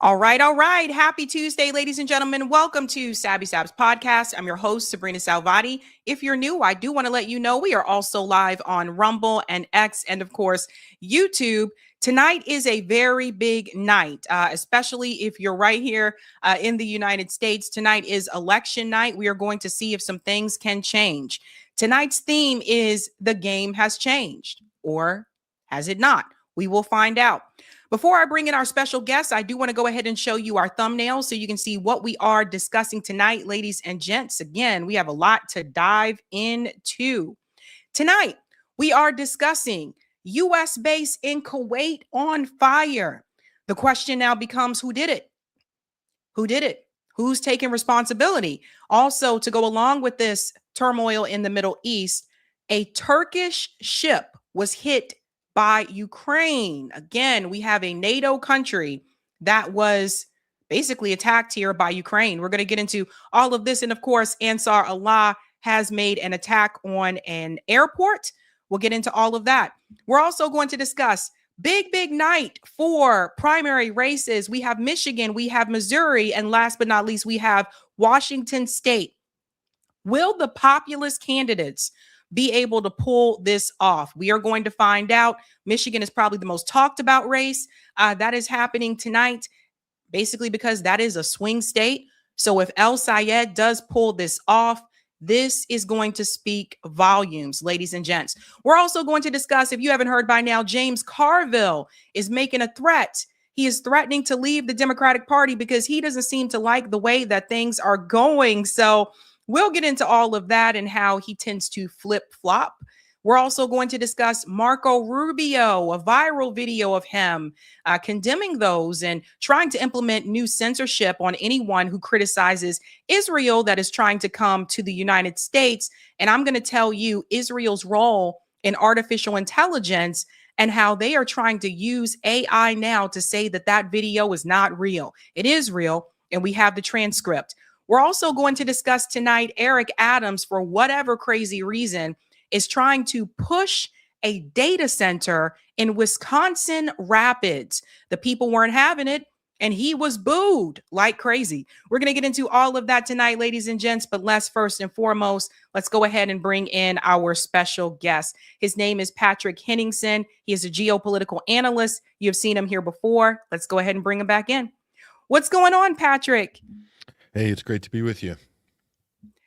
All right, all right. Happy Tuesday, ladies and gentlemen. Welcome to Sabby Sabs podcast. I'm your host, sabrinasalvati. If you're new, I do want to let you know we are also live on Rumble and X and, of course, YouTube. Tonight is a very big night, especially if you're right here in the United States. Tonight is election night. We are going to see if some things can change. Tonight's theme is the game has changed, or has it not? We will find out. Before I bring in our special guests, I do want to go ahead and show you our thumbnail so you can see what we are discussing tonight, ladies and gents. Again, we have a lot to dive into. Tonight, we are discussing U.S. base in Kuwait on fire. The question now becomes, who did it? Who did it? Who's taking responsibility? Also, to go along with this turmoil in the Middle East, a Turkish ship was hit by Ukraine. Again, we have a NATO country that was basically attacked here by Ukraine. We're going to get into all of this. And of course, Ansar Allah has made an attack on an airport. We'll get into all of that. We're also going to discuss big night for primary races. We have Michigan, we have Missouri, and last but not least, we have Washington State. Will the populist candidates be able to pull this off? We are going to find out. Michigan is probably the most talked about race that is happening tonight, basically because that is a swing state. So if El Sayed does pull this off, this is going to speak volumes, ladies and gents. We're also going to discuss, if you haven't heard by now, James Carville is making a threat. He is threatening to leave the Democratic Party because he doesn't seem to like the way that things are going. So we'll get into all of that and how he tends to flip-flop. We're also going to discuss Marco Rubio, a viral video of him condemning those and trying to implement new censorship on anyone who criticizes Israel that is trying to come to the United States. And I'm going to tell you Israel's role in artificial intelligence and how they are trying to use AI now to say that that video is not real. It is real, and we have the transcript. We're also going to discuss tonight Eric Adams, for whatever crazy reason, is trying to push a data center in Wisconsin Rapids. The people weren't having it, and he was booed like crazy. We're going to get into all of that tonight, ladies and gents, but first and foremost, let's go ahead and bring in our special guest. His name is Patrick Henningsen. He is a geopolitical analyst. You've seen him here before. Let's go ahead and bring him back in. What's going on, Patrick? Hey, it's great to be with you.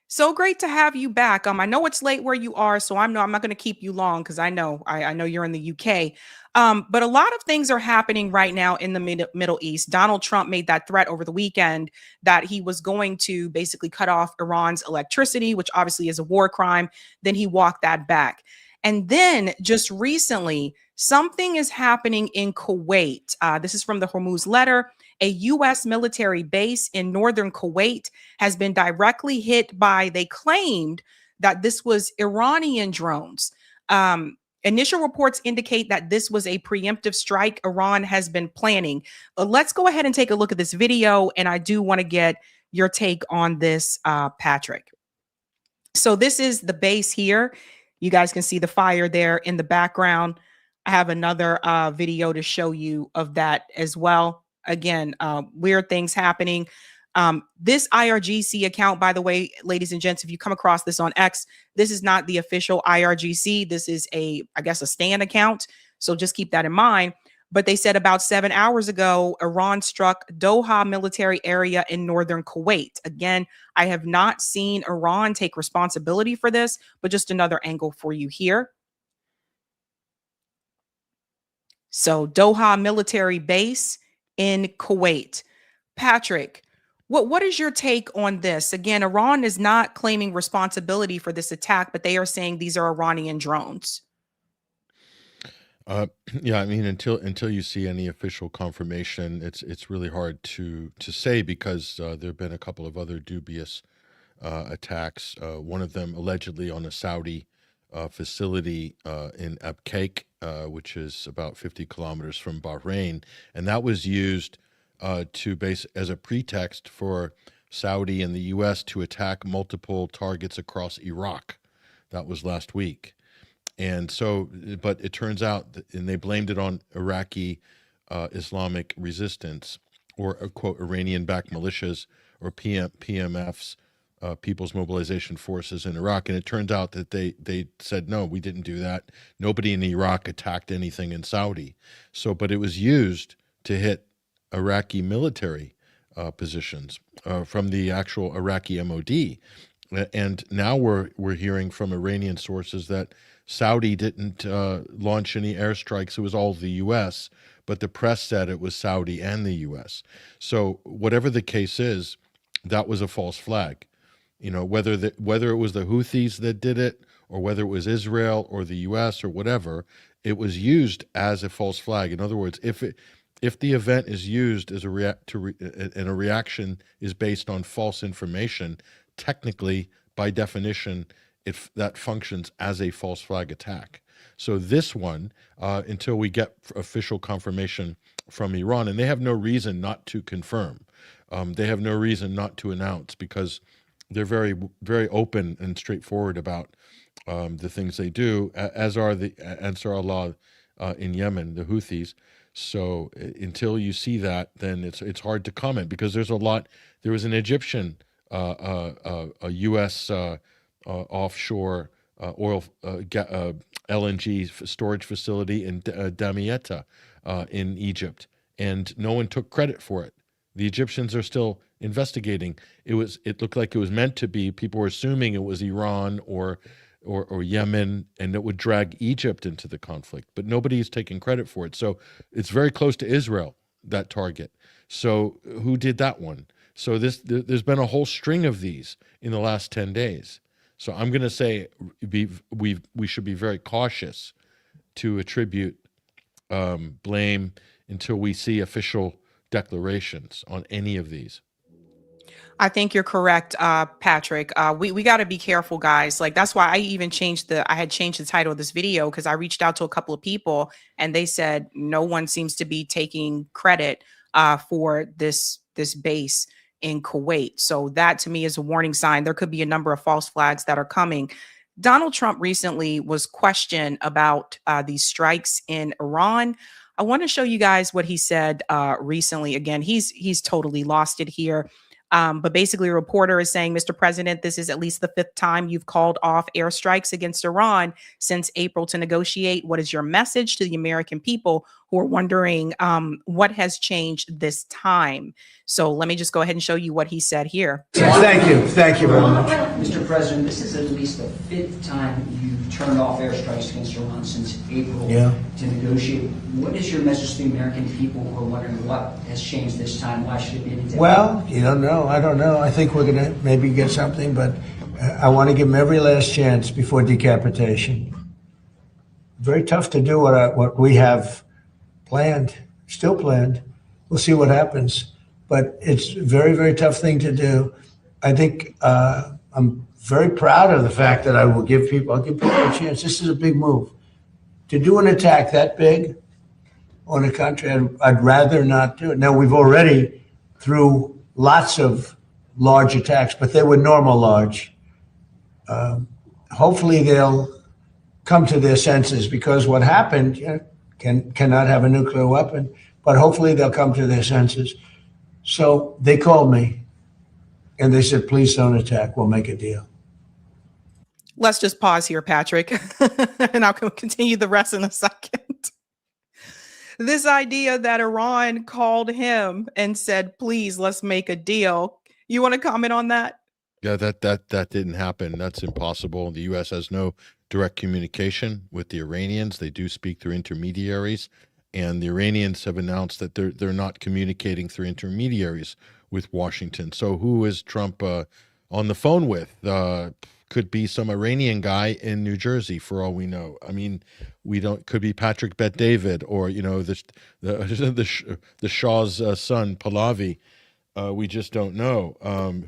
So great to have you back. I know it's late where you are, so I'm not going to keep you long because I know you're in the UK. But a lot of things are happening right now in the Middle East. Donald Trump made that threat over the weekend that he was going to basically cut off Iran's electricity, which obviously is a war crime. Then he walked that back. And then just recently, something is happening in Kuwait. This is from the Hormuz letter. A U.S. military base in northern Kuwait has been directly hit by, they claimed that this was Iranian drones. Initial reports indicate that this was a preemptive strike Iran has been planning. Let's go ahead and take a look at this video, and I do want to get your take on this, Patrick. So this is the base here. You guys can see the fire there in the background. I have another video to show you of that as well. Again, weird things happening. This IRGC account, by the way, ladies and gents, if you come across this on X, this is not the official IRGC. This is I guess a stan account. So just keep that in mind. But they said about 7 hours ago, Iran struck Doha military area in northern Kuwait. Again, I have not seen Iran take responsibility for this, but just another angle for you here. So Doha military base in Kuwait. Patrick, what is your take on this? Again, Iran is not claiming responsibility for this attack, but they are saying these are Iranian drones. Yeah, I mean, until you see any official confirmation, it's really hard to say because there have been a couple of other dubious attacks. One of them allegedly on a Saudi facility in Abqaiq, which is about 50 kilometers from Bahrain, and that was used to base as a pretext for Saudi and the U.S. to attack multiple targets across Iraq. That was last week. And so, but it turns out, and they blamed it on Iraqi Islamic resistance. or quote Iranian-backed militias or PMFs, People's Mobilization Forces in Iraq. And it turned out that they said, no, we didn't do that. Nobody in Iraq attacked anything in Saudi. So, but it was used to hit Iraqi military positions from the actual Iraqi MOD. And now we're hearing from Iranian sources that Saudi didn't launch any airstrikes. It was all the U.S., but the press said it was Saudi and the U.S. So whatever the case is, that was a false flag. You know, whether it was the Houthis that did it, or whether it was Israel or the U.S. or whatever, it was used as a false flag. In other words, if the event is used as and a reaction is based on false information, technically, by definition, that functions as a false flag attack. So this one, until we get official confirmation from Iran, and they have no reason not to confirm, they have no reason not to announce, because they're very, very open and straightforward about the things they do, as are the Ansar Allah in Yemen, the Houthis. So until you see that, then it's hard to comment, because there's a lot. There was an Egyptian, a U.S. Offshore oil LNG storage facility in Damietta in Egypt, and no one took credit for it. The Egyptians are still investigating. It looked like it was meant to be. People were assuming it was Iran or Yemen, and it would drag Egypt into the conflict, but nobody's taking credit for it. So it's very close to Israel, that target. So who did that one? So there's been a whole string of these in the last 10 days. So I'm going to say we should be very cautious to attribute blame until we see official declarations on any of these. I think you're correct, Patrick. We got to be careful, guys. Like, that's why I even I had changed the title of this video, because I reached out to a couple of people and they said no one seems to be taking credit for this base in Kuwait. So that to me is a warning sign. There could be a number of false flags that are coming. Donald Trump recently was questioned about these strikes in Iran. I want to show you guys what he said recently. Again, he's totally lost it here. But basically, a reporter is saying, Mr. President, this is at least the 5th time you've called off airstrikes against Iran since April to negotiate. What is your message to the American people who are wondering what has changed this time? So let me just go ahead and show you what he said here. Thank you. Thank you very much. Mr. President, this is at least the 5th time you've turned off airstrikes against Iran since April to negotiate. What is your message to the American people who are wondering what has changed this time? Why should it be any different? Well, you don't know. I don't know. I think we're going to maybe get something, but I want to give them every last chance before decapitation. Very tough to do what we have planned, still planned. We'll see what happens. But it's a very, very tough thing to do. I think I'm very proud of the fact that I'll give people a chance. This is a big move. To do an attack that big on a country, I'd rather not do it. Now, we've already, through lots of large attacks, but they were normal large. Hopefully they'll come to their senses, because what happened cannot have a nuclear weapon, but hopefully they'll come to their senses. So they called me and they said, please don't attack. We'll make a deal. Let's just pause here, Patrick, and I'll continue the rest in a second. This idea that Iran called him and said, please, let's make a deal. You want to comment on that? Yeah, that didn't happen. That's impossible. The U.S. has no direct communication with the Iranians. They do speak through intermediaries, and the Iranians have announced that they're not communicating through intermediaries with Washington. So who is Trump on the phone with? Could be some Iranian guy in New Jersey, for all we know. I mean, we don't. Could be Patrick Bet David, or the Shah's son Pahlavi. We just don't know.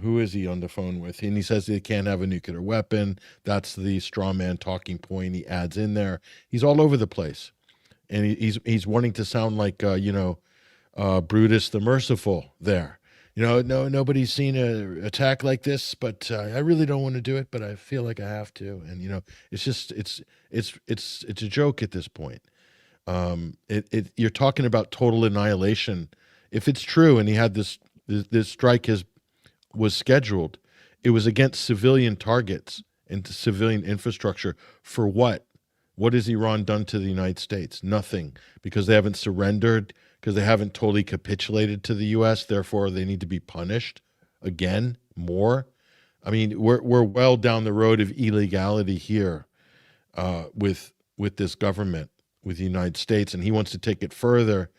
Who is he on the phone with? And he says they can't have a nuclear weapon. That's the straw man talking point he adds in there. He's all over the place, and he's wanting to sound like Brutus the Merciful there. No, nobody's seen an attack like this, but I really don't want to do it, but I feel like I have to. And it's just it's a joke at this point. You're talking about total annihilation If it's true and he had this strike was scheduled, it was against civilian targets and civilian infrastructure. For what? What has Iran done to the United States? Nothing, because they haven't surrendered, because they haven't totally capitulated to the U.S. Therefore, they need to be punished again more. I mean, we're well down the road of illegality here with this government, with the United States, and he wants to take it further,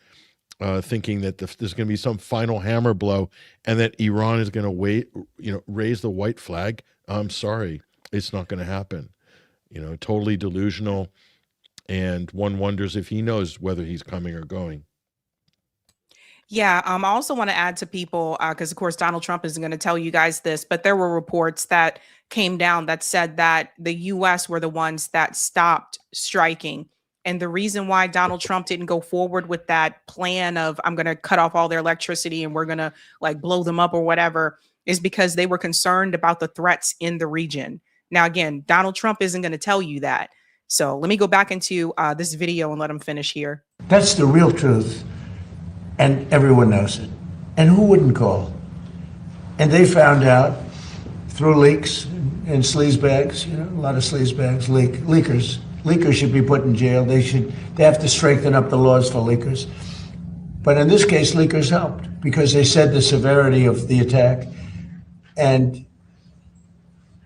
thinking that there's going to be some final hammer blow, and that Iran is going to raise the white flag. I'm sorry, it's not going to happen. Totally delusional, and one wonders if he knows whether he's coming or going. Yeah, I also want to add to people, because of course Donald Trump isn't going to tell you guys this, but there were reports that came down that said that the U.S. were the ones that stopped striking. And the reason why Donald Trump didn't go forward with that plan of I'm going to cut off all their electricity and we're going to like blow them up or whatever is because they were concerned about the threats in the region. Now, again, Donald Trump isn't going to tell you that. So let me go back into this video and let him finish here. That's the real truth. And everyone knows it. And who wouldn't call? And they found out through leaks and sleazebags, a lot of sleazebags, leakers. Leakers should be put in jail. They have to strengthen up the laws for leakers. But in this case, leakers helped because they said the severity of the attack, and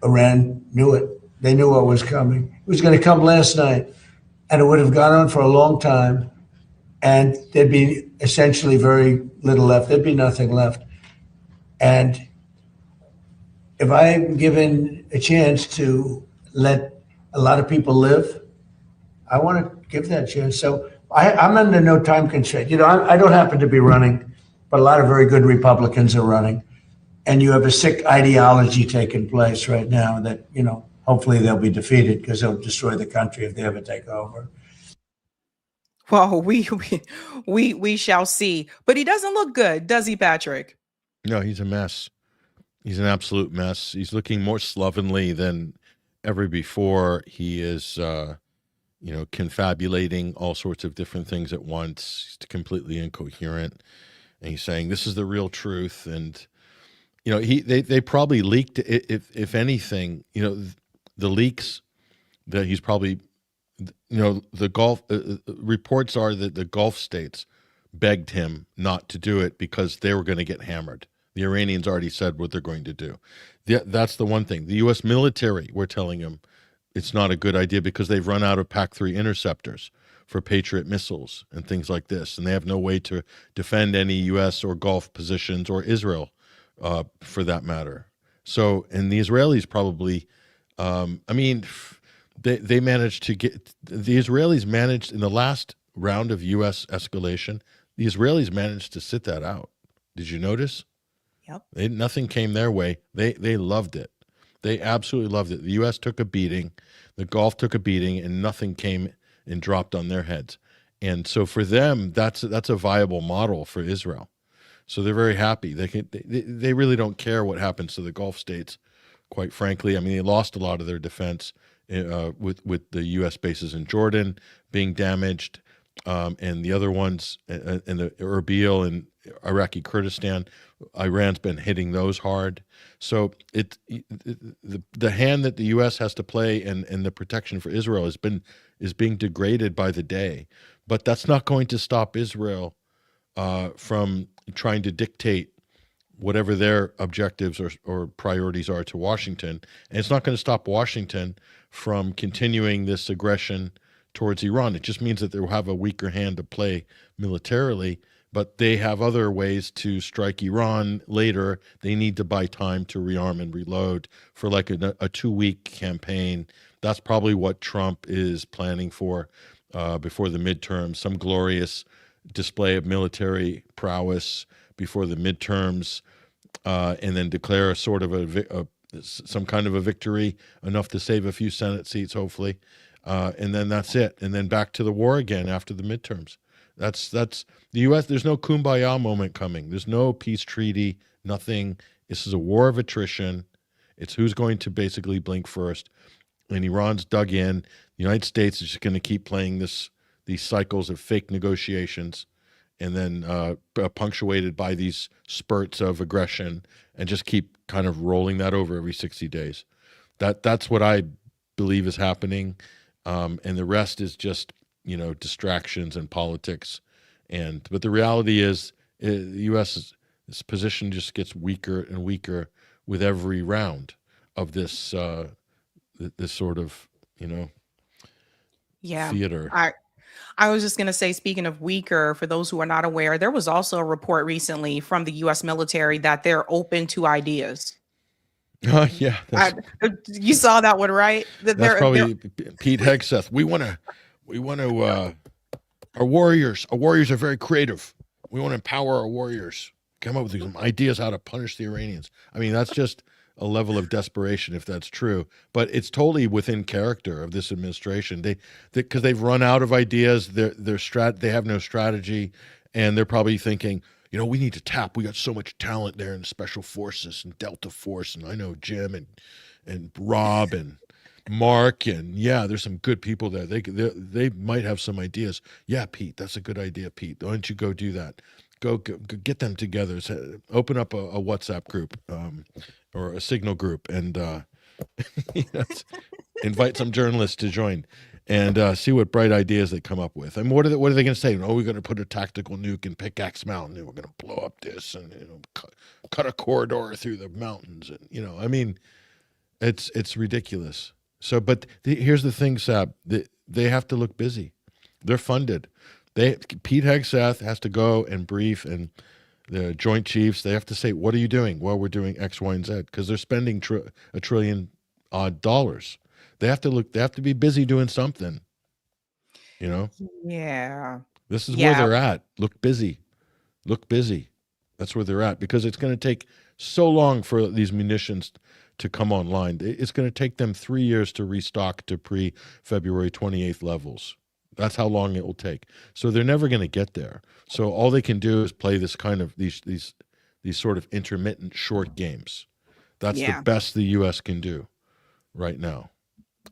Iran knew it. They knew what was coming. It was going to come last night, and it would have gone on for a long time, and there'd be essentially very little left. There'd be nothing left. And if I'm given a chance to let a lot of people live, I want to give that chance. So I'm under no time constraint. I don't happen to be running, but a lot of very good Republicans are running. And you have a sick ideology taking place right now that, hopefully they'll be defeated because they'll destroy the country if they ever take over. Well, we shall see. But he doesn't look good, does he, Patrick? No, he's a mess. He's an absolute mess. He's looking more slovenly than ever before. He is, confabulating all sorts of different things at once. He's completely incoherent. And he's saying, this is the real truth. And, they probably leaked, if anything, the leaks that he's probably, the Gulf reports are that the Gulf states begged him not to do it because they were going to get hammered. The Iranians already said what they're going to do. That's the one thing. The U.S. military, we're telling him it's not a good idea because they've run out of PAC-3 interceptors for Patriot missiles and things like this, and they have no way to defend any U.S. or Gulf positions or Israel, for that matter. So, and the Israelis probably, they managed to get, the Israelis managed in the last round of U.S. escalation, the Israelis managed to sit that out. Did you notice? Yep. Nothing came their way. They loved it. They absolutely loved it. The U.S. took a beating, the Gulf took a beating, and nothing came and dropped on their heads. And so for them, that's a viable model for Israel. So they're very happy. They really don't care what happens to the Gulf states, quite frankly. I mean, they lost a lot of their defense with the U.S. bases in Jordan being damaged, and the other ones in the Erbil and Iraqi Kurdistan. Iran's been hitting those hard. So the hand that the U.S. has to play and the protection for Israel is being degraded by the day. But that's not going to stop Israel from trying to dictate whatever their objectives or priorities are to Washington. And it's not going to stop Washington from continuing this aggression towards Iran. It just means that they'll have a weaker hand to play militarily, but they have other ways to strike Iran later. They need to buy time to rearm and reload for like a 2-week campaign. That's probably what Trump is planning for before the midterms, some glorious display of military prowess before the midterms, and then declare a sort of some kind of a victory, enough to save a few Senate seats, hopefully. And then that's it. And then back to the war again after the midterms. That's the U.S. There's no kumbaya moment coming. There's no peace treaty, nothing. This is a war of attrition. It's who's going to basically blink first. And Iran's dug in. The United States is just going to keep playing these cycles of fake negotiations and then punctuated by these spurts of aggression, and just keep kind of rolling that over every 60 days. That's what I believe is happening, and the rest is just distractions and politics. But the reality is, the U.S.'s position just gets weaker and weaker with every round of this this sort of Yeah. theater. I was just going to say, speaking of weaker, for those who are not aware, there was also a report recently from the U.S. military that they're open to ideas. Yeah, You saw that one, right? That's probably Pete Hegseth. We want to. Our warriors are very creative. We want to empower our warriors. Come up with some ideas how to punish the Iranians. I mean, that's just a level of desperation if that's true. But it's totally within character of this administration. Because they've run out of ideas. They have no strategy, and they're probably thinking, we need to tap. We got so much talent there in Special Forces and Delta Force, and I know Jim and Rob and Mark, and there's some good people there. They might have some ideas. Yeah, Pete, that's a good idea, Pete. Why don't you go do that? Go get them together. Open up a WhatsApp group or a Signal group, and invite some journalists to join, and see what bright ideas they come up with. And what are they going to say? Oh, we're going to put a tactical nuke in Pickaxe Mountain, and we're going to blow up this, and cut a corridor through the mountains, and I mean, it's ridiculous. So, but here's the thing, Sab. They have to look busy. They're funded. Pete Hegseth has to go and brief, and the Joint Chiefs, they have to say, what are you doing? Well, we're doing X, Y, and Z, because they're spending $1 trillion odd. They have to be busy doing something. Yeah. This is where they're at. Look busy. That's where they're at, because it's going to take so long for these munitions to come online. It's going to take them 3 years to restock to pre-February 28th levels. That's how long it will take. So they're never going to get there. So all they can do is play this kind of these sort of intermittent short games. That's the best the U.S. can do right now,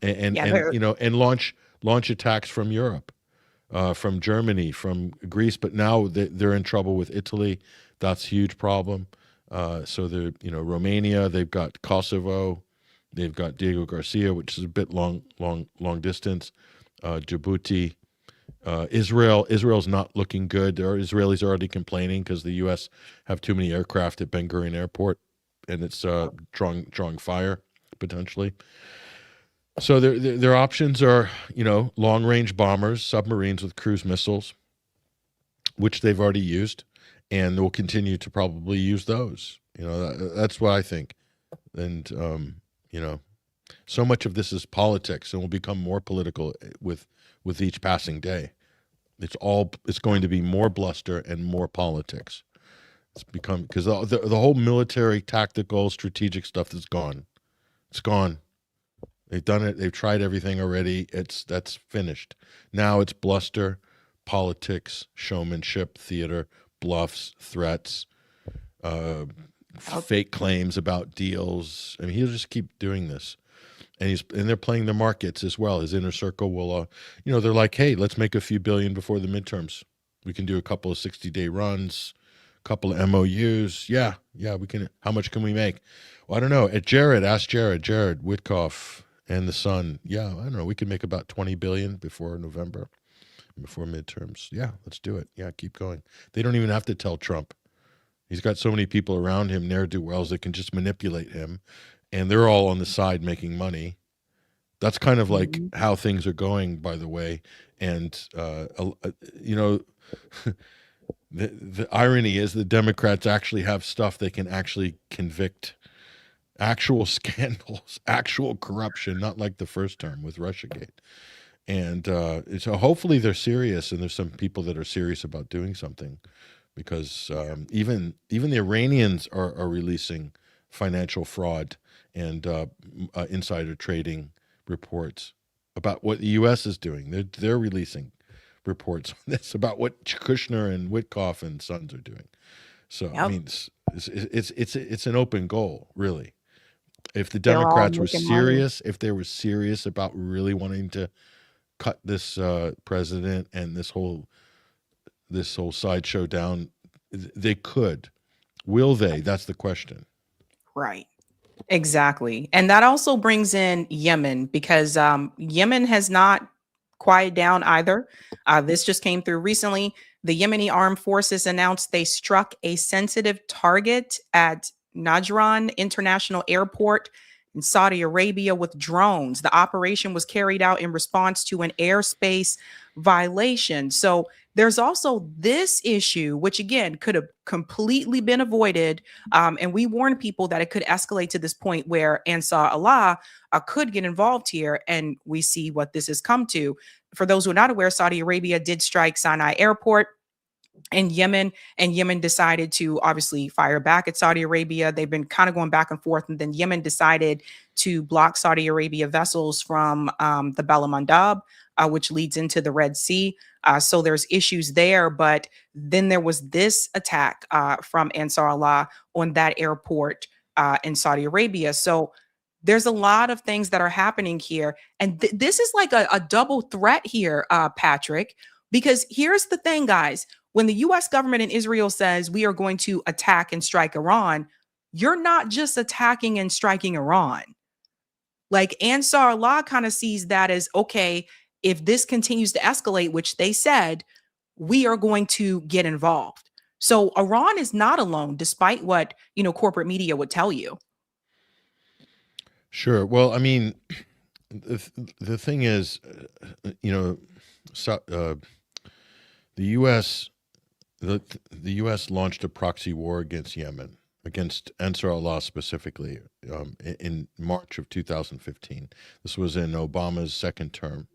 and launch attacks from Europe, from Germany, from Greece. But now they're in trouble with Italy. That's a huge problem. So they're Romania. They've got Kosovo. They've got Diego Garcia, which is a bit long distance. Djibouti, Israel's not looking good. There are Israelis already complaining because the U.S. have too many aircraft at Ben Gurion Airport, and it's drawing fire potentially. So their options are long range bombers, submarines with cruise missiles, which they've already used, and will continue to probably use those. That's what I think, and so much of this is politics, and will become more political with each passing day. It's going to be more bluster and more politics. It's become, because the whole military, tactical, strategic stuff is gone. It's gone. They've done it. They've tried everything already. That's finished. Now it's bluster, politics, showmanship, theater, bluffs, threats, fake claims about deals. I mean, he'll just keep doing this. And they're playing the markets as well. His inner circle will, they're like, hey, let's make a few billion before the midterms. We can do a couple of 60-day runs, a couple of MOUs. Yeah, we can. How much can we make? Well, I don't know. Ask Jared Witkoff and the Sun. Yeah, I don't know. We can make about 20 billion before November, before midterms. Yeah, let's do it. Yeah, keep going. They don't even have to tell Trump. He's got so many people around him, ne'er-do-wells, that can just manipulate him. And they're all on the side making money. That's kind of like how things are going, by the way. And, the irony is the Democrats actually have stuff they can actually convict, actual scandals, actual corruption, not like the first term with Russiagate. And so hopefully they're serious, and there's some people that are serious about doing something, because even the Iranians are releasing financial fraud and insider trading reports about what the U.S. is doing. They're releasing reports on this about what Kushner and Witkoff and Sons are doing. So I mean, it's an open goal, really. If the Democrats were serious, if they were serious about really wanting to cut this president and this whole this whole sideshow down? They could. Will they? That's the question. Right. Exactly. And that also brings in Yemen because Yemen has not quieted down either. This just came through recently. The Yemeni armed forces announced they struck a sensitive target at Najran International Airport in Saudi Arabia with drones. The operation was carried out in response to an airspace violation. So there's also this issue, which again could have completely been avoided, and we warned people that it could escalate to this point where Ansar Allah could get involved here. And we see what this has come to. For those who are not aware, Saudi Arabia did strike Sinai Airport in Yemen, and Yemen decided to obviously fire back at Saudi Arabia. They've been kind of going back and forth, and then Yemen decided to block Saudi Arabia vessels from the Bab el-Mandab, which leads into the Red Sea. So there's issues there, but then there was this attack from Ansar Allah on that airport in Saudi Arabia. So there's a lot of things that are happening here, and this is like a double threat here, Patrick. Because here's the thing, guys. When the US government in Israel says we are going to attack and strike Iran, you're not just attacking and striking Iran. Like Ansar Allah kind of sees that as, okay, if this continues to escalate, which they said, we are going to get involved. So Iran is not alone, despite what, corporate media would tell you. Sure. Well, I mean, the thing is, the U.S. The U.S. launched a proxy war against Yemen, against Ansar Allah specifically, in March of 2015. This was in Obama's second term,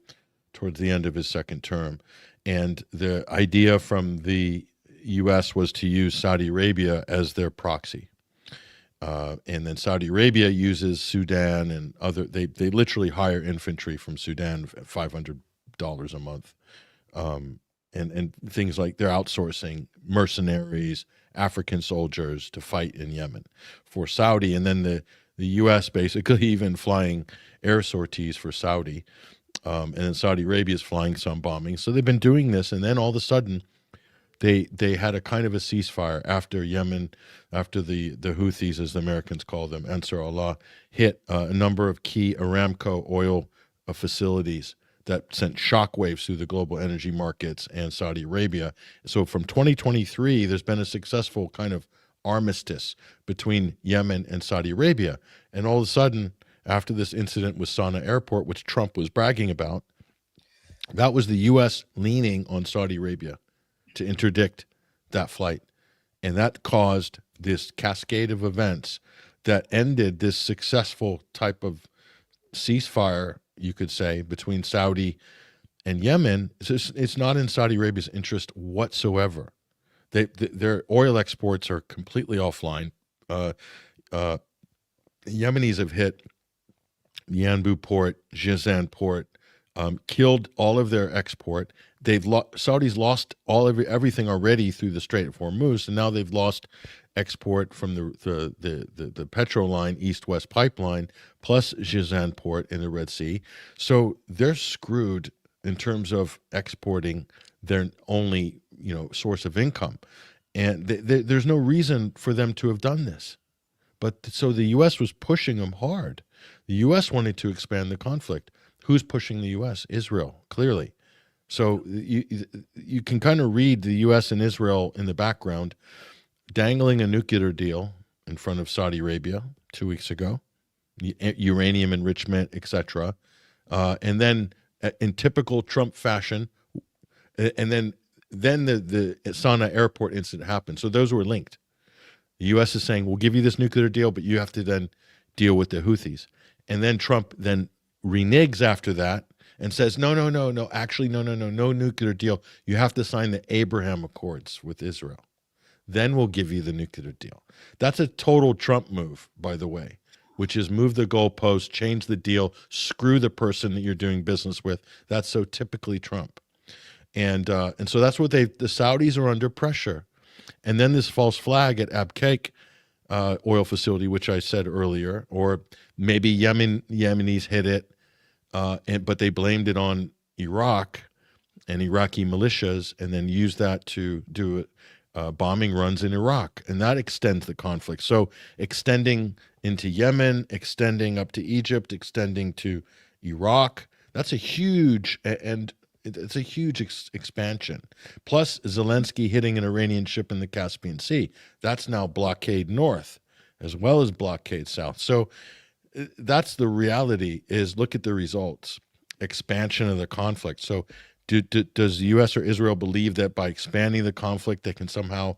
towards the end of his second term. And the idea from the U.S. was to use Saudi Arabia as their proxy. And then Saudi Arabia uses Sudan and other, they literally hire infantry from Sudan at $500 a month. And things like they're outsourcing mercenaries, African soldiers to fight in Yemen for Saudi. And then the U.S. basically even flying air sorties for Saudi. And then Saudi Arabia is flying some bombing. So they've been doing this. And then all of a sudden, they had a kind of a ceasefire after Yemen, after the Houthis, as the Americans call them, Ansar Allah, hit a number of key Aramco oil facilities that sent shockwaves through the global energy markets and Saudi Arabia. So from 2023, there's been a successful kind of armistice between Yemen and Saudi Arabia. And all of a sudden, after this incident with Sana'a Airport, which Trump was bragging about, that was the U.S. leaning on Saudi Arabia to interdict that flight. And that caused this cascade of events that ended this successful type of ceasefire, you could say, between Saudi and Yemen. It's not in Saudi Arabia's interest whatsoever. Their oil exports are completely offline. Yemenis have hit Yanbu port, Jizan port, killed all of their export. Saudis lost everything already through the Strait of Hormuz, and now they've lost export from the petro line, east-west pipeline, plus Jizan port in the Red Sea. So they're screwed in terms of exporting their only source of income, and there's no reason for them to have done this. But so the U.S. was pushing them hard. The U.S. wanted to expand the conflict. Who's pushing the U.S.? Israel, clearly. So you can kind of read the U.S. and Israel in the background dangling a nuclear deal in front of Saudi Arabia 2 weeks ago, uranium enrichment, etc. And then in typical Trump fashion, and then the Sana'a Airport incident happened. So those were linked. The U.S. is saying, we'll give you this nuclear deal, but you have to then deal with the Houthis. And then Trump then reneges after that and says, no nuclear deal. You have to sign the Abraham Accords with Israel. Then we'll give you the nuclear deal. That's a total Trump move, by the way, which is move the goalpost, change the deal, screw the person that you're doing business with. That's so typically Trump. And so that's what the Saudis are under pressure. And then this false flag at Abqaiq oil facility, which I said earlier, or maybe Yemenis hit it, but they blamed it on Iraq. and Iraqi militias, and then use that to do bombing runs in Iraq, and that extends the conflict. So extending into Yemen, extending up to Egypt, extending to Iraq, that's a huge, and it's a huge expansion. Plus Zelensky hitting an Iranian ship in the Caspian Sea. That's now blockade north as well as blockade south. So that's the reality, is look at the results. Expansion of the conflict. So does the U.S. or Israel believe that by expanding the conflict, they can somehow,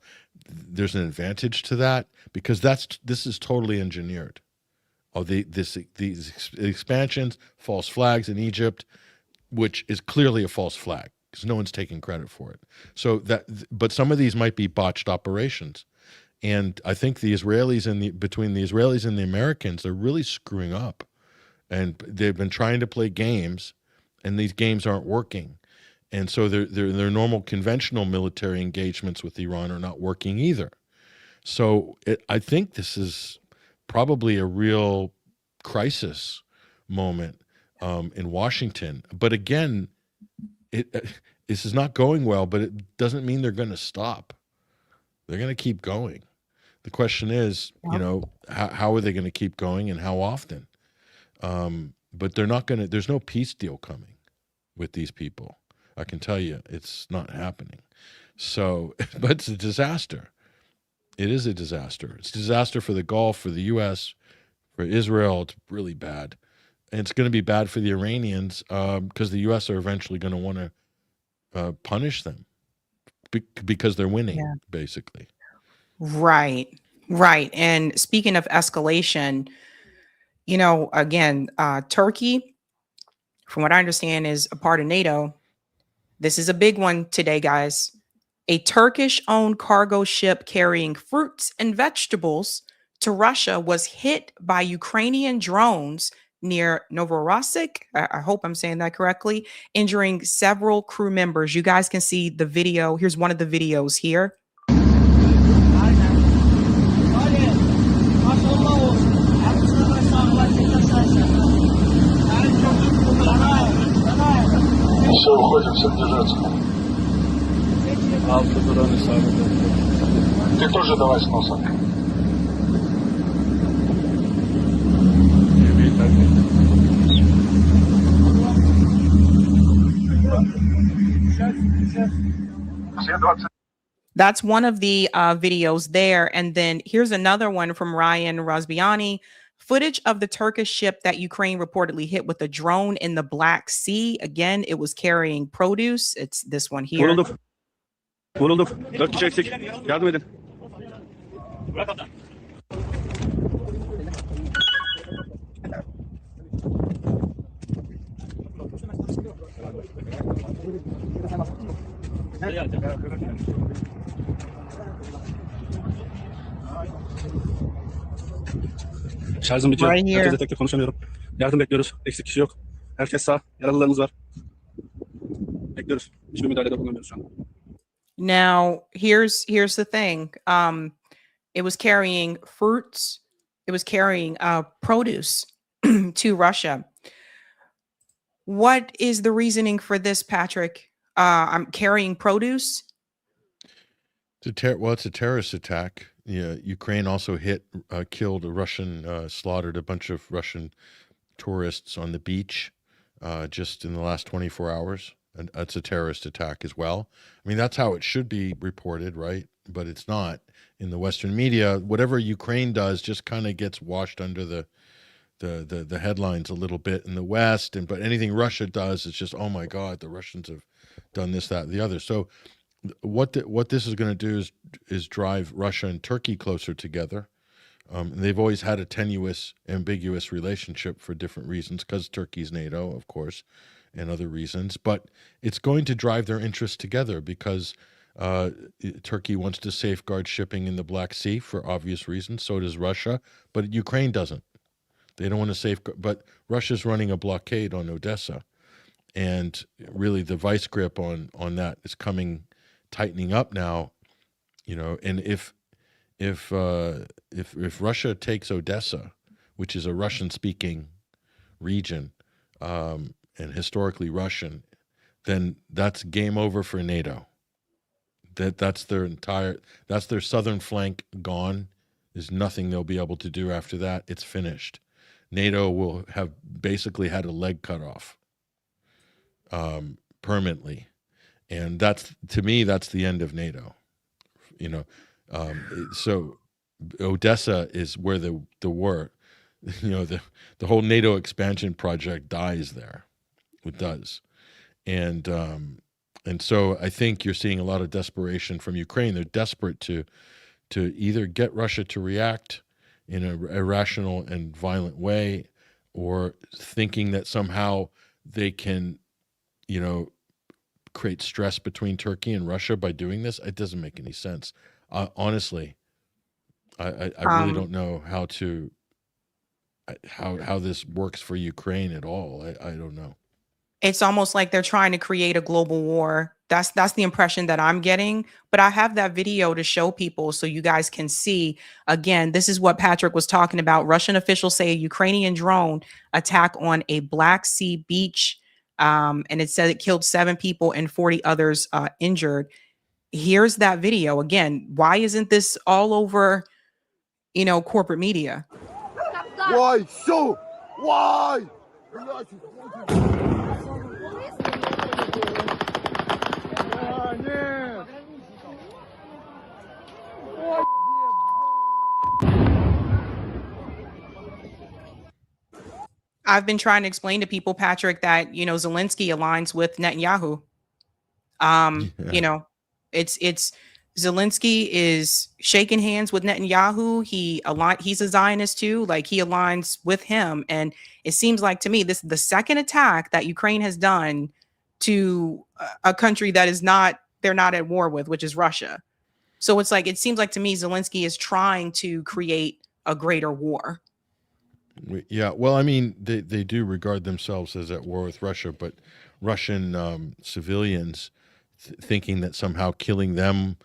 there's an advantage to that? Because this is totally engineered. Oh, these expansions, false flags in Egypt, which is clearly a false flag because no one's taking credit for it. So but some of these might be botched operations. And I think the Israelis between the Israelis and the Americans, they're really screwing up. And they've been trying to play games, and these games aren't working. And so their normal conventional military engagements with Iran are not working either. So I think this is probably a real crisis moment in Washington. But again, this is not going well, but it doesn't mean they're going to stop. They're going to keep going. The question is, how are they going to keep going and how often? But they're not going to, there's no peace deal coming with these people. I can tell you it's not happening. So, but it's a disaster. It is a disaster. It's a disaster for the Gulf, for the U.S., for Israel. It's really bad. And it's going to be bad for the Iranians because the U.S. are eventually going to want to punish them because they're winning, basically. Right. And speaking of escalation, again, Turkey, from what I understand, is a part of NATO. This is a big one today, guys. A Turkish-owned cargo ship carrying fruits and vegetables to Russia was hit by Ukrainian drones near Novorossiysk. I hope I'm saying that correctly, injuring several crew members. You guys can see the video. Here's one of the videos here. Все, уходим, всем держаться. Ты тоже давай с носа. That's one of the videos there. And then here's another one from Ryan Razbiani. Footage of the Turkish ship that Ukraine reportedly hit with a drone in the Black Sea. Again, it was carrying produce. It's this one here. Vurulduk. 4 kişi eksik. Yardım edin. Şarjım bitiyor. Right here. Herkese tek tek konuşamıyorum. Yardım bekliyoruz. Eksik kişi yok. Herkes sağ. Yaralılarımız var. Bekliyoruz. Hiçbir müdahalede bulunamıyoruz şu an. Now, here's the thing. It was carrying fruits. It was carrying produce to Russia. What is the reasoning for this, Patrick? I'm carrying produce. It's a terrorist attack. Yeah, Ukraine also killed slaughtered a bunch of Russian tourists on the beach just in the last 24 hours. And that's a terrorist attack as well. I mean, that's how it should be reported, right? But it's not. In the Western media, whatever Ukraine does just kind of gets washed under the headlines a little bit in the West. But anything Russia does, it's just, oh my God, the Russians have done this, that, and the other. So what this is going to do is drive Russia and Turkey closer together. And they've always had a tenuous, ambiguous relationship for different reasons, because Turkey's NATO, of course, and other reasons. But it's going to drive their interests together because Turkey wants to safeguard shipping in the Black Sea for obvious reasons. So does Russia, but Ukraine doesn't. They don't want to safeguard. But Russia's running a blockade on Odessa, and really the vice grip on that is tightening up now. And if Russia takes Odessa, which is a Russian-speaking region, and historically Russian, then that's game over for NATO. That's their southern flank gone. There's nothing they'll be able to do after that. It's finished. NATO will have basically had a leg cut off permanently, and that's, to me, that's the end of NATO. So Odessa is where the war, the whole NATO expansion project dies there. It does, and so I think you're seeing a lot of desperation from Ukraine. They're desperate to either get Russia to react in a irrational and violent way, or thinking that somehow they can, create stress between Turkey and Russia by doing this. It doesn't make any sense. Honestly, I really don't know how this works for Ukraine at all. I don't know. It's almost like they're trying to create a global war. That's the impression that I'm getting. But I have that video to show people so you guys can see. Again, this is what Patrick was talking about. Russian officials say a Ukrainian drone attack on a Black Sea beach. And it said it killed 7 people and 40 others injured. Here's that video. Again, why isn't this all over, corporate media? Why? So? Why? I've been trying to explain to people, Patrick, that, Zelensky aligns with Netanyahu. It's Zelensky is shaking hands with Netanyahu. He's a Zionist too. Like, he aligns with him. And it seems like to me, this is the second attack that Ukraine has done to a country that they're not at war with, which is Russia. So it seems like to me, Zelensky is trying to create a greater war. Yeah, well, I mean, they do regard themselves as at war with Russia, but Russian civilians thinking that somehow killing them,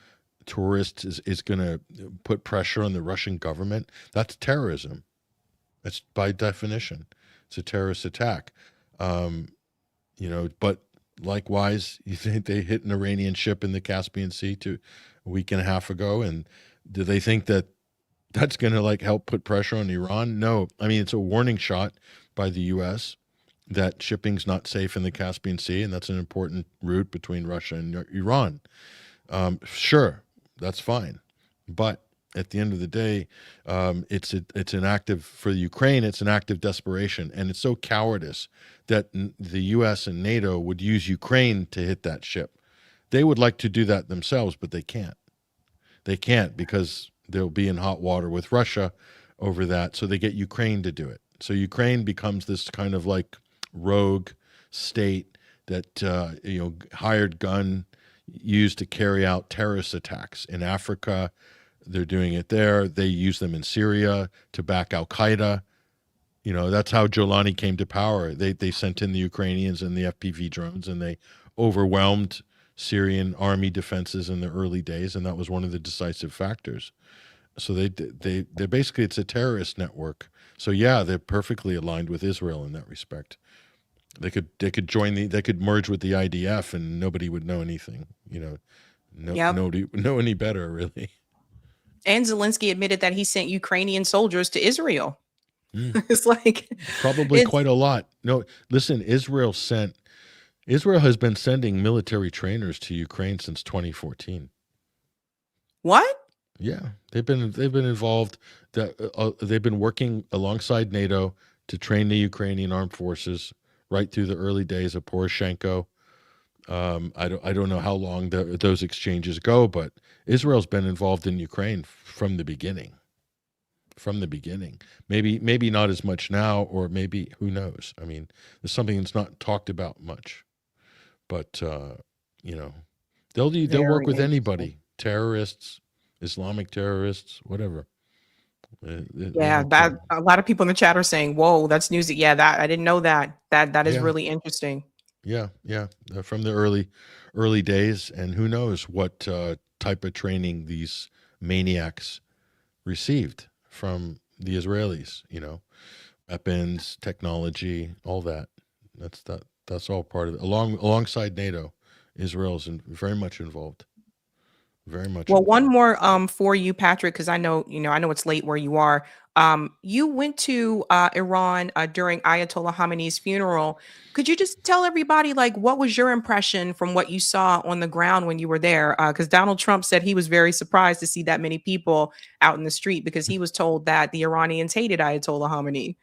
tourists, is going to put pressure on the Russian government, that's terrorism. That's by definition. It's a terrorist attack. But likewise, you think they hit an Iranian ship in the Caspian Sea a week and a half ago, and do they think that that's going to help put pressure on Iran? No. I mean, it's a warning shot by the U.S. that shipping's not safe in the Caspian Sea, and that's an important route between Russia and Iran. Sure, that's fine. But at the end of the day, it's an act of, for Ukraine, it's an act of desperation. And it's so cowardice that the U.S. and NATO would use Ukraine to hit that ship. They would like to do that themselves, but they can't. They can't, because they'll be in hot water with Russia over that. So they get Ukraine to do it. So Ukraine becomes this kind of rogue state that, hired gun used to carry out terrorist attacks in Africa. They're doing it there. They use them in Syria to back Al-Qaeda. That's how Jolani came to power. They sent in the Ukrainians and the FPV drones, and they overwhelmed Syrian army defenses in the early days, and that was one of the decisive factors. So they're basically, it's a terrorist network. So yeah, they're perfectly aligned with Israel in that respect. They could they could merge with the IDF, and nobody would know anything. Nobody would know any better, really. And Zelensky admitted that he sent Ukrainian soldiers to Israel. It's probably quite a lot. No, listen, Israel has been sending military trainers to Ukraine since 2014. What? Yeah, they've been involved. They've been working alongside NATO to train the Ukrainian armed forces right through the early days of Poroshenko. I don't know how long those exchanges go, but Israel's been involved in Ukraine from the beginning. From the beginning, maybe not as much now, or maybe, who knows? I mean, there's something that's not talked about much, but they'll work with anybody, terrorists, Islamic terrorists, whatever. Yeah, that a lot of people in the chat are saying, "Whoa, that's news." Yeah, that I didn't know that. That is really interesting. Yeah, from the early days, and who knows what type of training these maniacs received from the Israelis. Weapons, technology, all that. That's all part of it. Alongside NATO, Israel is very much involved. Very much Well, involved. one more for you, Patrick, because I know it's late where you are. You went to Iran during Ayatollah Khamenei's funeral. Could you just tell everybody, like, what was your impression from what you saw on the ground when you were there? Because Donald Trump said he was very surprised to see that many people out in the street because he was told that the Iranians hated Ayatollah Khamenei.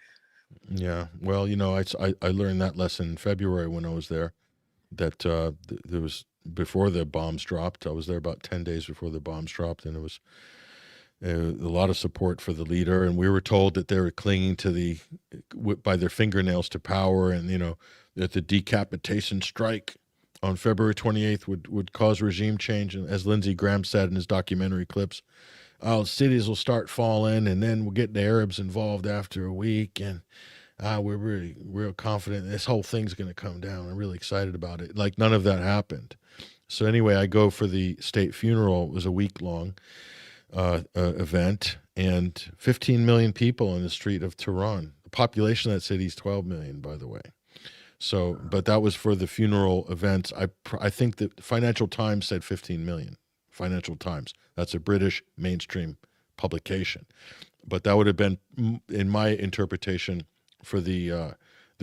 Yeah. Well, I learned that lesson in February when I was there. That there was before the bombs dropped. I was there about 10 days before the bombs dropped, and it was a lot of support for the leader. And we were told that they were clinging to by their fingernails to power, and that the decapitation strike on February 28th would cause regime change. And as Lindsey Graham said in his documentary clips, cities will start falling, and then we'll get the Arabs involved after a week, and we're really real confident this whole thing's going to come down. I'm really excited about it. Like, none of that happened. So anyway, I go for the state funeral. It was a week-long event, and 15 million people in the street of Tehran. The population of that city is 12 million, by the way. So, but that was for the funeral events. I think the Financial Times said 15 million. Financial Times. That's a British mainstream publication. But that would have been, in my interpretation, for the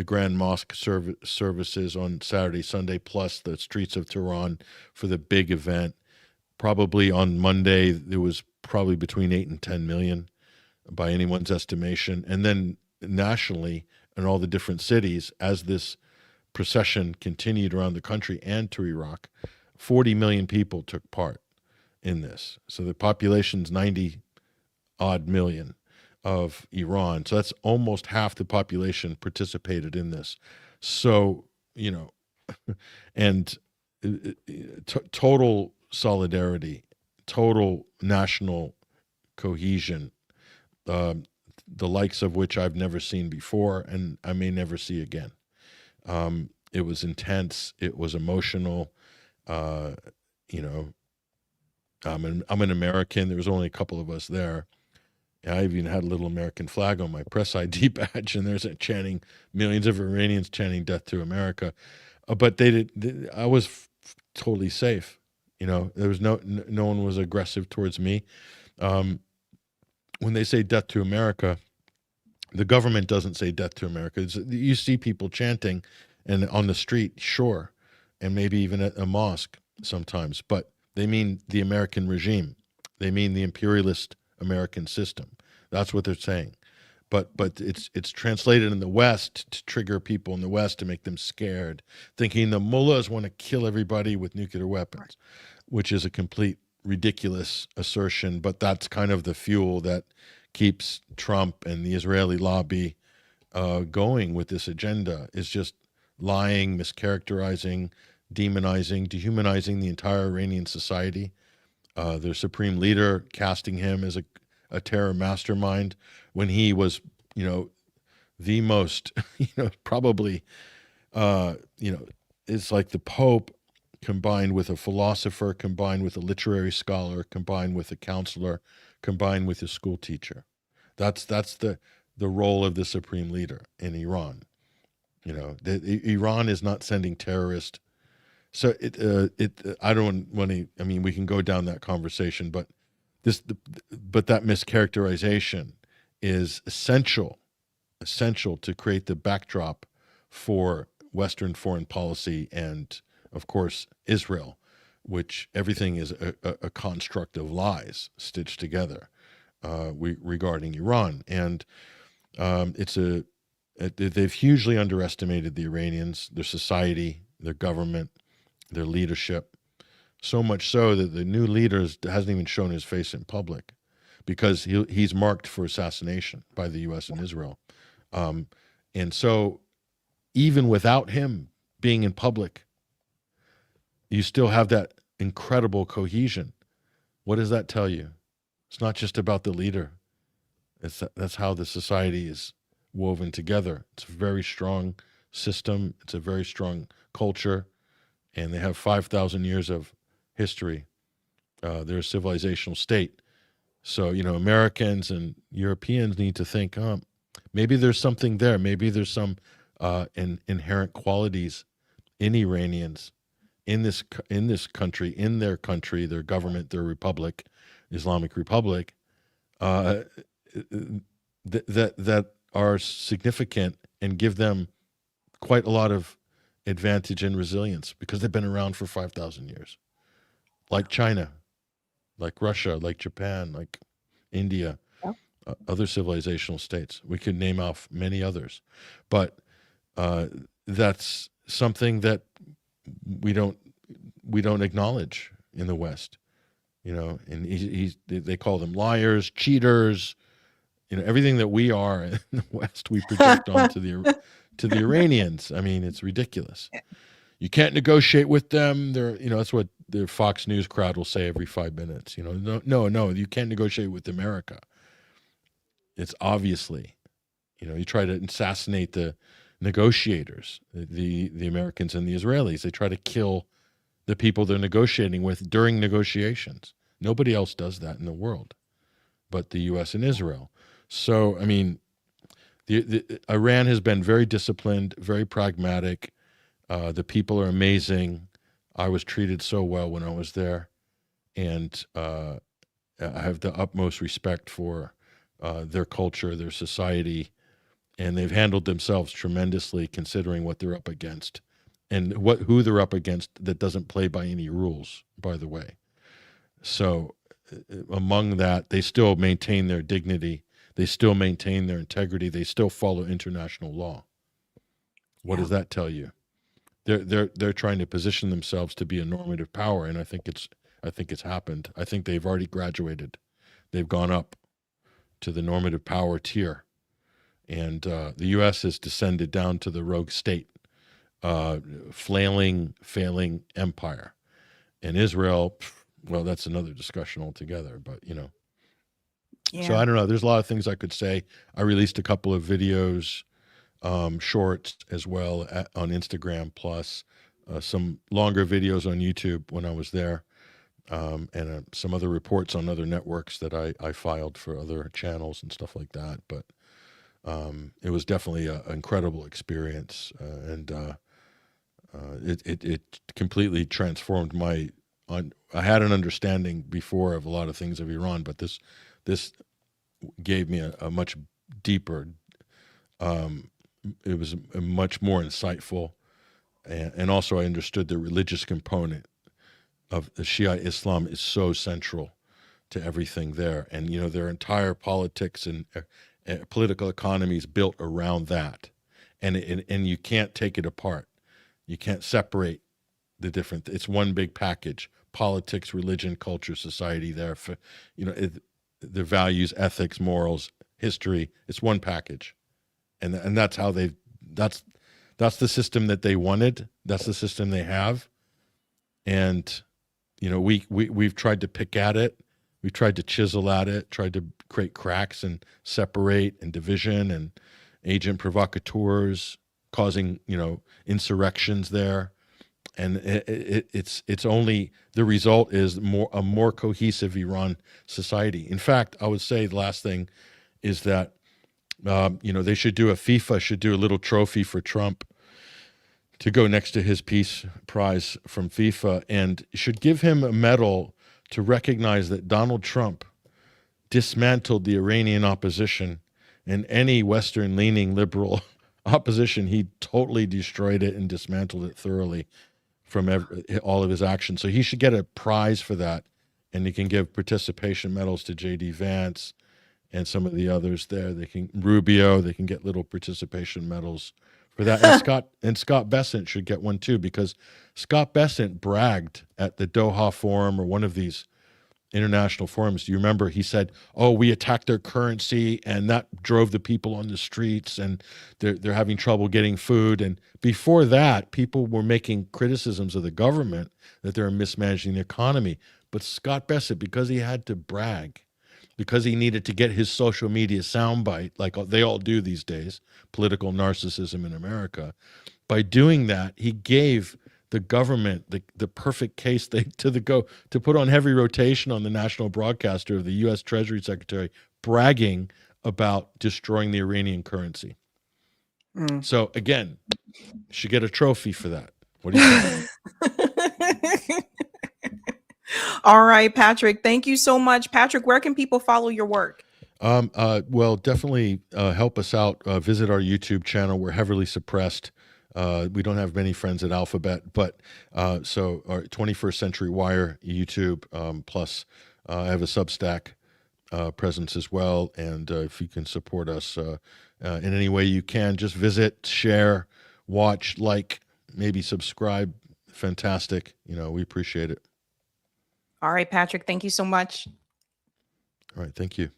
Grand Mosque services on Saturday, Sunday, plus the streets of Tehran for the big event. Probably on Monday, there was probably between 8 and 10 million by anyone's estimation. And then nationally, in all the different cities, as this procession continued around the country and to Iraq, 40 million people took part in this. So the population's 90 odd million of Iran. So that's almost half the population participated in this. So, and total solidarity, total national cohesion, the likes of which I've never seen before, and I may never see again. It was intense. It was emotional. I'm an American. There was only a couple of us there. I even had a little American flag on my press ID badge, and there's millions of Iranians chanting "Death to America," but I was totally safe. There was no one was aggressive towards me. When they say "Death to America," the government doesn't say "Death to America." You see people chanting, and on the street, sure, and maybe even at a mosque sometimes, but they mean the American regime. They mean the imperialist American system. That's what they're saying. But it's translated in the West to trigger people in the West, to make them scared, thinking the mullahs want to kill everybody with nuclear weapons, which is a complete ridiculous assertion. But that's kind of the fuel that keeps Trump and the Israeli lobby going with this agenda, is just lying, mischaracterizing, demonizing, dehumanizing the entire Iranian society. Their supreme leader casting him as a terror mastermind when he was, the most, probably, it's like the Pope combined with a philosopher, combined with a literary scholar, combined with a counselor, combined with a school teacher. That's the role of the supreme leader in Iran. Iran is not sending terrorists. So I don't want to. I mean, we can go down that conversation, but that mischaracterization is essential to create the backdrop for Western foreign policy, and of course Israel, which everything is a construct of lies stitched together regarding Iran, and they've hugely underestimated the Iranians, their society, their government, their leadership, so much so that the new leader hasn't even shown his face in public because he's marked for assassination by the U.S. and Israel. And so even without him being in public, you still have that incredible cohesion. What does that tell you? It's not just about the leader. That's how the society is woven together. It's a very strong system. It's a very strong culture. And they have 5,000 years of history. They're a civilizational state. So, Americans and Europeans need to think, maybe there's something there. Maybe there's some inherent qualities in Iranians in this country, in their country, their government, their republic, Islamic Republic, that are significant and give them quite a lot of advantage and resilience because they've been around for 5,000 years, like China, like Russia, like Japan, like India, other civilizational states. We could name off many others, but that's something that we don't acknowledge in the West, and they call them liars, cheaters, everything that we are in the West, we project onto the Iranians. I mean, it's ridiculous. You can't negotiate with them. That's what the Fox News crowd will say every 5 minutes. No, you can't negotiate with America. It's obviously, you try to assassinate the negotiators, the Americans and the Israelis. They try to kill the people they're negotiating with during negotiations. Nobody else does that in the world but the U.S. and Israel. So, I mean, Iran has been very disciplined, very pragmatic. The people are amazing. I was treated so well when I was there. And I have the utmost respect for their culture, their society, and they've handled themselves tremendously considering what they're up against and who they're up against that doesn't play by any rules, by the way. So among that, they still maintain their dignity. They still maintain their integrity. They still follow international law. What does that tell you? They're trying to position themselves to be a normative power, and I think it's happened. I think they've already graduated. They've gone up to the normative power tier, and the U.S. has descended down to the rogue state, failing empire, and Israel. Well, that's another discussion altogether. But Yeah. So I don't know. There's a lot of things I could say. I released a couple of videos, shorts as well on Instagram, plus some longer videos on YouTube when I was there, and some other reports on other networks that I filed for other channels and stuff like that. But it was definitely an incredible experience, and it completely transformed I had an understanding before of a lot of things of Iran, but this gave me a much deeper, it was a much more insightful, and also I understood the religious component of the Shia Islam is so central to everything there. And, their entire politics and political economy is built around that. And you can't take it apart. You can't separate the different, it's one big package: politics, religion, culture, society there, for, the values, ethics, morals, history. It's one package. And that's how that's the system that they wanted. That's the system they have. And, we've tried to pick at it. We've tried to chisel at it, tried to create cracks and separate and division and agent provocateurs causing, insurrections there. And it's only, the result is a more cohesive Iran society. In fact, I would say the last thing is that, they should do FIFA should do a little trophy for Trump to go next to his peace prize from FIFA, and should give him a medal to recognize that Donald Trump dismantled the Iranian opposition and any Western-leaning liberal opposition. He totally destroyed it and dismantled it thoroughly from all of his actions. So he should get a prize for that, and he can give participation medals to J.D. Vance and some of the others there. Rubio, they can get little participation medals for that. And Scott Bessent should get one too, because Scott Bessent bragged at the Doha Forum or one of these international forums. Do you remember? He said, "Oh, we attacked their currency, and that drove the people on the streets, and they're having trouble getting food." And before that, people were making criticisms of the government that they're mismanaging the economy. But Scott Bessent, because he had to brag, because he needed to get his social media soundbite, like they all do these days, political narcissism in America, by doing that, he gave the government the perfect case to put on heavy rotation on the national broadcaster of the U.S. Treasury Secretary bragging about destroying the Iranian currency. So again, should get a trophy for that. What do you think? All right, Patrick. Thank you so much. Patrick, where can people follow your work? Well, definitely help us out. Visit our YouTube channel. We're heavily suppressed. We don't have many friends at Alphabet, but so our 21st Century Wire YouTube, plus I have a Substack presence as well. And if you can support us in any way you can, just visit, share, watch, like, maybe subscribe. Fantastic. We appreciate it. All right, Patrick. Thank you so much. All right. Thank you.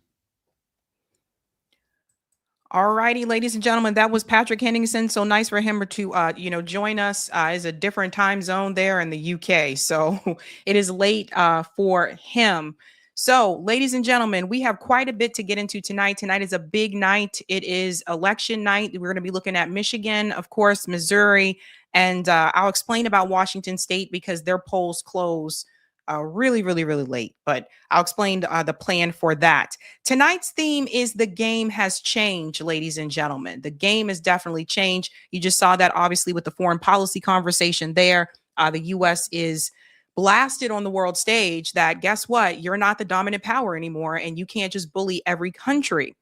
All righty, ladies and gentlemen, that was Patrick Henningsen. So nice for him to, join us. Is a different time zone there in the UK. So it is late for him. So, ladies and gentlemen, we have quite a bit to get into tonight. Tonight is a big night. It is election night. We're going to be looking at Michigan, of course, Missouri, and I'll explain about Washington State because their polls close really, really, really late. But I'll explain the plan for that. Tonight's theme is the game has changed, ladies and gentlemen. The game has definitely changed. You just saw that, obviously, with the foreign policy conversation there. The U.S. is blasted on the world stage that, guess what? You're not the dominant power anymore, and you can't just bully every country.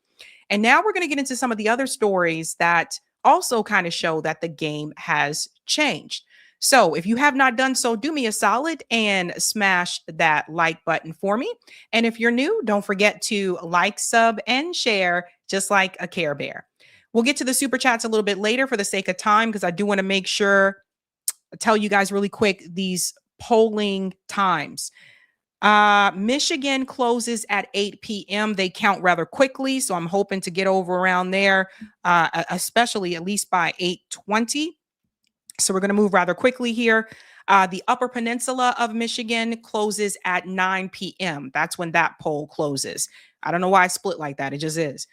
And now we're going to get into some of the other stories that also kind of show that the game has changed. So if you have not done so, do me a solid and smash that like button for me. And if you're new, don't forget to like, sub, and share, just like a Care Bear. We'll get to the super chats a little bit later for the sake of time, because I do want to make sure I tell you guys really quick these polling times. Michigan closes at 8 p.m. They count rather quickly, so I'm hoping to get over around there, especially at least by 8:20. So we're going to move rather quickly here. The Upper Peninsula of Michigan closes at 9 p.m. That's when that poll closes. I don't know why I split like that. It just is.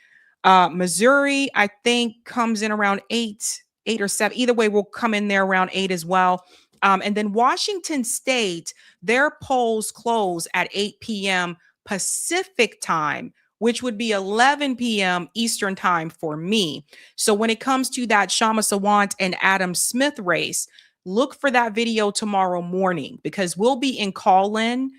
Missouri, I think, comes in around 8 or 7. Either way, we'll come in there around 8 as well. And then Washington State, their polls close at 8 p.m. Pacific time, which would be 11 p.m. Eastern time for me. So when it comes to that Shama Sawant and Adam Smith race, look for that video tomorrow morning, because we'll be in call-in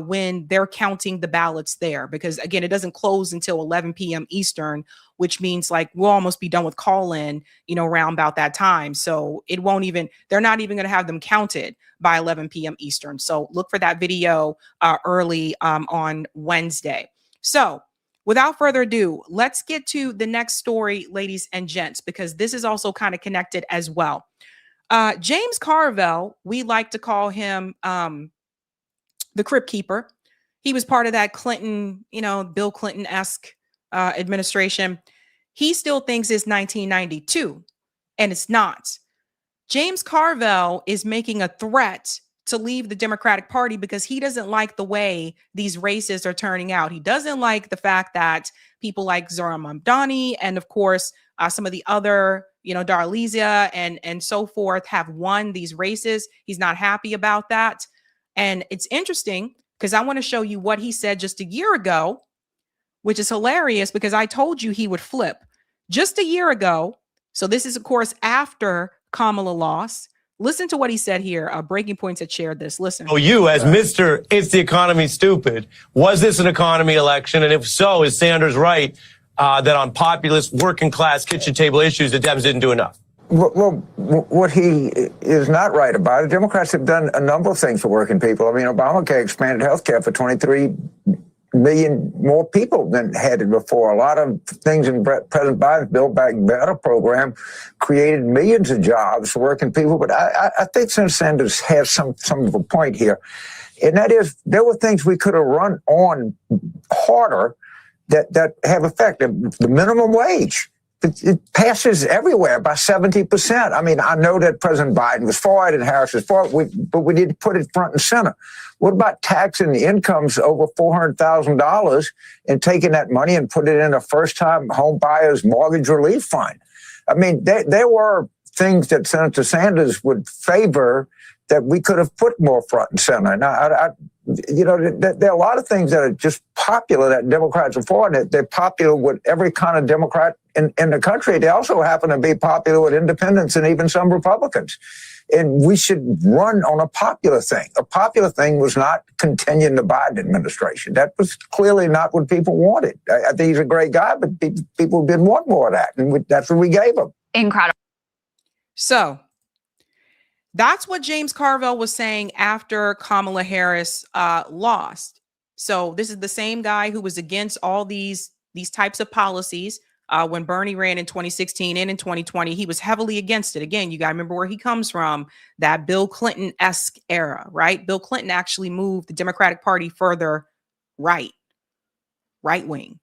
when they're counting the ballots there. Because again, it doesn't close until 11 p.m. Eastern, which means like we'll almost be done with call-in, around about that time. So they're not even going to have them counted by 11 p.m. Eastern. So look for that video early on Wednesday. So without further ado, let's get to the next story, ladies and gents, because this is also kind of connected as well. James Carville, we like to call him the Crypt Keeper. He was part of that Clinton, Bill Clinton-esque administration. He still thinks it's 1992, and it's not. James Carville is making a threat to leave the Democratic Party because he doesn't like the way these races are turning out. He doesn't like the fact that people like Zohran Mamdani and, of course, some of the other, Darlisia and so forth have won these races. He's not happy about that. And it's interesting because I want to show you what he said just a year ago, which is hilarious because I told you he would flip just a year ago. So this is, of course, after Kamala lost. Listen to what he said here. Breaking Points had shared this. Listen. Oh, you as Mr. It's the Economy Stupid, was this an economy election? And if so, is Sanders right that on populist, working class, kitchen table issues, the Dems didn't do enough? Well, what he is not right about it, Democrats have done a number of things for working people. I mean, Obamacare expanded health care for 23 million more people than had it before. A lot of things in President Biden's Build Back Better program created millions of jobs for working people. But I think Senator Sanders has some of a point here. And that is, there were things we could have run on harder that have effect. The minimum wage. It passes everywhere by 70%. I mean, I know that President Biden was for it and Harris was for it, but we need to put it front and center. What about taxing the incomes over $400,000 and taking that money and put it in a first-time home buyer's mortgage relief fund? I mean, there were things that Senator Sanders would favor that we could have put more front and center. Now, there are a lot of things that are just popular that Democrats are for, and they're popular with every kind of Democrat in the country. They also happen to be popular with independents and even some Republicans. And we should run on a popular thing. A popular thing was not continuing the Biden administration. That was clearly not what people wanted. I think he's a great guy, but people didn't want more of that. And that's what we gave him. Incredible. So that's what James Carville was saying after Kamala Harris lost. So this is the same guy who was against all these types of policies when Bernie ran in 2016 and in 2020. He was heavily against it. Again, you got to remember where he comes from, that Bill Clinton-esque era, right? Bill Clinton actually moved the Democratic Party further right wing.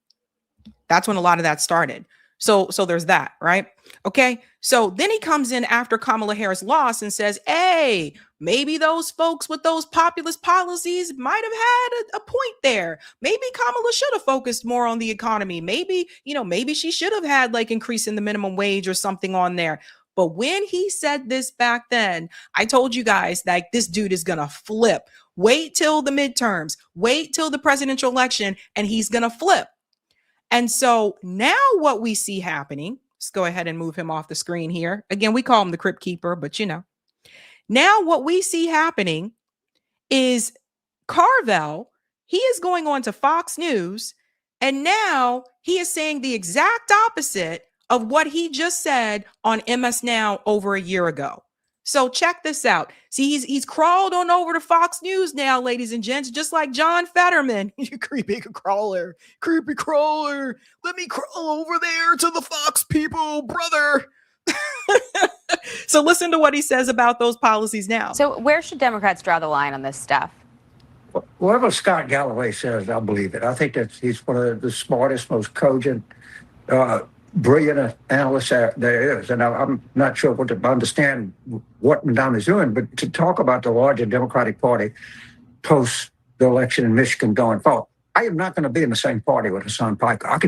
That's when a lot of that started. So there's that, right? Okay. So then he comes in after Kamala Harris lost and says, hey, maybe those folks with those populist policies might have had a point there. Maybe Kamala should have focused more on the economy. Maybe she should have had like increasing the minimum wage or something on there. But when he said this back then, I told you guys, like, this dude is going to flip. Wait till the midterms, wait till the presidential election, and he's going to flip. And so now what we see happening, let's go ahead and move him off the screen here. Again, we call him the Crypt Keeper, but now what we see happening is Carville, he is going on to Fox News, and now he is saying the exact opposite of what he just said on MS Now over a year ago. So check this out. See, he's crawled on over to Fox News now, ladies and gents, just like John Fetterman. You creepy crawler. Let me crawl over there to the Fox people, brother. So listen to what he says about those policies now. So where should Democrats draw the line on this stuff? Whatever Scott Galloway says, I believe it. I think that he's one of the smartest, most cogent, brilliant analysts there is. And I'm not sure what to understand what Madonna is doing, but to talk about the larger Democratic Party post the election in Michigan going forward, I am not going to be in the same party with Hassan Piker.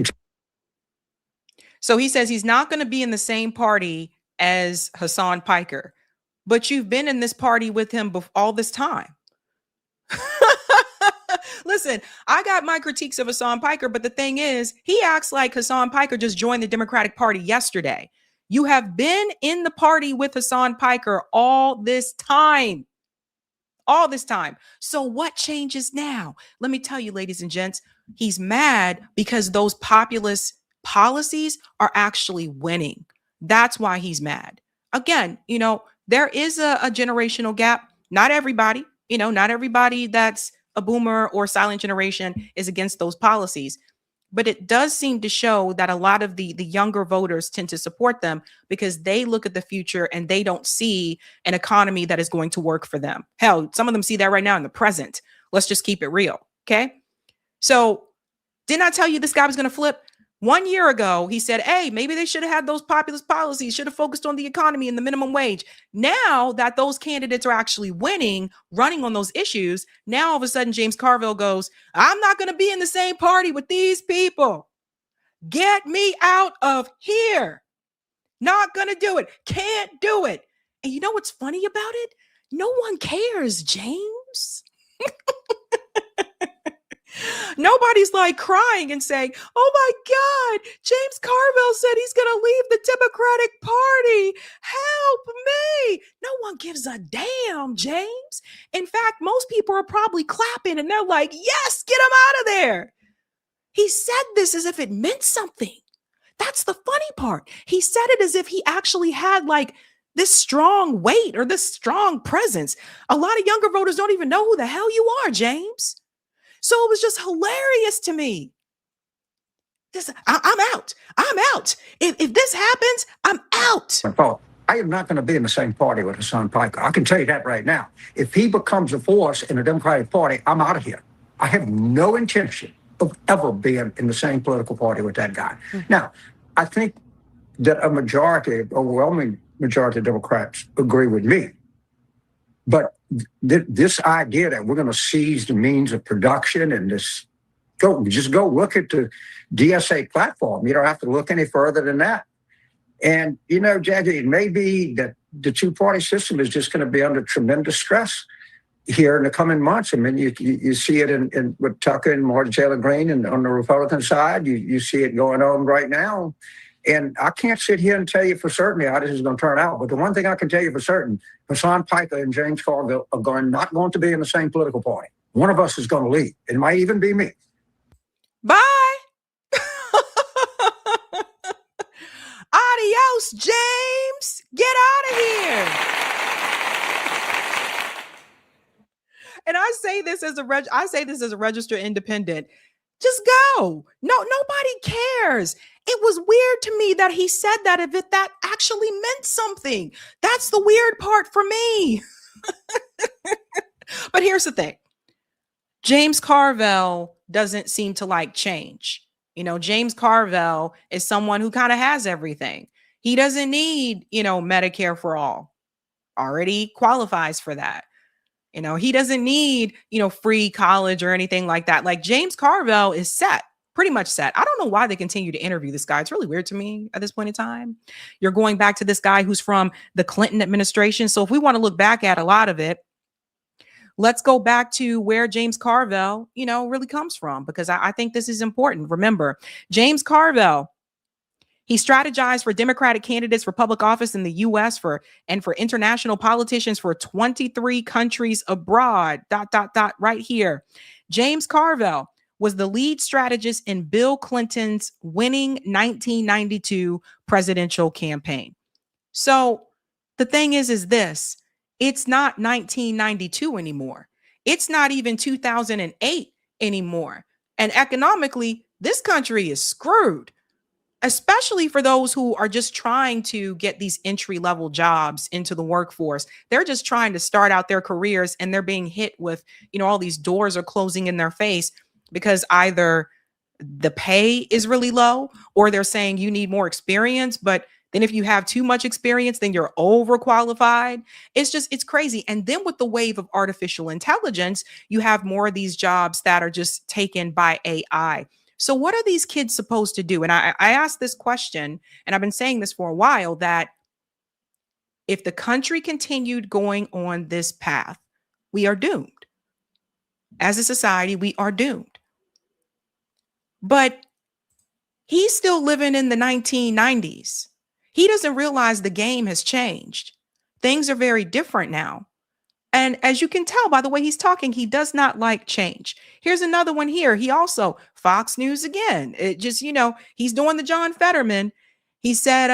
So he says he's not going to be in the same party as Hassan Piker, but you've been in this party with him all this time. Listen, I got my critiques of Hassan Piker, but the thing is, he acts like Hassan Piker just joined the Democratic Party yesterday. You have been in the party with Hassan Piker all this time. So what changes now? Let me tell you, ladies and gents, he's mad because those populist policies are actually winning. That's why he's mad. Again, there is a generational gap. Not everybody that's a boomer or silent generation is against those policies, but it does seem to show that a lot of the younger voters tend to support them because they look at the future and they don't see an economy that is going to work for them. Hell, some of them see that right now in the present. Let's just keep it real. Okay. So didn't I tell you this guy was going to flip? 1 year ago, he said, hey, maybe they should have had those populist policies, should have focused on the economy and the minimum wage. Now that those candidates are actually winning, running on those issues, now all of a sudden, James Carville goes, I'm not going to be in the same party with these people. Get me out of here. Not going to do it. Can't do it. And you know what's funny about it? No one cares, James. Nobody's like crying and saying, oh my God, James Carville said he's going to leave the Democratic Party. Help me. No one gives a damn, James. In fact, most people are probably clapping and they're like, yes, get him out of there. He said this as if it meant something. That's the funny part. He said it as if he actually had like this strong weight or this strong presence. A lot of younger voters don't even know who the hell you are, James. So it was just hilarious to me. I'm out. If this happens, I'm out. I am not going to be in the same party with Hassan Piker. I can tell you that right now. If he becomes a force in the Democratic Party, I'm out of here. I have no intention of ever being in the same political party with that guy. Now, I think that overwhelming majority of Democrats agree with me. But this idea that we're going to seize the means of production and just go look at the DSA platform. You don't have to look any further than that. And, Jackie, it may be that the two-party system is just going to be under tremendous stress. here in the coming months. I mean, you see it in with Tucker and Martin Taylor Greene, and on the Republican side, you see it going on right now. And I can't sit here and tell you for certain how this is going to turn out. But the one thing I can tell you for certain, Hassan Piker and James Carville are not going to be in the same political party. One of us is going to leave. It might even be me. Bye. Adios, James. Get out of here. And I say this as a registered independent. Just go. No, nobody cares. It was weird to me that he said that if that actually meant something. That's the weird part for me. But here's the thing. James Carville doesn't seem to like change. You know, James Carville is someone who kind of has everything. He doesn't need, Medicare for all. Already qualifies for that. He doesn't need, free college or anything like that. Like James Carville is set, pretty much set. I don't know why they continue to interview this guy. It's really weird to me at this point in time. You're going back to this guy who's from the Clinton administration. So if we want to look back at a lot of it, let's go back to where James Carville, really comes from, because I think this is important. Remember, James Carville, he strategized for Democratic candidates for public office in the U.S. and for international politicians for 23 countries abroad, ... right here. James Carville was the lead strategist in Bill Clinton's winning 1992 presidential campaign. So the thing is this, it's not 1992 anymore. It's not even 2008 anymore. And economically, this country is screwed, especially for those who are just trying to get these entry-level jobs into the workforce. They're just trying to start out their careers, and they're being hit with, all these doors are closing in their face because either the pay is really low, or they're saying you need more experience. But then if you have too much experience, then you're overqualified. It's crazy. And then with the wave of artificial intelligence, you have more of these jobs that are just taken by AI. So what are these kids supposed to do? And I asked this question, and I've been saying this for a while, that if the country continued going on this path, we are doomed. As a society, we are doomed. But he's still living in the 1990s. He doesn't realize the game has changed. Things are very different now. And as you can tell by the way he's talking, he does not like change. Here's another one here. He also, Fox News again. It just, he's doing the John Fetterman. He said,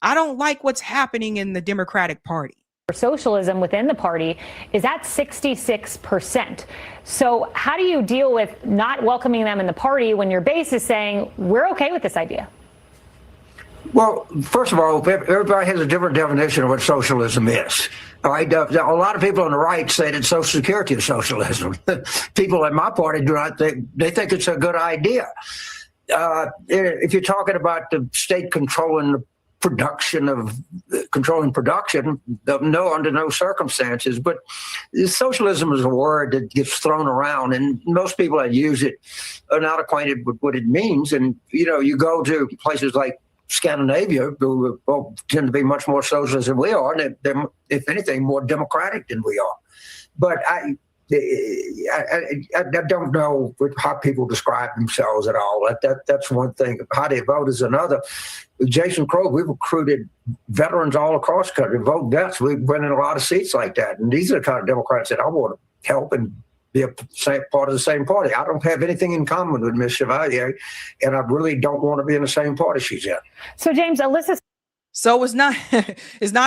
I don't like what's happening in the Democratic Party. Socialism within the party is at 66%. So how do you deal with not welcoming them in the party when your base is saying, we're okay with this idea? Well, first of all, everybody has a different definition of what socialism is. All right, a lot of people on the right say that Social Security is socialism. People in my party do not think, they think it's a good idea. If you're talking about the state controlling production, no, under no circumstances. But socialism is a word that gets thrown around, and most people that use it are not acquainted with what it means. And, you go to places like Scandinavia, who tend to be much more socialist than we are, and they're, if anything, more democratic than we are. But I don't know how people describe themselves at all. That's one thing. How they vote is another. Jason Crow, we've recruited veterans all across the country, vote vets. We've been in a lot of seats like that. And these are the kind of Democrats that I want to help and be a part of the same party. I don't have anything in common with Ms. Chevalier, and I really don't want to be in the same party she's in. So, James, Alyssa. So it's not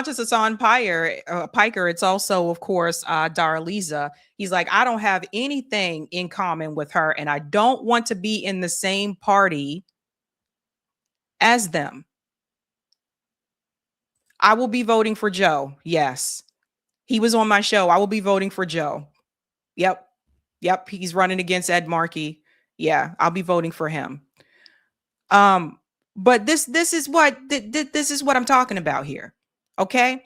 just Hassan Piker. It's also, of course, Daraliza. He's like, I don't have anything in common with her, and I don't want to be in the same party as them. I will be voting for Joe. Yes. He was on my show. I will be voting for Joe. Yep. He's running against Ed Markey. Yeah, I'll be voting for him. But this is what I'm talking about here. Okay.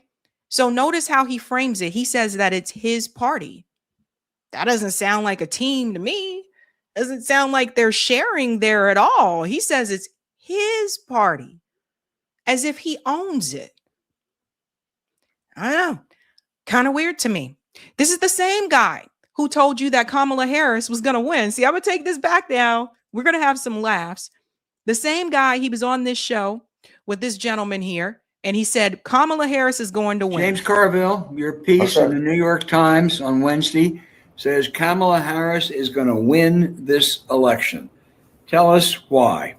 So notice how he frames it. He says that it's his party. That doesn't sound like a team to me. Doesn't sound like they're sharing there at all. He says it's his party, as if he owns it. I don't know. Kind of weird to me. This is the same guy who told you that Kamala Harris was going to win. See, I'm going to take this back now. We're going to have some laughs. The same guy, he was on this show with this gentleman here, and he said Kamala Harris is going to win. James Carville, your piece in the New York Times on Wednesday says Kamala Harris is going to win this election. Tell us why.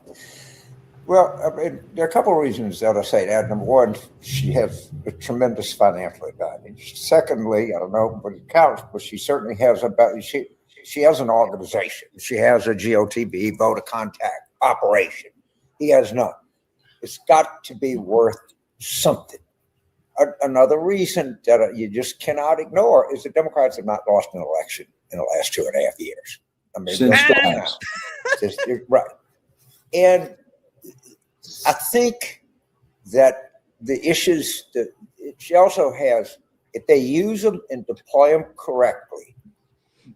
Well, I mean, there are a couple of reasons that I say that. Number one, she has a tremendous financial advantage. Secondly, I don't know what it counts, but she certainly has she has an organization. She has a GOTB, voter contact operation. He has none. It's got to be worth something. Another reason that you just cannot ignore is the Democrats have not lost an election in the last 2.5 years. I mean, right. And I think that the issues that she also has, if they use them and deploy them correctly,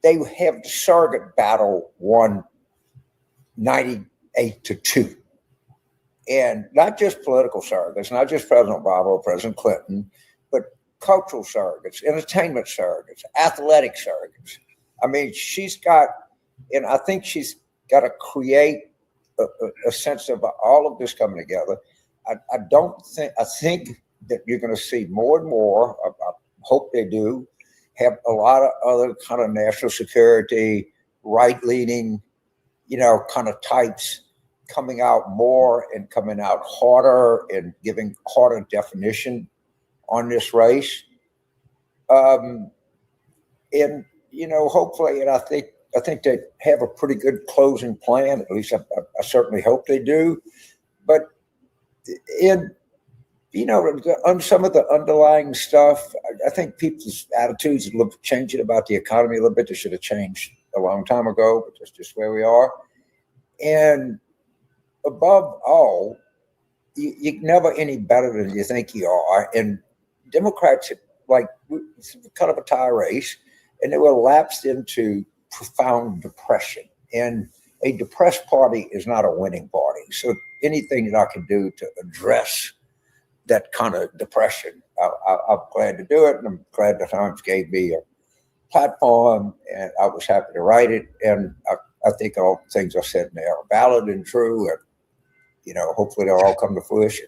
they have the surrogate battle won 98-2. And not just political surrogates, not just President Obama or President Clinton, but cultural surrogates, entertainment surrogates, athletic surrogates. I mean, she's got, and I think she's got to create a sense of all of this coming together. I think that you're going to see more and more, I hope they do, have a lot of other kind of national security, right-leaning, kind of types coming out more and coming out harder and giving harder definition on this race. And, hopefully, and I think they have a pretty good closing plan. At least I certainly hope they do. But on some of the underlying stuff, I think people's attitudes are changing about the economy a little bit. They should have changed a long time ago, but that's just where we are. And above all, you're never any better than you think you are. And Democrats, it's kind of a tie race, and they were lapsed into profound depression. And a depressed party is not a winning party. So anything that I can do to address that kind of depression, I'm glad to do it. And I'm glad the Times gave me a platform, and I was happy to write it. And I think all the things I said in there are valid and true. And, hopefully they'll all come to fruition.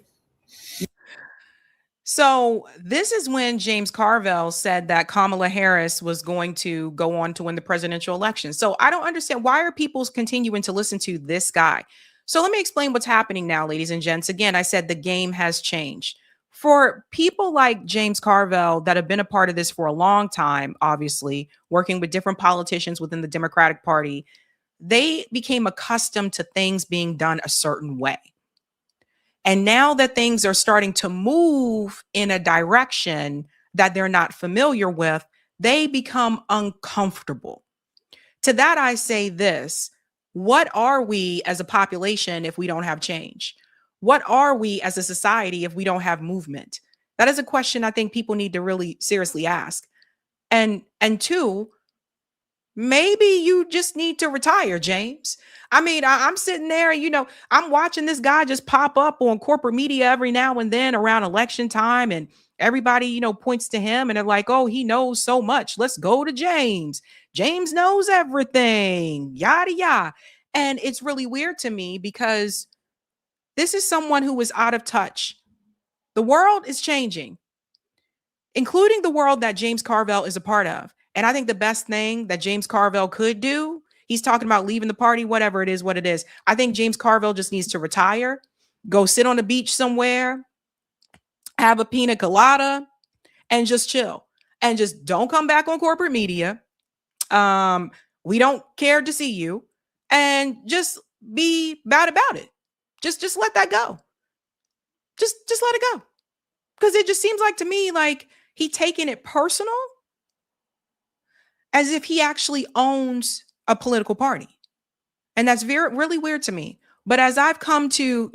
So this is when James Carville said that Kamala Harris was going to go on to win the presidential election. So I don't understand, why are people continuing to listen to this guy? So let me explain what's happening now, ladies and gents. Again, I said the game has changed. For people like James Carville that have been a part of this for a long time, obviously, working with different politicians within the Democratic Party, they became accustomed to things being done a certain way. And now that things are starting to move in a direction that they're not familiar with, they become uncomfortable. To that, I say this: what are we as a population if we don't have change? What are we as a society if we don't have movement? That is a question I think people need to really seriously ask. And two, maybe you just need to retire, James. I mean, I'm sitting there and, I'm watching this guy just pop up on corporate media every now and then around election time, and everybody, points to him and they're like, oh, he knows so much. Let's go to James. James knows everything, yada, yada. And it's really weird to me because this is someone who is out of touch. The world is changing, including the world that James Carville is a part of. And I think the best thing that James Carville could do, he's talking about leaving the party, whatever it is, what it is. I think James Carville just needs to retire, go sit on the beach somewhere, have a pina colada, and just chill. And just don't come back on corporate media. We don't care to see you. And just be bad about it. Just let that go. Just let it go. Because it just seems like to me like he taking it personal, as if he actually owns a political party. And that's really weird to me. But as I've come to,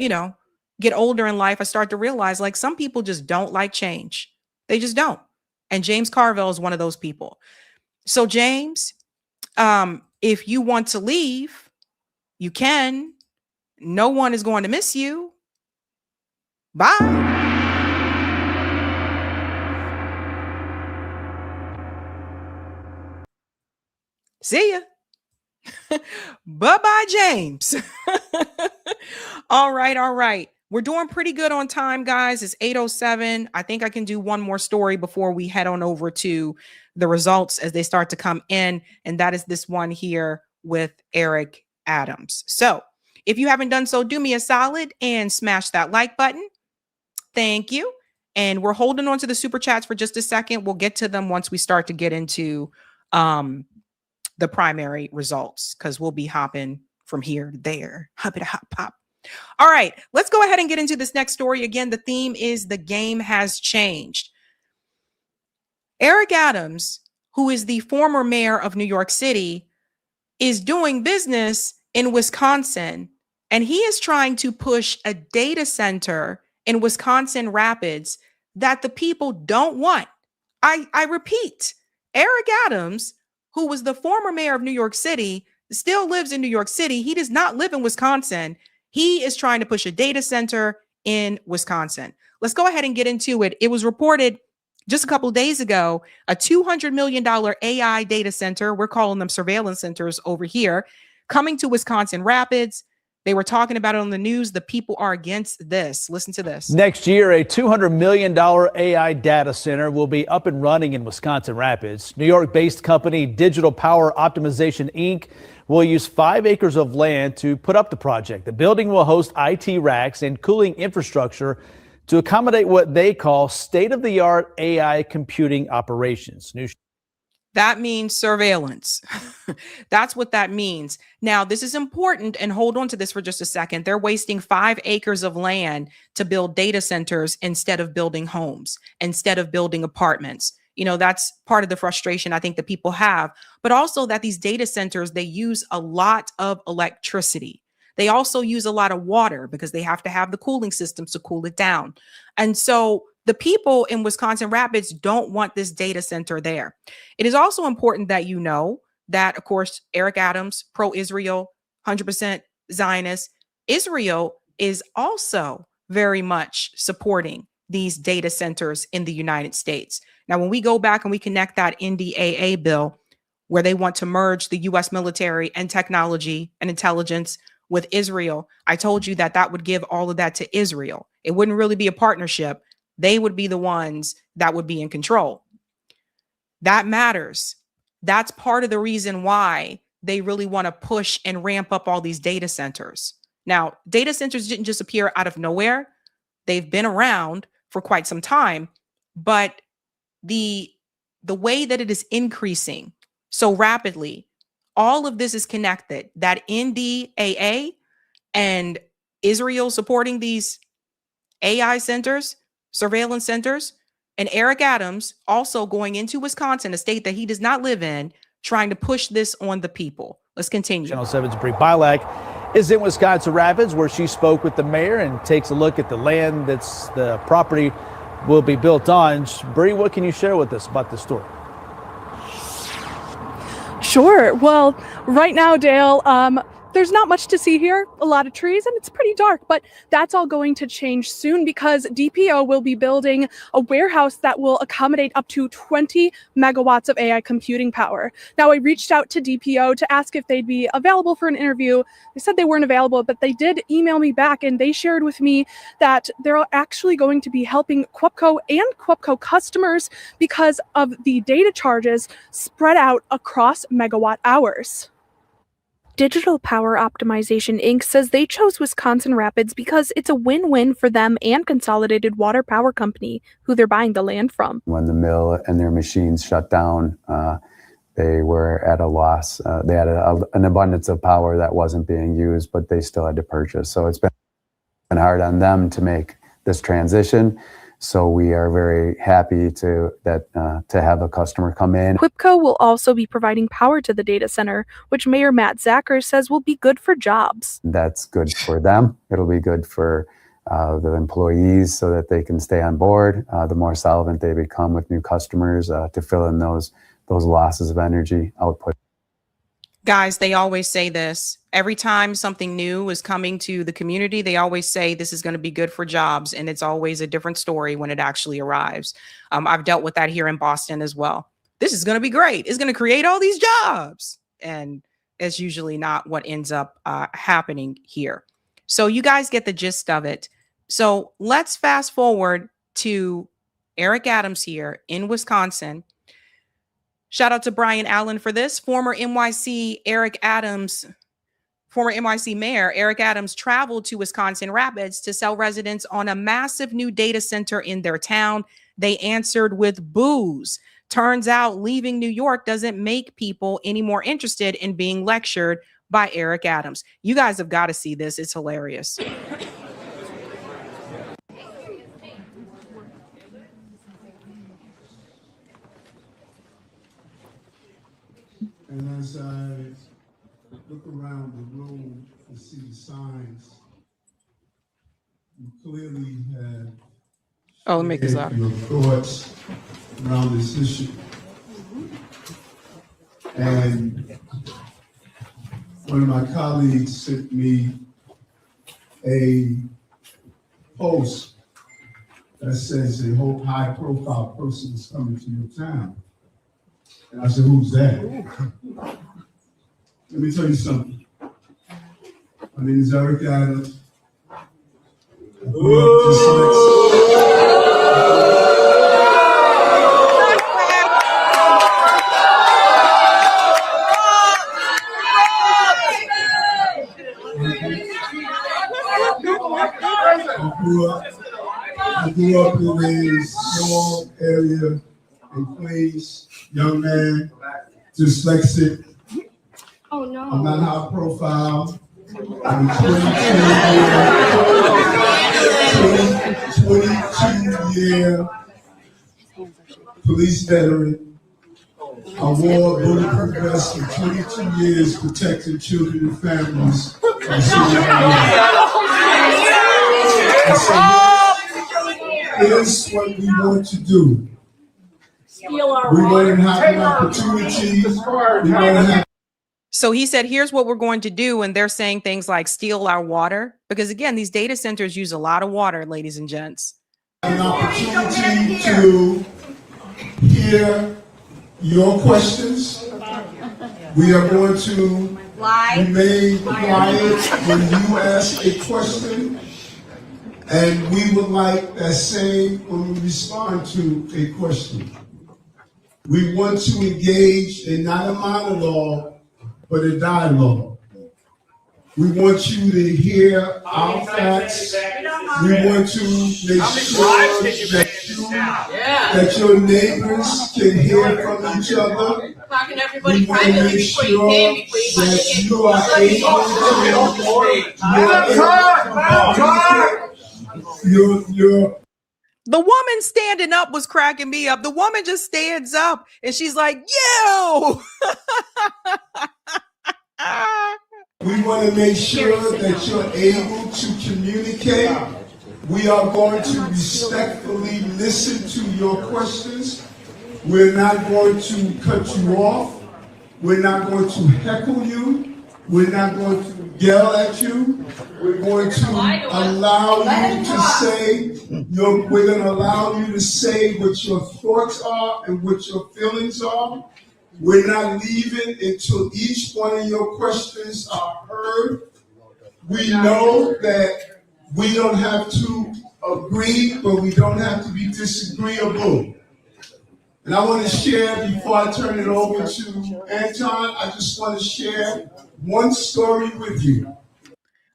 get older in life, I start to realize like some people just don't like change. They just don't. And James Carville is one of those people. So James, if you want to leave, you can. No one is going to miss you. Bye. See ya. Bye-bye, James. All right. We're doing pretty good on time, guys. It's 8:07. I think I can do one more story before we head on over to the results as they start to come in. And that is this one here with Eric Adams. So if you haven't done so, do me a solid and smash that like button. Thank you. And we're holding on to the super chats for just a second. We'll get to them once we start to get into the primary results, because we'll be hopping from here to there. Hop it, hop, pop. All right, let's go ahead and get into this next story. Again, the theme is the game has changed. Eric Adams, who is the former mayor of New York City, is doing business in Wisconsin, and he is trying to push a data center in Wisconsin Rapids that the people don't want. I repeat, Eric Adams, who was the former mayor of New York City, still lives in New York City. He does not live in Wisconsin. He is trying to push a data center in Wisconsin. Let's go ahead and get into it. It was reported just a couple of days ago, a $200 million AI data center, we're calling them surveillance centers over here, coming to Wisconsin Rapids. They were talking about it on the news. The people are against this. Listen to this. Next year, a $200 million AI data center will be up and running in Wisconsin Rapids. New York-based company Digital Power Optimization, Inc. will use 5 acres of land to put up the project. The building will host IT racks and cooling infrastructure to accommodate what they call state-of-the-art AI computing operations. That means surveillance. That's what that means. Now, this is important, and hold on to this for just a second. They're wasting 5 acres of land to build data centers instead of building homes, instead of building apartments. You know, that's part of the frustration I think that people have, but also that these data centers, they use a lot of electricity. They also use a lot of water because they have to have the cooling systems to cool it down. And so the people in Wisconsin Rapids don't want this data center there. It is also important that you know that, of course, Eric Adams, pro-Israel, 100% Zionist. Israel is also very much supporting these data centers in the United States. Now, when we go back and we connect that NDAA bill, where they want to merge the U.S. military and technology and intelligence with Israel, I told you that that would give all of that to Israel. It wouldn't really be a partnership. They would be the ones that would be in control. That matters. That's part of the reason why they really want to push and ramp up all these data centers. Now, data centers didn't just appear out of nowhere. They've been around for quite some time, but the way that it is increasing so rapidly, all of this is connected. That NDAA and Israel supporting these AI centers, surveillance centers, and Eric Adams also going into Wisconsin, a state that he does not live in, trying to push this on the people. Let's continue. Channel 7's Bree Bilak is in Wisconsin Rapids, where she spoke with the mayor and takes a look at the land that's the property will be built on. Bree, what can you share with us about this story? Sure. Well, right now, Dale, there's not much to see here, a lot of trees, and it's pretty dark, but that's all going to change soon because DPO will be building a warehouse that will accommodate up to 20 megawatts of AI computing power. Now, I reached out to DPO to ask if they'd be available for an interview. They said they weren't available, but they did email me back, and they shared with me that they're actually going to be helping QEPCO and QEPCO customers because of the data charges spread out across megawatt hours. Digital Power Optimization, Inc. says they chose Wisconsin Rapids because it's a win-win for them and Consolidated Water Power Company, who they're buying the land from. When the mill and their machines shut down, they were at a loss. They had an abundance of power that wasn't being used, but they still had to purchase. So it's been hard on them to make this transition. So we are very happy to have a customer come in. QEPCO will also be providing power to the data center, which Mayor Matt Zacher says will be good for jobs. That's good for them. It'll be good for the employees so that they can stay on board. The more solvent they become with new customers to fill in those losses of energy output. Guys, they always say this. Every time something new is coming to the community, they always say this is going to be good for jobs. And it's always a different story when it actually arrives. I've dealt with that here in Boston as well. This is going to be great. It's going to create all these jobs. And it's usually not what ends up happening here. So you guys get the gist of it. So let's fast forward to Eric Adams here in Wisconsin. Shout out to Brian Allen for this. Former NYC mayor Eric Adams traveled to Wisconsin Rapids to sell residents on a massive new data center in their town. They answered with boos. Turns out leaving New York doesn't make people any more interested in being lectured by Eric Adams. You guys have got to see this. It's hilarious. And as I look around the room and see the signs, you clearly have let me make this up. Your thoughts around this issue. And one of my colleagues sent me a post that says a whole high-profile person is coming to your town. And I said, who's that? Let me tell you something. My name is Eric Adams. I grew up I grew up in a small area in Queens. Young man, dyslexic. Oh no. I'm not high profile. I'm a 22-year police veteran. I wore a bulletproof vest for 22 years protecting children and families from serious Here's what we want to do. We want to have an opportunity. So he said, here's what we're going to do. And they're saying things like steal our water. Because again, these data centers use a lot of water, ladies and gents. An opportunity to hear your questions. We are going to remain quiet when you ask a question. And we would like that same when we respond to a question. We want to engage in not a monologue, but a dialogue. We want you to hear our facts. We want to make sure that your neighbors can hear from each other. We want to make sure that you are able to The woman standing up was cracking me up. The woman just stands up and she's like, yo. We want to make sure that you're able to communicate. We are going to respectfully listen to your questions. We're not going to cut you off. We're not going to heckle you. We're not going to yell at you. We're going to allow you to say, we're going to allow you to say what your thoughts are and what your feelings are. We're not leaving until each one of your questions are heard. We know that we don't have to agree, but we don't have to be disagreeable. And I want to share, before I turn it over to Anton, I just want to share one story with you.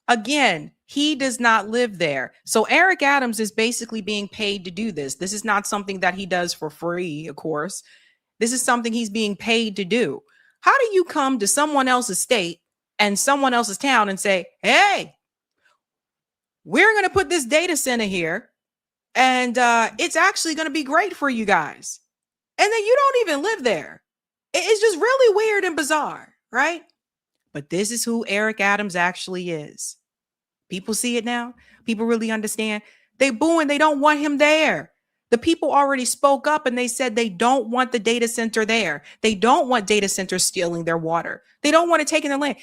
Again, he does not live there. So Eric Adams is basically being paid to do this. This is not something that he does for free, of course. This is something he's being paid to do. How do you come to someone else's state and someone else's town and say, hey, we're going to put this data center here and it's actually going to be great for you guys. And then you don't even live there. It's just really weird and bizarre, right? But this is who Eric Adams actually is. People see it now. People really understand. They booing. They don't want him there. The people already spoke up and they said they don't want the data center there. They don't want data centers stealing their water. They don't want it taking their land.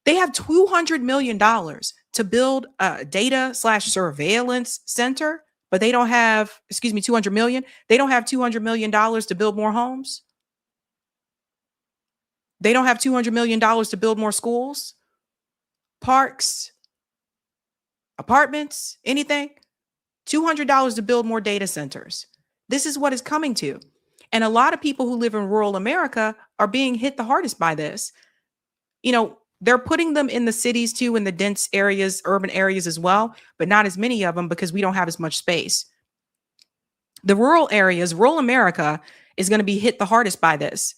They have $200 million to build a data/surveillance center, but they don't have, 200 million. They don't have $200 million to build more homes. They don't have $200 million to build more schools, parks, apartments, anything. $200 to build more data centers. This is what it's coming to. And a lot of people who live in rural America are being hit the hardest by this. You know, they're putting them in the cities too, in the dense areas, urban areas as well, but not as many of them because we don't have as much space. The rural areas, rural America is going to be hit the hardest by this.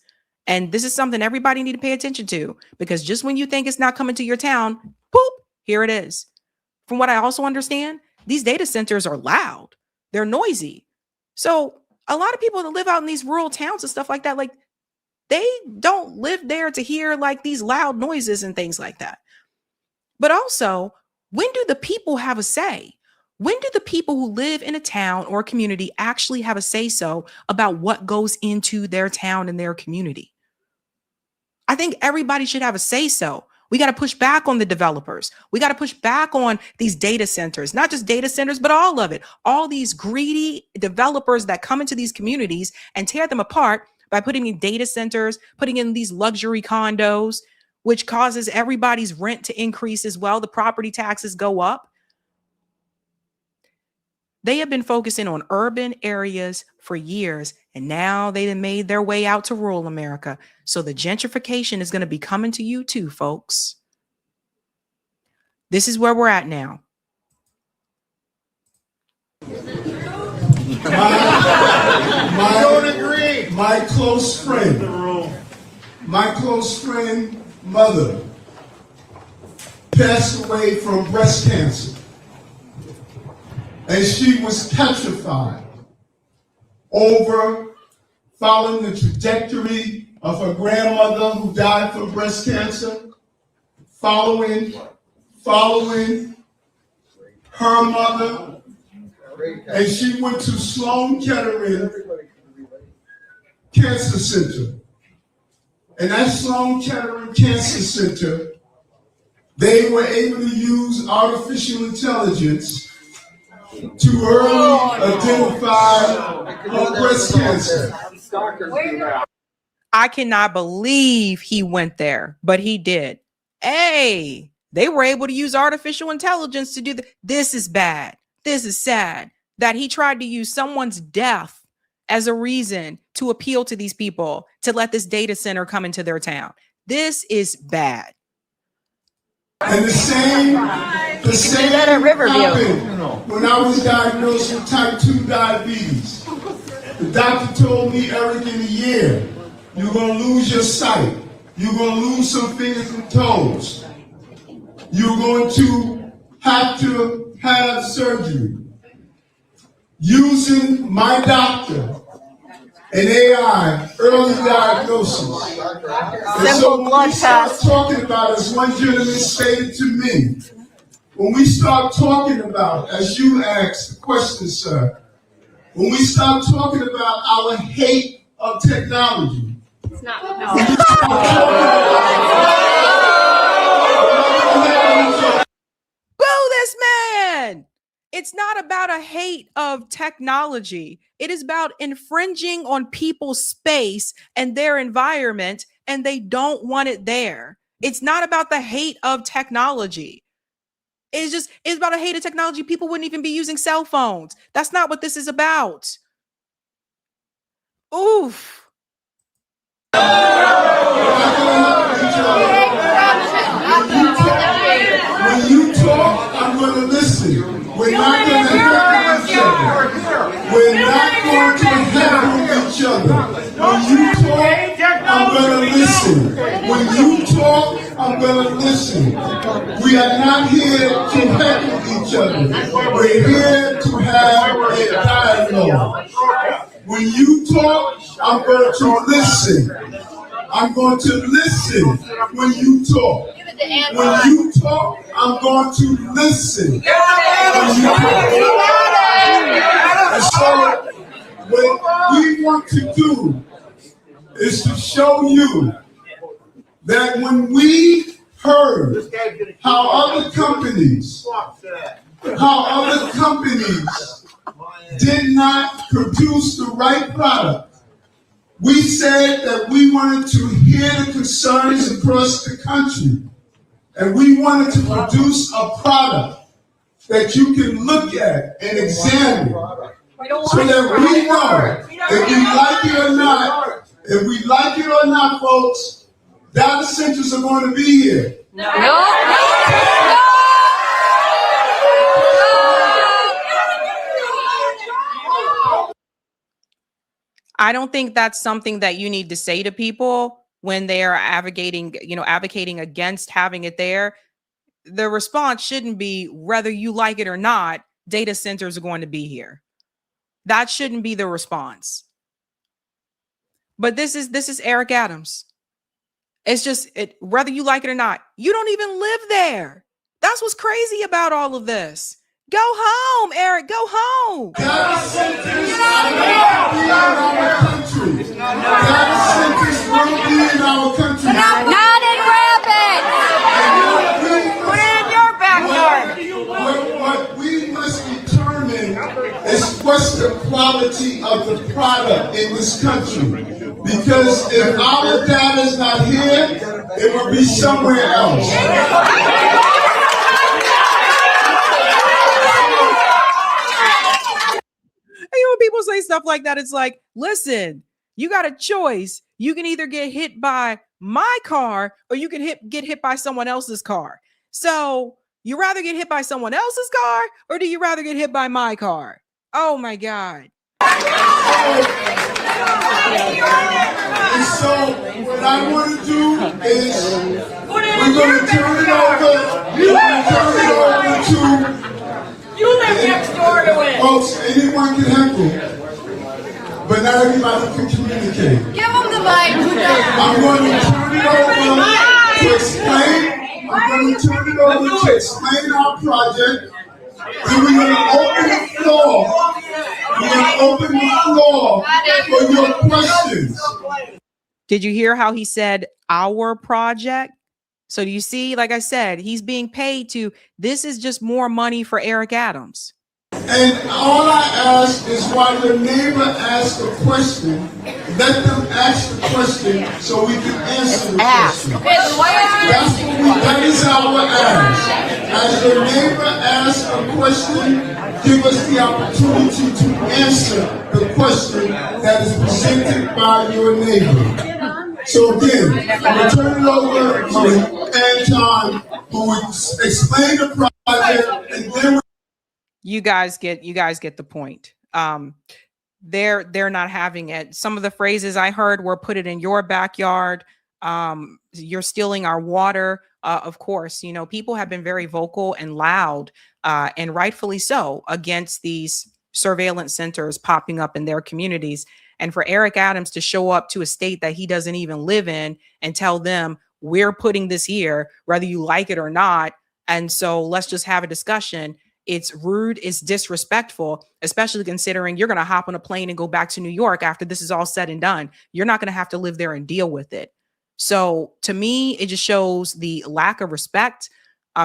And this is something everybody need to pay attention to, because just when you think it's not coming to your town, boop, here it is. From what I also understand, these data centers are loud. They're noisy. So a lot of people that live out in these rural towns and stuff like that, like they don't live there to hear like these loud noises and things like that. But also, when do the people have a say? When do the people who live in a town or a community actually have a say-so about what goes into their town and their community? I think everybody should have a say-so. We got to push back on the developers. We got to push back on these data centers, not just data centers, but all of it. All these greedy developers that come into these communities and tear them apart by putting in data centers, putting in these luxury condos, which causes everybody's rent to increase as well. The property taxes go up. They have been focusing on urban areas for years, and now they have made their way out to rural America. So the gentrification is going to be coming to you too, folks. This is where we're at now. My close friend mother passed away from breast cancer. And she was petrified over following the trajectory of her grandmother who died from breast cancer, following her mother. And she went to Sloan Kettering Cancer Center. And at Sloan Kettering Cancer Center, they were able to use artificial intelligence to early identify her breast cancer. I cannot believe he went there, but he did. Hey, they were able to use artificial intelligence to do this is bad. This is sad that he tried to use someone's death as a reason to appeal to these people to let this data center come into their town. This is bad. And the same that at Riverview. When I was diagnosed with type 2 diabetes. The doctor told me, Eric, in a year, you're going to lose your sight. You're going to lose some fingers and toes. You're going to have surgery. Using my doctor and AI, early diagnosis. And so when we start talking about, as one gentleman stated to me, when we start talking about, as you asked the question, sir, when we start talking about our hate of technology, it's not, no. Boo this man! It's not about a hate of technology. It is about infringing on people's space and their environment, and they don't want it there. It's not about the hate of technology. It's about a hate of technology. People wouldn't even be using cell phones. That's not what this is about. Oof. When you talk, I'm going to listen. We're not going to heckle each other. We're not going to heckle each other. When you talk, I'm going to listen. When you talk, I'm going to listen. We are not here to heckle each other. We're here to have a dialogue. When you talk, I'm going to listen. I'm going to listen when you talk. When you talk, I'm going to listen. When you talk. And so, what we want to do is to show you that when we heard how other companies did not produce the right product We said that we wanted to hear the concerns across the country, and we wanted to produce a product that you can look at and examine so that we know if we like it or not. If we like it or not, folks, data centers are going to be here. I don't think that's something that you need to say to people when they are advocating against having it there. The response shouldn't be whether you like it or not, data centers are going to be here. That shouldn't be the response. But this is Eric Adams. It's just whether you like it or not, you don't even live there. That's what's crazy about all of this. Go home, Eric. Go home. Data centers are not in our country. Data centers won't be in our country. Not in Rapids. Put it in your backyard. What we must determine is what's the quality of the product in this country. Because if our data is not here, it will be somewhere else. When people say stuff like that, it's like, listen, you got a choice. You can either get hit by my car or you can get hit by someone else's car. So you rather get hit by someone else's car or do you rather get hit by my car? Oh my God. And so what I want to do is we're going to turn it over. You live next door to it. Folks, anyone can heckle, but not everybody can communicate. Give them the mic. I'm going to turn it over to explain. I'm going to turn it over to explain our project. And we're going to open the floor. We're going to open the floor for your questions. Did you hear how he said our project? So do you see, like I said, he's being paid to, this is just more money for Eric Adams. And all I ask is while your neighbor asks a question, let them ask the question so we can answer the question. That is our ask. As your neighbor asks a question, give us the opportunity to answer the question that is presented by your neighbor. So again, I'm going to turn it over to Anton, who will explain the project, and then you guys get the point. They're not having it. Some of the phrases I heard were put it in your backyard. You're stealing our water. Of course, people have been very vocal and loud, and rightfully so, against these surveillance centers popping up in their communities. And for Eric Adams to show up to a state that he doesn't even live in and tell them, we're putting this here, whether you like it or not. And so let's just have a discussion. It's rude, it's disrespectful, especially considering you're going to hop on a plane and go back to New York after this is all said and done. You're not going to have to live there and deal with it. So to me, it just shows the lack of respect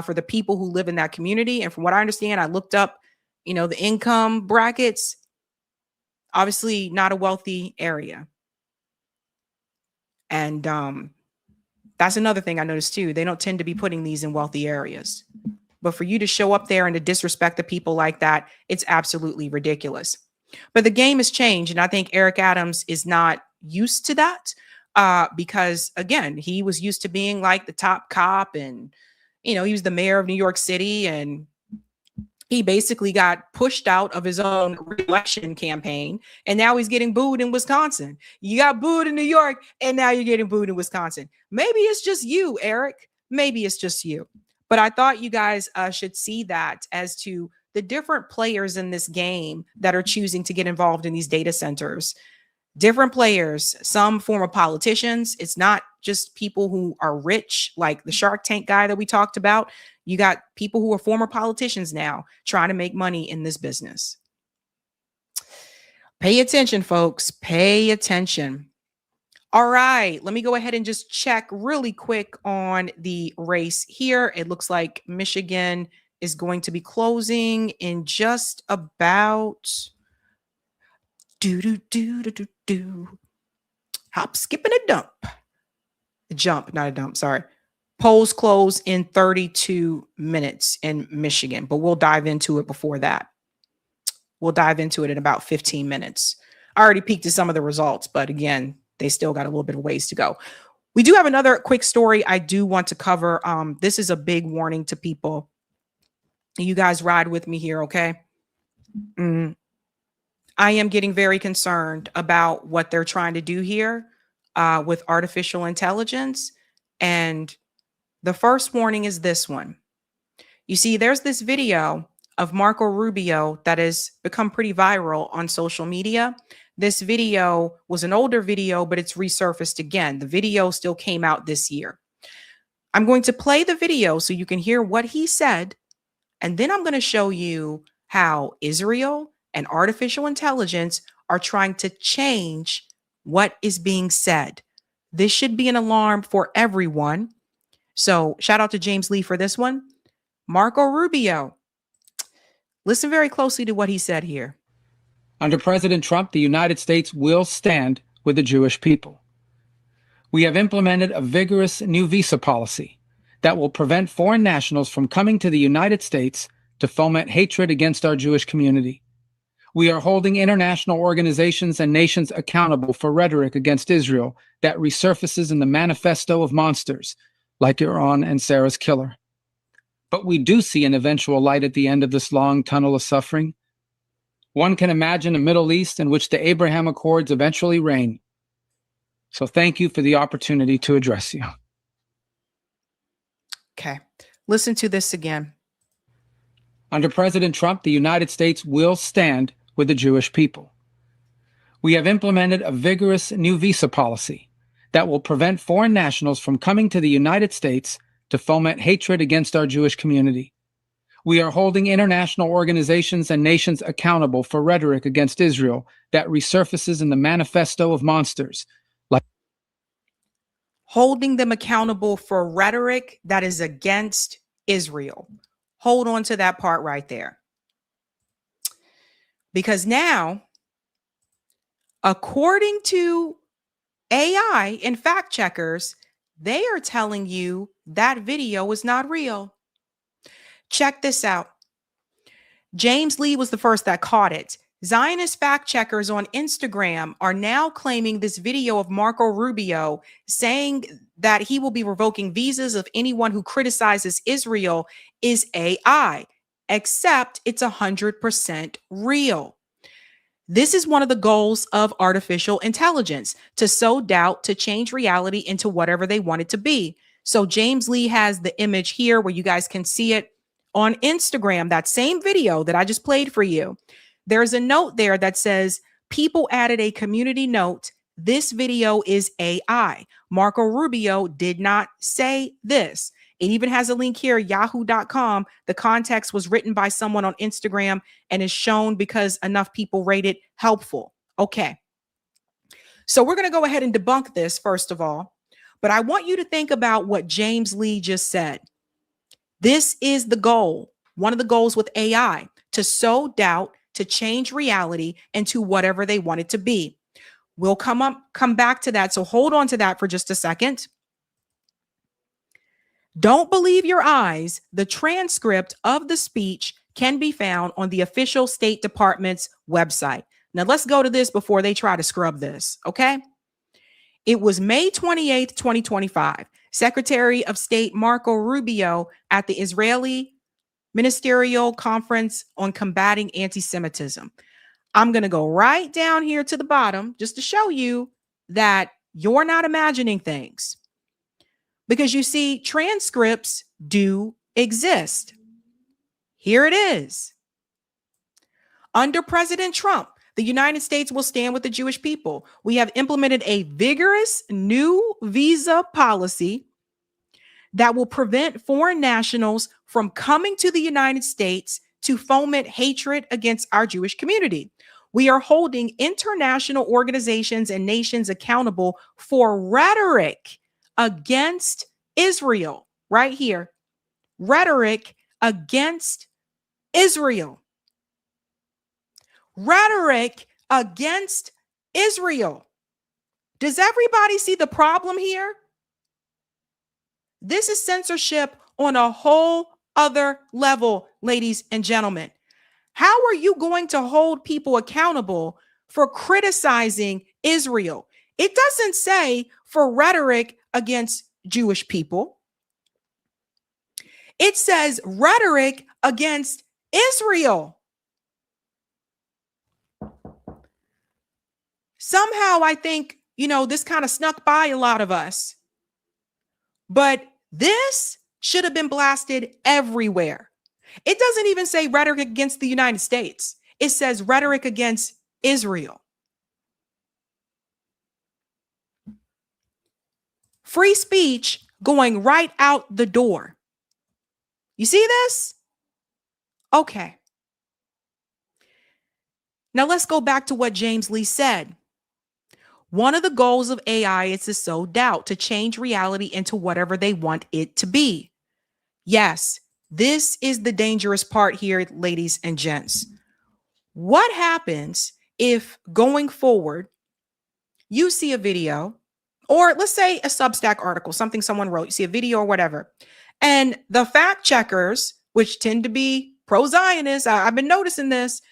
for the people who live in that community. And from what I understand, I looked up, the income brackets. Obviously not a wealthy area. And that's another thing I noticed too. They don't tend to be putting these in wealthy areas. But for you to show up there and to disrespect the people like that, it's absolutely ridiculous. But the game has changed. And I think Eric Adams is not used to that because, again, he was used to being like the top cop and, he was the mayor of New York City, and he basically got pushed out of his own re-election campaign, and now he's getting booed in Wisconsin. You got booed in New York, and now you're getting booed in Wisconsin. Maybe it's just you, Eric. Maybe it's just you. But I thought you guys should see that as to the different players in this game that are choosing to get involved in these data centers. Different players, some former politicians. It's not just people who are rich, like the Shark Tank guy that we talked about. You got people who are former politicians now trying to make money in this business. Pay attention, folks. Pay attention. All right, let me go ahead and just check really quick on the race here. It looks like Michigan is going to be closing in just about Hop, skip, and a dump. A jump, not a dump, sorry. Polls close in 32 minutes in Michigan, but we'll dive into it before that. We'll dive into it in about 15 minutes. I already peeked at some of the results, but again, they still got a little bit of ways to go. We do have another quick story I do want to cover. This is a big warning to people. You guys ride with me here, okay? I am getting very concerned about what they're trying to do here with artificial intelligence. And the first warning is this one. You see, there's this video of Marco Rubio that has become pretty viral on social media. This video was an older video, but it's resurfaced again. The video still came out this year. I'm going to play the video so you can hear what he said. And then I'm going to show you how Israel and artificial intelligence are trying to change what is being said. This should be an alarm for everyone. So shout out to James Lee for this one. Marco Rubio. Listen very closely to what he said here. Under President Trump, the United States will stand with the Jewish people. We have implemented a vigorous new visa policy that will prevent foreign nationals from coming to the United States to foment hatred against our Jewish community. We are holding international organizations and nations accountable for rhetoric against Israel that resurfaces in the manifesto of monsters like Iran and Sarah's killer. But we do see an eventual light at the end of this long tunnel of suffering. One can imagine a Middle East in which the Abraham Accords eventually reign. So thank you for the opportunity to address you. Okay, listen to this again. Under President Trump, the United States will stand with the Jewish people. We have implemented a vigorous new visa policy that will prevent foreign nationals from coming to the United States to foment hatred against our Jewish community. We are holding international organizations and nations accountable for rhetoric against Israel that resurfaces in the manifesto of monsters. Holding them accountable for rhetoric that is against Israel. Hold on to that part right there. Because now, according to AI and fact checkers, they are telling you that video is not real. Check this out. James Lee was the first that caught it. Zionist fact checkers on Instagram are now claiming this video of Marco Rubio saying that he will be revoking visas of anyone who criticizes Israel is AI, except it's 100% real. This is one of the goals of artificial intelligence, to sow doubt, to change reality into whatever they want it to be. So James Lee has the image here where you guys can see it on Instagram, that same video that I just played for you. There's a note there that says, people added a community note. This video is AI. Marco Rubio did not say this. It even has a link here, yahoo.com. The context was written by someone on Instagram and is shown because enough people rate it helpful. Okay. So we're going to go ahead and debunk this, first of all. But I want you to think about what James Lee just said. This is the goal, one of the goals with AI, to sow doubt, to change reality into whatever they want it to be. We'll come back to that. So hold on to that for just a second. Don't believe your eyes. The transcript of the speech can be found on the official State Department's website. Now let's go to this before they try to scrub this, okay? It was May 28th, 2025. Secretary of State Marco Rubio at the Israeli Ministerial Conference on Combating Anti-Semitism. I'm going to go right down here to the bottom just to show you that you're not imagining things. Because you see, transcripts do exist. Here it is. Under President Trump, the United States will stand with the Jewish people. We have implemented a vigorous new visa policy that will prevent foreign nationals from coming to the United States to foment hatred against our Jewish community. We are holding international organizations and nations accountable for rhetoric against Israel. Right here. Rhetoric against Israel. Rhetoric against Israel. Does everybody see the problem here? This is censorship on a whole other level, ladies and gentlemen. How are you going to hold people accountable for criticizing Israel? It doesn't say for rhetoric against Jewish people. It says rhetoric against Israel. Somehow I think, this kind of snuck by a lot of us. But this should have been blasted everywhere. It doesn't even say rhetoric against the United States. It says rhetoric against Israel. Free speech going right out the door. You see this? Okay. Now let's go back to what James Lee said. One of the goals of AI is to sow doubt, to change reality into whatever they want it to be. Yes, this is the dangerous part here, ladies and gents. What happens if going forward, you see a video, or let's say a Substack article, something someone wrote, you see a video or whatever, and the fact checkers, which tend to be pro-Zionists, I've been noticing this,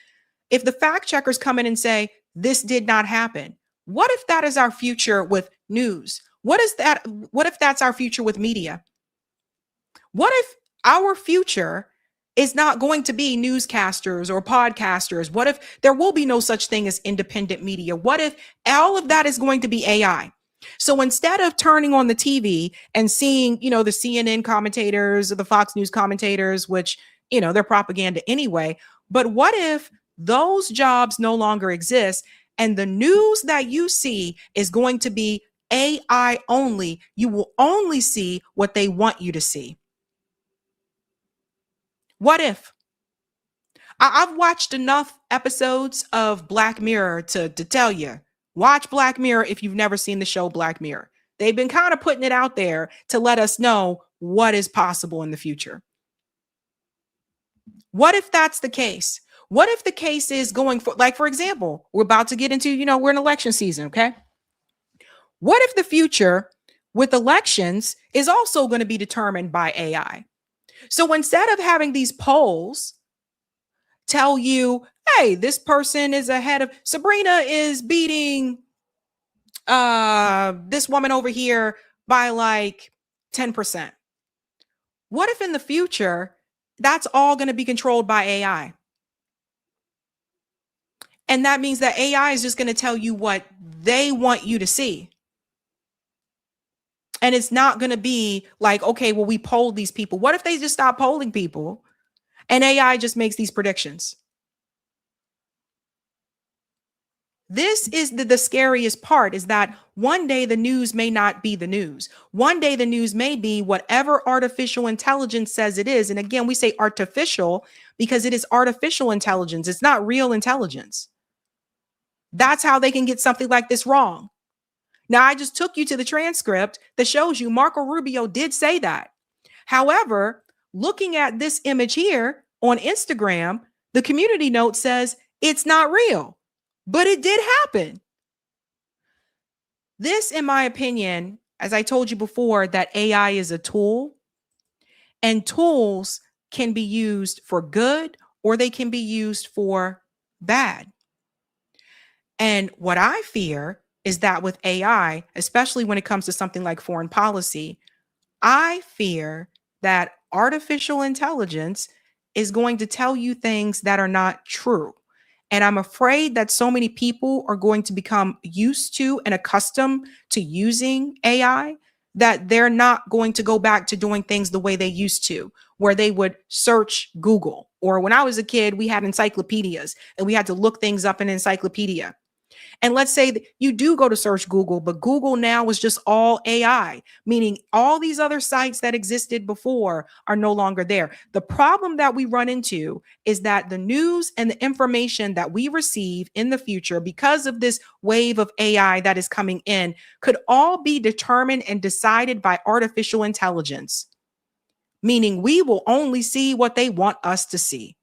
if the fact checkers come in and say, this did not happen, what if that is our future with news? What if that's our future with media? What if our future is not going to be newscasters or podcasters? What if there will be no such thing as independent media? What if all of that is going to be AI? So instead of turning on the TV and seeing, the CNN commentators or the Fox News commentators, which, they're propaganda anyway, but what if those jobs no longer exist and the news that you see is going to be AI only? You will only see what they want you to see. What if? I've watched enough episodes of Black Mirror to tell you, watch Black Mirror if you've never seen the show Black Mirror. They've been kind of putting it out there to let us know what is possible in the future. What if that's the case? What if the case is going for example, we're about to get into, we're in election season, okay? What if the future with elections is also going to be determined by AI? So instead of having these polls tell you, hey, this person is ahead of, Sabrina is beating this woman over here by like 10%. What if in the future, that's all going to be controlled by AI? And that means that AI is just going to tell you what they want you to see. And it's not going to be like, okay, well, we polled these people. What if they just stop polling people and AI just makes these predictions? This is the scariest part, is that one day the news may not be the news. One day the news may be whatever artificial intelligence says it is. And again, we say artificial because it is artificial intelligence. It's not real intelligence. That's how they can get something like this wrong. Now, I just took you to the transcript that shows you Marco Rubio did say that. However, looking at this image here on Instagram, the community note says it's not real, but it did happen. This, in my opinion, as I told you before, that AI is a tool, and tools can be used for good or they can be used for bad. And what I fear is that with AI, especially when it comes to something like foreign policy, I fear that artificial intelligence is going to tell you things that are not true. And I'm afraid that so many people are going to become used to and accustomed to using AI that they're not going to go back to doing things the way they used to, where they would search Google. Or when I was a kid, we had encyclopedias and we had to look things up in an encyclopedia. And let's say that you do go to search Google, but Google now is just all AI, meaning all these other sites that existed before are no longer there. The problem that we run into is that the news and the information that we receive in the future, because of this wave of AI that is coming in, could all be determined and decided by artificial intelligence, meaning we will only see what they want us to see.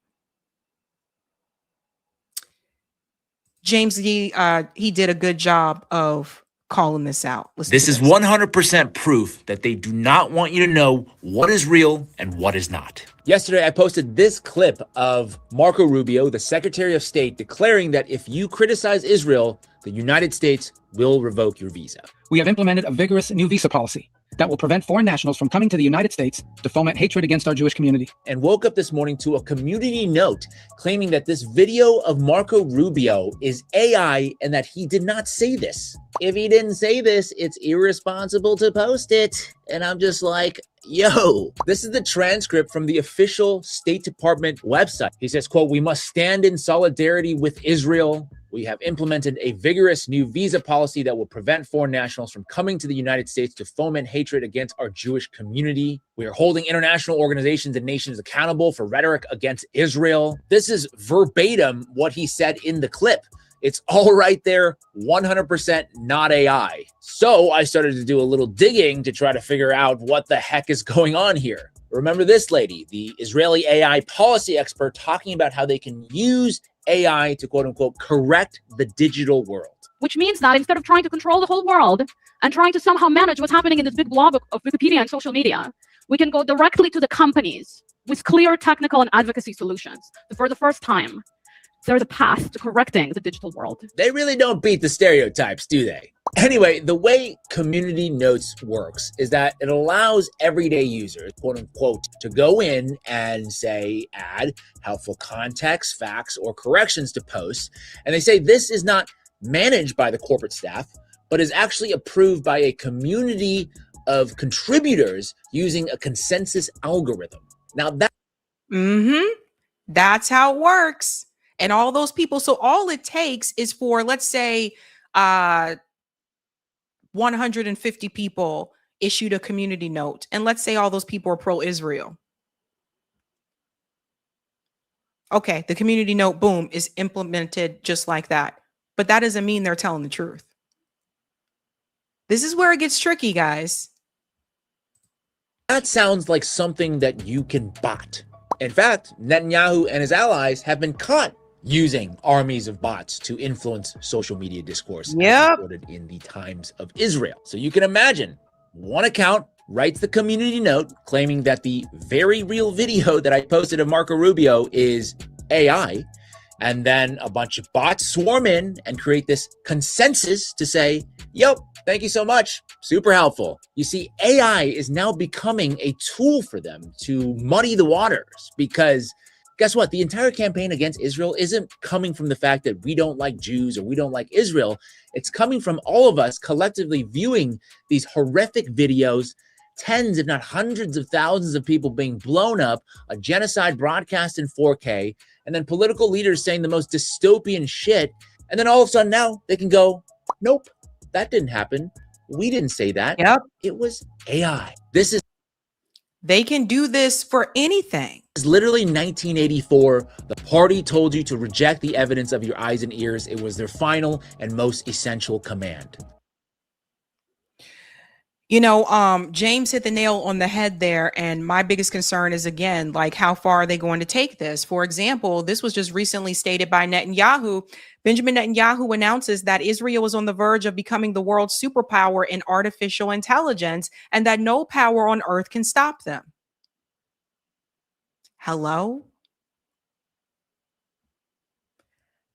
James Lee, he did a good job of calling this out. Listen This to is 100% proof that they do not want you to know what is real and what is not. Yesterday, I posted this clip of Marco Rubio, the Secretary of State, declaring that if you criticize Israel, the United States will revoke your visa. We have implemented a vigorous new visa policy that will prevent foreign nationals from coming to the United States to foment hatred against our Jewish community. And woke up this morning to a community note claiming that this video of Marco Rubio is AI and that he did not say this. If he didn't say this, it's irresponsible to post it. And I'm just like, yo, this is the transcript from the official State Department website. He says, quote, "We must stand in solidarity with Israel. We have implemented a vigorous new visa policy that will prevent foreign nationals from coming to the United States to foment hatred against our Jewish community. We are holding international organizations and nations accountable for rhetoric against Israel." This is verbatim what he said in the clip. It's all right there, 100% not AI. So I started to do a little digging to try to figure out what the heck is going on here. Remember this lady, the Israeli AI policy expert, talking about how they can use AI to quote unquote correct the digital world. Which means that instead of trying to control the whole world and trying to somehow manage what's happening in this big blob of Wikipedia and social media, we can go directly to the companies with clear technical and advocacy solutions. For the first time, there's a path to correcting the digital world. They really don't beat the stereotypes, do they? Anyway, the way Community Notes works is that it allows everyday users, quote unquote, to go in and say, add helpful context, facts, or corrections to posts. And they say this is not managed by the corporate staff, but is actually approved by a community of contributors using a consensus algorithm. Now that... That's how it works. And all those people, so all it takes is for, let's say, 150 people issued a community note. And let's say all those people are pro-Israel. Okay, the community note, boom, is implemented just like that. But that doesn't mean they're telling the truth. This is where it gets tricky, guys. That sounds like something that you can bot. In fact, Netanyahu and his allies have been caught using armies of bots to influence social media discourse, as reported in the Times of Israel. So you can imagine one account writes the community note claiming that the very real video that I posted of Marco Rubio is AI, and then a bunch of bots swarm in and create this consensus to say, yep, thank you so much, super helpful. You see, AI is now becoming a tool for them to muddy the waters, because guess what? The entire campaign against Israel isn't coming from the fact that we don't like Jews or we don't like Israel. It's coming from all of us collectively viewing these horrific videos, tens, if not hundreds of thousands of people being blown up, a genocide broadcast in 4K, and then political leaders saying the most dystopian shit. And then all of a sudden now they can go, nope, that didn't happen. We didn't say that. Yep. It was AI. They can do this for anything. It's literally 1984. The party told you to reject the evidence of your eyes and ears. It was their final and most essential command. You know, James hit the nail on the head there. And my biggest concern is, again, like, how far are they going to take this? For example, this was just recently stated by Netanyahu. Benjamin Netanyahu announces that Israel is on the verge of becoming the world's superpower in artificial intelligence and that no power on earth can stop them. Hello?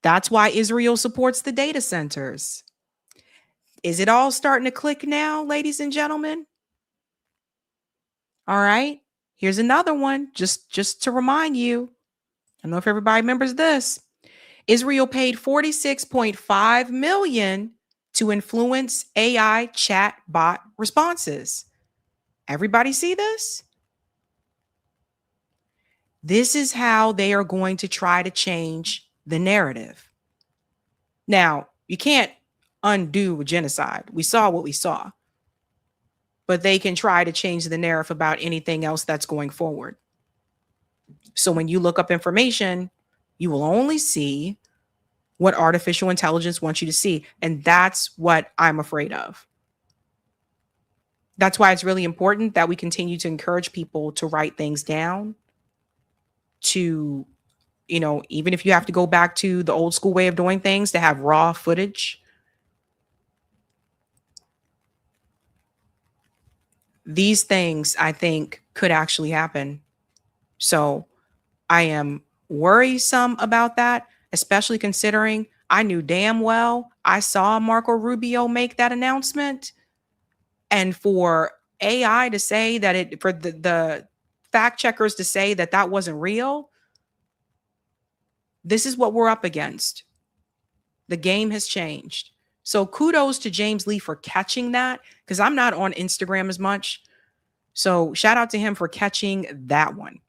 That's why Israel supports the data centers. Is it all starting to click now, ladies and gentlemen? All right. Here's another one, just to remind you. I don't know if everybody remembers this. Israel paid $46.5 million to influence AI chat bot responses. Everybody see this? This is how they are going to try to change the narrative. Now, you can't undo a genocide. We saw what we saw. But they can try to change the narrative about anything else that's going forward. So when you look up information, you will only see what artificial intelligence wants you to see. And that's what I'm afraid of. That's why it's really important that we continue to encourage people to write things down, to, you know, even if you have to go back to the old school way of doing things, to have raw footage. these things I think could actually happen. So I am worrisome about that, especially considering I knew damn well I saw Marco Rubio make that announcement. And for AI to say that for the fact checkers to say that that wasn't real, this is what we're up against. The game has changed. So kudos to James Lee for catching that, because I'm not on Instagram as much. So shout out to him for catching that one.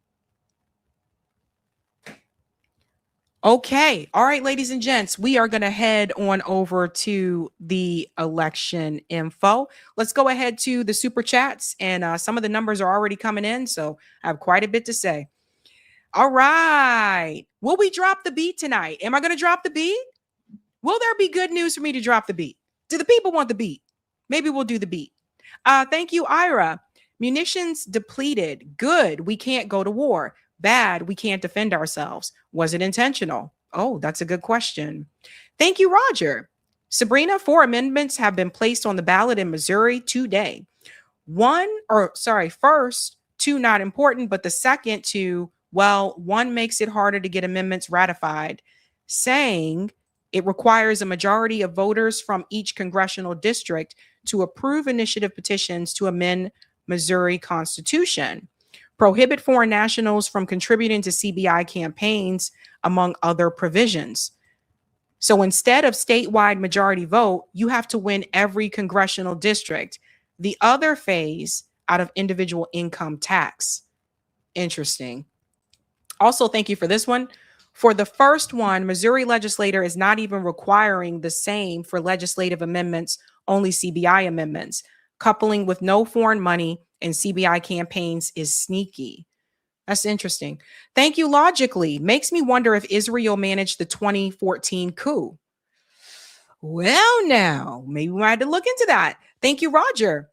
Okay. All right, ladies and gents, we are going to head on over to the election info. Let's go ahead to the super chats, and some of the numbers are already coming in, so I have quite a bit to say. All right. Will we drop the beat tonight? Am I going to drop the beat? Will there be good news for me to drop the beat? Do the people want the beat? Maybe we'll do the beat. Thank you, Ira. Munitions depleted. Good. We can't go to war. Bad. We can't defend ourselves. Was it intentional? Oh, that's a good question. Thank you, Roger. Sabrina, 4 amendments have been placed on the ballot in Missouri today. First, 2 not important, but the second 2, well, 1 makes it harder to get amendments ratified, saying it requires a majority of voters from each congressional district to approve initiative petitions to amend Missouri Constitution, prohibit foreign nationals from contributing to CBI campaigns, among other provisions. So instead of statewide majority vote, you have to win every congressional district. The other phase out of individual income tax. Interesting. Also, thank you for this one. For the first one, Missouri legislator is not even requiring the same for legislative amendments, only CBI amendments. Coupling with no foreign money and CBI campaigns is sneaky. That's interesting. Thank you, Logically. Makes me wonder if Israel managed the 2014 coup. Well, now, maybe we might have to look into that. Thank you, Roger.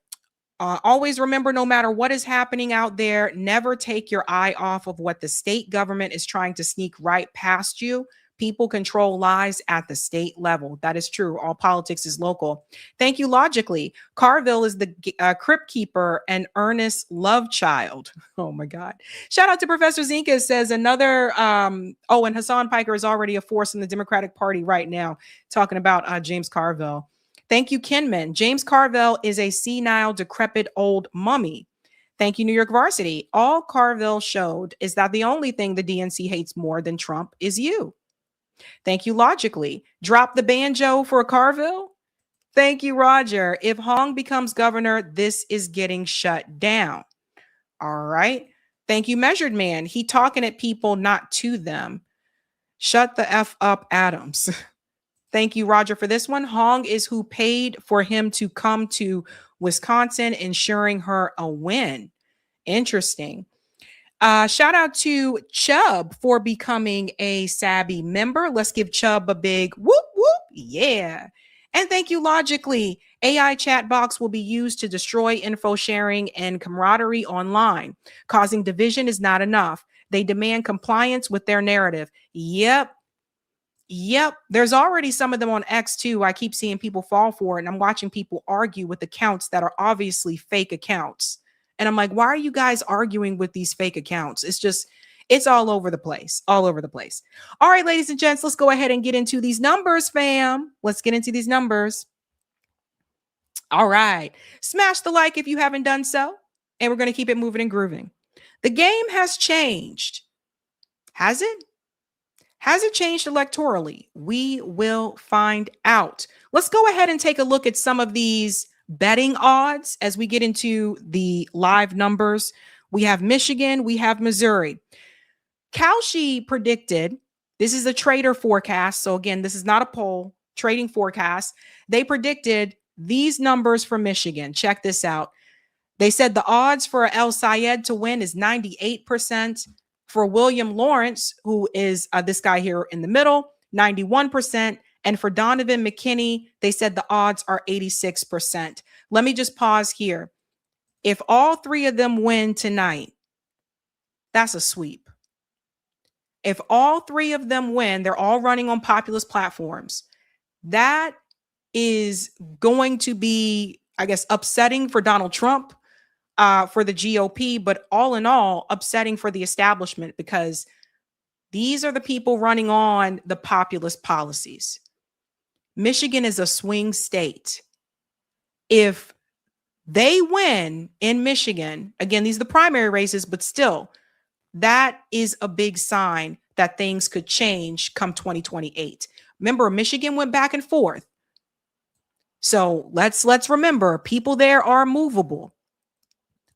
Always remember, no matter what is happening out there, never take your eye off of what the state government is trying to sneak right past you. People control lives at the state level. That is true. All politics is local. Thank you, Logically. Carville is the crypt keeper and Ernest love child. Oh, my God. Shout out to Professor Zinka, says another. And Hassan Piker is already a force in the Democratic Party right now, talking about James Carville. Thank you, Kinman. James Carville is a senile, decrepit old mummy. Thank you, New York Varsity. All Carville showed is that the only thing the DNC hates more than Trump is you. Thank you, Logically. Drop the banjo for a Carville. Thank you, Roger. If Hong becomes governor, this is getting shut down. All right. Thank you, Measured Man. He talking at people, not to them. Shut the F up, Adams. Thank you, Roger, for this one. Hong is who paid for him to come to Wisconsin, ensuring her a win. Interesting. Shout out to Chubb for becoming a Sabby member. Let's give Chubb a big whoop, whoop. Yeah. And thank you, Logically. AI chat box will be used to destroy info sharing and camaraderie online. Causing division is not enough. They demand compliance with their narrative. Yep. There's already some of them on X too. I keep seeing people fall for it, and I'm watching people argue with accounts that are obviously fake accounts. And I'm like, why are you guys arguing with these fake accounts? It's all over the place, all over the place. All right, ladies and gents, let's go ahead and get into these numbers, fam. Let's get into these numbers. All right. Smash the like if you haven't done so. And we're going to keep it moving and grooving. The game has changed. Has it? Has it changed electorally? We will find out. Let's go ahead and take a look at some of these betting odds as we get into the live numbers. We have Michigan, we have Missouri. Kalshi predicted, this is a trader forecast. So again, this is not a poll, trading forecast. They predicted these numbers for Michigan. Check this out. They said the odds for El Sayed to win is 98%. For William Lawrence, who is this guy here in the middle, 91%. And for Donovan McKinney, they said the odds are 86%. Let me just pause here. If all 3 of them win tonight, that's a sweep. If all 3 of them win, they're all running on populist platforms. That is going to be, I guess, upsetting for Donald Trump. for the GOP, but all in all, upsetting for the establishment because these are the people running on the populist policies. Michigan is a swing state. If they win in Michigan, again, these are the primary races, but still, that is a big sign that things could change come 2028. Remember, Michigan went back and forth. So let's remember, people there are movable.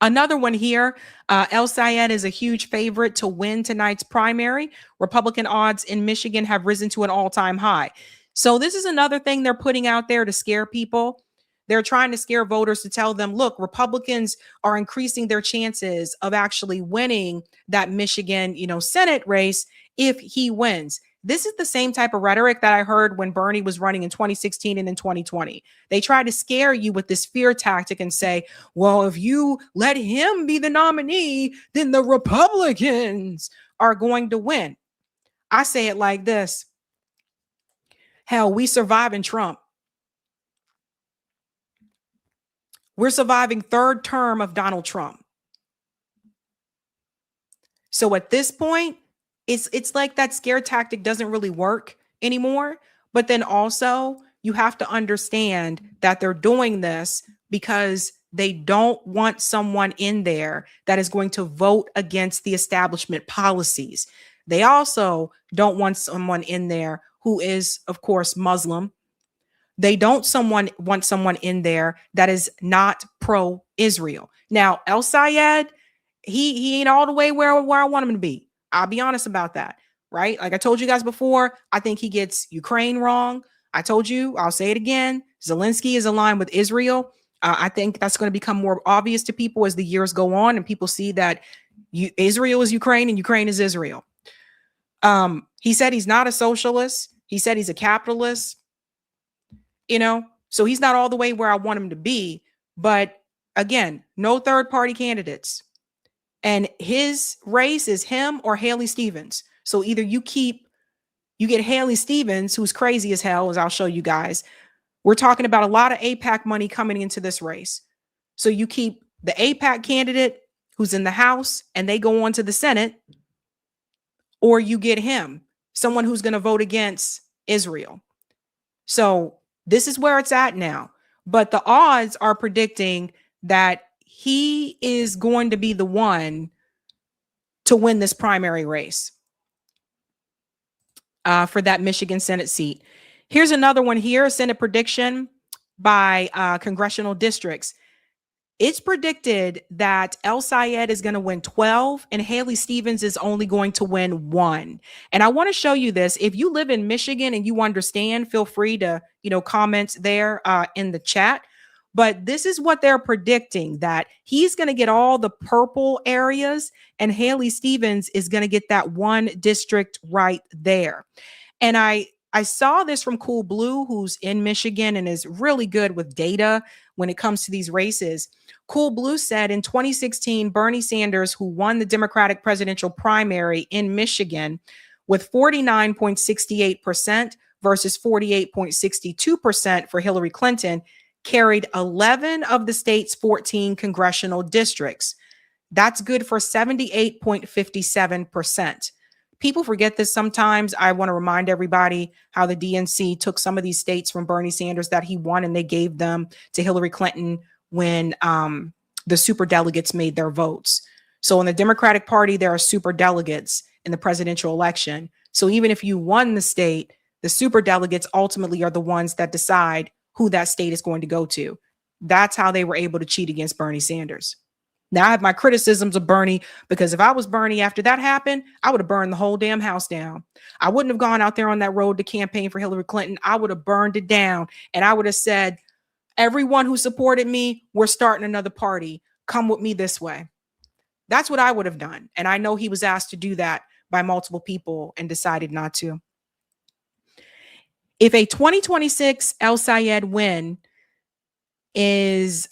Another one here, El Sayed is a huge favorite to win tonight's primary. Republican odds in Michigan have risen to an all-time high. So this is another thing they're putting out there to scare people. They're trying to scare voters to tell them, look, Republicans are increasing their chances of actually winning that Michigan, Senate race if he wins. This is the same type of rhetoric that I heard when Bernie was running in 2016 and in 2020. They try to scare you with this fear tactic and say, well, if you let him be the nominee, then the Republicans are going to win. I say it like this. Hell, we surviving Trump. We're surviving third term of Donald Trump. So at this point, it's like that scare tactic doesn't really work anymore. But then also you have to understand that they're doing this because they don't want someone in there that is going to vote against the establishment policies. They also don't want someone in there who is, of course, Muslim. They don't want someone in there that is not pro-Israel. Now, El Sayed, he ain't all the way where I want him to be. I'll be honest about that, right? Like I told you guys before, I think he gets Ukraine wrong. I told you, I'll say it again. Zelensky is aligned with Israel. I think that's going to become more obvious to people as the years go on and people see that Israel is Ukraine and Ukraine is Israel. He said he's not a socialist. He said he's a capitalist, so he's not all the way where I want him to be. But again, no third party candidates. And his race is him or Haley Stevens. So either you get Haley Stevens, who's crazy as hell, as I'll show you guys. We're talking about a lot of AIPAC money coming into this race. So you keep the AIPAC candidate who's in the House and they go on to the Senate, or you get him, someone who's going to vote against Israel. So this is where it's at now. But the odds are predicting that he is going to be the one to win this primary race for that Michigan Senate seat. Here's another one here, a Senate prediction by congressional districts. It's predicted that El Sayed is going to win 12 and Haley Stevens is only going to win 1. And I want to show you this. If you live in Michigan and you understand, feel free to, comment there in the chat. But this is what they're predicting, that he's going to get all the purple areas and Haley Stevens is going to get that one district right there. And I saw this from Cool Blue, who's in Michigan and is really good with data when it comes to these races. Cool Blue said in 2016, Bernie Sanders, who won the Democratic presidential primary in Michigan with 49.68% versus 48.62% for Hillary Clinton, carried 11 of the state's 14 congressional districts. That's good for 78.57%. People forget this sometimes. I want to remind everybody how the DNC took some of these states from Bernie Sanders that he won and they gave them to Hillary Clinton when the superdelegates made their votes. So in the Democratic Party, there are superdelegates in the presidential election. So even if you won the state, the superdelegates ultimately are the ones that decide who that state is going to go to. That's how they were able to cheat against Bernie Sanders. Now I have my criticisms of Bernie because if I was Bernie after that happened, I would have burned the whole damn house down. I wouldn't have gone out there on that road to campaign for Hillary Clinton. I would have burned it down and I would have said, everyone who supported me, we're starting another party. Come with me this way. That's what I would have done. And I know he was asked to do that by multiple people and decided not to. If a 2026 El Sayed win is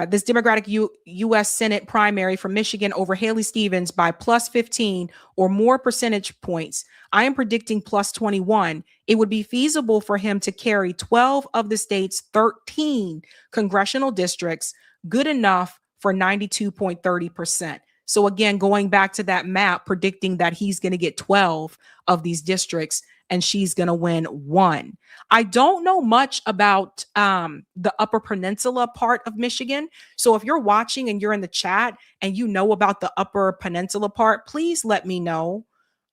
this Democratic U.S. Senate primary for Michigan over Haley Stevens by plus 15 or more percentage points, I am predicting plus 21. It would be feasible for him to carry 12 of the state's 13 congressional districts, good enough for 92.30%. So again, going back to that map, predicting that he's going to get 12 of these districts and she's going to win 1. I don't know much about the Upper Peninsula part of Michigan. So if you're watching and you're in the chat and you know about the Upper Peninsula part, please let me know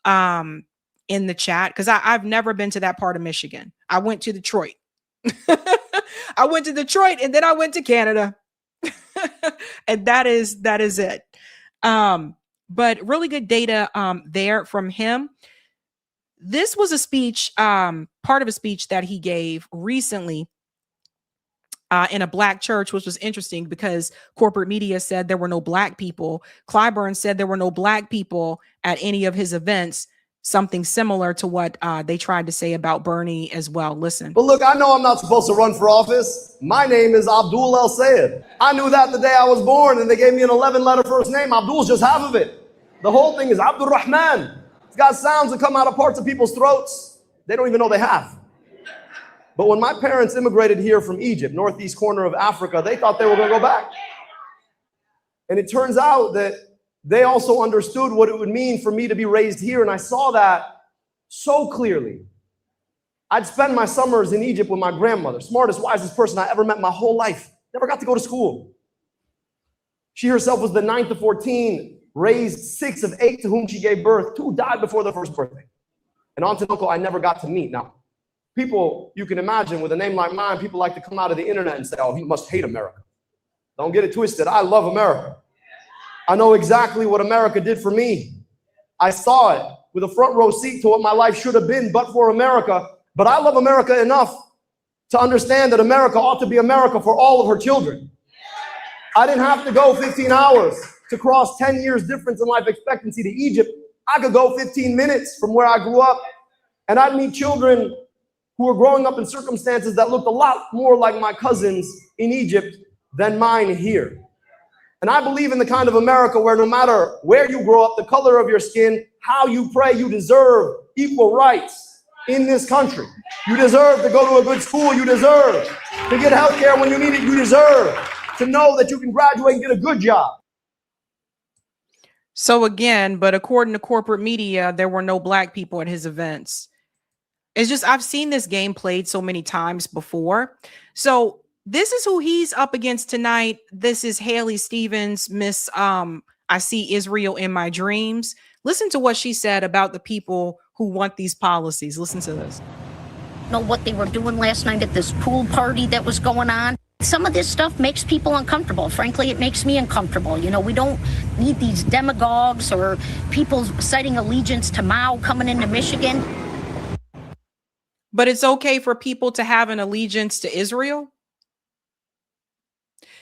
in the chat, because I've never been to that part of Michigan. I went to Detroit. I went to Detroit and then I went to Canada. And that is it. But really good data there from him. This was a speech, part of a speech that he gave recently in a black church, which was interesting because corporate media said there were no black people. Clyburn said there were no black people at any of his events, something similar to what they tried to say about Bernie as well. Listen. But look, I know I'm not supposed to run for office. My name is Abdul El Sayed. I knew that the day I was born, and they gave me an 11-letter first name. Abdul's just half of it. The whole thing is Abdul Rahman. It's got sounds that come out of parts of people's throats they don't even know they have. But when my parents immigrated here from Egypt, northeast corner of Africa, they thought they were going to go back. And it turns out that they also understood what it would mean for me to be raised here, and I saw that so clearly. I'd spend my summers in Egypt with my grandmother, smartest, wisest person I ever met in my whole life. Never got to go to school. She herself was the 9th of 14, raised 6 of 8 to whom she gave birth. 2 died before their first birthday. An aunt and uncle I never got to meet. Now, people, you can imagine, with a name like mine, people like to come out of the internet and say, oh, he must hate America. Don't get it twisted. I love America. I know exactly what America did for me. I saw it with a front row seat to what my life should have been but for America. But I love America enough to understand that America ought to be America for all of her children. I didn't have to go 15 hours to cross 10 years difference in life expectancy to Egypt. I could go 15 minutes from where I grew up, and I'd meet children who were growing up in circumstances that looked a lot more like my cousins in Egypt than mine here. And I believe in the kind of America where no matter where you grow up, the color of your skin, how you pray, you deserve equal rights in this country. You deserve to go to a good school. You deserve to get health care when you need it. You deserve to know that you can graduate and get a good job. So again, but according to corporate media, there were no black people at his events. It's just, I've seen this game played so many times before. So this is who he's up against tonight. This is Haley Stevens, Miss I See Israel in My Dreams. Listen to what she said about the people who want these policies. Listen to this. Know what they were doing last night at this pool party that was going on. Some of this stuff makes people uncomfortable. Frankly, it makes me uncomfortable. You know, we don't need these demagogues or people citing allegiance to Mao coming into Michigan. But it's okay for people to have an allegiance to Israel.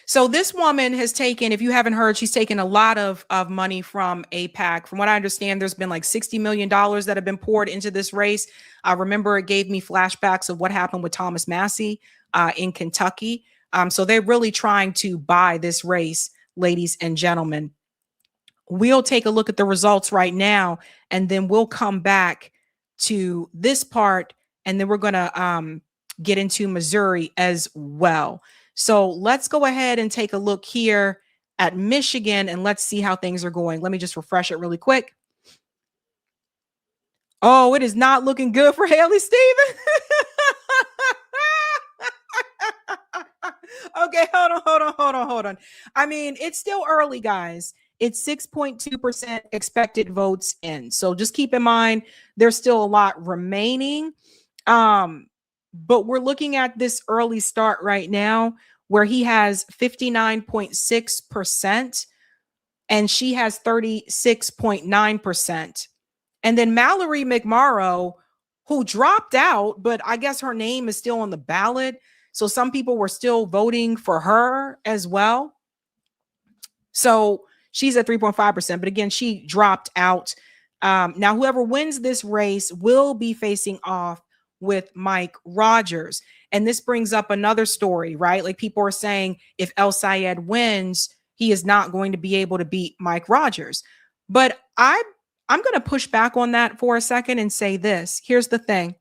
So this woman has taken, if you haven't heard, she's taken a lot of money from AIPAC. From what I understand, there's been like $60 million that have been poured into this race. I remember it gave me flashbacks of what happened with Thomas Massey in Kentucky. So they're really trying to buy this race, ladies and gentlemen. We'll take a look at the results right now, and then we'll come back to this part, and then we're going to get into Missouri as well. So let's go ahead and take a look here at Michigan, and let's see how things are going. Let me just refresh it really quick. Oh, it is not looking good for Haley Stevens. Okay, hold on. I mean, it's still early, guys. It's 6.2% expected votes in. So just keep in mind, there's still a lot remaining. But we're looking at this early start right now where he has 59.6% and she has 36.9%. And then Mallory McMorrow, who dropped out, but I guess her name is still on the ballot. So some people were still voting for her as well. So she's at 3.5%, but again, she dropped out. Now, whoever wins this race will be facing off with Mike Rogers. And this brings up another story, right? Like people are saying if El Sayed wins, he is not going to be able to beat Mike Rogers. But I'm going to push back on that for a second and say this. Here's the thing.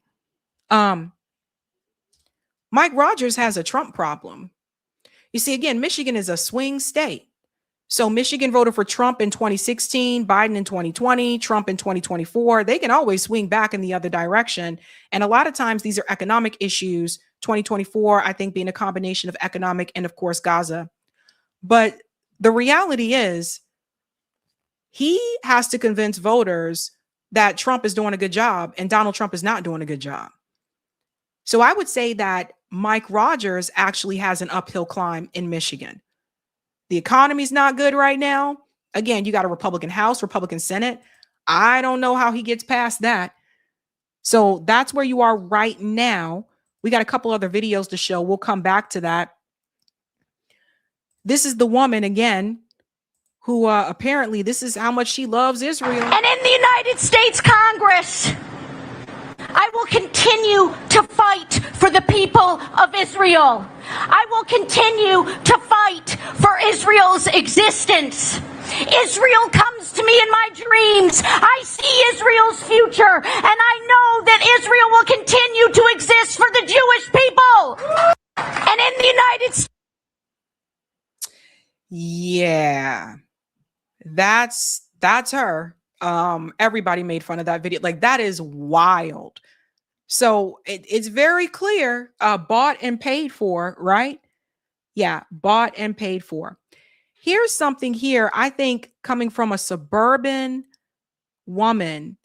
Mike Rogers has a Trump problem. You see, again, Michigan is a swing state. So Michigan voted for Trump in 2016, Biden in 2020, Trump in 2024. They can always swing back in the other direction. And a lot of times these are economic issues. 2024, I think, being a combination of economic and, of course, Gaza. But the reality is he has to convince voters that Trump is doing a good job and Donald Trump is not doing a good job. So I would say that Mike Rogers actually has an uphill climb in Michigan. The economy's not good right now. Again, you got a Republican House, Republican Senate. I don't know how he gets past that. So that's where you are right now. We got a couple other videos to show. We'll come back to that. This is the woman again who apparently this is how much she loves Israel. And in the United States Congress, I will continue to fight for the people of Israel. I will continue to fight for Israel's existence. Israel comes to me in my dreams. I see Israel's future, and I know that Israel will continue to exist for the Jewish people. And in the United States. Yeah, that's her. Everybody made fun of that video. Like, that is wild. So it's very clear, bought and paid for, right? Yeah, bought and paid for. Here's something here, I think, coming from a suburban woman.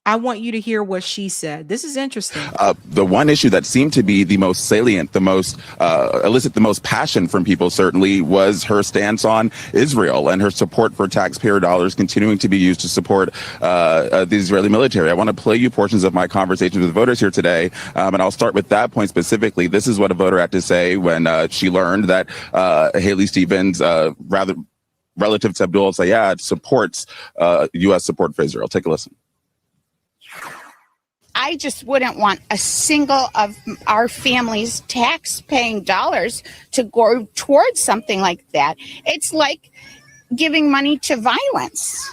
I want you to hear what she said. This is interesting. The one issue that seemed to be the most salient, the most elicit the most passion from people, certainly, was her stance on Israel and her support for taxpayer dollars continuing to be used to support the Israeli military. I want to play you portions of my conversations with voters here today, and I'll start with that point specifically. This is what a voter had to say when she learned that Haley Stevens, relative to Abdul Sayed, supports U.S. support for Israel. Take a listen. I just wouldn't want a single of our family's tax-paying dollars to go towards something like that. It's like giving money to violence.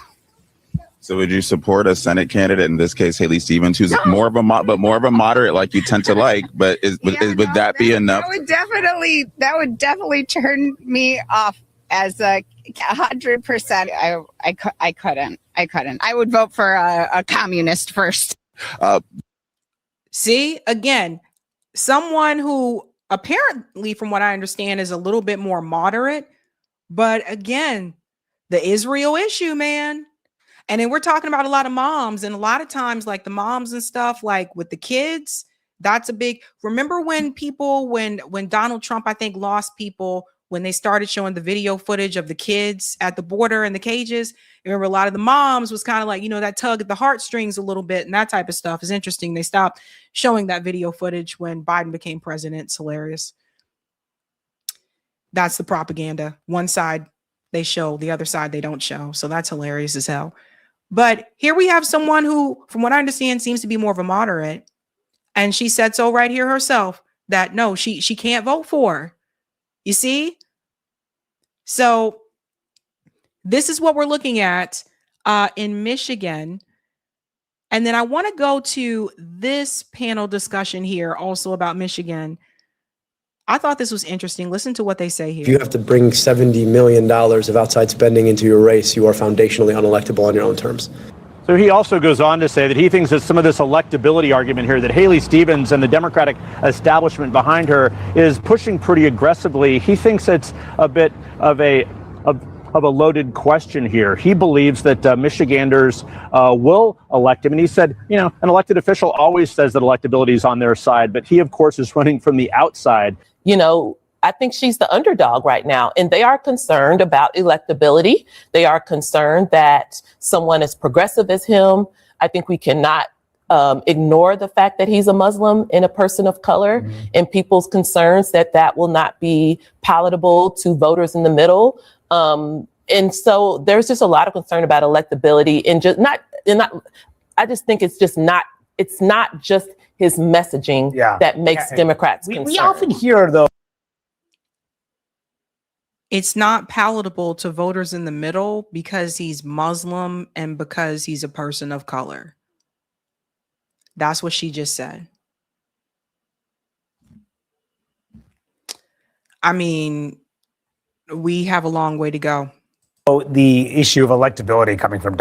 So would you support a Senate candidate, in this case Haley Stevens, who's more of a moderate like you tend to like, but would that be enough? That would definitely turn me off as 100%. I couldn't. I would vote for a communist first. See, again, someone who apparently, from what I understand, is a little bit more moderate. But again, the Israel issue, man. And then we're talking about a lot of moms, and a lot of times, like the moms and stuff, like with the kids, that's a big. Remember when people, when Donald Trump, I think, lost people when they started showing the video footage of the kids at the border and the cages. Remember, a lot of the moms was kind of like, that tug at the heartstrings a little bit, and that type of stuff is interesting. They stopped showing that video footage when Biden became president. It's hilarious. That's the propaganda. One side they show, the other side they don't show. So that's hilarious as hell. But here we have someone who, from what I understand, seems to be more of a moderate. And she said so right here herself, that no, she can't vote for her. You see? So this is what we're looking at in Michigan. And then I want to go to this panel discussion here also about Michigan. I thought this was interesting. Listen to what they say here. If you have to bring $70 million of outside spending into your race, you are foundationally unelectable on your own terms. So he also goes on to say that he thinks that some of this electability argument here, that Haley Stevens and the Democratic establishment behind her is pushing pretty aggressively. He thinks it's a bit of a loaded question here. He believes that Michiganders will elect him. And he said, an elected official always says that electability is on their side, but he, of course, is running from the outside. I think she's the underdog right now, and they are concerned about electability. They are concerned that someone as progressive as him, I think we cannot ignore the fact that he's a Muslim and a person of color, and people's concerns that will not be palatable to voters in the middle. And so there's just a lot of concern about electability, and I just think it's not just his messaging that makes Democrats concerned. We often hear, though, it's not palatable to voters in the middle because he's Muslim and because he's a person of color. That's what she just said. I mean, we have a long way to go. The issue of electability coming from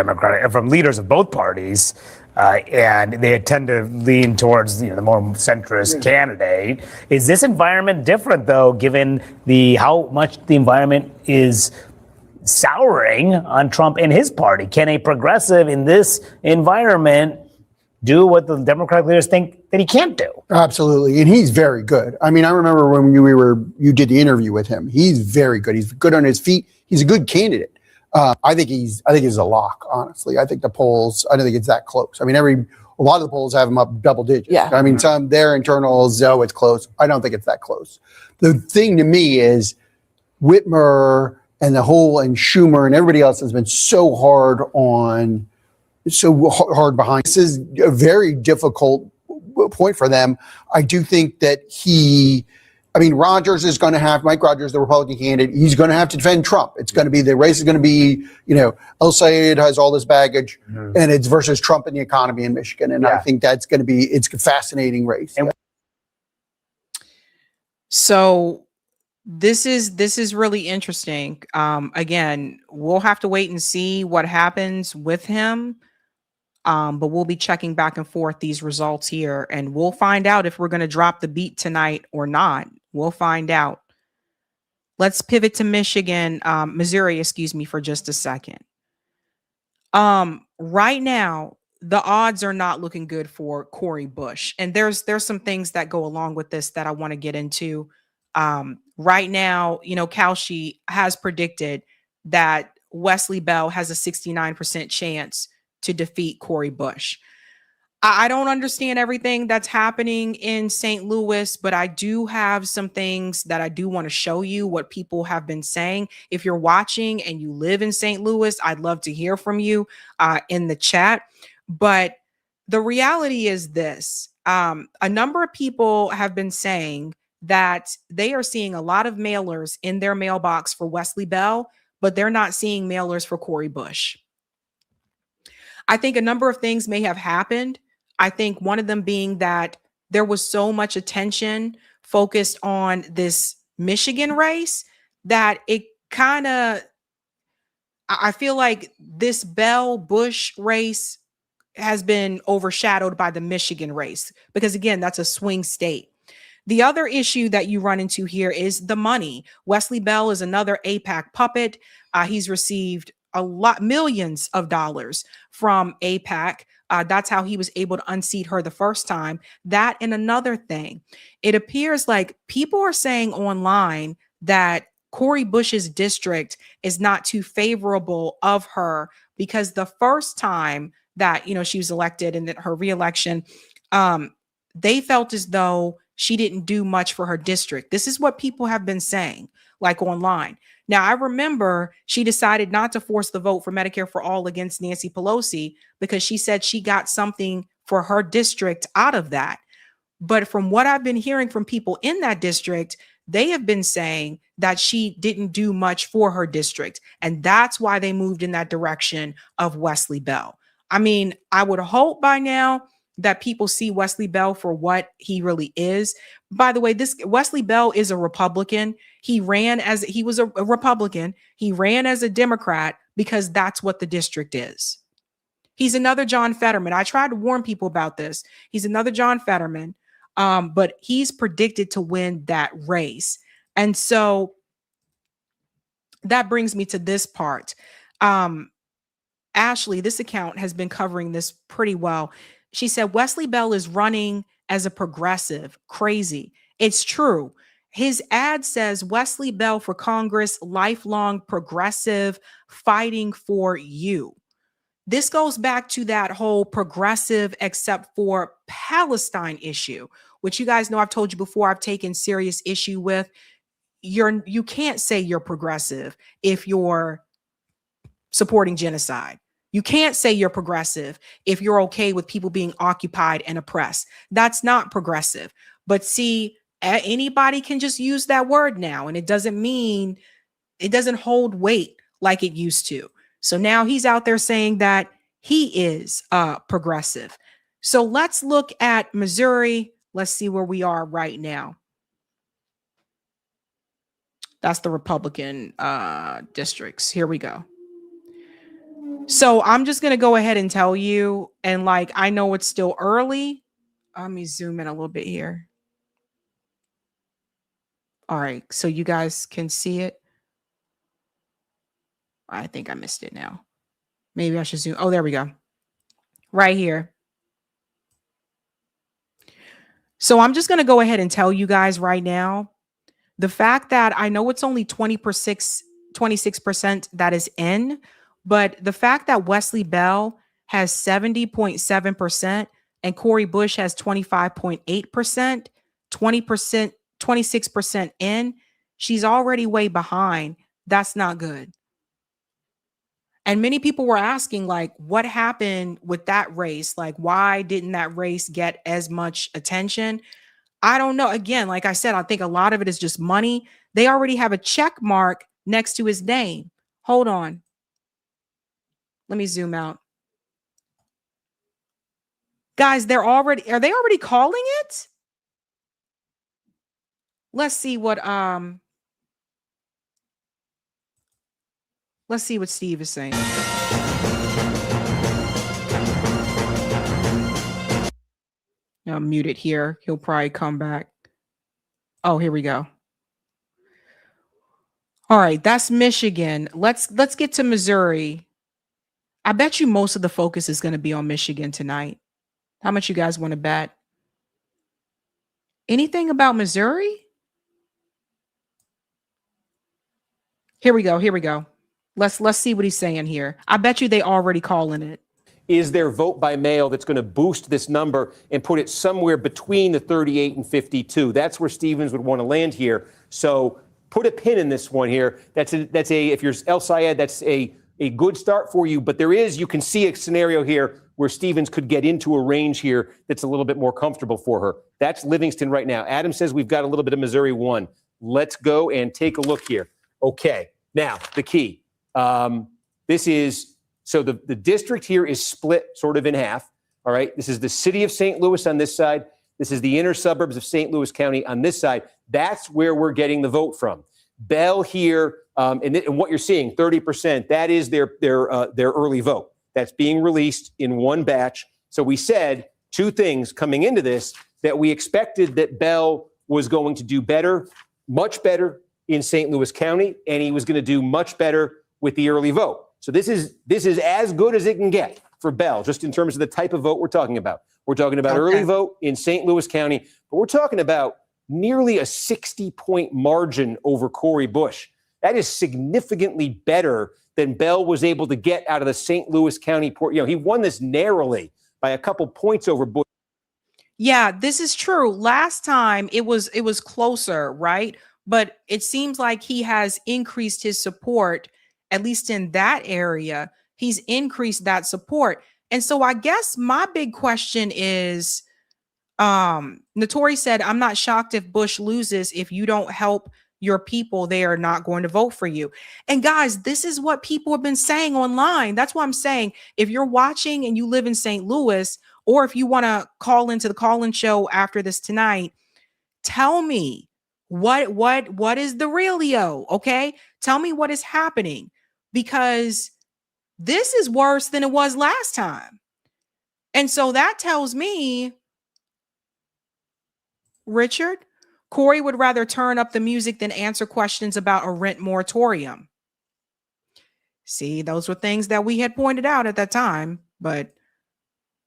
from leaders of both parties, and they tend to lean towards the more centrist candidate. Is this environment different, though, given how much the environment is souring on Trump and his party? Can a progressive in this environment do what the Democratic leaders think that he can't do? Absolutely, and he's very good. I mean, I remember when you did the interview with him. He's very good. He's good on his feet. He's a good candidate. I think he's a lock. Honestly, I think the polls. I don't think it's that close. I mean, a lot of the polls have him up double digits. Yeah. I mean, some their internals, it's close. I don't think it's that close. The thing to me is Whitmer and Schumer and everybody else has been so hard behind. This is a very difficult point for them. I do think that Rogers is going to Mike Rogers, the Republican candidate, he's going to have to defend Trump. It's going to be, the race is going to be, El Sayed has all this baggage, and it's versus Trump and the economy in Michigan. And I think that's going to be, it's a fascinating race. So this is really interesting. Again, we'll have to wait and see what happens with him. But we'll be checking back and forth these results here, and we'll find out if we're going to drop the beat tonight or not. We'll find out. Let's pivot to Missouri, for just a second. Right now, the odds are not looking good for Cori Bush, and there's some things that go along with this that I want to get into. Right now, Kalshi has predicted that Wesley Bell has a 69% chance to defeat Cori Bush. I don't understand everything that's happening in St. Louis, but I do have some things that I do want to show you what people have been saying. If you're watching and you live in St. Louis, I'd love to hear from you in the chat. But the reality is this. A number of people have been saying that they are seeing a lot of mailers in their mailbox for Wesley Bell, but they're not seeing mailers for Cori Bush. I think a number of things may have happened. I think one of them being that there was so much attention focused on this Michigan race that it I feel like this Bell-Bush race has been overshadowed by the Michigan race because, again, that's a swing state. The other issue that you run into here is the money. Wesley Bell is another AIPAC puppet. He's received millions of dollars from AIPAC. That's how he was able to unseat her the first time. That and another thing, it appears like people are saying online that Cori Bush's district is not too favorable of her because the first time that she was elected and that her reelection, they felt as though she didn't do much for her district. This is what people have been saying, like online. Now, I remember she decided not to force the vote for Medicare for All against Nancy Pelosi because she said she got something for her district out of that. But from what I've been hearing from people in that district, they have been saying that she didn't do much for her district. And that's why they moved in that direction of Wesley Bell. I mean, I would hope by now that people see Wesley Bell for what he really is. By the way, this Wesley Bell is a Republican. He was a Republican. He ran as a Democrat because that's what the district is. He's another John Fetterman. I tried to warn people about this. He's another John Fetterman, but he's predicted to win that race. And so that brings me to this part. Ashley, this account has been covering this pretty well. She said, Wesley Bell is running as a progressive. Crazy. It's true. His ad says Wesley Bell for Congress, lifelong progressive, fighting for you. This goes back to that whole progressive except for Palestine issue, which you guys know I've told you before I've taken serious issue with. You can't say you're progressive if you're supporting genocide. You can't say you're progressive if you're okay with people being occupied and oppressed. That's not progressive. But see, anybody can just use that word now, and it doesn't hold weight like it used to. So now he's out there saying that he is progressive. So let's look at Missouri. Let's see where we are right now. That's the Republican districts. Here we go. So I'm just going to go ahead and tell you, and like, I know it's still early. Let me zoom in a little bit here. All right. So you guys can see it. I think I missed it now. Maybe I should zoom. Oh, there we go. Right here. So I'm just going to go ahead and tell you guys right now, the fact that I know it's only 26% that is in, but the fact that Wesley Bell has 70.7% and Cori Bush has 25.8%, 20%, 26% in, she's already way behind. That's not good. And many people were asking, like, what happened with that race? Like, why didn't that race get as much attention? I don't know. Again, like I said, I think a lot of it is just money. They already have a check mark next to his name. Hold on. Let me zoom out. Guys, are they already calling it? Let's see what Steve is saying. I'll mute it here. He'll probably come back. Oh, here we go. All right, that's Michigan. Let's get to Missouri. I bet you most of the focus is going to be on Michigan tonight. How much you guys want to bet? Anything about Missouri? Here we go. Let's see what he's saying here. I bet you they already calling it. Is there vote by mail that's going to boost this number and put it somewhere between the 38 and 52? That's where Stevens would want to land here. So put a pin in this one here. That's a if you're El Sayed, that's a good start for you. But you can see a scenario here where Stevens could get into a range here that's a little bit more comfortable for her. That's Livingston right now. Adam says we've got a little bit of Missouri 1. Let's go and take a look here. Okay, now the key. So the district here is split sort of in half. All right. This is the city of St. Louis on this side. This is the inner suburbs of St. Louis County on this side. That's where we're getting the vote from. Bell here, and what you're seeing, 30%, that is their early vote. That's being released in one batch. So we said two things coming into this, that we expected that Bell was going to do better, much better in St. Louis County, and he was going to do much better with the early vote. So this is as good as it can get for Bell, just in terms of the type of vote we're talking about. We're talking about early vote in St. Louis County, but we're talking about nearly a 60-point margin over Cori Bush. That is significantly better than Bell was able to get out of the St. Louis County port. He won this narrowly by a couple points over Bush. Yeah, this is true. Last time it was closer, right? But it seems like he has increased his support, at least in that area. He's increased that support. And so I guess my big question is, Notori said, I'm not shocked if Bush loses. If you don't help your people, they are not going to vote for you. And guys, this is what people have been saying online. That's why I'm saying, if you're watching and you live in St. Louis, or if you want to call into the call-in show after this tonight, tell me what is the realio, okay? Tell me what is happening, because this is worse than it was last time. And so that tells me, Richard, Cori would rather turn up the music than answer questions about a rent moratorium. See, those were things that we had pointed out at that time, but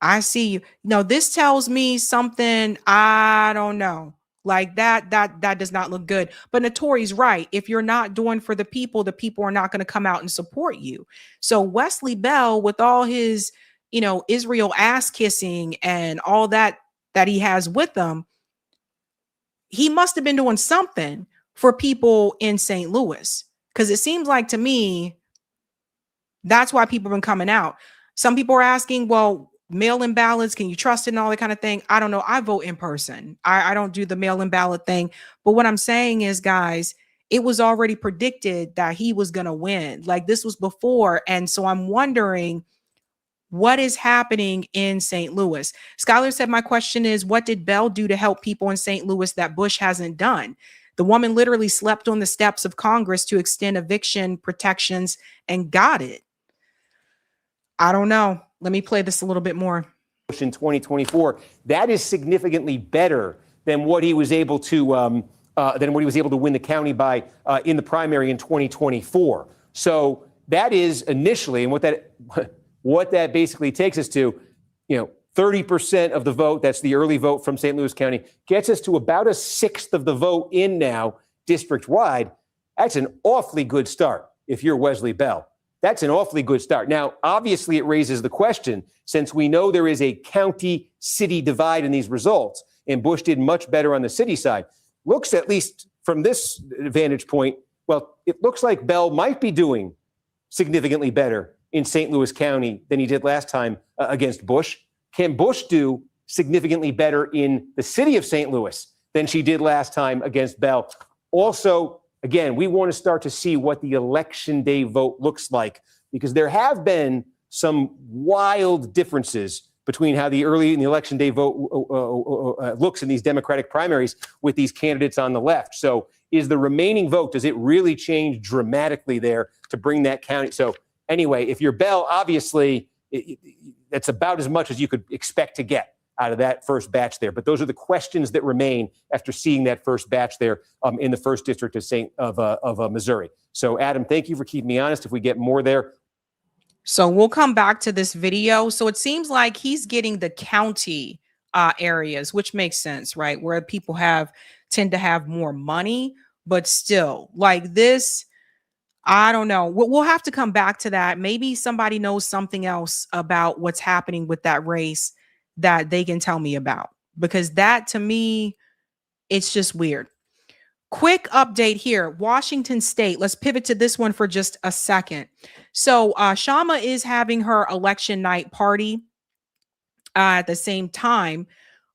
I see you. No, this tells me something, I don't know. Like that does not look good. But Notori's right. If you're not doing for the people are not going to come out and support you. So Wesley Bell, with all his, Israel ass kissing and all that he has with them, he must have been doing something for people in St. Louis. Because it seems like to me, that's why people have been coming out. Some people are asking, well, mail-in ballots, can you trust it and all that kind of thing? I don't know. I vote in person. I don't do the mail-in ballot thing. But what I'm saying is, guys, it was already predicted that he was going to win. Like, this was before. And so I'm wondering what is happening in St. Louis. Skylar said, my question is, what did Bell do to help people in St. Louis that Bush hasn't done? The woman literally slept on the steps of Congress to extend eviction protections and got it. I don't know. Let me play this a little bit more. In 2024, that is significantly better than what he was able to win the county by in the primary in 2024. So that is initially, and what that basically takes us to, 30% of the vote. That's the early vote from St. Louis County, gets us to about a sixth of the vote in now district wide. That's an awfully good start if you're Wesley Bell. That's an awfully good start. Now, obviously, it raises the question, since we know there is a county-city divide in these results, and Bush did much better on the city side, looks, at least from this vantage point, well, it looks like Bell might be doing significantly better in St. Louis County than he did last time against Bush. Can Bush do significantly better in the city of St. Louis than she did last time against Bell? Also, again, we want to start to see what the election day vote looks like, because there have been some wild differences between how the early in the election day vote looks in these Democratic primaries with these candidates on the left. So is the remaining vote, does it really change dramatically there to bring that county? So anyway, if you're Bell, obviously, that's about as much as you could expect to get out of that first batch there. But those are the questions that remain after seeing that first batch there in the first district of Missouri. So, Adam, thank you for keeping me honest. If we get more there. So we'll come back to this video. So it seems like he's getting the county areas, which makes sense, right? Where people tend to have more money, but still like this, I don't know. We'll have to come back to that. Maybe somebody knows something else about what's happening with that race that they can tell me about, because that to me, it's just weird. Quick update here. Washington State. Let's pivot to this one for just a second. So Shama is having her election night party at the same time,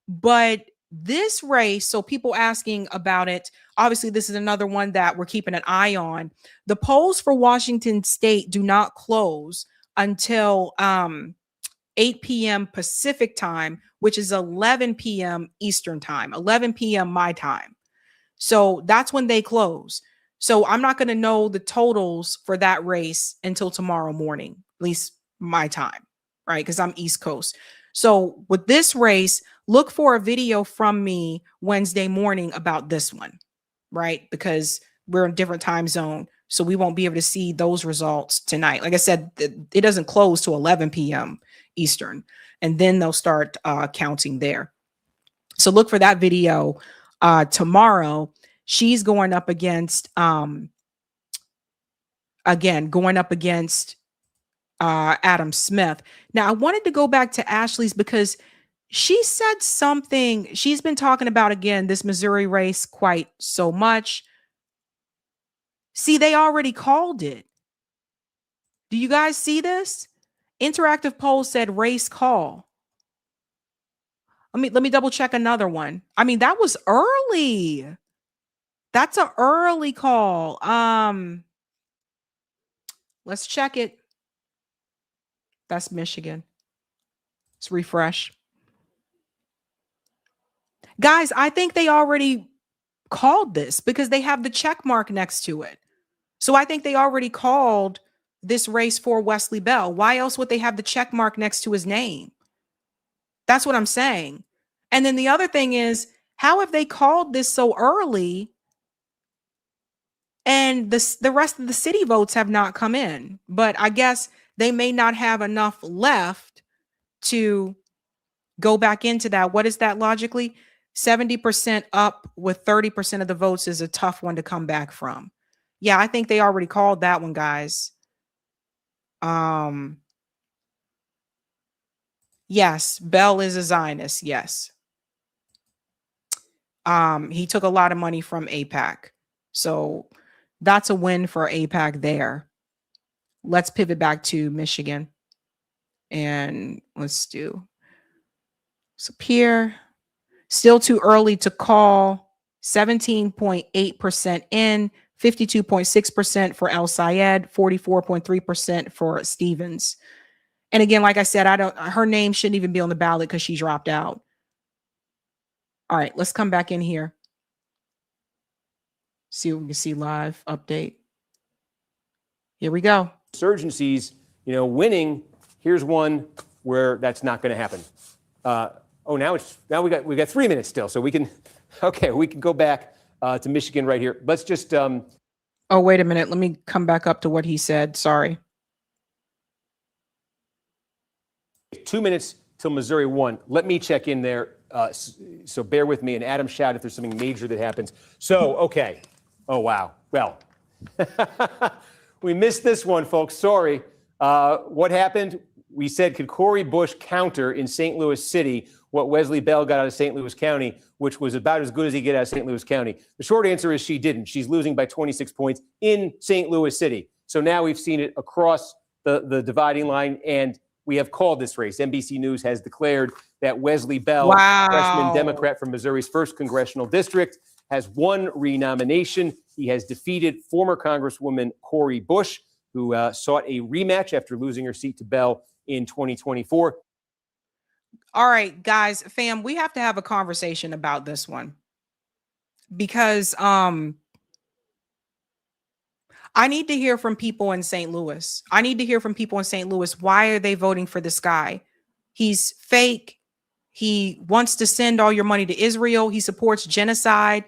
but this race, so people asking about it, obviously this is another one that we're keeping an eye on. The polls for Washington State do not close until 8 p.m. Pacific time, which is 11 p.m. Eastern time, 11 p.m. my time. So that's when they close. So I'm not going to know the totals for that race until tomorrow morning, at least my time, right? Because I'm East Coast. So with this race, look for a video from me Wednesday morning about this one, right? Because we're in a different time zone. So we won't be able to see those results tonight. Like I said, it doesn't close to 11 p.m. Eastern. And then they'll start counting there. So look for that video tomorrow. She's going up against Adam Smith. Now I wanted to go back to Ashley's because she said something. She's been talking about, again, this Missouri race quite so much. See, they already called it. Do you guys see this? Interactive poll said race call. Let me double check another one. I mean, that was early. That's an early call. Let's check it. That's Michigan. Let's refresh. Guys, I think they already called this because they have the check mark next to it. So I think they already called this race for Wesley Bell. Why else would they have the check mark next to his name? That's what I'm saying. And then the other thing is, how have they called this so early and the rest of the city votes have not come in? But I guess they may not have enough left to go back into that. What is that logically? 70% up with 30% of the votes is a tough one to come back from. Yeah, I think they already called that one, guys. Yes, Bell is a Zionist. Yes. He took a lot of money from AIPAC. So that's a win for AIPAC there. Let's pivot back to Michigan. And let's do so here. Still too early to call. 17.8% in, 52.6% for El Sayed, 44.3% for Stevens. And again, like I said, her name shouldn't even be on the ballot because she dropped out. All right, let's come back in here. See what we can see live update. Here we go. Insurgencies, winning Here's one where that's not going to happen. Now we got 3 minutes still, so we can go back to Michigan right here. Let's just. Oh, wait a minute. Let me come back up to what he said. Sorry. 2 minutes till Missouri won. Let me check in there. So bear with me, and Adam, shout if there's something major that happens. So, okay. Oh, wow. Well, we missed this one, folks. Sorry. What happened? We said, could Cori Bush counter in St. Louis City what Wesley Bell got out of St. Louis County, which was about as good as he get out of St. Louis County? The short answer is she didn't. She's losing by 26 points in St. Louis City. So now we've seen it across the dividing line, and we have called this race. NBC News has declared that Wesley Bell, freshman Democrat from Missouri's 1st congressional district, has won renomination. He has defeated former Congresswoman Cori Bush, who sought a rematch after losing her seat to Bell in 2024. All right, guys, fam, we have to have a conversation about this one because I need to hear from people in St. Louis. Why are they voting for this guy? He's fake. He wants to send all your money to Israel. He supports genocide.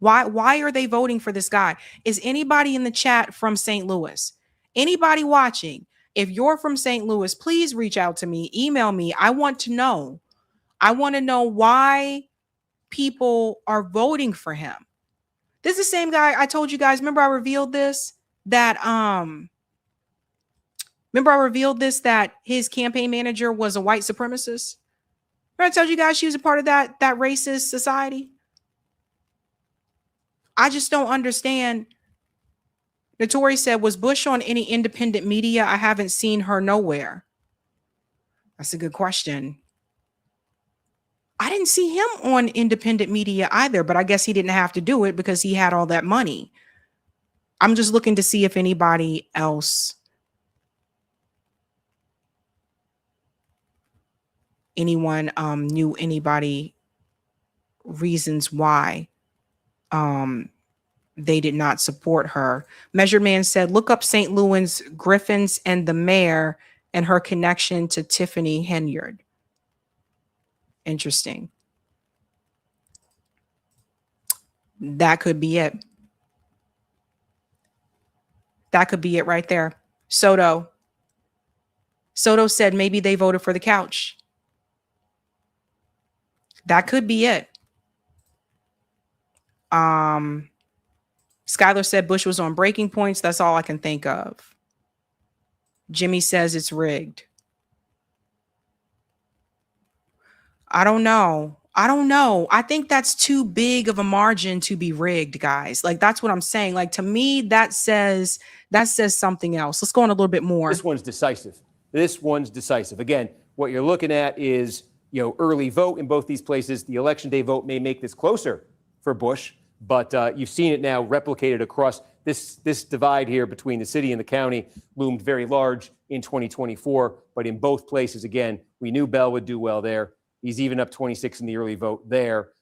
Why are they voting for this guy? Is anybody in the chat from St. Louis? Anybody watching? If you're from St. Louis, please reach out to me, email me. I want to know. I want to know why people are voting for him. This is the same guy I told you guys. Remember I revealed this? That his campaign manager was a white supremacist. Remember I told you guys she was a part of that racist society? I just don't understand. Notori said, was Bush on any independent media? I haven't seen her nowhere. That's a good question. I didn't see him on independent media either, but I guess he didn't have to do it because he had all that money. I'm just looking to see if anybody else, anyone knew anybody reasons why they did not support her. Measured Man said, look up St. Louis Griffins and the mayor and her connection to Tiffany Henyard. Interesting. That could be it. That could be it right there. Soto said maybe they voted for the couch. That could be it. Skylar said Bush was on breaking points. That's all I can think of. Jimmy says it's rigged. I don't know. I think that's too big of a margin to be rigged, guys. Like, that's what I'm saying. Like, to me, that says something else. Let's go on a little bit more. This one's decisive. Again, what you're looking at is, early vote in both these places. The election day vote may make this closer for Bush, but you've seen it now replicated across this divide here between the city and the county loomed very large in 2024. But in both places, again, we knew Bell would do well there. He's even up 26 in the early vote there.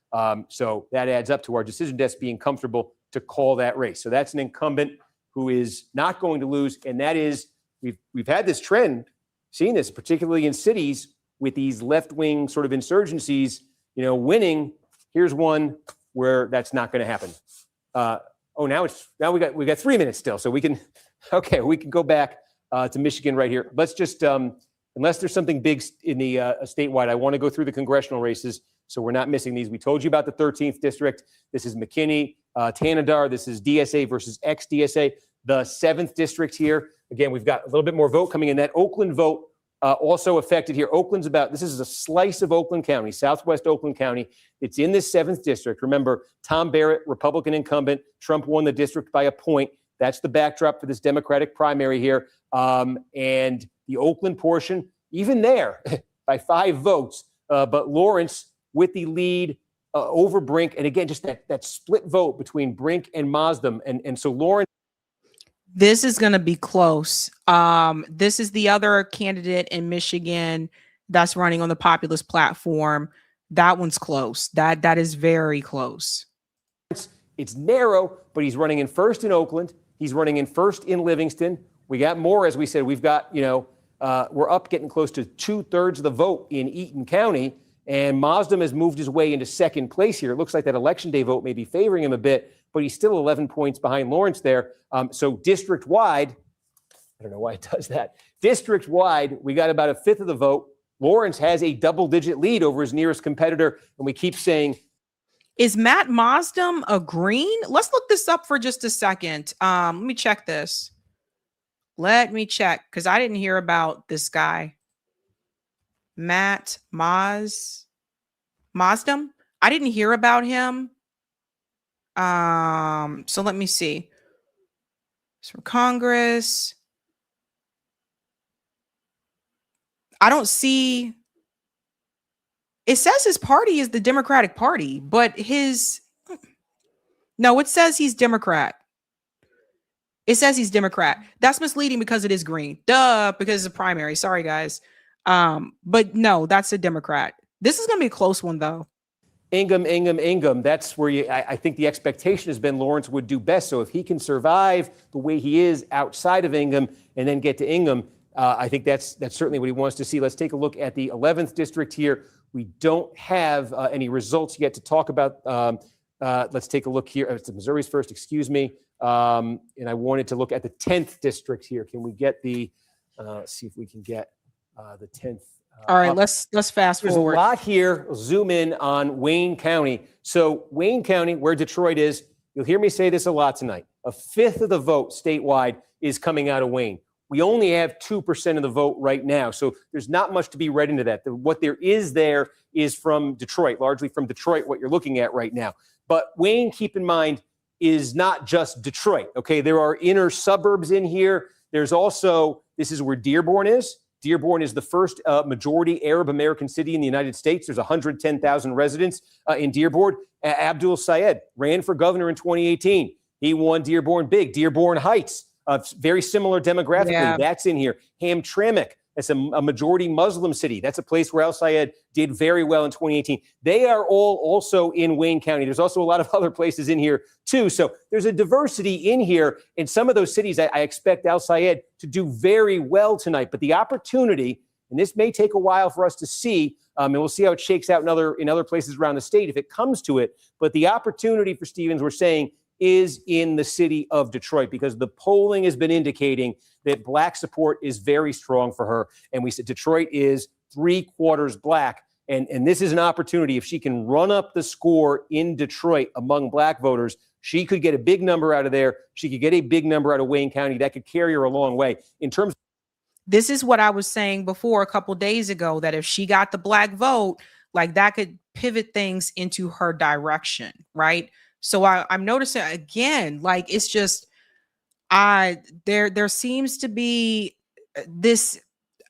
So that adds up to our decision desk being comfortable to call that race. So that's an incumbent who is not going to lose. And that is, we've had this trend, seen this particularly in cities with these left-wing sort of insurgencies, winning. Here's one where that's not going to happen. Now we got 3 minutes still, so we can go back to Michigan right here. Let's just unless there's something big in the statewide, I want to go through the congressional races so we're not missing these. We told you about the 13th district. This is McKinney, Tanadar. This is DSA versus ex-DSA. The 7th district here. Again, we've got a little bit more vote coming in. That Oakland vote also affected here. This is a slice of Oakland County, southwest Oakland County. It's in this 7th district. Remember, Tom Barrett, Republican incumbent. Trump won the district by a point. That's the backdrop for this Democratic primary here. And the Oakland portion, even there, by 5 votes. But Lawrence with the lead over Brink. And again, just that split vote between Brink and Mazdam. And so Lawrence. This is going to be close. This is the other candidate in Michigan that's running on the populist platform. That one's close. That is very close. It's narrow, but he's running in first in Oakland. He's running in first in Livingston. We got more, as we said. We've got, We're up getting close to 2/3 of the vote in Eaton County, and Mazdam has moved his way into second place here. It looks like that election day vote may be favoring him a bit, but he's still 11 points behind Lawrence there. So district-wide, I don't know why it does that. District-wide, we got about a fifth of the vote. Lawrence has a double-digit lead over his nearest competitor, and we keep saying, is Matt Mazdam a green? Let's look this up for just a second. Let me check this. Let me check, because I didn't hear about this guy. Matt Mazdam? I didn't hear about him. So let me see. It's from Congress. I don't see. It says his party is the Democratic Party, but no, it says he's Democrat. It says he's Democrat. That's misleading because it is green. Duh, because it's a primary. Sorry, guys. But no, that's a Democrat. This is going to be a close one, though. Ingham. That's where I think the expectation has been Lawrence would do best. So if he can survive the way he is outside of Ingham and then get to Ingham, I think that's certainly what he wants to see. Let's take a look at the 11th district here. We don't have any results yet to talk about. Let's take a look here. It's Missouri's first, excuse me. And I wanted to look at the 10th district here. Can we get the, let's see if we can get the 10th. All right, let's fast There's forward. a lot here. We'll zoom in on Wayne County. So Wayne County, where Detroit is, you'll hear me say this a lot tonight. A fifth of the vote statewide is coming out of Wayne. We only have 2% of the vote right now. So there's not much to be read into that. What there is from Detroit, largely from Detroit, what you're looking at right now. But Wayne, keep in mind, is not just Detroit. Okay, there are inner suburbs in here. There's also, this is where Dearborn is. Dearborn is the first majority Arab American city in the United States. There's 110,000 residents in Dearborn. Abdul Sayed ran for governor in 2018. He won Dearborn big. Dearborn Heights, very similar demographically. Yeah. That's in here. Hamtramck, that's a majority Muslim city. That's a place where Al Sayed did very well in 2018. They are all also in Wayne County. There's also a lot of other places in here too. So there's a diversity in here. In some of those cities, I expect Al Sayed to do very well tonight. But the opportunity, and this may take a while for us to see, and we'll see how it shakes out in other places around the state if it comes to it. But the opportunity for Stevens, we're saying, is in the city of Detroit, because the polling has been indicating that black support is very strong for her. And we said Detroit is 3/4 black. And this is an opportunity. If she can run up the score in Detroit among black voters, she could get a big number out of there. She could get a big number out of Wayne County. That could carry her a long way. In terms, This is what I was saying before a couple days ago, that if she got the black vote, like that could pivot things into her direction, right? So I'm noticing again, like it's just, there seems to be this,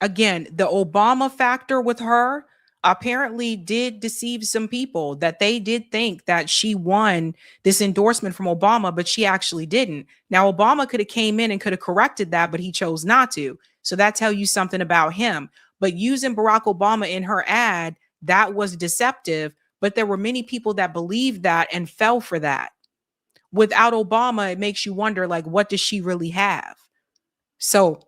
again, the Obama factor with her apparently did deceive some people, that they did think that she won this endorsement from Obama, but she actually didn't. Now, Obama could have came in and could have corrected that, but he chose not to. So that tells you something about him. But using Barack Obama in her ad, that was deceptive. But there were many people that believed that and fell for that. Without Obama, it makes you wonder, like, what does she really have? So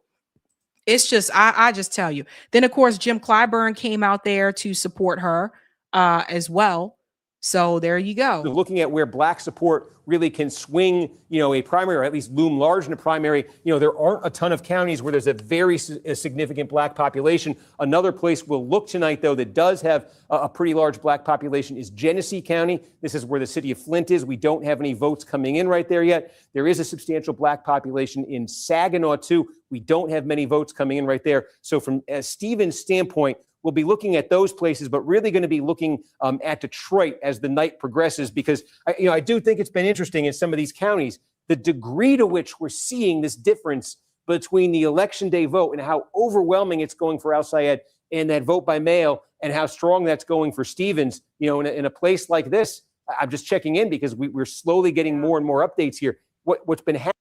it's just, I just tell you. Then, of course, Jim Clyburn came out there to support her as well. So there you go. Looking at where black support really can swing, a primary, or at least loom large in a primary. There aren't a ton of counties where there's a very significant black population. Another place we'll look tonight, though, that does have a pretty large black population is Genesee County. This is where the city of Flint is. We don't have any votes coming in right there yet. There is a substantial black population in Saginaw, too. We don't have many votes coming in right there. So from Stevens' standpoint, we'll be looking at those places, but really going to be looking at Detroit as the night progresses, because I do think it's been interesting in some of these counties, the degree to which we're seeing this difference between the election day vote and how overwhelming it's going for Al Sayed and that vote by mail, and how strong that's going for Stevens. In a place like this, I'm just checking in because we're slowly getting more and more updates here. What's been happening?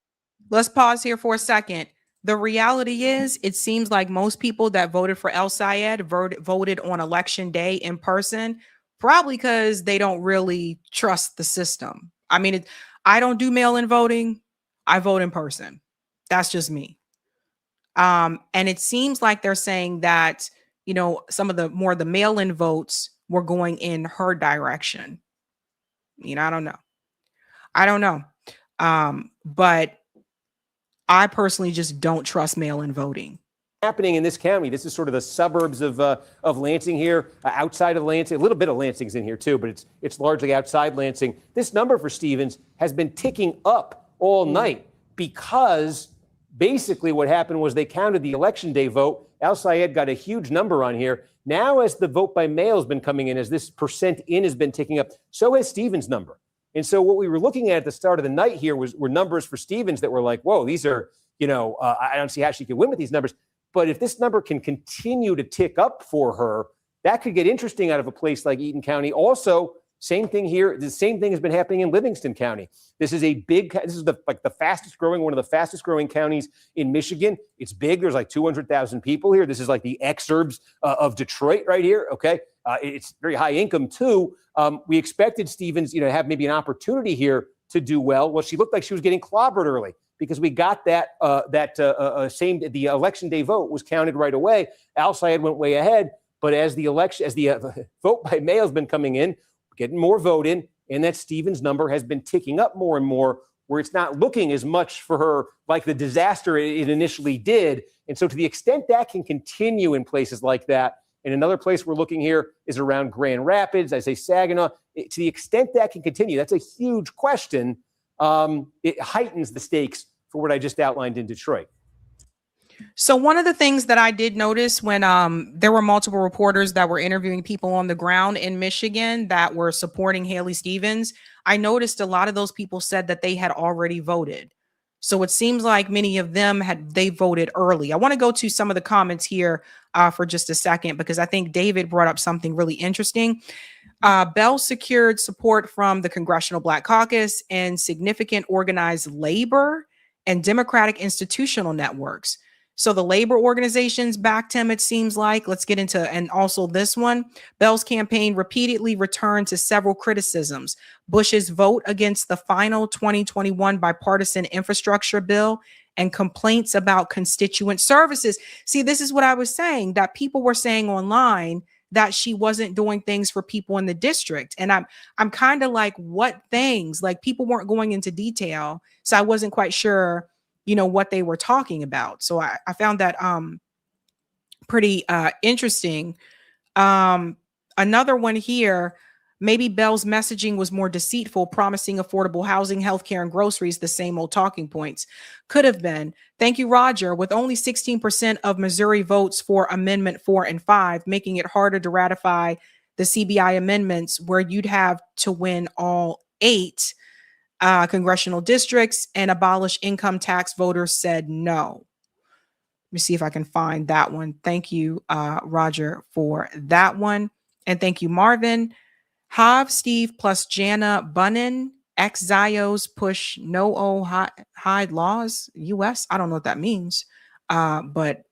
Let's pause here for a second. The reality is, it seems like most people that voted for El Sayed voted on election day in person, probably because they don't really trust the system. I mean, I don't do mail-in voting. I vote in person. That's just me. And it seems like they're saying that, some of the mail-in votes were going in her direction. I don't know. But I personally just don't trust mail-in voting. Happening in this county. This is sort of the suburbs of Lansing here, outside of Lansing. A little bit of Lansing's in here too, but it's largely outside Lansing. This number for Stevens has been ticking up all night because basically what happened was they counted the election day vote. Al Sayed got a huge number on here. Now, as the vote by mail has been coming in, as this percent in has been ticking up, so has Stevens' number. And so what we were looking at the start of the night here were numbers for Stevens that were like, whoa, these are, I don't see how she could win with these numbers. But if this number can continue to tick up for her, that could get interesting out of a place like Eaton County. Also, same thing here. The same thing has been happening in Livingston County. This is the fastest growing, one of the fastest growing counties in Michigan. It's big. There's like 200,000 people here. This is like the exurbs of Detroit right here. Okay. It's very high income too. We expected Stevens, to have maybe an opportunity here to do well. Well, she looked like she was getting clobbered early, because we got the election day vote was counted right away. Al Sayed went way ahead, but as the vote by mail has been coming in, getting more vote in, and that Stevens number has been ticking up more and more, where it's not looking as much for her like the disaster it initially did. And so to the extent that can continue in places like that, and another place we're looking here is around Grand Rapids, I say Saginaw, to the extent that can continue, that's a huge question. It heightens the stakes for what I just outlined in Detroit. So one of the things that I did notice when there were multiple reporters that were interviewing people on the ground in Michigan that were supporting Haley Stevens, I noticed a lot of those people said that they had already voted. So it seems like many of them they voted early. I want to go to some of the comments here for just a second, because I think David brought up something really interesting. Bell secured support from the Congressional Black Caucus and significant organized labor and Democratic institutional networks. So the labor organizations backed him, it seems like. Let's get into, and also this one. Bell's campaign repeatedly returned to several criticisms. Bush's vote against the final 2021 bipartisan infrastructure bill and complaints about constituent services. See, this is what I was saying, that people were saying online that she wasn't doing things for people in the district. And I'm kind of like, what things? Like, people weren't going into detail. So I wasn't quite sure, what they were talking about. So I found that pretty interesting. Another one here, maybe Bell's messaging was more deceitful, promising affordable housing, healthcare, and groceries, the same old talking points. Could have been. Thank you, Roger. With only 16% of Missouri votes for Amendment 4 and 5, making it harder to ratify the CBI amendments, where you'd have to win all 8 congressional districts and abolish income tax, voters said no. Let me see if I can find that one. Thank you, Roger, for that one. And thank you, Marvin. Hav, Steve, plus Jana Bunnin, ex-Zios push no hide laws, U.S. I don't know what that means, but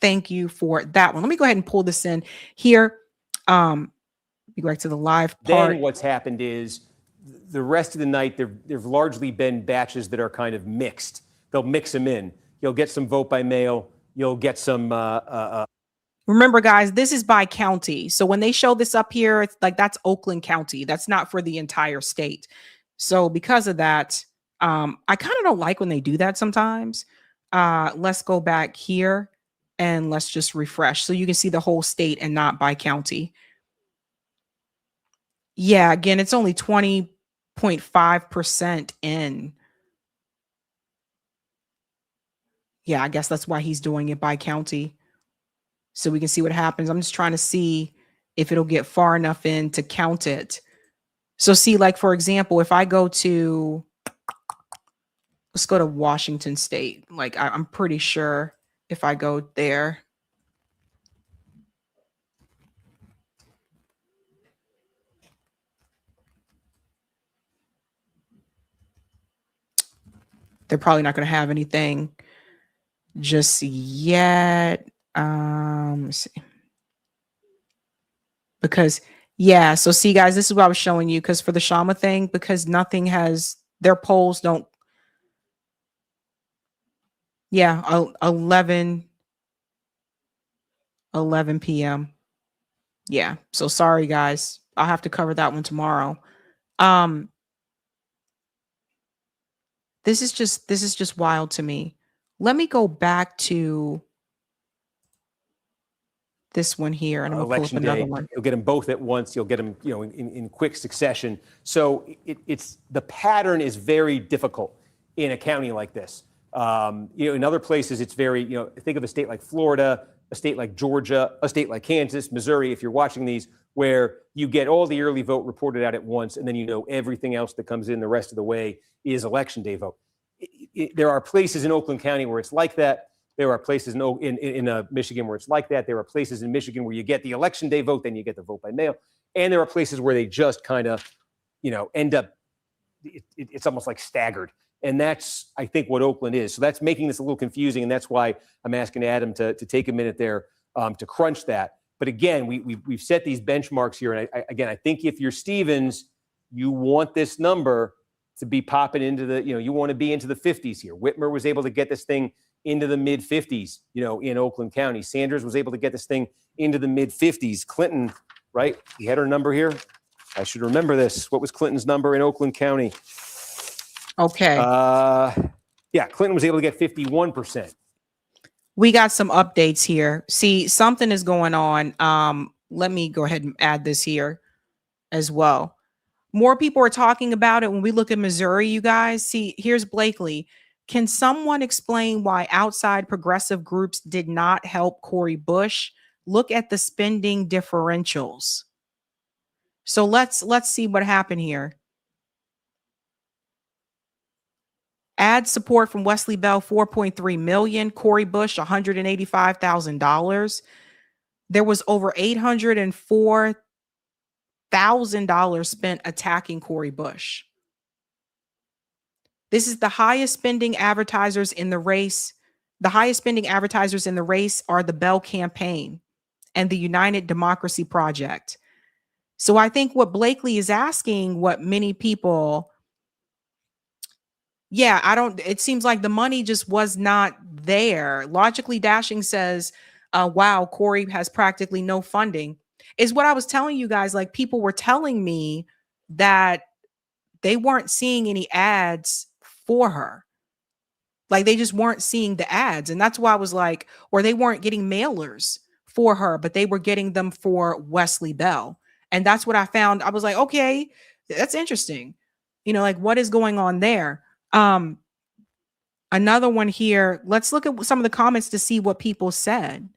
thank you for that one. Let me go ahead and pull this in here. We go back to the live part. Then what's happened is the rest of the night, there've largely been batches that are kind of mixed. They'll mix them in. You'll get some vote by mail. You'll get some. Remember, guys, this is by county. So when they show this up here, it's like that's Oakland County. That's not for the entire state. So because of that, I kind of don't like when they do that sometimes. Let's go back here and let's just refresh so you can see the whole state and not by county. Yeah, again, it's only 20.5% in. Yeah, I guess that's why he's doing it by county. So we can see what happens. I'm just trying to see if it'll get far enough in to count it. So see, like, for example, if I go to, let's go to Washington State. Like, I'm pretty sure if I go there. They're probably not going to have anything just yet. Let's see. Because, yeah, so see, guys, this is what I was showing you, because for the Shama thing, because nothing has, their polls don't, Yeah, 11 p.m. Yeah. So sorry guys. I'll have to cover that one tomorrow. This is just wild to me. Let me go back to this one here, and I'm gonna pull up Election another day, one. you'll get them both at once. You'll get them, in quick succession. So it's the pattern is very difficult in a county like this. In other places, it's very, think of a state like Florida, a state like Georgia, a state like Kansas, Missouri, if you're watching these, where you get all the early vote reported out at once, and then everything else that comes in the rest of the way is election day vote. There are places in Oakland County where it's like that. There are places in Michigan where it's like that. There are places in Michigan where you get the election day vote, then you get the vote by mail. And there are places where they just kind of, end up, it's almost like staggered. And that's, I think, what Oakland is. So that's making this a little confusing. And that's why I'm asking Adam to take a minute there to crunch that. But again, we've set these benchmarks here. And I think if you're Stevens, you want this number to be popping into the, you want to be into the 50s here. Whitmer was able to get this thing into the mid 50s, in Oakland County. Sanders was able to get this thing into the mid 50s. Clinton, right? He had her number here. I should remember this. What was Clinton's number in Oakland County? Okay. Clinton was able to get 51%. We got some updates here. See, something is going on. Let me go ahead and add this here as well. More people are talking about it when we look at Missouri, you guys. See, here's Blakely. Can someone explain why outside progressive groups did not help Cori Bush? Look at the spending differentials. So let's see what happened here. Ad support from Wesley Bell, $4.3 million. Cori Bush, $185,000. There was over $804,000 spent attacking Cori Bush. This is the highest spending advertisers in the race. The highest spending advertisers in the race are the Bell campaign and the United Democracy Project. So I think what Blakely is asking, what many people, it seems like the money just was not there. Logically Dashing says, wow, Cori has practically no funding. Is what I was telling you guys. Like, people were telling me that they weren't seeing any ads for her. Like, they just weren't seeing the ads. And that's why I was like, or they weren't getting mailers for her, but they were getting them for Wesley Bell. And that's what I found. I was like, okay, that's interesting. Like, what is going on there? Another one here. Let's look at some of the comments to see what people said.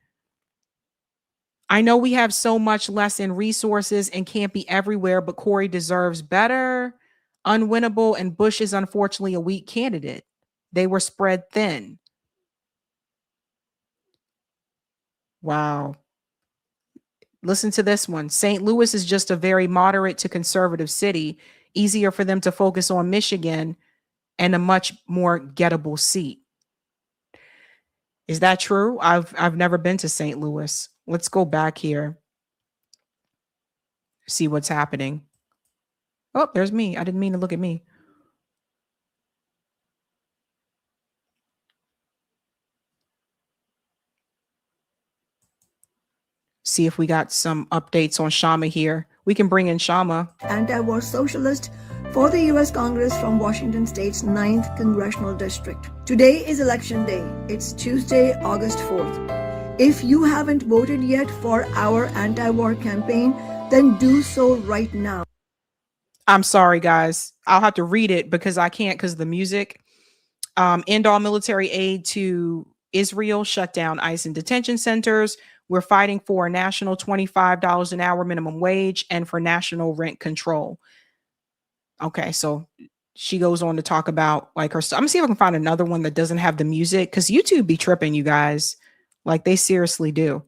I know we have so much less in resources and can't be everywhere, but Cori deserves better. Unwinnable, and Bush is unfortunately a weak candidate. They were spread thin. Wow. Listen to this one. St. Louis is just a very moderate to conservative city. Easier for them to focus on Michigan and a much more gettable seat. Is that true? I've never been to St. Louis. Let's go back here. See what's happening. Oh, there's me. I didn't mean to look at me. See if we got some updates on Shama here. We can bring in Shama. Anti-war socialist for the U.S. Congress from Washington State's 9th Congressional District. Today is Election Day. It's Tuesday, August 4th. If you haven't voted yet for our anti-war campaign, then do so right now. I'm sorry, guys. I'll have to read it because I can't because of the music. End all military aid to Israel, shut down ICE and detention centers. We're fighting for a national $25 an hour minimum wage and for national rent control. Okay, so she goes on to talk about like her stuff. I'm gonna see if I can find another one that doesn't have the music because YouTube be tripping, you guys. Like, they seriously do.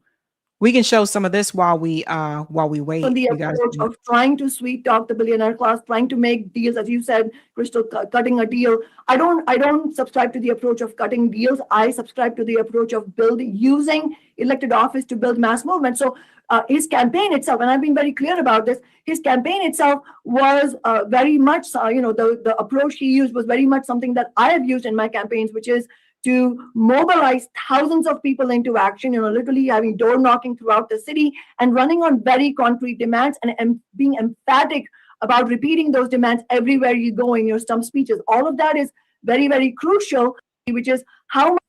We can show some of this while we wait. On the you guys. approach of trying to sweet talk the billionaire class, trying to make deals, as you said, Crystal, cutting a deal. I don't subscribe to the approach of cutting deals. I subscribe to the approach of using elected office to build mass movement. So his campaign itself, and I've been very clear about this, his campaign itself was very much, the approach he used was very much something that I have used in my campaigns, which is to mobilize thousands of people into action, literally having door knocking throughout the city and running on very concrete demands and being emphatic about repeating those demands everywhere you go in your stump speeches. All of that is very, very crucial, which is how much.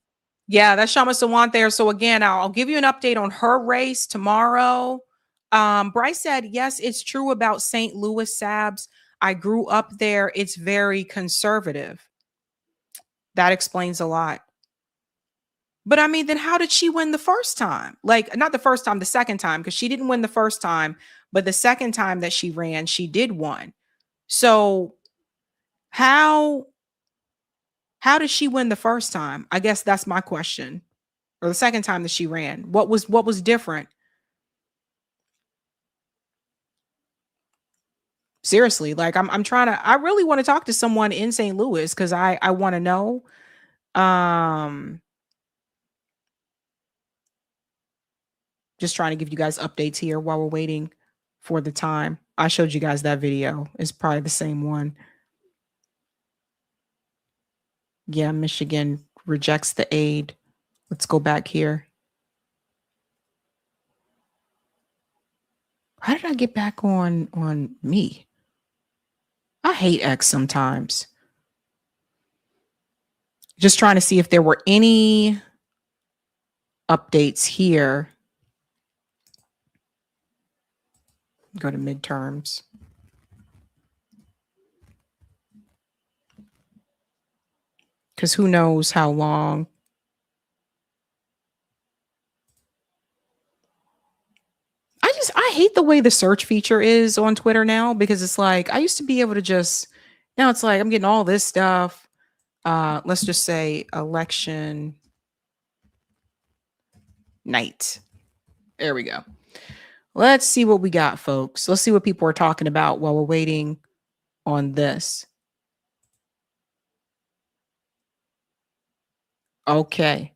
Yeah, that's Shama Sawant there. So again, I'll give you an update on her race tomorrow. Bryce said, yes, it's true about St. Louis, Sabs. I grew up there. It's very conservative. That explains a lot. But I mean, then how did she win the first time? Like, not the first time, the second time, because she didn't win the first time, but the second time that she ran, she did win. So how did she win the first time? I guess that's my question. Or the second time that she ran. What was different? Seriously, like I'm trying to, I really want to talk to someone in St. Louis because I want to know. Just trying to give you guys updates here while we're waiting for the time. I showed you guys that video. It's probably the same one. Yeah, Michigan rejects the aid. Let's go back here. How did I get back on me? I hate X sometimes. Just trying to see if there were any updates here. Go to midterms. Because who knows how long. I hate the way the search feature is on Twitter now, because it's like I used to be able to just, now it's like I'm getting all this stuff. Let's just say election night. There we go. Let's see what we got, folks. Let's see what people are talking about while we're waiting on this. Okay.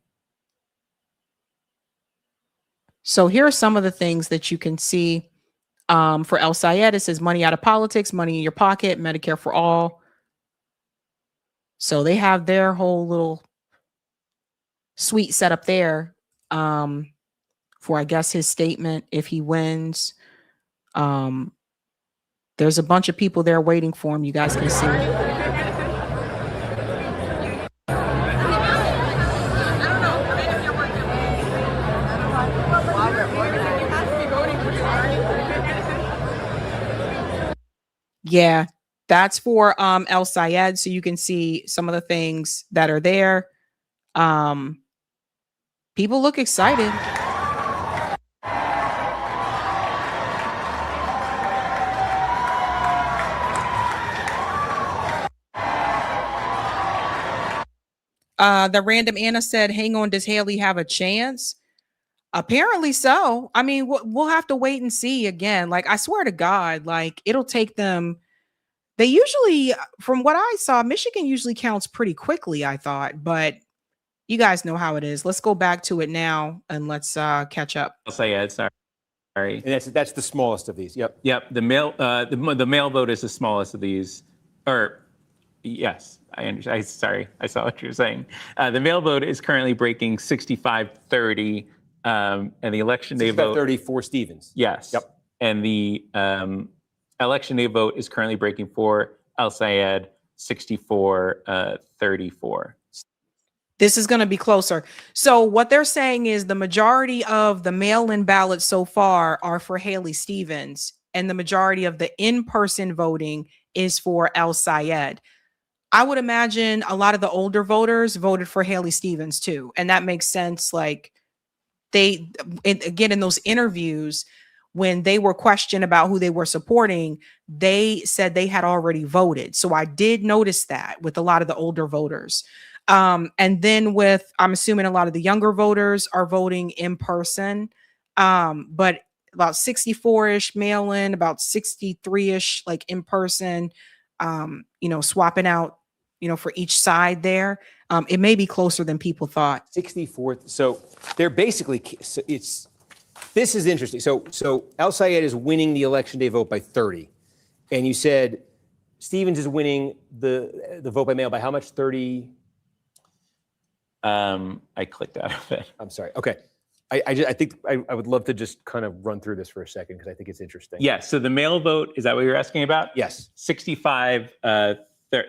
So here are some of the things that you can see for El Sayed. It says money out of politics, money in your pocket, Medicare for all. So they have their whole little suite set up there for, I guess, his statement if he wins. There's a bunch of people there waiting for him. You guys can see. Yeah, that's for El Sayed. So you can see some of the things that are there. People look excited. The random Anna said, hang on, does Haley have a chance? Apparently so. I mean, we'll have to wait and see again. Like, I swear to God, like it'll take them. They usually, from what I saw, Michigan usually counts pretty quickly, I thought, but you guys know how it is. Let's go back to it now and let's catch up. I'll say it. Sorry. And that's the smallest of these. Yep. Yep. The mail vote is the smallest of these. Or yes, I understand. Sorry, I saw what you're saying. The mail vote is currently breaking 65-30, and the election day vote 30 for Stevens. Yes. Yep. And the election day vote is currently breaking for El Sayed 64-34. This is going to be closer. So what they're saying is the majority of the mail-in ballots so far are for Haley Stevens, and the majority of the in-person voting is for El Sayed. I would imagine a lot of the older voters voted for Haley Stevens too. And that makes sense. Like again, in those interviews, when they were questioned about who they were supporting, they said they had already voted. So I did notice that with a lot of the older voters. And then with, I'm assuming a lot of the younger voters are voting in person, but about 64-ish mail-in, about 63-ish like in person, swapping out, for each side there. It may be closer than people thought. 64th. So they're basically, this is interesting. So El Sayed is winning the election day vote by 30. And you said Stevens is winning the vote by mail by how much? 30? I clicked out of it. I'm sorry. Okay. I think I would love to just kind of run through this for a second because I think it's interesting. Yeah. So the mail vote, is that what you're asking about? Yes. 65,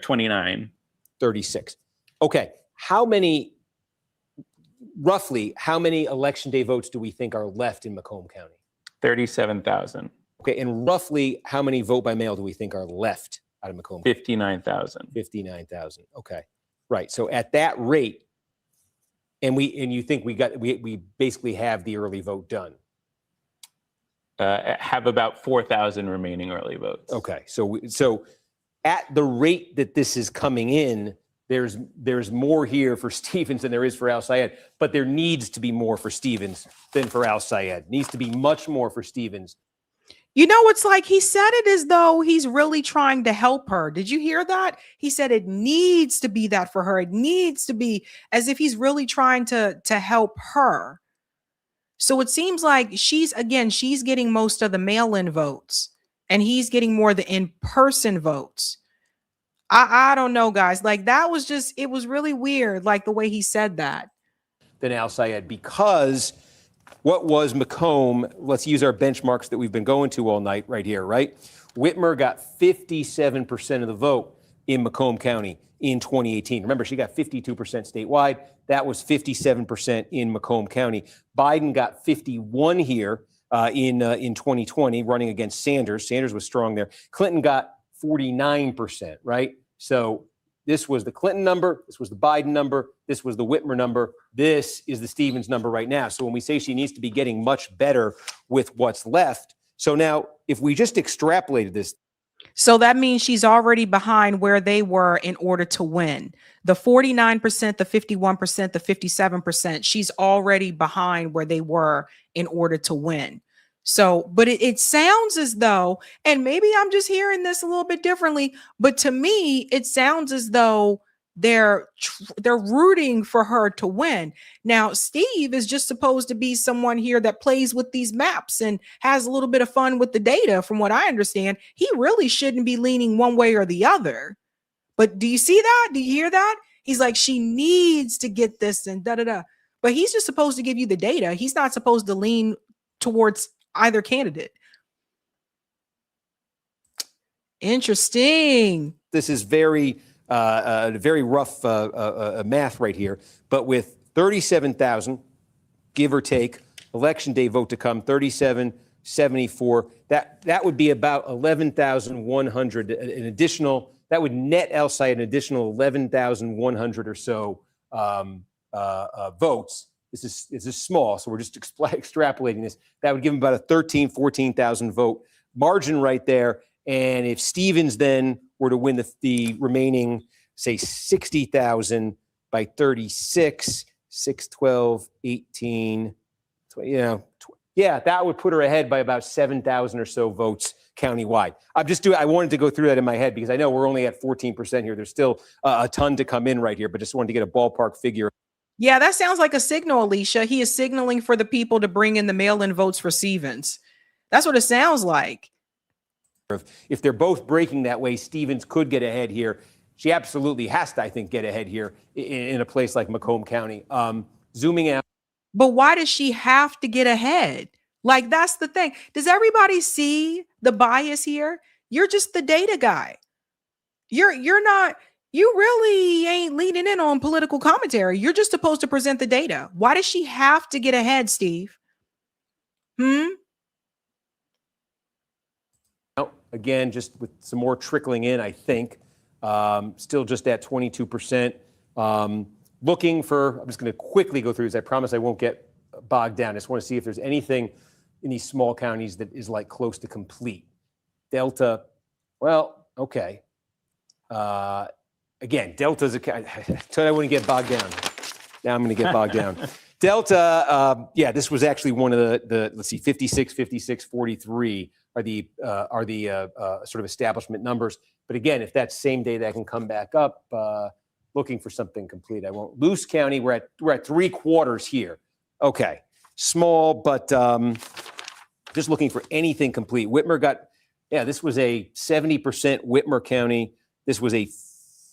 29. 36. Okay. Roughly, how many election day votes do we think are left in Macomb County? 37,000. Okay. And roughly, how many vote by mail do we think are left out of Macomb County? 59,000. 59,000. Okay. Right. So at that rate, and you think we basically have the early vote done? Have about 4,000 remaining early votes. Okay. So at the rate that this is coming in, there's more here for Stevens than there is for Al Sayed, but there needs to be more for Stevens than for Al Sayed. Needs to be much more for Stevens. You know, it's like he said it as though he's really trying to help her. Did you hear that? He said it needs to be that for her. It needs to be as if he's really trying to help her. So it seems like she's getting most of the mail-in votes and he's getting more of the in-person votes. I don't know, guys. Like that was it was really weird, like the way he said that. Than Al Sayed, because what was Macomb? Let's use our benchmarks that we've been going to all night right here, right? Whitmer got 57% of the vote in Macomb County in 2018. Remember, she got 52% statewide. That was 57% in Macomb County. Biden got 51 here in 2020, running against Sanders. Sanders was strong there. Clinton got 49%, right? So this was the Clinton number. This was the Biden number. This was the Whitmer number. This is the Stevens number right now. So when we say she needs to be getting much better with what's left. So now if we just extrapolated this. So that means she's already behind where they were in order to win. The 49%, the 51%, the 57%, she's already behind where they were in order to win. So, but it sounds as though, and maybe I'm just hearing this a little bit differently, but to me, it sounds as though they're rooting for her to win. Now, Steve is just supposed to be someone here that plays with these maps and has a little bit of fun with the data. From what I understand, he really shouldn't be leaning one way or the other. But do you see that? Do you hear that? He's like, she needs to get this and da-da-da. But he's just supposed to give you the data. He's not supposed to lean towards either candidate. Interesting. This is very rough math right here. But with 37,000, give or take, election day vote to come, 3774. That would be about 11,100. An additional, that would net Al Sayed an additional 11,100 or so votes. This is small, so we're just extrapolating this. That would give him about a 14,000 vote margin right there. And if Stevens then were to win the remaining, say, 60,000 by 36, 6, 12, 18, 20, that would put her ahead by about 7,000 or so votes countywide. I wanted to go through that in my head because I know we're only at 14% here. There's still a ton to come in right here, but just wanted to get a ballpark figure. Yeah, that sounds like a signal, Alicia. He is signaling for the people to bring in the mail-in votes for Stevens. That's what it sounds like. If they're both breaking that way, Stevens could get ahead here. She absolutely has to, I think, get ahead here in a place like Macomb County. Zooming out. But why does she have to get ahead? Like, that's the thing. Does everybody see the bias here? You're just the data guy. You're not... You really ain't leaning in on political commentary. You're just supposed to present the data. Why does she have to get ahead, Steve? Again, just with some more trickling in, I think. Still just at 22%. Looking for, I'm just going to quickly go through this. I promise I won't get bogged down. I just want to see if there's anything in these small counties that is like close to complete. Delta, well, okay. Again, Delta's so I wouldn't get bogged down. Now I'm going to get bogged down. Delta, this was actually one of the let's see, 56, 56, 43 are the sort of establishment numbers. But again, if that's same day, that can come back up. Looking for something complete. I won't. Luce County, we're at 3/4 here. Okay, small, but just looking for anything complete. Whitmer got, this was a 70% Whitmer County. This was a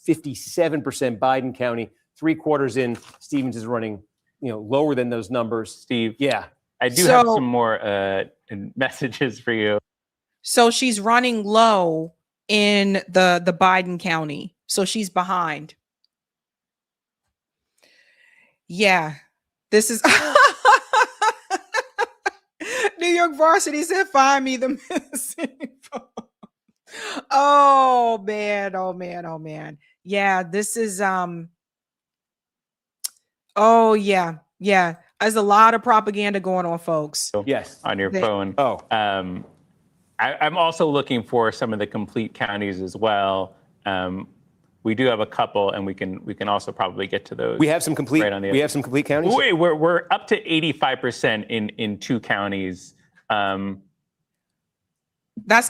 57% Biden County. 3 quarters in, Stevens is running, lower than those numbers. Steve. Yeah. I do have some more messages for you. So she's running low in the Biden county. So she's behind. Yeah. This is New York Varsity said, find me the missing phone. Oh man, oh man, oh man. Yeah, this is oh yeah, yeah. There's a lot of propaganda going on, folks. Yes. On your phone. Oh. I'm also looking for some of the complete counties as well. We do have a couple, and we can also probably get to those. We have some complete. Right on the we have some complete counties. Wait, we're up to 85% in 2 counties. That's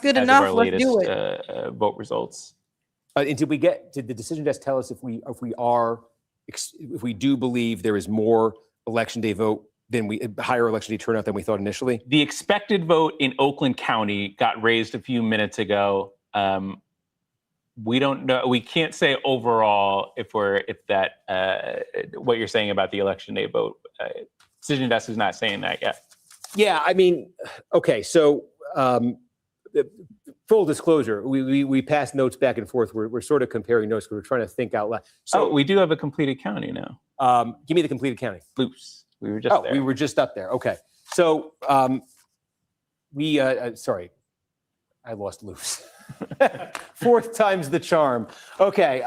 good as enough. Of our Let's latest, do it. Vote results. Did the decision desk tell us if we do believe there is more election day vote than higher election day turnout than we thought initially? The expected vote in Oakland County got raised a few minutes ago. We don't know. We can't say overall if that what you're saying about the election day vote. Decision desk is not saying that yet. Yeah, I mean, okay. So, full disclosure, we pass notes back and forth. We're sort of comparing notes because we're trying to think out loud. So we do have a completed county now. Give me the completed county. Loose. We were just there. We were just up there. Okay. So sorry, I lost loose. 4th time's the charm. Okay.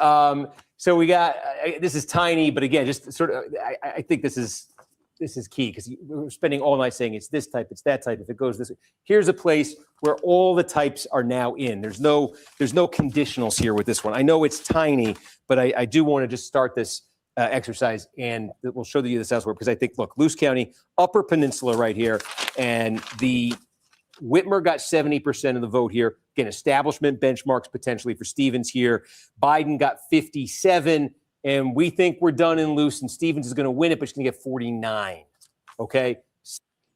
So we got this is tiny, but again, just sort of I think this is key because we're spending all night saying it's this type, it's that type. If it goes this way, here's a place where all the types are now in. There's no conditionals here with this one. I know it's tiny, but I do want to just start this exercise, and we'll show you this elsewhere because I think, look, Luce County, Upper Peninsula right here, and the Whitmer got 70% of the vote here. Again, establishment benchmarks potentially for Stevens here. Biden got 57, and we think we're done in Luce, and Stevens is going to win it, but she's going to get 49. Okay.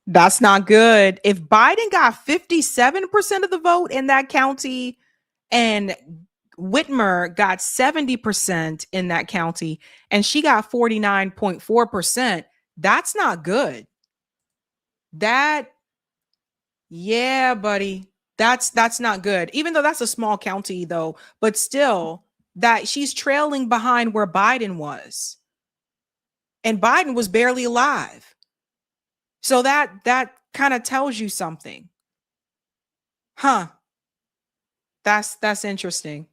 That's not good. If Biden got 57% of the vote in that county and Whitmer got 70% in that county and she got 49.4%, that's not good. Yeah, buddy. That's not good. Even though that's a small county though, but still that she's trailing behind where Biden was. And Biden was barely alive. So that kind of tells you something. Huh. That's interesting.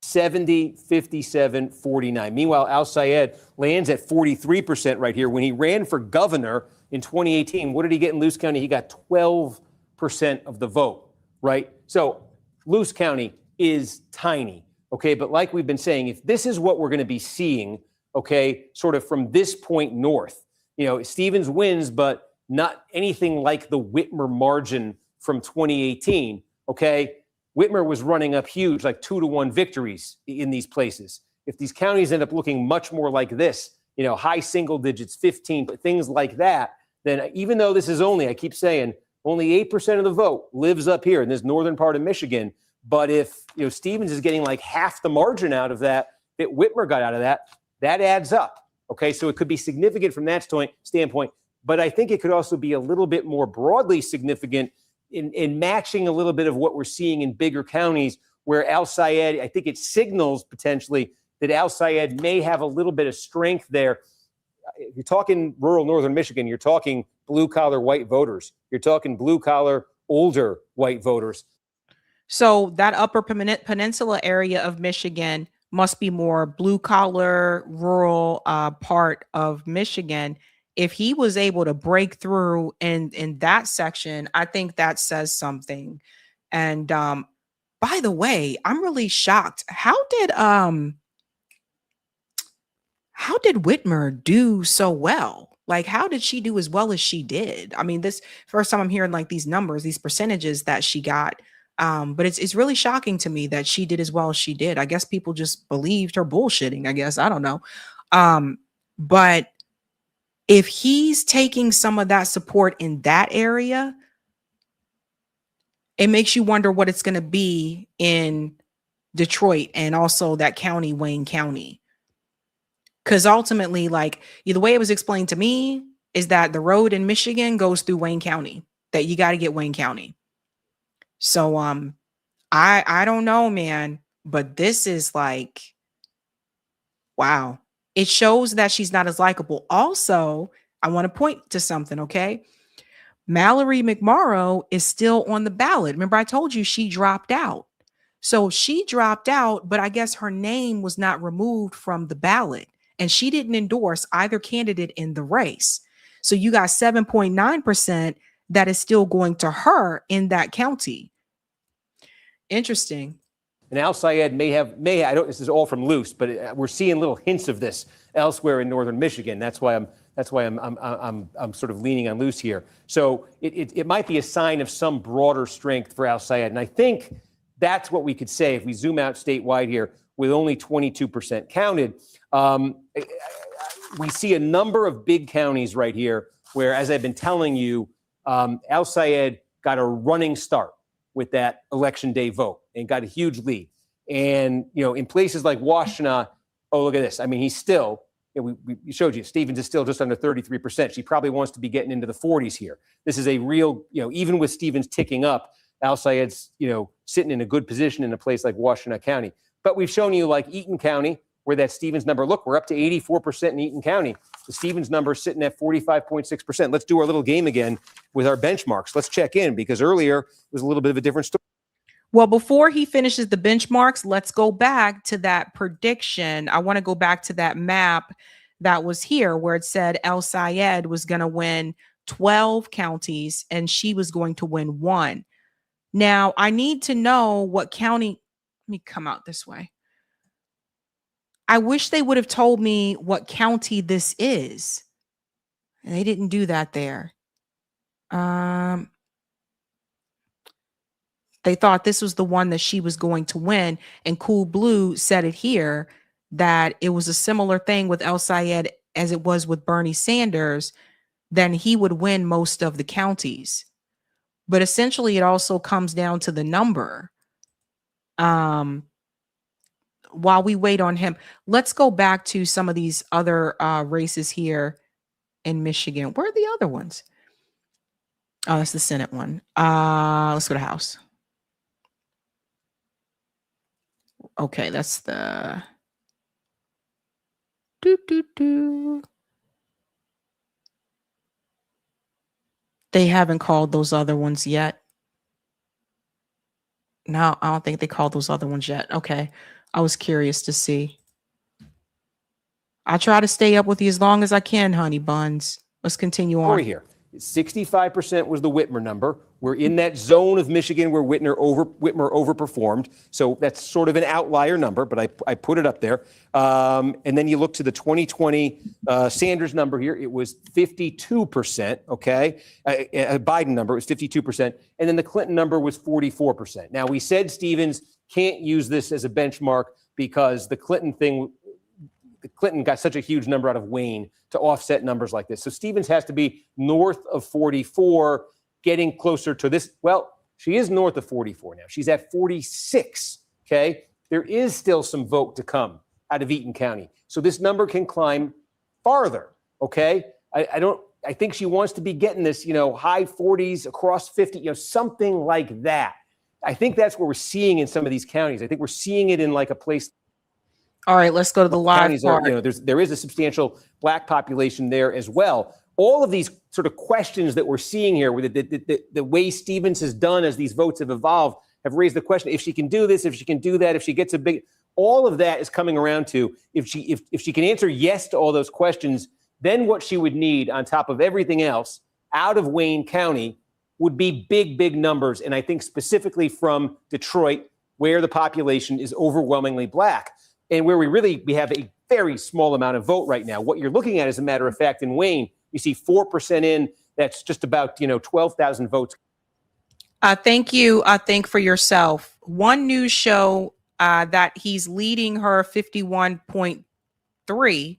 70, 57, 49. Meanwhile, Al Sayed lands at 43% right here. When he ran for governor in 2018, what did he get in Luce County? He got 12% of the vote, right? So Luce County is tiny, okay? But like we've been saying, if this is what we're going to be seeing, okay, sort of from this point north, Stevens wins, but not anything like the Whitmer margin from 2018, okay? Whitmer was running up huge, like 2-to-1 victories in these places. If these counties end up looking much more like this, high single digits, 15, but things like that, then even though this is only, I keep saying, only 8% of the vote lives up here in this northern part of Michigan. But if Stevens is getting like half the margin out of that Whitmer got out of that adds up. Okay, so it could be significant from that standpoint, but I think it could also be a little bit more broadly significant in matching a little bit of what we're seeing in bigger counties where Al Sayed, I think it signals potentially that Al Sayed may have a little bit of strength there. If you're talking rural northern Michigan, you're talking blue-collar white voters. You're talking blue-collar older white voters. So that Upper Peninsula area of Michigan must be more blue-collar, rural part of Michigan. If he was able to break through in that section, I think that says something. And by the way, I'm really shocked. How did Whitmer do so well? Like, how did she do as well as she did? I mean, this first time I'm hearing like these numbers, these percentages that she got. But it's really shocking to me that she did as well as she did. I guess people just believed her bullshitting, I guess. I don't know. But if he's taking some of that support in that area, it makes you wonder what it's going to be in Detroit and also that county, Wayne County. Because ultimately, like the way it was explained to me is that the road in Michigan goes through Wayne County, that you got to get Wayne County. So I don't know, man, but this is like, wow. It shows that she's not as likable. Also, I want to point to something, okay? Mallory McMorrow is still on the ballot. Remember, I told you she dropped out. So she dropped out, but I guess her name was not removed from the ballot, and she didn't endorse either candidate in the race. So you got 7.9% that is still going to her in that county. Interesting. And Al Sayed I don't, this is all from loose, but we're seeing little hints of this elsewhere in northern Michigan. That's why I'm sort of leaning on loose here. So it might be a sign of some broader strength for Al Sayed. And I think that's what we could say if we zoom out statewide here with only 22% counted. We see a number of big counties right here where, as I've been telling you, Al Sayed got a running start with that election day vote and got a huge lead. And, in places like Washtenaw, oh, look at this. I mean, he's still, we showed you, Stevens is still just under 33%. She probably wants to be getting into the 40s here. This is a real, even with Stevens ticking up, Al Sayed's, sitting in a good position in a place like Washtenaw County. But we've shown you like Eaton County, where that Stevens number, look, we're up to 84% in Eaton County. The Stevens number is sitting at 45.6%. Let's do our little game again with our benchmarks. Let's check in, because earlier it was a little bit of a different story. Well, before he finishes the benchmarks, let's go back to that prediction. I want to go back to that map that was here where it said El Sayed was going to win 12 counties and she was going to win 1. Now, I need to know what county. Let me come out this way. I wish they would have told me what county this is. And they didn't do that there. They thought this was the one that she was going to win. And Cool Blue said it here that it was a similar thing with El Sayed as it was with Bernie Sanders. Then he would win most of the counties. But essentially, it also comes down to the number. While we wait on him, let's go back to some of these other races here in Michigan. Where are the other ones? Oh, that's the Senate one. Let's go to House. Okay, that's the They haven't called those other ones yet. No, I don't think they called those other ones yet. Okay. I was curious to see. I try to stay up with you as long as I can, honey buns. Let's continue on. Here. 65% was the Whitmer number. We're in that zone of Michigan where Whitmer overperformed. So that's sort of an outlier number, but I put it up there. And then you look to the 2020 Sanders number here. It was 52%, okay? A Biden number was 52%. And then the Clinton number was 44%. Now, we said Stevens can't use this as a benchmark because the Clinton got such a huge number out of Wayne to offset numbers like this. So Stevens has to be north of 44, getting closer to this. Well, she is north of 44 now. She's at 46, okay? There is still some vote to come out of Eaton County. So this number can climb farther, okay? I think she wants to be getting this, high 40s across 50, something like that. I think that's what we're seeing in some of these counties. I think we're seeing it in like a place. All right, let's go to the live part. There is a substantial Black population there as well. All of these sort of questions that we're seeing here, with the way Stevens has done as these votes have evolved, have raised the question: if she can do this, if she can do that, if she gets a big, all of that is coming around to if she can answer yes to all those questions, then what she would need on top of everything else out of Wayne County would be big numbers, and I think specifically from Detroit, where the population is overwhelmingly Black. And where we have a very small amount of vote right now. What you're looking at, as a matter of fact, in Wayne, you see 4% in. That's just about 12,000 votes. Thank you. Think for yourself. One news show that he's leading her 51.3.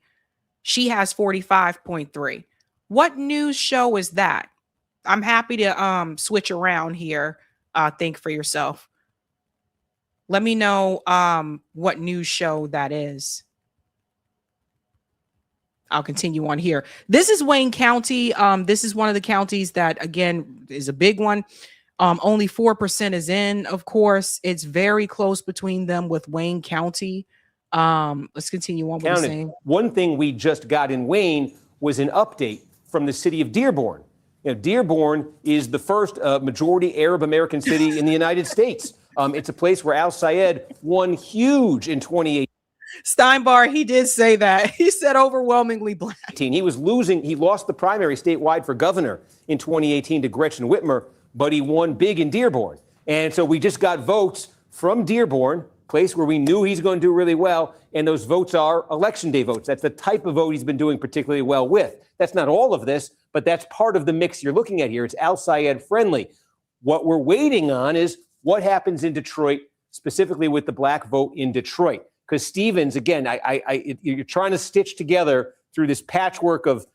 She has 45.3. What news show is that? I'm happy to switch around here. Think for yourself. Let me know what news show that is. I'll continue on here. This is Wayne County. This is one of the counties that, again, is a big one. Only 4% is in, of course. It's very close between them with Wayne County. Let's continue on with the same. One thing we just got in Wayne was an update from the city of Dearborn. Dearborn is the first majority Arab American city in the United States. It's a place where Al Sayed won huge in 2018. Steinbar, he did say that. He said overwhelmingly black. He was losing. He lost the primary statewide for governor in 2018 to Gretchen Whitmer, but he won big in Dearborn. And so we just got votes from Dearborn, place where we knew he's going to do really well. And those votes are election day votes. That's the type of vote he's been doing particularly well with. That's not all of this, but that's part of the mix you're looking at here. It's Al Sayed friendly. What we're waiting on is what happens in Detroit, specifically with the black vote in Detroit. Because Stevens, again, you're trying to stitch together through this patchwork of,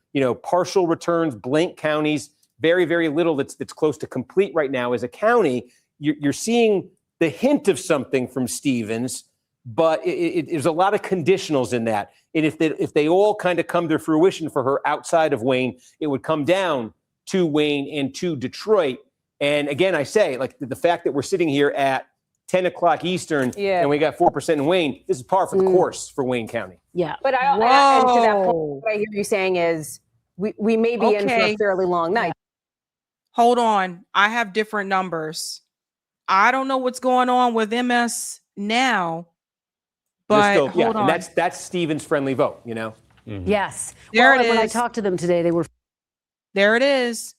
partial returns, blank counties, very, very little that's close to complete right now as a county. You're seeing the hint of something from Stevens, but there's a lot of conditionals in that. And if they all kind of come to fruition for her outside of Wayne, it would come down to Wayne and to Detroit. And again, I say, like, the fact that we're sitting here at 10 o'clock Eastern, and we got 4% in Wayne, this is par for the course for Wayne County. Yeah. But and to that point, what I hear you saying is we may be in for a fairly long night. Hold on. I have different numbers. I don't know what's going on with MS now, but hold on. And that's Stevens' friendly vote, Yes. There it is. When I talked to them today, they were. There it is.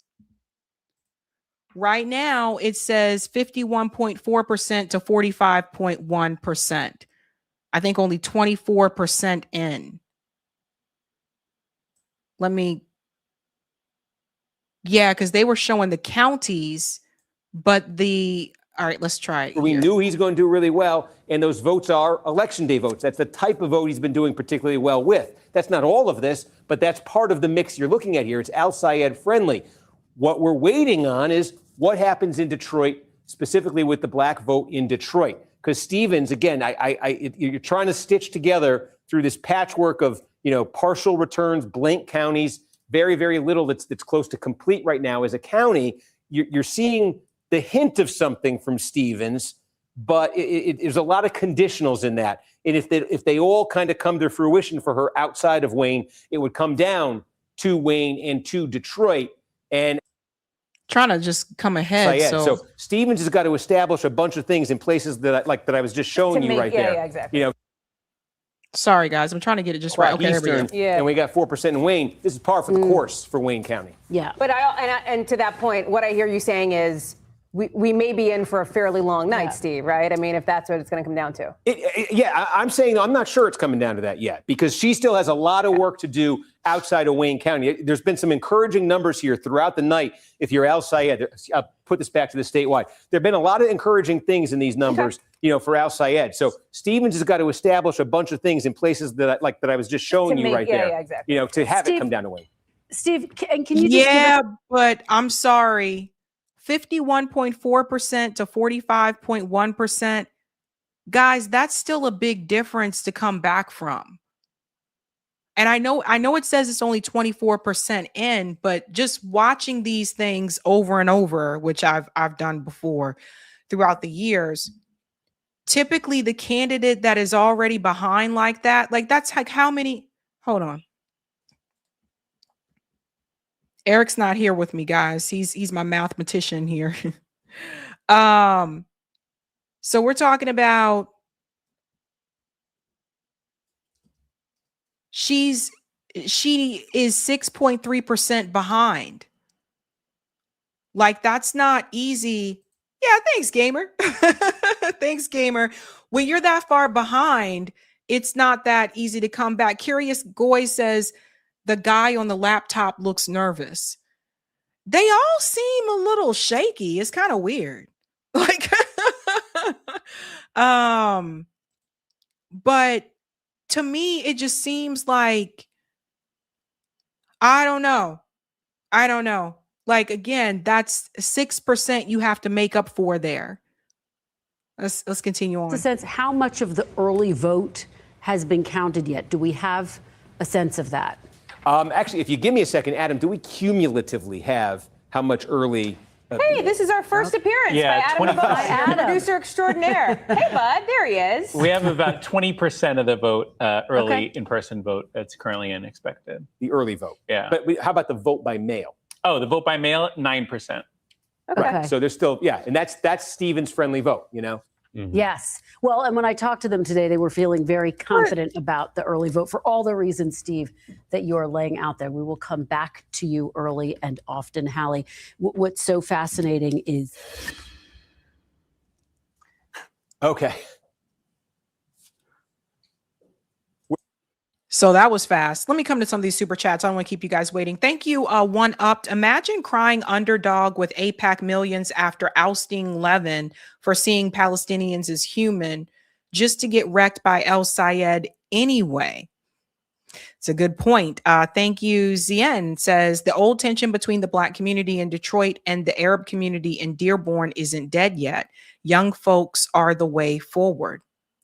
Right now, it says 51.4% to 45.1%. I think only 24% in. Because they were showing the counties, but all right, let's try it. We knew he's going to do really well, and those votes are election day votes. That's the type of vote he's been doing particularly well with. That's not all of this, but that's part of the mix you're looking at here. It's Al Sayed friendly. What we're waiting on is what happens in Detroit, specifically with the black vote in Detroit. Because Stevens, again, you're trying to stitch together through this patchwork of, partial returns, blank counties, very, very little that's close to complete right now as a county. You're seeing the hint of something from Stevens, but there's a lot of conditionals in that. And if they all kind of come to fruition for her outside of Wayne, it would come down to Wayne and to Detroit. And trying to just come ahead. So Stevens has got to establish a bunch of things in places that I was just showing you right there. Yeah, exactly. Sorry, guys. I'm trying to get it just right. Okay, Eastern, and we got 4% in Wayne. This is par for the course for Wayne County. Yeah. But and to that point, what I hear you saying is we may be in for a fairly long night, Steve, right? I mean, if that's what it's going to come down to. I'm saying I'm not sure it's coming down to that yet, because she still has a lot of work to do outside of Wayne County. There's been some encouraging numbers here throughout the night. If you're Al Sayed, I'll put this back to the statewide. There have been a lot of encouraging things in these numbers, for Al Sayed. So Stevens has got to establish a bunch of things in places that I was just showing you right there. Yeah, exactly. To have it come down to Wayne. Steve, can you just but I'm sorry. 51.4% to 45.1%. Guys, that's still a big difference to come back from. And I know it says it's only 24% in, but just watching these things over and over, which I've done before throughout the years, typically the candidate that is already behind like that, that's like how many, hold on. Eric's not here with me, guys. He's my mathematician here. So we're talking about she is 6.3% behind. Like, that's not easy. Yeah, thanks, gamer. Thanks, gamer. When you're that far behind, it's not that easy to come back. Curious Goy says, the guy on the laptop looks nervous. They all seem a little shaky. It's kind of weird. Like, but to me, it just seems like, I don't know. Like, again, that's 6% you have to make up for there. Let's continue on. a sense how much of the early vote has been counted yet? Do we have a sense of that? Actually, if you give me a second, Adam, do we cumulatively have how much early? Hey, this is our first appearance by Adam Levine, producer extraordinaire. Hey, bud, there he is. We have about 20% of the vote, early in-person vote that's currently in expected. The early vote. Yeah. But how about the vote by mail? Oh, the vote by mail, 9%. Okay. Right. So there's still, and that's Stephen's friendly vote, you know? Mm-hmm. Yes. Well, and when I talked to them today, they were feeling very confident about the early vote for all the reasons, Steve, that you are laying out there. We will come back to you early and often, Hallie. What's so fascinating is... Okay. So that was fast. Let me come to some of these super chats. I don't want to keep you guys waiting. Thank you, One Upped. Imagine crying underdog with AIPAC millions after ousting Levin for seeing Palestinians as human just to get wrecked by El Sayed anyway. It's a good point. Thank you. Zien says the old tension between the Black community in Detroit and the Arab community in Dearborn isn't dead yet. Young folks are the way forward.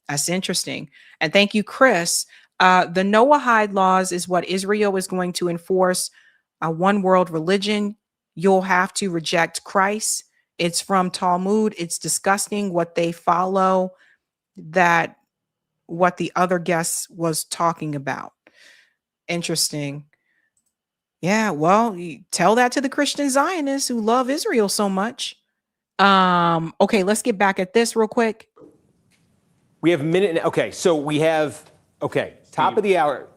That's interesting. And thank you, Chris. The Noahide laws is what Israel is going to enforce. A one world religion. You'll have to reject Christ. It's from Talmud. It's disgusting what they follow. That what the other guest was talking about. Interesting. Yeah, well, you tell that to the Christian Zionists who love Israel so much. Okay, let's get back at this real quick. We have a minute. Okay, so we have, top of the hour,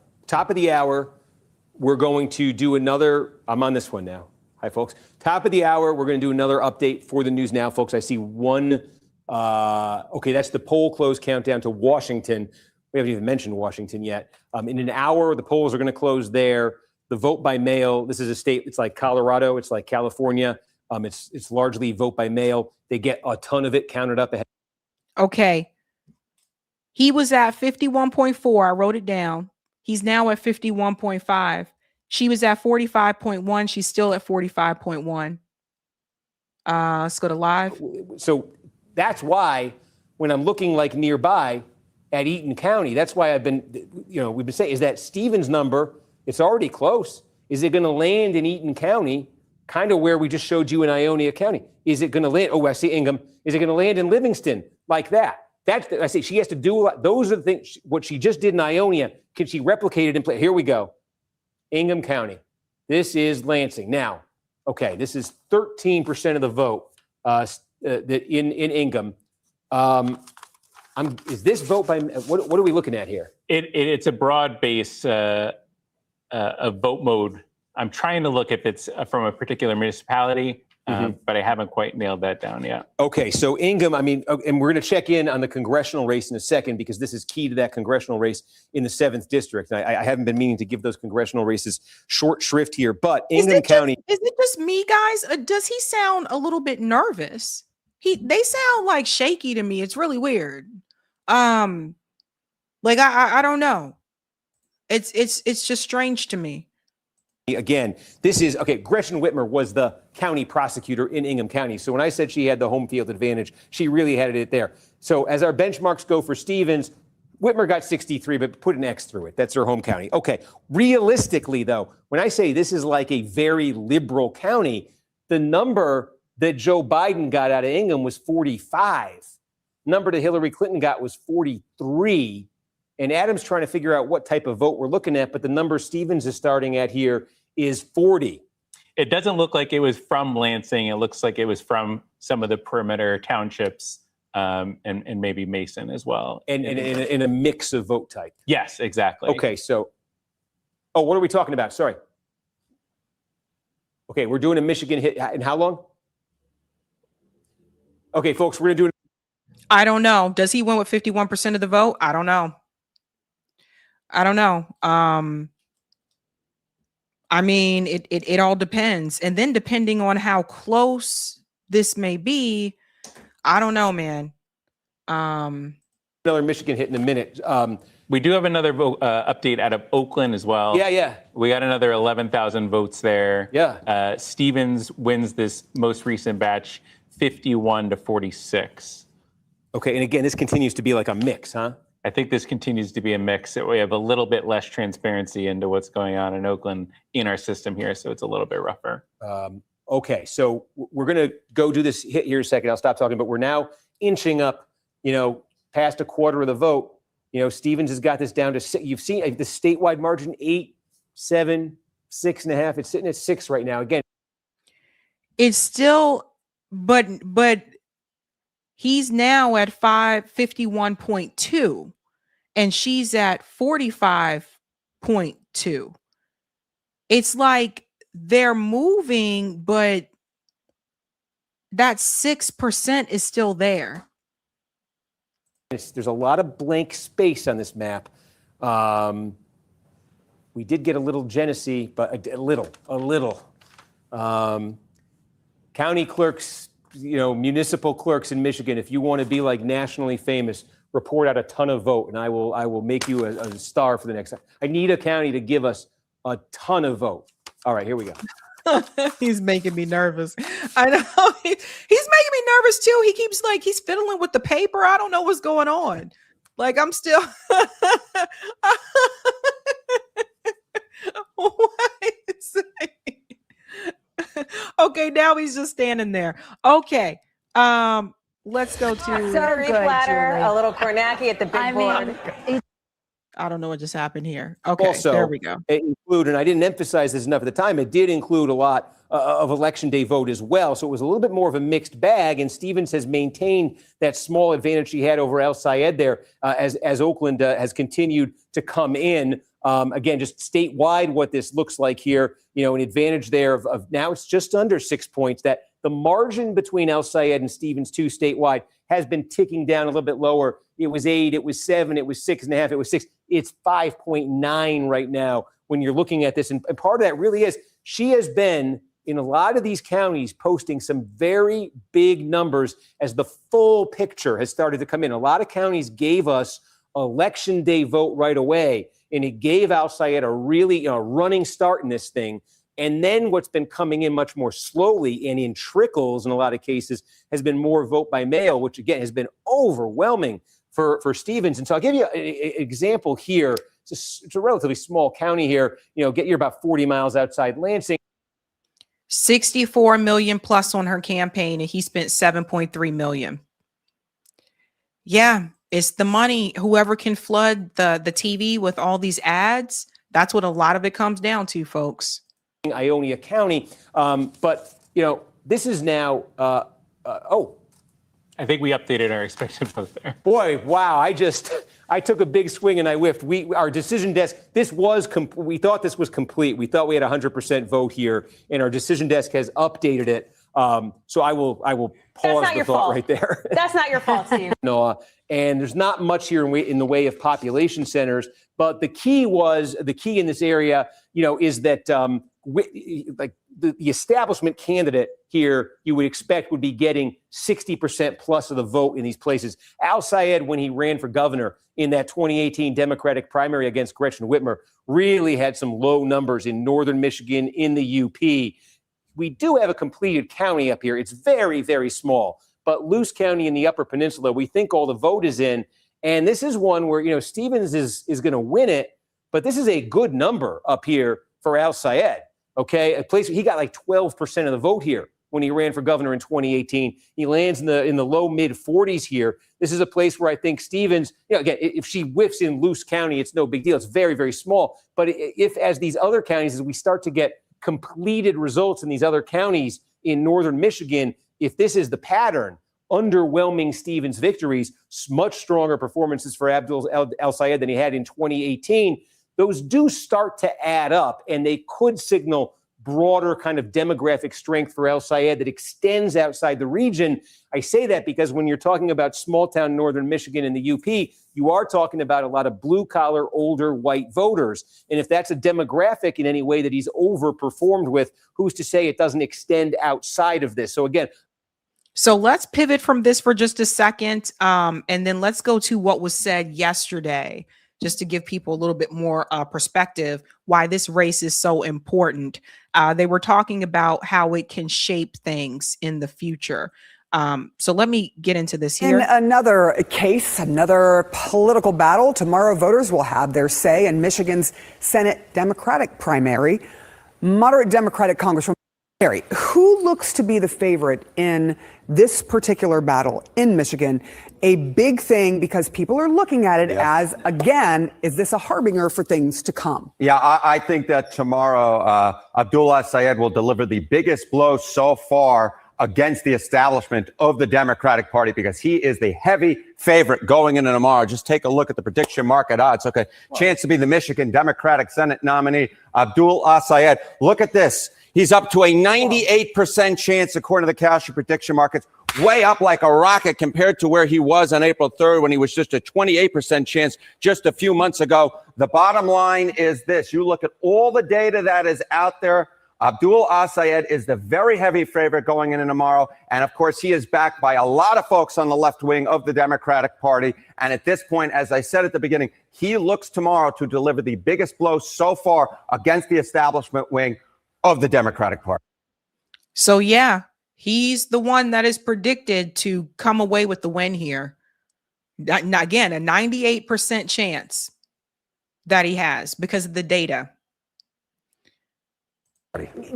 we're going to do another, I'm on this one now. Hi, folks. Top of the hour, we're going to do another update for the news now, folks. I see one, that's the poll close countdown to Washington. We haven't even mentioned Washington yet. In an hour, the polls are going to close there. The vote by mail, this is a state, it's like Colorado, it's like California. It's largely vote by mail. They get a ton of it counted up ahead. Okay. He was at 51.4. I wrote it down. He's now at 51.5. She was at 45.1. She's still at 45.1. Let's go to live. So that's why when I'm looking like nearby at Eaton County, that's why we've been saying is that Stevens number, it's already close. Is it going to land in Eaton County, kind of where we just showed you in Ionia County? Is it going to land? Oh, I see Ingham. Is it going to land in Livingston like that? I say she has to do. Those are the things. What she just did in Ionia, can she replicate it in play? Here we go. Ingham County. This is Lansing. Now, this is 13% of the vote in Ingham. Is this vote by what are we looking at here? It's a broad base of vote mode. I'm trying to look if it's from a particular municipality, but I haven't quite nailed that down yet. Okay, so Ingham, and we're going to check in on the congressional race in a second because this is key to that congressional race in the 7th district. I haven't been meaning to give those congressional races short shrift here, but Ingham County. Is it just me, guys? Does he sound a little bit nervous? They sound like shaky to me. It's really weird. I don't know. It's just strange to me. Again, this is, Gretchen Whitmer was the county prosecutor in Ingham County. So when I said she had the home field advantage, she really had it there. So as our benchmarks go for Stevens, Whitmer got 63, but put an X through it. That's her home county. Okay, realistically, though, when I say this is like a very liberal county, the number that Joe Biden got out of Ingham was 45. Number that Hillary Clinton got was 43. And Adam's trying to figure out what type of vote we're looking at, but the number Stevens is starting at here is 40. It doesn't look like it was from Lansing. It looks like it was from some of the perimeter townships and maybe Mason as well. And in a mix of vote type. Yes, exactly. Okay, so, what are we talking about? Sorry. Okay, we're doing a Michigan hit in how long? Okay, folks, we're going to do it. I don't know. Does he win with 51% of the vote? I don't know. It all depends. And then depending on how close this may be, I don't know, man. Another Michigan hit in a minute. We do have another update out of Oakland as well. Yeah. We got another 11,000 votes there. Yeah. Stevens wins this most recent batch 51-46. Okay, and again, this continues to be like a mix, huh? I think this continues to be a mix. That we have a little bit less transparency into what's going on in Oakland in our system here, so it's a little bit rougher. Okay, so we're going to go do this hit here in a second. I'll stop talking, but we're now inching up, past a quarter of the vote. Stevens has got this down to, you've seen the statewide margin, 8, 7, 6.5. It's sitting at 6 right now. Again, it's still, but he's now at 51.2 and she's at 45.2. It's like they're moving, but that 6% is still there. There's a lot of blank space on this map. We did get a little Genesee, but a little. County clerks, municipal clerks in Michigan, if you want to be like nationally famous, report out a ton of vote, and I will make you a star for the next time. I need a county to give us a ton of vote. All right, here we go. He's making me nervous. I know he's making me nervous too. He keeps he's fiddling with the paper. I don't know what's going on. I'm still. Okay, now he's just standing there. Okay, let's go to celery platter, a little cornacki at the big board. I don't know what just happened here. Okay, also, there we go. It included, and I didn't emphasize this enough at the time, it did include a lot of election day vote as well. So it was a little bit more of a mixed bag, and Stevens has maintained that small advantage he had over El Sayed there as Oakland has continued to come in. Again, just statewide, what this looks like here, an advantage there of now it's just under 6 points. That the margin between El Sayed and Stevens, too, statewide, has been ticking down a little bit lower. It was 8, it was 7, it was 6.5, it was 6. It's 5.9 right now when you're looking at this. And part of that really is she has been in a lot of these counties posting some very big numbers as the full picture has started to come in. A lot of counties gave us election day vote right away, and it gave Al Sayed a really running start in this thing. And then what's been coming in much more slowly and in trickles in a lot of cases has been more vote by mail, which again has been overwhelming for Stevens. And so I'll give you an example here. It's a relatively small county here. You're about 40 miles outside Lansing. 64 million plus on her campaign, and he spent 7.3 million. Yeah, it's the money. Whoever can flood the TV with all these ads, that's what a lot of it comes down to, folks. Ionia County. But this is now, I think we updated our expected vote there. Boy, wow. I took a big swing and I whiffed. Our decision desk, we thought this was complete. We thought we had 100% vote here, and our decision desk has updated it. So I will pause the thought right there. That's not your fault, Steve. No, and there's not much here in the way of population centers, but the key in this area, is that the establishment candidate here, you would expect would be getting 60% plus of the vote in these places. Al Sayed, when he ran for governor in that 2018 Democratic primary against Gretchen Whitmer, really had some low numbers in northern Michigan, in the UP. We do have a completed county up here. It's very, very small, but Luce County in the Upper Peninsula, we think all the vote is in. And this is one where, Stevens is going to win it, but this is a good number up here for Al Sayed. Okay, a place he got like 12% of the vote here when he ran for governor in 2018. He lands in the low mid 40s here. This is a place where I think Stevens, again, if she whiffs in Luce County, it's no big deal. It's very, very small. But if as these other counties, as we start to get completed results in these other counties in northern Michigan, if this is the pattern, underwhelming Stevens victories, much stronger performances for Abdul El Sayed than he had in 2018. Those do start to add up, and they could signal broader kind of demographic strength for El Sayed that extends outside the region. I say that because when you're talking about small town northern Michigan and the UP, you are talking about a lot of blue collar, older white voters. And if that's a demographic in any way that he's overperformed with, who's to say it doesn't extend outside of this? So again, so let's pivot from this for just a second, and then let's go to what was said yesterday, just to give people a little bit more perspective why this race is so important. They were talking about how it can shape things in the future. So let me get into this here. In another case, another political battle, tomorrow voters will have their say in Michigan's Senate Democratic primary. Moderate Democratic Congresswoman Harry, who looks to be the favorite in this particular battle in Michigan? A big thing because people are looking at it as, again, is this a harbinger for things to come? Yeah, I think that tomorrow Abdullah Sayed will deliver the biggest blow so far against the establishment of the Democratic Party because he is the heavy favorite going into tomorrow. Just take a look at the prediction market odds. Okay, chance to be the Michigan Democratic Senate nominee, Abdullah Sayed. Look at this. He's up to a 98% chance, according to the Kesheev prediction markets, way up like a rocket compared to where he was on April 3rd when he was just a 28% chance just a few months ago. The bottom line is this. You look at all the data that is out there. Abdul Sayed is the very heavy favorite going into tomorrow. And of course, he is backed by a lot of folks on the left wing of the Democratic Party. And at this point, as I said at the beginning, he looks tomorrow to deliver the biggest blow so far against the establishment wing of the Democratic Party. So, yeah, he's the one that is predicted to come away with the win here. Again, a 98% chance that he has because of the data.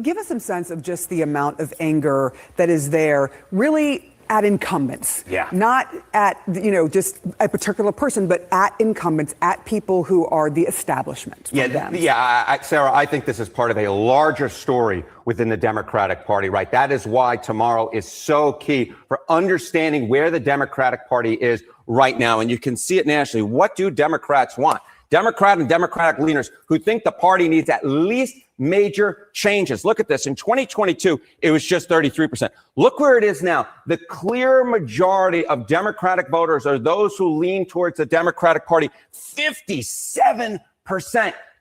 Give us some sense of just the amount of anger that is there, really at incumbents. Yeah. Not at, just a particular person, but at incumbents, at people who are the establishment. Sarah, I think this is part of a larger story within the Democratic Party, right? That is why tomorrow is so key for understanding where the Democratic Party is right now. And you can see it nationally. What do Democrats want? Democrat and Democratic leaders who think the party needs at least major changes. Look at this. In 2022, it was just 33%. Look where it is now. The clear majority of Democratic voters are those who lean towards the Democratic Party. 57%.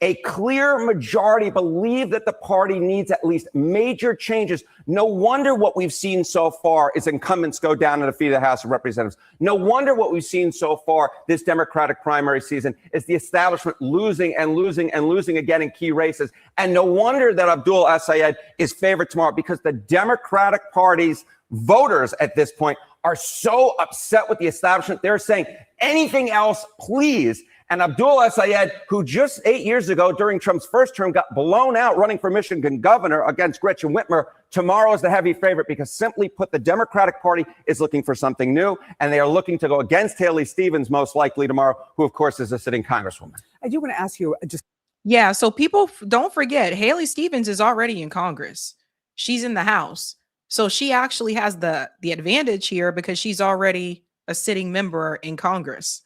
A clear majority believe that the party needs at least major changes. No wonder what we've seen so far is incumbents go down and defeat the House of Representatives. No wonder what we've seen so far this Democratic primary season is the establishment losing and losing and losing again in key races. And no wonder that Abdul Sayed is favored tomorrow because the Democratic Party's voters at this point are so upset with the establishment. They're saying anything else, please. And Abdullah Sayed, who just 8 years ago during Trump's first term got blown out running for Michigan governor against Gretchen Whitmer, tomorrow is the heavy favorite because simply put, the Democratic Party is looking for something new, and they are looking to go against Haley Stevens most likely tomorrow, who, of course, is a sitting congresswoman. I do want to ask you just. Yeah, so people don't forget, Haley Stevens is already in Congress. She's in the House. So she actually has the advantage here because she's already a sitting member in Congress.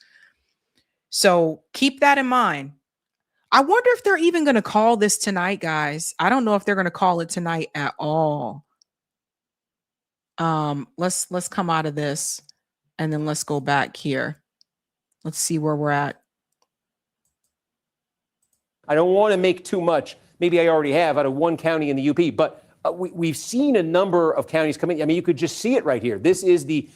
So keep that in mind. I wonder if they're even going to call this tonight, guys. I don't know if they're going to call it tonight at all. Let's come out of this and then let's go back here. Let's see where we're at. I don't want to make too much. Maybe I already have out of one county in the UP, but we've seen a number of counties come in. I mean, you could just see it right here. This is the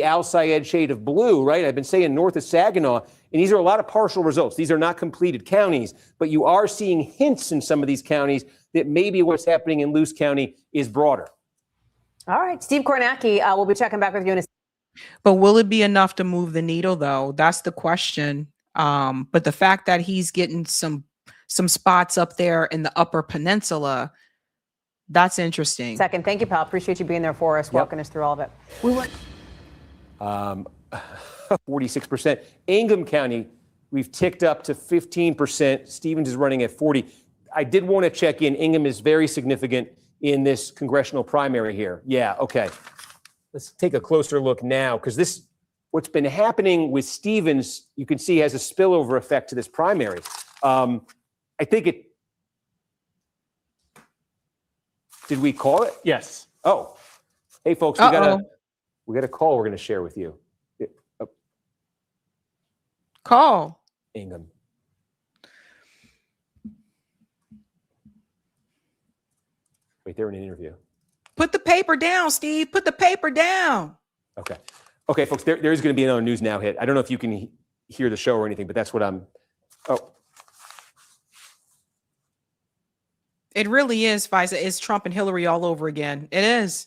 Al Sayed shade of blue, right? I've been saying north of Saginaw, and these are a lot of partial results. These are not completed counties, but you are seeing hints in some of these counties that maybe what's happening in Luce County is broader. All right, Steve Kornacki, we'll be checking back with you in a second. But will it be enough to move the needle, though? That's the question. But the fact that he's getting some spots up there in the Upper Peninsula, that's interesting. Second, thank you, pal. Appreciate you being there for us, walking us through all of it. We went 46%. Ingham County, we've ticked up to 15%. Stevens is running at 40. I did want to check in. Ingham is very significant in this congressional primary here. Yeah, okay. Let's take a closer look now, because what's been happening with Stevens, you can see has a spillover effect to this primary. I think it. Did we call it? Yes. Oh, hey folks, we got a call we're going to share with you. Call. Ingham. Wait, they're in an interview. Put the paper down, Steve. Put the paper down. Okay, folks, there is going to be another News Now hit. I don't know if you can hear the show or anything, but that's what I'm. Oh. It really is, Faiza. It's Trump and Hillary all over again. It is.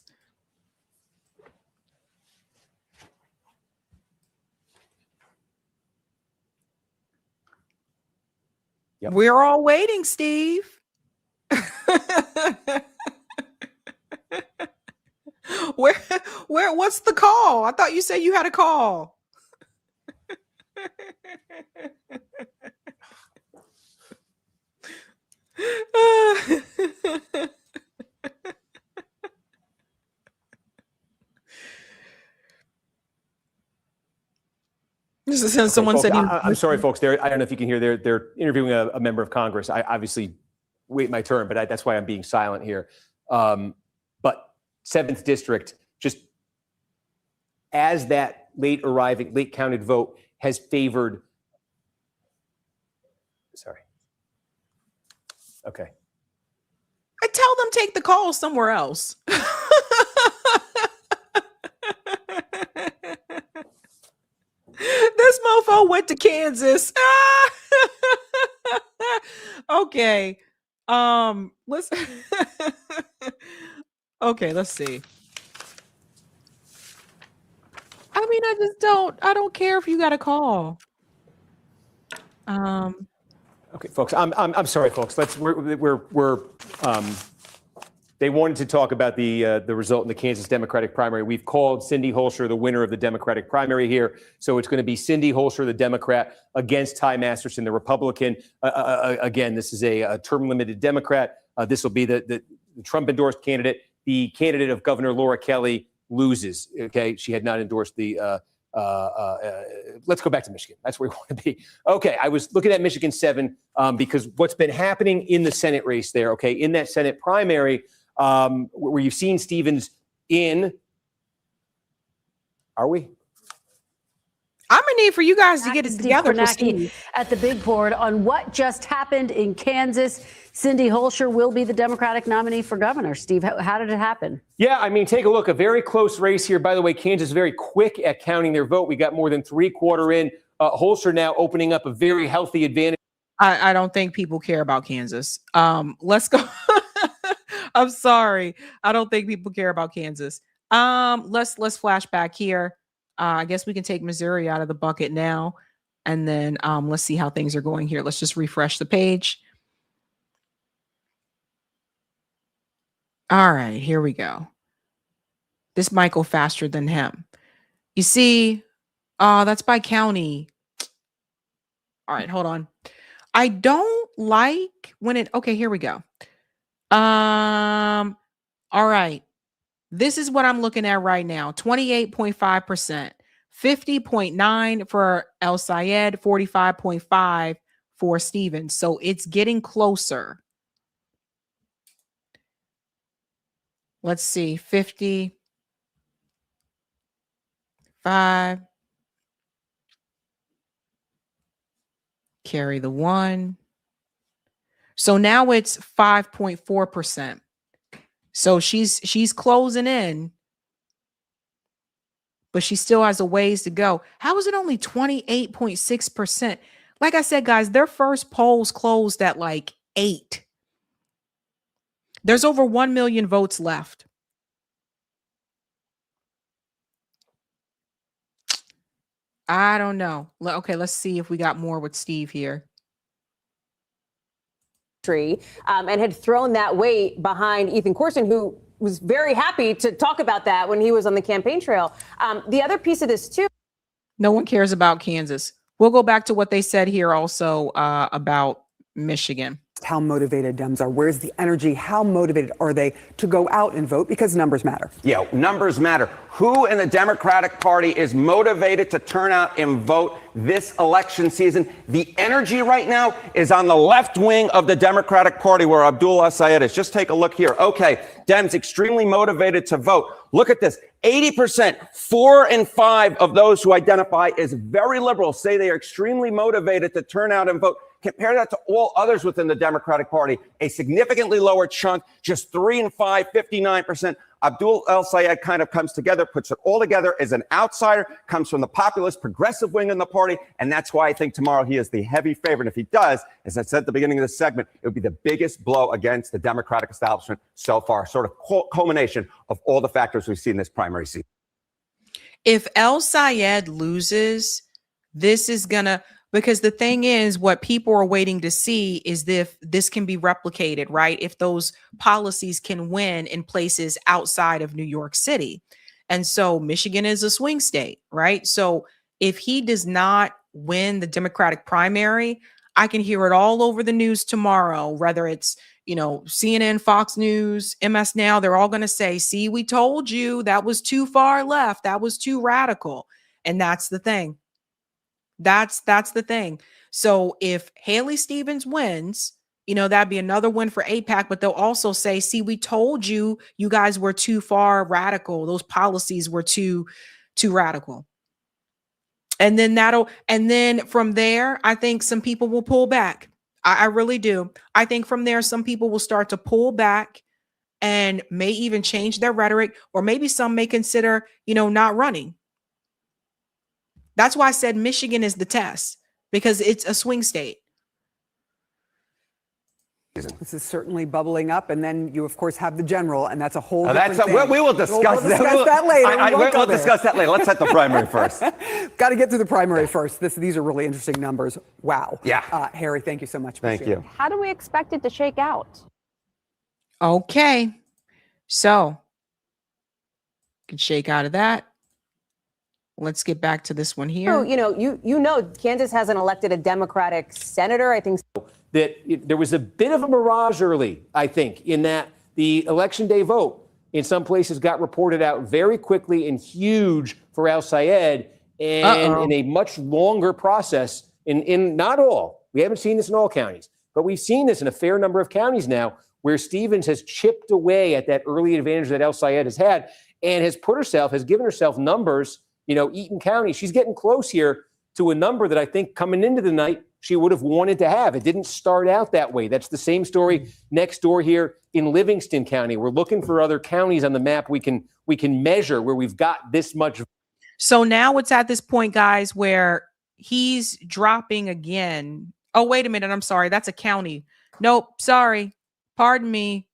Yep. We're all waiting, Steve. What's the call? I thought you said you had a call. Someone folks, said I'm sorry, folks. I don't know if you can hear. They're interviewing a member of Congress. I obviously wait my turn, but that's why I'm being silent here. But 7th District, just as that late counted vote has favored. Sorry. Okay. I tell them take the call somewhere else. This mofo went to Kansas. Okay. Let's Okay, let's see. I mean, I don't care if you got a call. Okay, folks. I'm sorry, folks. They wanted to talk about the result in the Kansas Democratic primary. We've called Cindy Holscher the winner of the Democratic primary here. So it's going to be Cindy Holscher, the Democrat, against Ty Masterson, the Republican. Again, this is a term-limited Democrat. This will be the Trump-endorsed candidate. The candidate of Governor Laura Kelly loses. Okay, she had not endorsed the. Let's go back to Michigan. That's where we want to be. Okay, I was looking at Michigan 7 because what's been happening in the Senate race there. Okay, in that Senate primary. Where you've seen Stevens in. Are we? I'm gonna need for you guys to get it together for Steve. At the big board on what just happened in Kansas. Cindy Holscher will be the Democratic nominee for governor. Steve, how did it happen? Yeah, I mean, take a look. A very close race here. By the way, Kansas is very quick at counting their vote. We got more than 3/4 in. Holscher now opening up a very healthy advantage. I don't think people care about Kansas. Let's go. I'm sorry. I don't think people care about Kansas. Let's flash back here. I guess we can take Missouri out of the bucket now. And then let's see how things are going here. Let's just refresh the page. All right, here we go. This might go faster than him. You see, that's by county. All right, hold on. I don't like when it, okay, here we go. All right. This is what I'm looking at right now. 28.5%, 50.9 for El Sayed, 45.5 for Stevens. So it's getting closer. Let's see, 55. Carry the 1. So now it's 5.4%. So she's closing in, but she still has a ways to go. How is it only 28.6%? Like I said, guys, their first polls closed at like 8. There's over 1 million votes left. I don't know. Okay, let's see if we got more with Steve here. And had thrown that weight behind Ethan Corson, who was very happy to talk about that when he was on the campaign trail. The other piece of this, too. No one cares about Kansas. We'll go back to what they said here also about Michigan. How motivated Dems are. Where's the energy? How motivated are they to go out and vote? Because numbers matter. Yeah, numbers matter. Who in the Democratic Party is motivated to turn out and vote this election season? The energy right now is on the left wing of the Democratic Party where Abdul El-Sayed is. Just take a look here. Okay, Dems extremely motivated to vote. Look at this. 80%, 4 in 5 of those who identify as very liberal say they are extremely motivated to turn out and vote. Compare that to all others within the Democratic Party, a significantly lower chunk, just 3 in 5, 59%. Abdul El-Sayed kind of comes together, puts it all together as an outsider, comes from the populist progressive wing in the party. And that's why I think tomorrow he is the heavy favorite. If he does, as I said at the beginning of this segment, it would be the biggest blow against the Democratic establishment so far, sort of culmination of all the factors we've seen this primary season. If El-Sayed loses, this is gonna, Because the thing is, what people are waiting to see is if this can be replicated, right? If those policies can win in places outside of New York City. And so Michigan is a swing state, right? So if he does not win the Democratic primary, I can hear it all over the news tomorrow, whether it's, CNN, Fox News, MS Now, they're all going to say, see, we told you that was too far left. That was too radical. And that's the thing. That's the thing. So if Haley Stevens wins, that'd be another win for AIPAC, but they'll also say, see, we told you, you guys were too far radical. Those policies were too radical. And then from there, I think some people will pull back. I really do. I think from there, some people will start to pull back and may even change their rhetoric, or maybe some may consider, not running. That's why I said Michigan is the test, because it's a swing state. This is certainly bubbling up, and then you, of course, have the general, and that's a whole different thing. We will discuss that. We'll discuss that later. We'll discuss that later. Let's set the primary first. Got to get through the primary first. These are really interesting numbers. Wow. Yeah. Harry, thank you so much. Thank you. How do we expect it to shake out? Okay. So, can shake out of that. Let's get back to this one here. So, Kansas hasn't elected a Democratic senator. I think that there was a bit of a mirage early, I think, in that the election day vote in some places got reported out very quickly and huge for Al Sayed, and in a much longer process in not all. We haven't seen this in all counties, but we've seen this in a fair number of counties now where Stevens has chipped away at that early advantage that Al Sayed has had and has given herself numbers. Eaton County, she's getting close here to a number that I think coming into the night she would have wanted to have. It didn't start out that way. That's the same story next door here in Livingston County. We're looking for other counties on the map we can measure where we've got this much. So now it's at this point, guys, where he's dropping again. Oh, wait a minute. I'm sorry. That's a county. Nope. Sorry. Pardon me.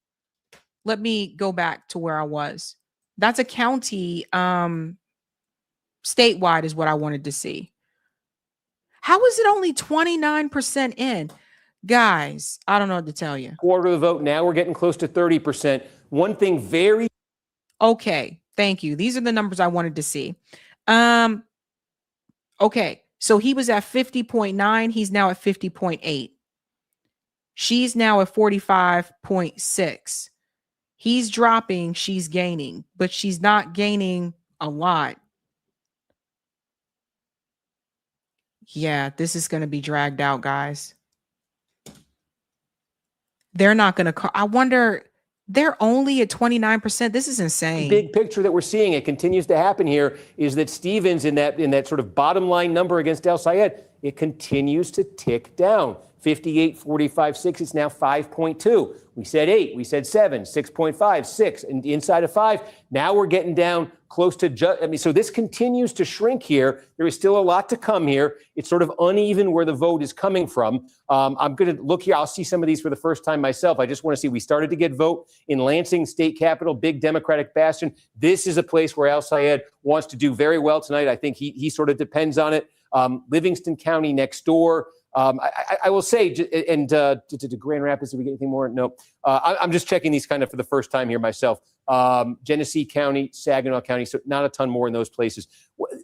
Let me go back to where I was. That's a county. Statewide is what I wanted to see. How is it only 29% in? Guys, I don't know what to tell you. Quarter of the vote. Now we're getting close to 30%. One thing very. Okay. Thank you. These are the numbers I wanted to see. Okay. So he was at 50.9. He's now at 50.8. She's now at 45.6. He's dropping. She's gaining, but she's not gaining a lot. Yeah, this is going to be dragged out, guys. They're not going to I wonder, they're only at 29%. This is insane. Big picture that we're seeing, it continues to happen here, is that Stevens in that sort of bottom line number against El Sayed, it continues to tick down. 58, 45, 6. It's now 5.2. We said 8. We said 7, 6.5, 6, and inside of 5. Now we're getting down close to so this continues to shrink here. There is still a lot to come here. It's sort of uneven where the vote is coming from. I'm going to look here. I'll see some of these for the first time myself. I just want to see. We started to get vote in Lansing, state capital, big Democratic bastion. This is a place where Al Sayed wants to do very well tonight. I think he sort of depends on it. Livingston County next door. I will say, and to Grand Rapids, did we get anything more? No. I'm just checking these kind of for the first time here myself. Genesee County, Saginaw County, so not a ton more in those places.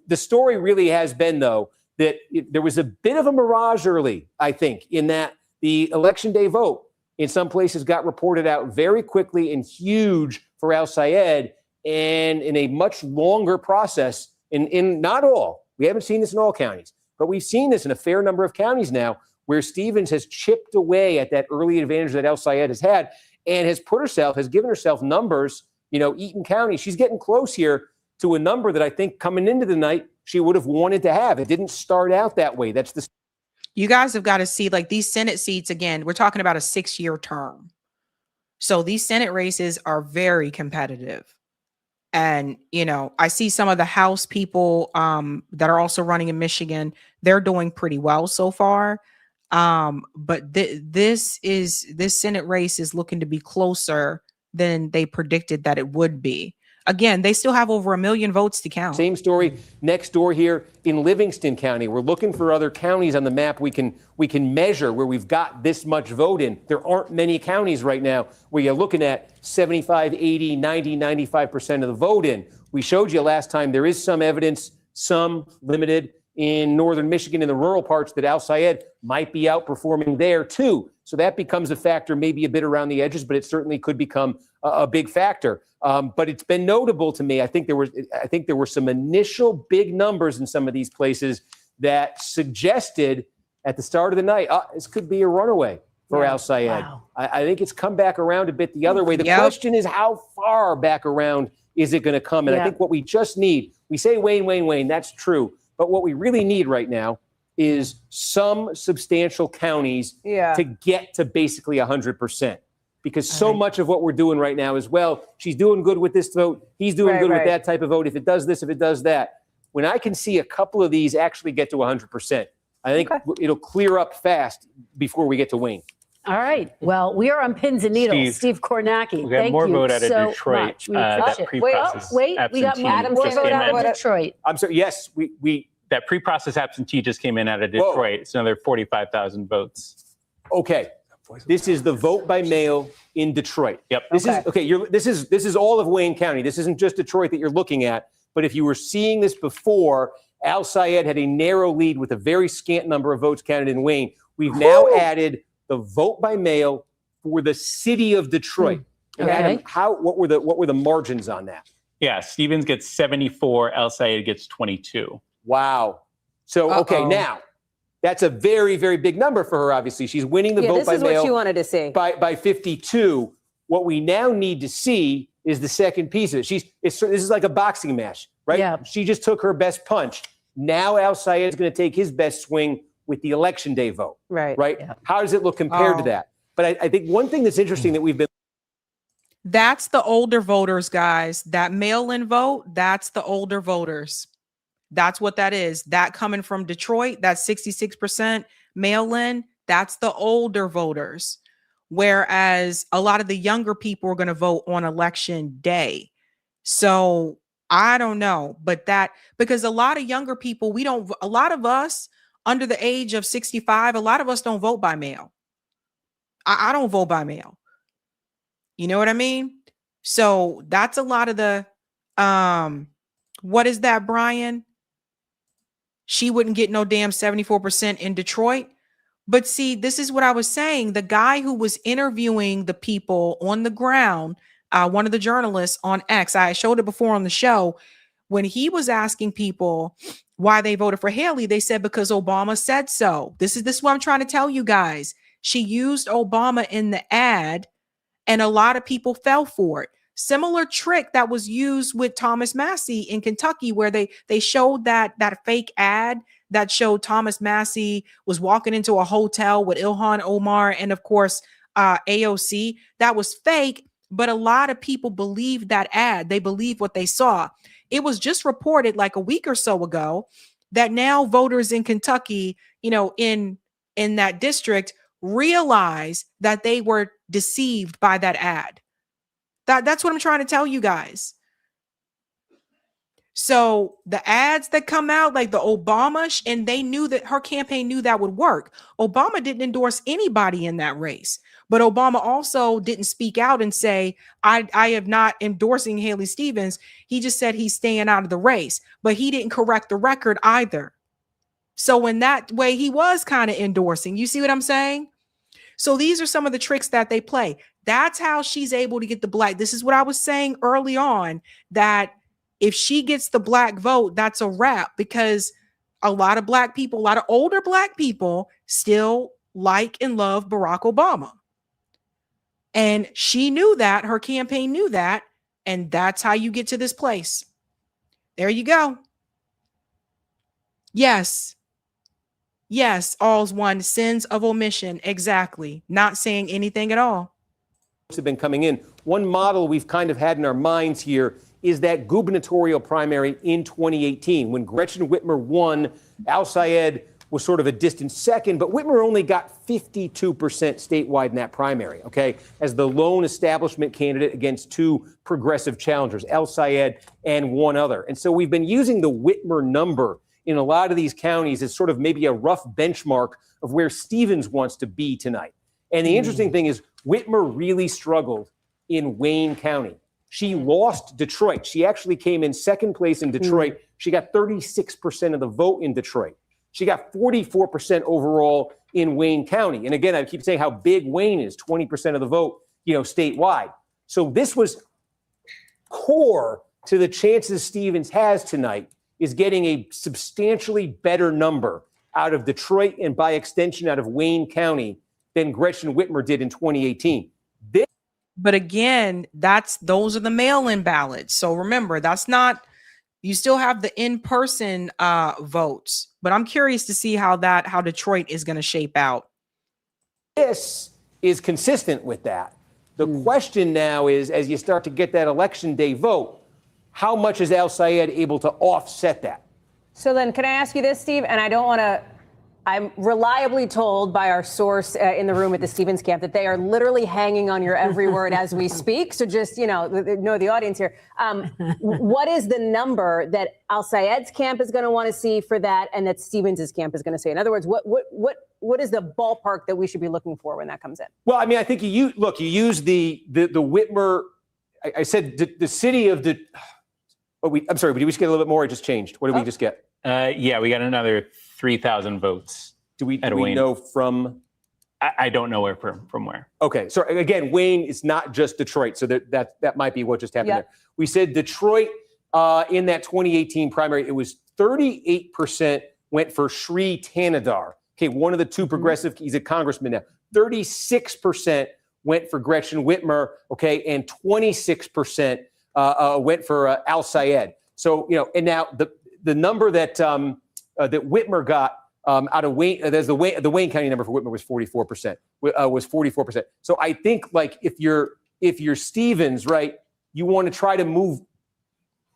The story really has been, though, that there was a bit of a mirage early, I think, in that the election day vote in some places got reported out very quickly and huge for Al Sayed, and in a much longer process in not all. We haven't seen this in all counties. But we've seen this in a fair number of counties now where Stevens has chipped away at that early advantage that El Sayed has had and has given herself numbers, Eaton County. She's getting close here to a number that I think coming into the night she would have wanted to have. It didn't start out that way. You guys have got to see, like, these Senate seats, again, we're talking about a 6-year term. So these Senate races are very competitive. And, I see some of the House people that are also running in Michigan. They're doing pretty well so far. But this Senate race is looking to be closer than they predicted that it would be. Again, they still have over 1 million votes to count. Same story next door here in Livingston County. We're looking for other counties on the map we can measure where we've got this much vote in. There aren't many counties right now where you're looking at 75, 80, 90, 95% of the vote in. We showed you last time there is some evidence, some limited, in northern Michigan in the rural parts that Al Sayed might be outperforming there too. So that becomes a factor, maybe a bit around the edges, but it certainly could become a big factor. But it's been notable to me. I think there were some initial big numbers in some of these places that suggested at the start of the night, this could be a runaway for Al Sayed. Wow. I think it's come back around a bit the other way. The question is, how far back around is it going to come? And I think what we just need, we say Wayne, Wayne, Wayne, that's true. But what we really need right now is some substantial counties to get to basically 100%. Because so much of what we're doing right now is, well, she's doing good with this vote. He's doing good with that type of vote. If it does this, if it does that. When I can see a couple of these actually get to 100%, I think it'll clear up fast before we get to Wayne. All right. Well, we are on pins and needles. Steve Kornacki, we got more vote out of Detroit. That pre-process we got more vote out of Detroit. I'm sorry. Yes, we that pre-process absentee just came in out of Detroit. Whoa. It's another 45,000 votes. Okay. This is the vote by mail in Detroit. Yep. This is all of Wayne County. This isn't just Detroit that you're looking at. But if you were seeing this before, Al Sayed had a narrow lead with a very scant number of votes counted in Wayne. We've now added the vote by mail for the city of Detroit. And Adam, what were the margins on that? Yeah, Stevens gets 74, Al Sayed gets 22. Wow. So now that's a very, very big number for her. Obviously, she's winning the vote by mail. This is what you wanted to see by 52. What we now need to see is the second piece of it. This is like a boxing match, right? Yeah. She just took her best punch. Now Al Sayed is going to take his best swing with the election day vote. Right. Yeah. How does it look compared to that? But I think one thing that's interesting that we've been. That's the older voters, guys. That mail-in vote, that's the older voters. That's what that is. That coming from Detroit, that 66% mail-in, that's the older voters. Whereas a lot of the younger people are going to vote on election day. So I don't know, but because a lot of younger people, a lot of us under the age of 65, a lot of us don't vote by mail. I don't vote by mail. You know what I mean? So that's a lot of the, what is that, Brian? She wouldn't get no damn 74% in Detroit. But see, this is what I was saying. The guy who was interviewing the people on the ground, one of the journalists on X, I showed it before on the show, when he was asking people why they voted for Haley, they said because Obama said so. This is what I'm trying to tell you guys. She used Obama in the ad, and a lot of people fell for it. Similar trick that was used with Thomas Massey in Kentucky, where they showed that fake ad that showed Thomas Massey was walking into a hotel with Ilhan Omar and, of course, AOC. That was fake, but a lot of people believed that ad. They believed what they saw. It was just reported like a week or so ago that now voters in Kentucky, in that district, realize that they were deceived by that ad. That's what I'm trying to tell you guys. So the ads that come out, like the Obama, and they knew that her campaign knew that would work. Obama didn't endorse anybody in that race, but Obama also didn't speak out and say, I am not endorsing Haley Stevens. He just said he's staying out of the race, but he didn't correct the record either. So in that way, he was kind of endorsing. You see what I'm saying? So these are some of the tricks that they play. That's how she's able to get the black. This is what I was saying early on, that if she gets the black vote, that's a wrap, because a lot of black people, a lot of older black people still like and love Barack Obama. And she knew that, her campaign knew that, and that's how you get to this place. There you go. Yes. Yes, all's one, sins of omission. Exactly. Not saying anything at all. Have been coming in. One model we've kind of had in our minds here is that gubernatorial primary in 2018 when Gretchen Whitmer won. Al Sayed was sort of a distant second, but Whitmer only got 52% statewide in that primary, okay, as the lone establishment candidate against two progressive challengers, El Sayed and one other. And so we've been using the Whitmer number in a lot of these counties as sort of maybe a rough benchmark of where Stevens wants to be tonight. And the interesting thing is Whitmer really struggled in Wayne County. She lost Detroit. She actually came in second place in Detroit. She got 36% of the vote in Detroit. She got 44% overall in Wayne County. And again, I keep saying how big Wayne is, 20% of the vote, statewide. So this was core to the chances Stevens has tonight, is getting a substantially better number out of Detroit and by extension out of Wayne County than Gretchen Whitmer did in 2018. But again, those are the mail-in ballots. So remember, that's not, you still have the in-person votes. But I'm curious to see how Detroit is going to shape out. This is consistent with that. The question now is, as you start to get that election day vote, how much is El Sayed able to offset that? So then can I ask you this, Steve? And I don't want to, I'm reliably told by our source in the room at the Stevens camp that they are literally hanging on your every word as we speak. So just, know the audience here. What is the number that Al Sayed's camp is going to want to see for that and that Stevens's camp is going to say? In other words, what is the ballpark that we should be looking for when that comes in? Well, I mean, I think you use the Whitmer. I said the city of the. I'm sorry, but did we just get a little bit more? It just changed. What did we just get? Yeah, we got another 3,000 votes. Do we know from? I don't know where from where. Okay, so again, Wayne is not just Detroit, so that might be what just happened there. We said Detroit in that 2018 primary, it was 38% went for Sri Tanadar. Okay, one of the two progressive, he's a congressman now. 36% went for Gretchen Whitmer, okay, and 26% went for Al Sayed. So, and now the number that that Whitmer got out of Wayne, there's the Wayne County number for Whitmer was 44%. Was 44%. So I think if you're Stevens, right, you want to try to move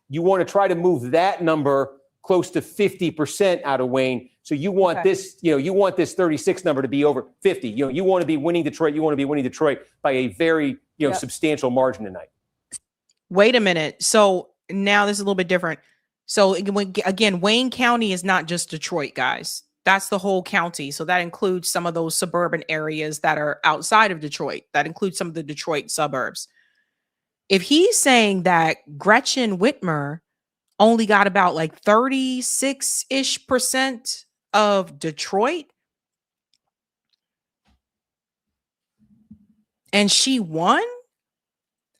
that number close to 50% out of Wayne. So you want this, you want this 36 number to be over 50. You want to be winning Detroit. You want to be winning Detroit by a very substantial margin tonight. Wait a minute. So now this is a little bit different. So again, Wayne County is not just Detroit, guys. That's the whole county. So that includes some of those suburban areas that are outside of Detroit. That includes some of the Detroit suburbs. If he's saying that Gretchen Whitmer only got about 36-ish% of Detroit, and she won,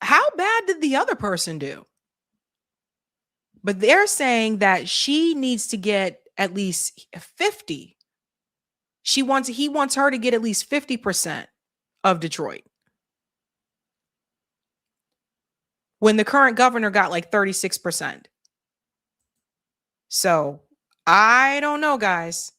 how bad did the other person do? But they're saying that she needs to get at least 50. He wants her to get at least 50% of Detroit. When the current governor got 36%. So I don't know, guys.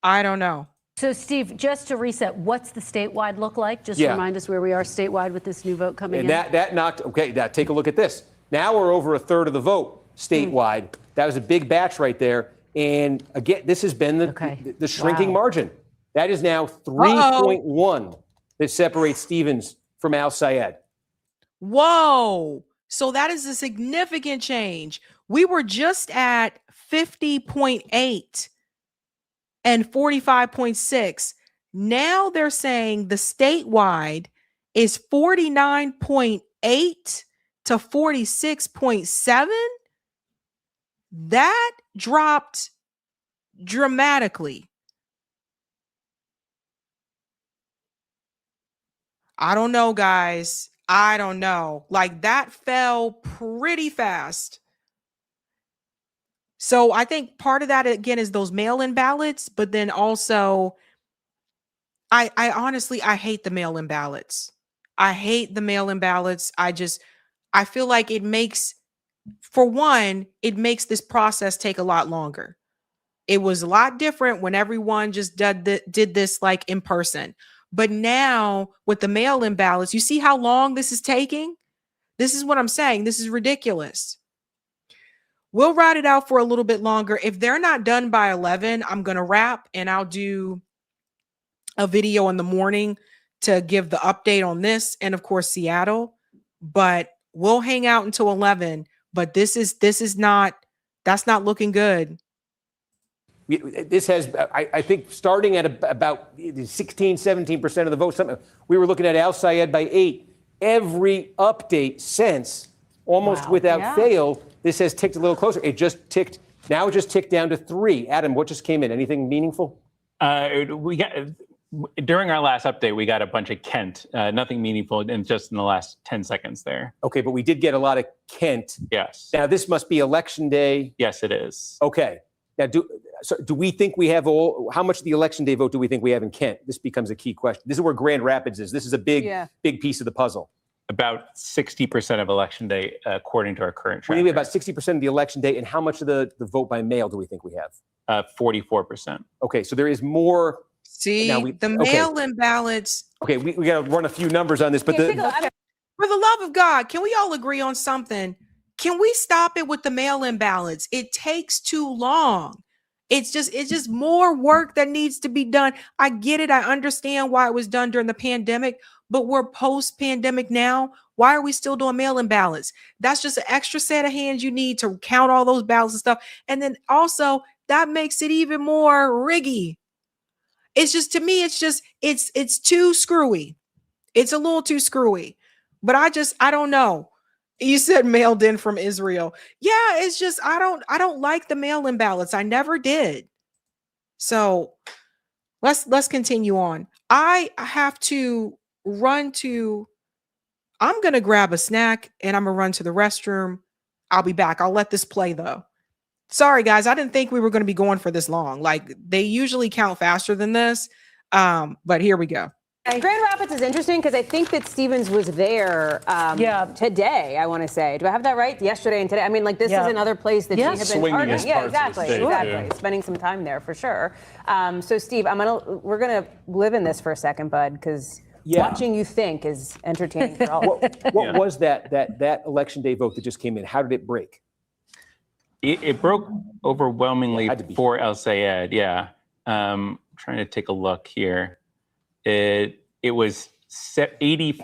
I don't know. So, Steve, just to reset, what's the statewide look like? Just remind us where we are statewide with this new vote coming in. That knocked, now take a look at this. Now we're over a third of the vote statewide. That was a big batch right there. And again, this has been the shrinking margin. That is now 3.1 that separates Stevens from Al Sayed. Whoa. So that is a significant change. We were just at 50.8 and 45.6. Now they're saying the statewide is 49.8 to 46.7. That dropped dramatically. I don't know, guys. I don't know. That fell pretty fast. So I think part of that, again, is those mail-in ballots. But then also, I honestly, I hate the mail-in ballots. I hate the mail-in ballots. I feel like it makes, for one, it makes this process take a lot longer. It was a lot different when everyone just did this in person. But now with the mail-in ballots, you see how long this is taking? This is what I'm saying. This is ridiculous. we'll ride it out for a little bit longer. If they're not done by 11, I'm going to wrap and I'll do a video in the morning to give the update on this and of course Seattle, but we'll hang out until 11, but that's not looking good. This has, I think, starting at about 16, 17% of the vote. We were looking at Al Sayed by 8. Every update since, almost without fail, this has ticked a little closer. It just ticked down to 3. Adam, what just came in? Anything meaningful? We got during our last update, we got a bunch of Kent. Nothing meaningful, and just in the last 10 seconds there. Okay, but we did get a lot of Kent. Yes. Now this must be election day. Yes, it is. Okay. Now, do we think we have how much of the election day vote do we think we have in Kent? This becomes a key question. This is where Grand Rapids is. This is a big piece of the puzzle. About 60% of election day, according to our current tracker. We have about 60% of the election day, and how much of the vote by mail do we think we have? 44%. Okay, so there is more. See, the mail-in ballots. Okay, we got to run a few numbers on this, but for the love of God, can we all agree on something? Can we stop it with the mail-in ballots? It takes too long. It's just more work that needs to be done. I get it. I understand why it was done during the pandemic, but we're post-pandemic now. Why are we still doing mail-in ballots? That's just an extra set of hands you need to count all those ballots and stuff. And then also that makes it even more riggy. It's just, to me, it's too screwy. It's a little too screwy, but I don't know. You said mailed in from Israel. Yeah, it's just, I don't like the mail-in ballots. I never did. So let's continue on. I have to I'm going to grab a snack and I'm going to run to the restroom. I'll be back. I'll let this play though. Sorry guys, I didn't think we were going to be going for this long. Like they usually count faster than this. But here we go. Grand Rapids is interesting because I think that Stevens was there today, I want to say. Do I have that right? Yesterday and today. I mean, like, this is another place that she had been targeting. Yeah, exactly. Spending some time there for sure. So, Steve, we're going to live in this for a second, bud, because watching you think is entertaining for all. What was that election day vote that just came in? How did it break? It broke overwhelmingly for El Sayed. Yeah. Trying to take a look here. It was 80%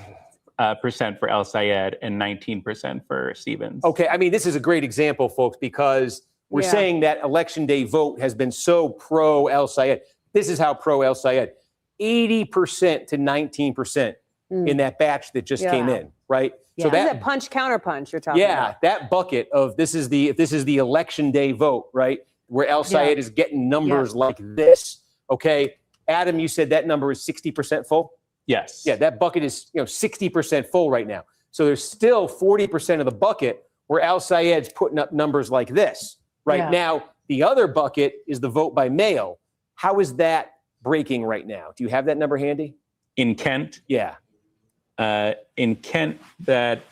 for El Sayed and 19% for Stevens. Okay, I mean, this is a great example, folks, because we're saying that election day vote has been so pro El Sayed. This is how pro El Sayed. 80% to 19% in that batch that just came in, right? Yeah. So that punch counterpunch you're talking about. That bucket of this is the election day vote, right? Where El Sayed is getting numbers like this. Okay. Adam, you said that number is 60% full? Yes. Yeah, that bucket is 60% full right now. So there's still 40% of the bucket where Al Sayed's putting up numbers like this. Right now, the other bucket is the vote by mail. How is that breaking right now? Do you have that number handy? In Kent? Yeah. In Kent, that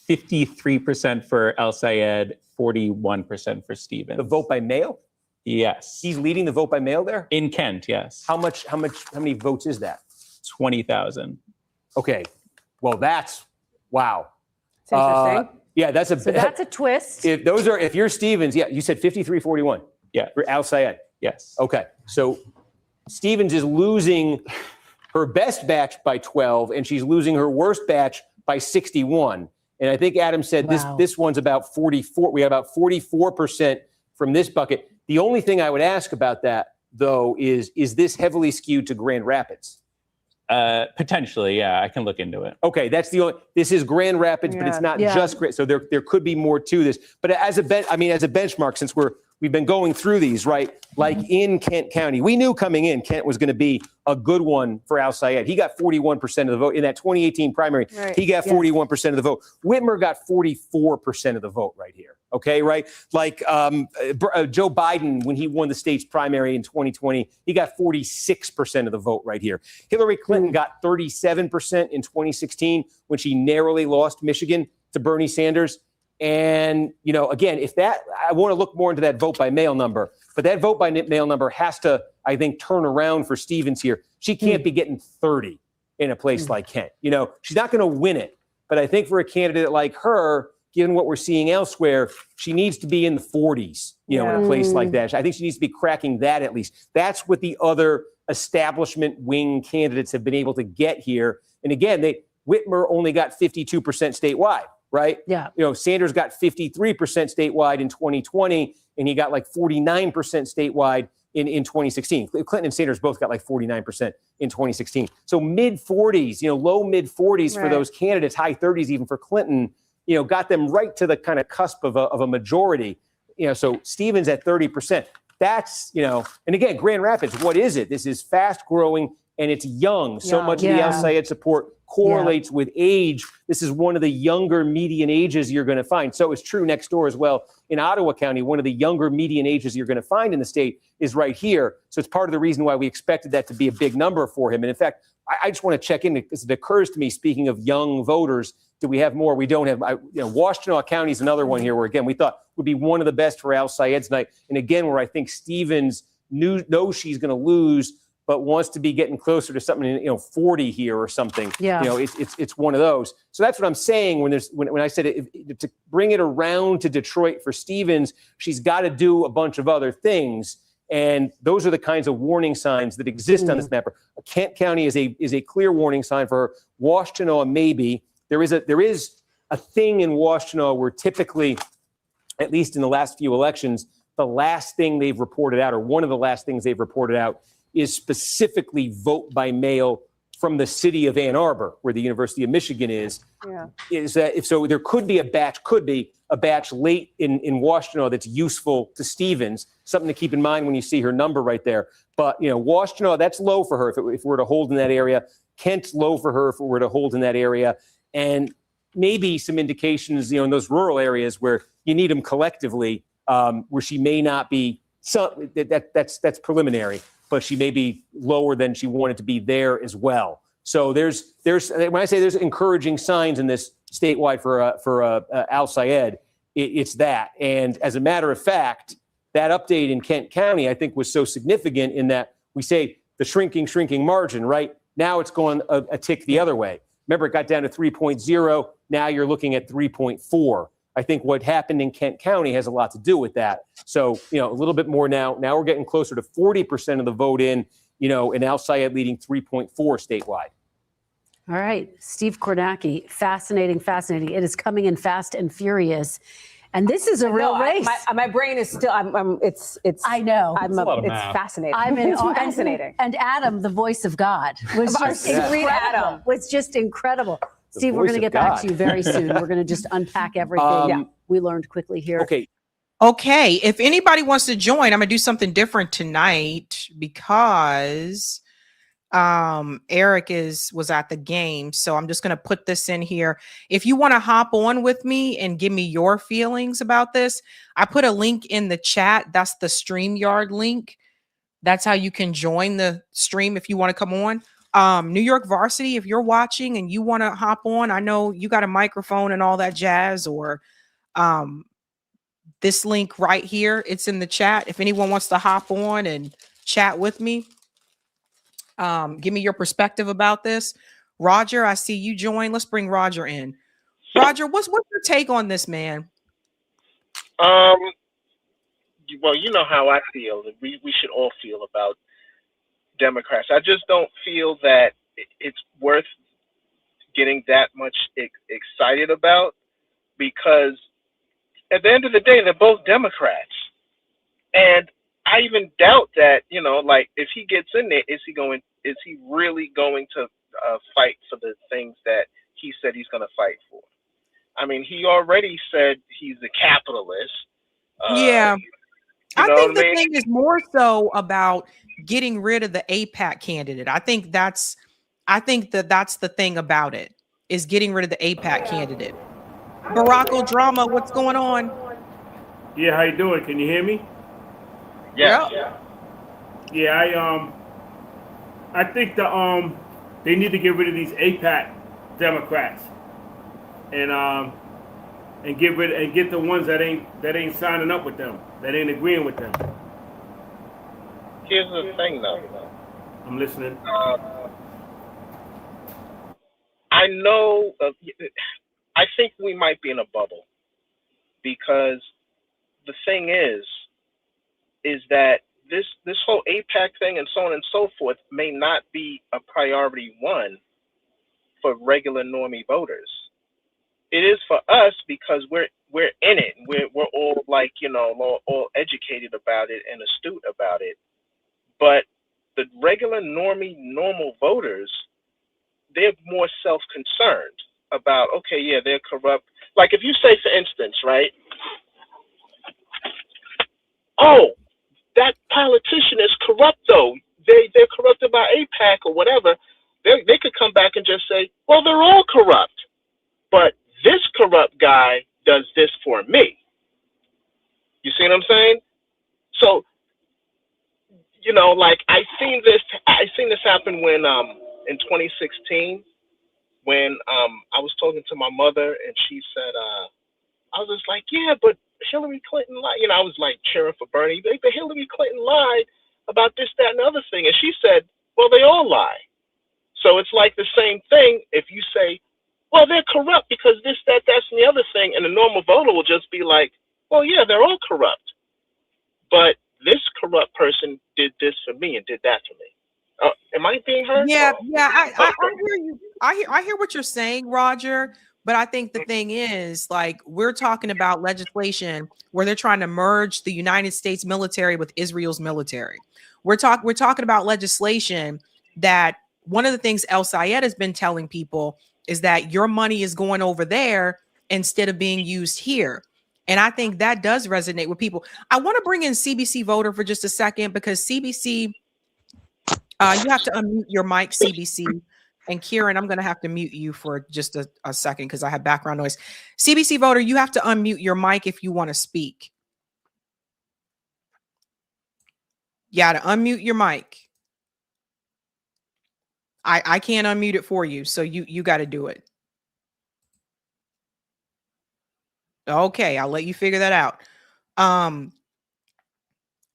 53% for El Sayed, 41% for Stevens. The vote by mail? Yes. He's leading the vote by mail there? In Kent, yes. How many votes is that? 20,000. Okay. Well, that's wow. It's interesting. Yeah, that's a twist. If you're Stevens, you said 53-41. Yeah. For Al Sayed. Yes. Okay. So Stevens is losing her best batch by 12, and she's losing her worst batch by 61. And I think Adam said this one's about 44. We got about 44% from this bucket. The only thing I would ask about that, though, is this heavily skewed to Grand Rapids? Potentially, yeah. I can look into it. Okay, this is Grand Rapids, but it's not just Grand. So there could be more to this. But as a benchmark, since we've been going through these, right? Like in Kent County, we knew coming in Kent was going to be a good one for Al Sayed. He got 41% of the vote in that 2018 primary. Right. He got 41% of the vote. Whitmer got 44% of the vote right here. Okay, right? Like Joe Biden, when he won the state's primary in 2020, he got 46% of the vote right here. Hillary Clinton got 37% in 2016 when she narrowly lost Michigan to Bernie Sanders. And, again, I want to look more into that vote by mail number, but that vote by mail number has to, I think, turn around for Stevens here. She can't be getting 30 in a place like Kent. She's not going to win it, but I think for a candidate like her, given what we're seeing elsewhere, she needs to be in the 40s, in a place like that. I think she needs to be cracking that at least. That's what the other establishment wing candidates have been able to get here. And again, Whitmer only got 52% statewide, right? Yeah. Sanders got 53% statewide in 2020, and he got like 49% statewide in 2016. Clinton and Sanders both got like 49% in 2016. So mid 40s, low mid 40s for those candidates, high 30s even for Clinton, got them right to the kind of cusp of a majority. So Stevens at 30%. That's, and again, Grand Rapids, what is it? This is fast growing and it's young. So much of the Al-Sayed support correlates with age. This is one of the younger median ages you're going to find. So it's true next door as well. In Ottawa County, one of the younger median ages you're going to find in the state is right here. So it's part of the reason why we expected that to be a big number for him. And in fact, I just want to check in because it occurs to me, speaking of young voters, do we have more? We don't have. Washtenaw County is another one here where, again, we thought would be one of the best for Al-Sayed tonight. And again, where I think Stevens knows she's going to lose, but wants to be getting closer to something, 40 here or something. Yeah. It's one of those. So that's what I'm saying when I said to bring it around to Detroit for Stevens, she's got to do a bunch of other things. And those are the kinds of warning signs that exist on this map. Kent County is a clear warning sign for her. Washtenaw, maybe. There is a thing in Washtenaw where typically, at least in the last few elections, the last thing they've reported out, or one of the last things they've reported out, is specifically vote by mail from the city of Ann Arbor, where the University of Michigan is. Yeah. Is that if so? There could be a batch late in Washtenaw that's useful to Stevens. Something to keep in mind when you see her number right there. But Washtenaw, that's low for her if it were to hold in that area. Kent's low for her if it were to hold in that area, and maybe some indications, in those rural areas where you need them collectively, where she may not be. That's preliminary. But she may be lower than she wanted to be there as well. So there's when I say there's encouraging signs in this statewide for Al-Sayed, it's that. And as a matter of fact, that update in Kent County, I think, was so significant in that we say the shrinking margin, right? Now it's going a tick the other way. Remember, it got down to 3.0. Now you're looking at 3.4. I think what happened in Kent County has a lot to do with that. So, a little bit more now. Now we're getting closer to 40% of the vote in, and Al-Sayed leading 3.4 statewide. All right. Steve Kornacki, fascinating. It is coming in fast and furious. And this is a real race. My brain is still, it's I know. it's fascinating. It's fascinating. And Adam, the voice of God, was just incredible. Was just incredible. Steve, we're going to get back to you very soon. We're going to just unpack everything we learned quickly here. Okay. If anybody wants to join, I'm going to do something different tonight because Eric was at the game. So I'm just going to put this in here. If you want to hop on with me and give me your feelings about this, I put a link in the chat. That's the StreamYard link. That's how you can join the stream if you want to come on. New York Varsity, if you're watching and you want to hop on, I know you got a microphone and all that jazz, or this link right here, it's in the chat. If anyone wants to hop on and chat with me, give me your perspective about this. Roger, I see you join. Let's bring Roger in. Roger, what's your take on this, man? Well, you know how I feel. We should all feel about Democrats. I just don't feel that it's worth getting that much excited about, because at the end of the day, they're both Democrats. And I even doubt that, if he gets in there, is he really going to fight for the things that he said he's going to fight for? I mean, he already said he's a capitalist. Yeah. I think the thing is more so about getting rid of the AIPAC candidate. I think that's the thing about it, is getting rid of the AIPAC candidate. Barack Drama, what's going on? Yeah, how you doing? Can you hear me? Yeah. Yeah, I think they need to get rid of these AIPAC Democrats and get the ones that ain't signing up with them, that ain't agreeing with them. Here's the thing, though. I'm listening. I know. I think we might be in a bubble. because the thing is that this whole APAC thing and so on and so forth may not be a priority one for regular normie voters. It is for us because we're in it. We're all like, you know, all educated about it and astute about it. But the regular normie normal voters, they're more self-concerned about, okay, yeah, they're corrupt. Like if you say, for instance, right, oh, that politician is corrupt though. They're corrupted by AIPAC or whatever. They could come back and just say, well, they're all corrupt. But this corrupt guy does this for me. You see what I'm saying? So, you know, like I seen this happen when in 2016 when I was talking to my mother and she said I was just like, yeah, but Hillary Clinton lied. You know, I was like cheering for Bernie. But Hillary Clinton lied about this, that, and the other thing. And she said, well, they all lie. So it's like the same thing if you say, well, they're corrupt because this, that, that's, and the other thing. And the normal voter will just be like, well, yeah, they're all corrupt. But this corrupt person did this for me and did that for me. Am I being heard? Yeah, I hear you. I hear what you're saying, Roger. But I think the thing is, like, we're talking about legislation where they're trying to merge the United States military with Israel's military. We're talking about legislation that one of the things El Sayed has been telling people is that your money is going over there instead of being used here. And I think that does resonate with people. I want to bring in CBC voter for just a second because CBC, you have to unmute your mic, CBC. And Kieran, I'm going to have to mute you for just a second because I have background noise. CBC voter, you have to unmute your mic if you want to speak. Yeah, to unmute your mic. I can't unmute it for you, so you got to do it. Okay, I'll let you figure that out.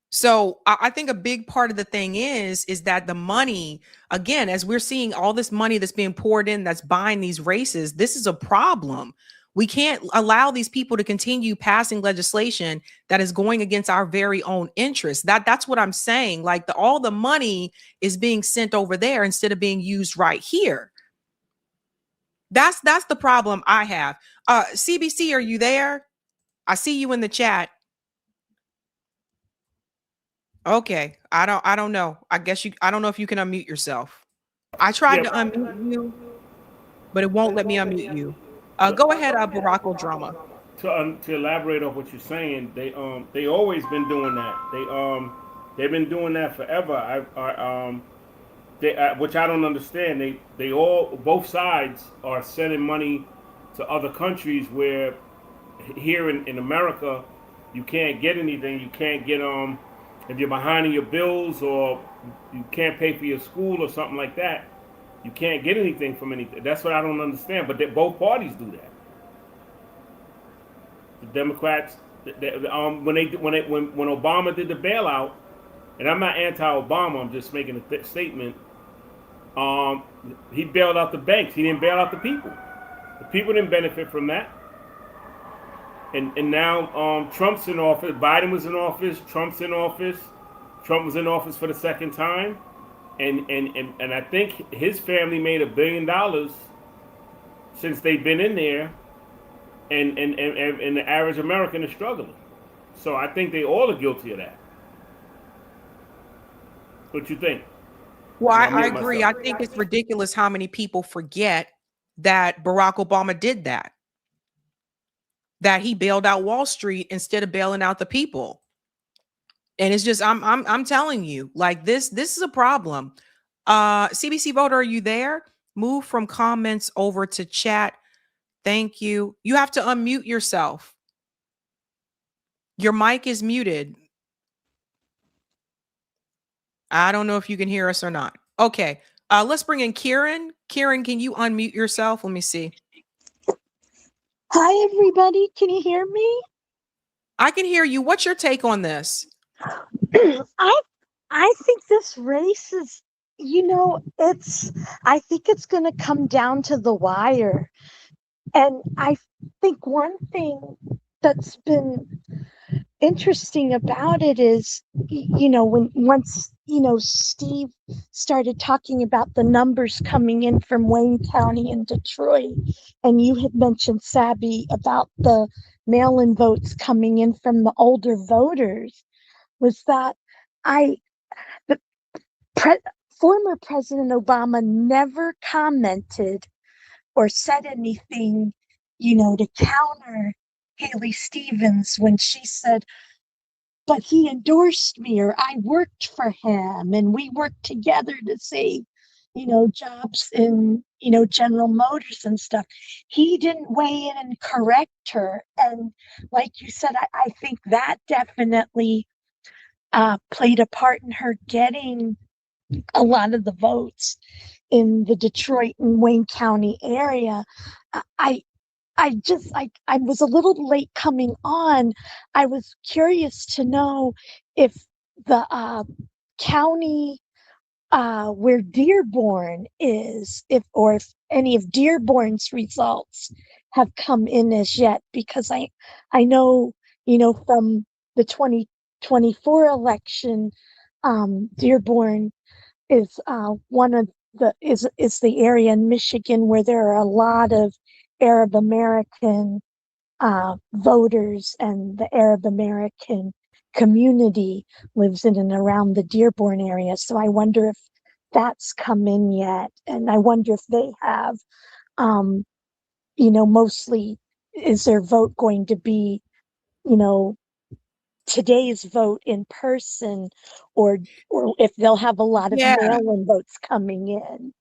So I think a big part of the thing is that the money, again, as we're seeing all this money that's being poured in, that's buying these races, this is a problem. We can't allow these people to continue passing legislation that is going against our very own interests. That's what I'm saying. Like all the money is being sent over there instead of being used right here. That's the problem I have. CBC, are you there? I see you in the chat. Okay, I don't know. I don't know if you can unmute yourself. I tried to unmute you, but it won't let me unmute you. Go ahead, Barack Drama. To elaborate on what you're saying, they always been doing that. They've been doing that forever. Which I don't understand. They all, both sides are sending money to other countries where here in America you can't get anything. You can't get if you're behind in your bills or you can't pay for your school or something like that, you can't get anything from anything. That's what I don't understand. But both parties do that. The Democrats, when Obama did the bailout, and I'm not anti-Obama, I'm just making a statement. He bailed out the banks. He didn't bail out the people. The people didn't benefit from that. And now Trump's in office. Biden was in office. Trump's in office. Trump was in office for the second time, and I think his family made $1 billion since they've been in there, and the average American is struggling. So I think they all are guilty of that. What you think? Well, I agree. I think it's ridiculous how many people forget that Barack Obama did that. That he bailed out Wall Street instead of bailing out the people. And it's just, I'm telling you, like this is a problem. CBC voter, are you there? Move from comments over to chat. Thank you. You have to unmute yourself. Your mic is muted. I don't know if you can hear us or not. Okay. Let's bring in Kieran. Kieran, can you unmute yourself? Let me see. Hi, everybody. Can you hear me? I can hear you. What's your take on this? I think this race is, I think it's going to come down to the wire. And I think one thing that's been interesting about it is, once Steve started talking about the numbers coming in from Wayne County and Detroit, and you had mentioned, Sabby, about the mail-in votes coming in from the older voters, was that the former President Obama never commented or said anything, to counter Haley Stevens when she said, but he endorsed me, or I worked for him and we worked together to save, jobs in, General Motors and stuff. He didn't weigh in and correct her. And like you said, I think that definitely played a part in her getting a lot of the votes in the Detroit and Wayne County area. I was a little late coming on. I was curious to know if the county where Dearborn is, if any of Dearborn's results have come in as yet, because I know, from the 2024 election, Dearborn is one of is the area in Michigan where there are a lot of Arab American voters, and the Arab American community lives in and around the Dearborn area. So I wonder if that's come in yet, and I wonder if they have, mostly, is their vote going to be, today's vote in person, or if they'll have a lot of mail-in votes coming in.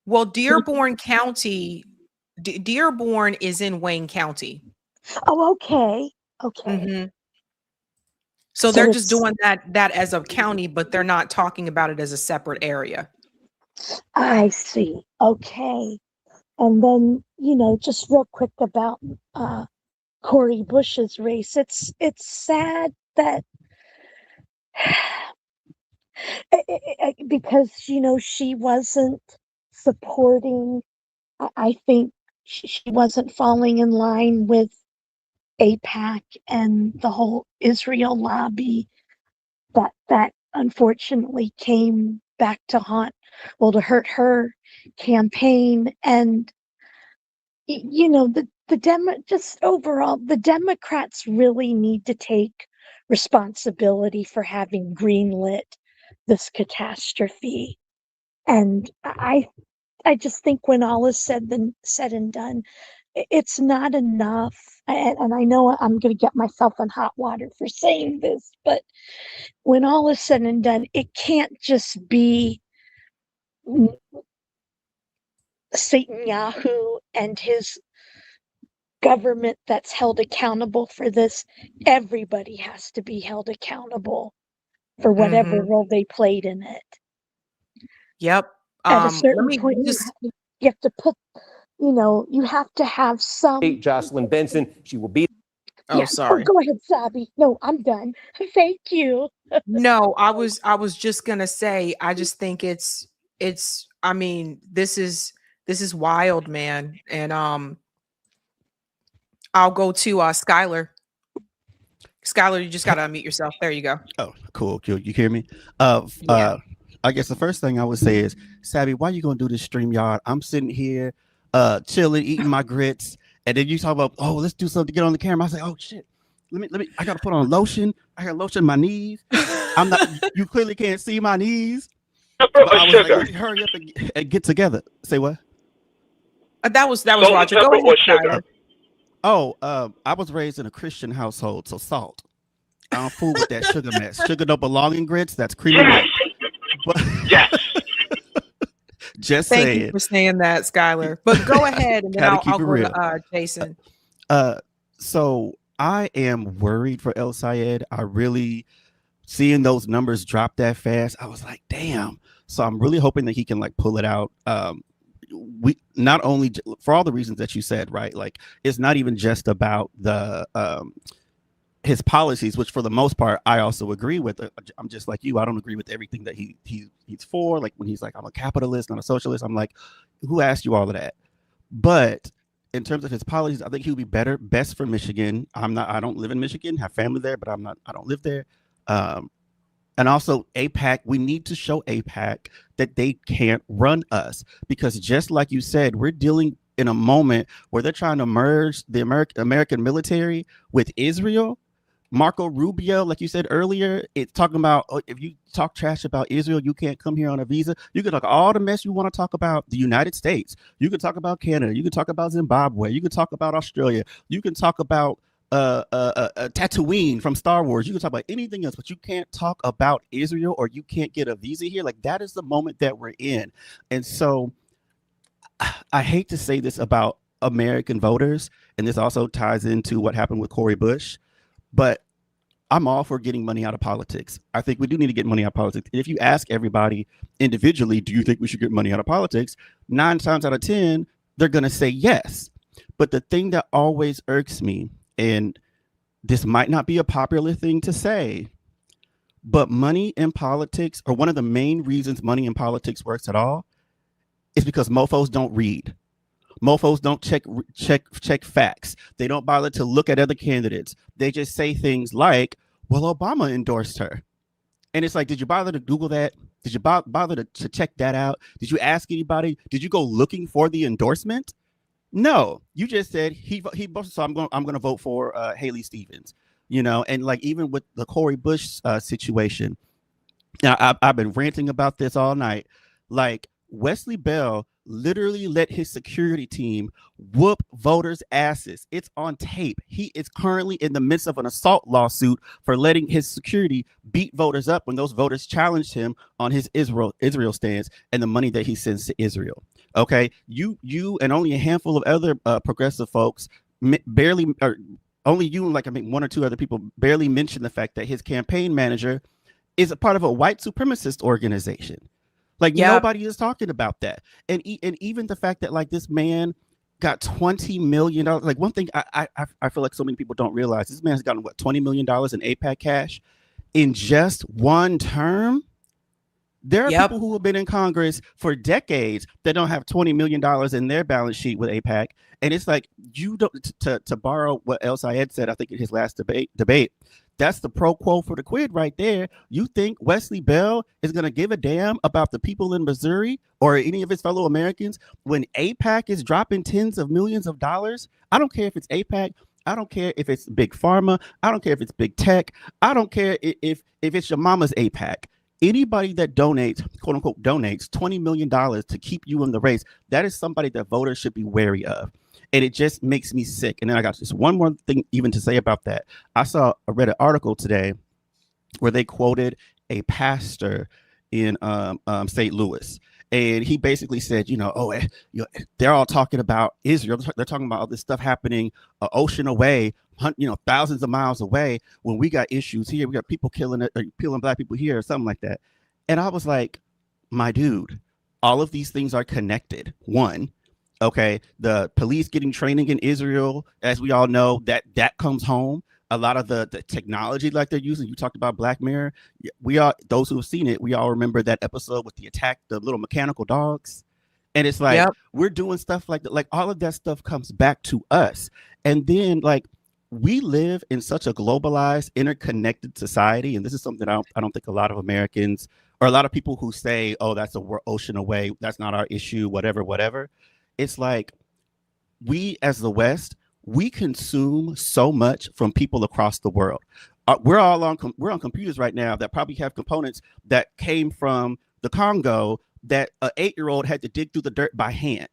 Well, Dearborn County, Dearborn is in Wayne County. Oh, okay. Mm-hmm. So they're just doing that as a county, but they're not talking about it as a separate area. I see. Okay. And then, just real quick about Cori Bush's race. It's sad that because, she wasn't supporting, I think she wasn't falling in line with AIPAC and the whole Israel lobby, that unfortunately came back to hurt her campaign. And just overall, the Democrats really need to take responsibility for having greenlit this catastrophe. And I just think when all is said and done, it's not enough. And I know I'm going to get myself in hot water for saying this, but when all is said and done, it can't just be Netanyahu and his government that's held accountable for this. Everybody has to be held accountable for whatever role they played in it. Yep. At a certain point, you have to put, you have to have some. Jocelyn Benson, she will be. Oh, sorry. Go ahead, Sabby. No, I'm done. Thank you. No, I was just gonna say, I just think it's. I mean, this is wild, man. And I'll go to Skylar. Skylar, you just gotta unmute yourself. There you go. Oh, cool. You hear me? I guess the first thing I would say is, Sabby, why you gonna do this StreamYard? I'm sitting here, chilling, eating my grits, and then you talk about, oh, let's do something to get on the camera. I say, oh shit, let me. I gotta put on lotion. I got lotion on my knees. I'm not. You clearly can't see my knees. But I was like, hurry up and get together. Say what? That was Roger. Go ahead, Skylar. Oh, I was raised in a Christian household, so salt. I don't fool with that sugar mess. Sugar don't belong in grits. That's creamy. Yes. Just Thank saying. you for saying that, Skylar. But go ahead, and then I'll go to Jason. So I am worried for El Sayed. I really, seeing those numbers drop that fast, I was like, damn. So I'm really hoping that he can pull it out. We not only for all the reasons that you said, right? Like, it's not even just about the his policies, which for the most part I also agree with. I'm just like you. I don't agree with everything that he's for. Like when he's like, I'm a capitalist, not a socialist. I'm like, who asked you all of that? But in terms of his policies, I think he would be best for Michigan. I don't live in Michigan, have family there, but I don't live there. And also AIPAC, we need to show AIPAC that they can't run us, because just like you said, we're dealing in a moment where they're trying to merge the American military with Israel. Marco Rubio, like you said earlier, it's talking about, if you talk trash about Israel, you can't come here on a visa. You can talk all the mess you want to talk about the United States. You can talk about Canada. You can talk about Zimbabwe. You can talk about Australia. You can talk about Tatooine from Star Wars. You can talk about anything else, but you can't talk about Israel, or you can't get a visa here. Like, that is the moment that we're in. And so I hate to say this about American voters, and this also ties into what happened with Cori Bush, but I'm all for getting money out of politics. I think we do need to get money out of politics. If you ask everybody individually, do you think we should get money out of politics? 9 times out of 10, they're going to say yes. But the thing that always irks me, and this might not be a popular thing to say, but money in politics, or one of the main reasons money in politics works at all, is because mofos don't read. Mofos don't check facts. They don't bother to look at other candidates. They just say things like, well, Obama endorsed her. And it's like, did you bother to Google that? Did you bother to check that out? Did you ask anybody? Did you go looking for the endorsement? No, you just said he so I'm going to vote for Haley Stevens, and like, even with the Cori Bush situation. Now, I've been ranting about this all night. Like, Wesley Bell literally let his security team whoop voters' asses. It's on tape. He is currently in the midst of an assault lawsuit for letting his security beat voters up when those voters challenged him on his Israel stance and the money that he sends to Israel. Okay, you and only a handful of other progressive folks barely, or only you and like, I mean, 1 or 2 other people barely mention the fact that his campaign manager is a part of a white supremacist organization. Like, nobody is talking about that. And even the fact that, like, this man got $20 million. Like, one thing I feel like so many people don't realize, this man has gotten, what, $20 million in AIPAC cash in just one term? There are people who have been in Congress for decades that don't have $20 million in their balance sheet with AIPAC. And it's like, you don't, to borrow what El Sayed said, I think in his last debate, that's the pro quo for the quid right there. You think Wesley Bell is going to give a damn about the people in Missouri or any of his fellow Americans when AIPAC is dropping tens of millions of dollars? I don't care if it's AIPAC. I don't care if it's big pharma. I don't care if it's big tech. I don't care if it's your mama's AIPAC. Anybody that donates, quote unquote, donates $20 million to keep you in the race, that is somebody that voters should be wary of. And it just makes me sick. And then I got just one more thing even to say about that. I read an article today where they quoted a pastor in St. Louis. And he basically said, they're all talking about Israel. They're talking about all this stuff happening an ocean away, thousands of miles away, when we got issues here. We got people killing Black people here or something like that. And I was like, my dude, all of these things are connected. One, okay, the police getting training in Israel, as we all know, that comes home. A lot of the technology like they're using. You talked about Black Mirror. Those who have seen it, we all remember that episode with the little mechanical dogs. And it's like, we're doing stuff like that. Like, all of that stuff comes back to us. And then, like, we live in such a globalized, interconnected society. And this is something I don't think a lot of Americans, or a lot of people who say, oh, that's a ocean away, that's not our issue, whatever. It's like, we as the West, we consume so much from people across the world. We're on computers right now that probably have components that came from the Congo that an 8-year-old had to dig through the dirt by hand.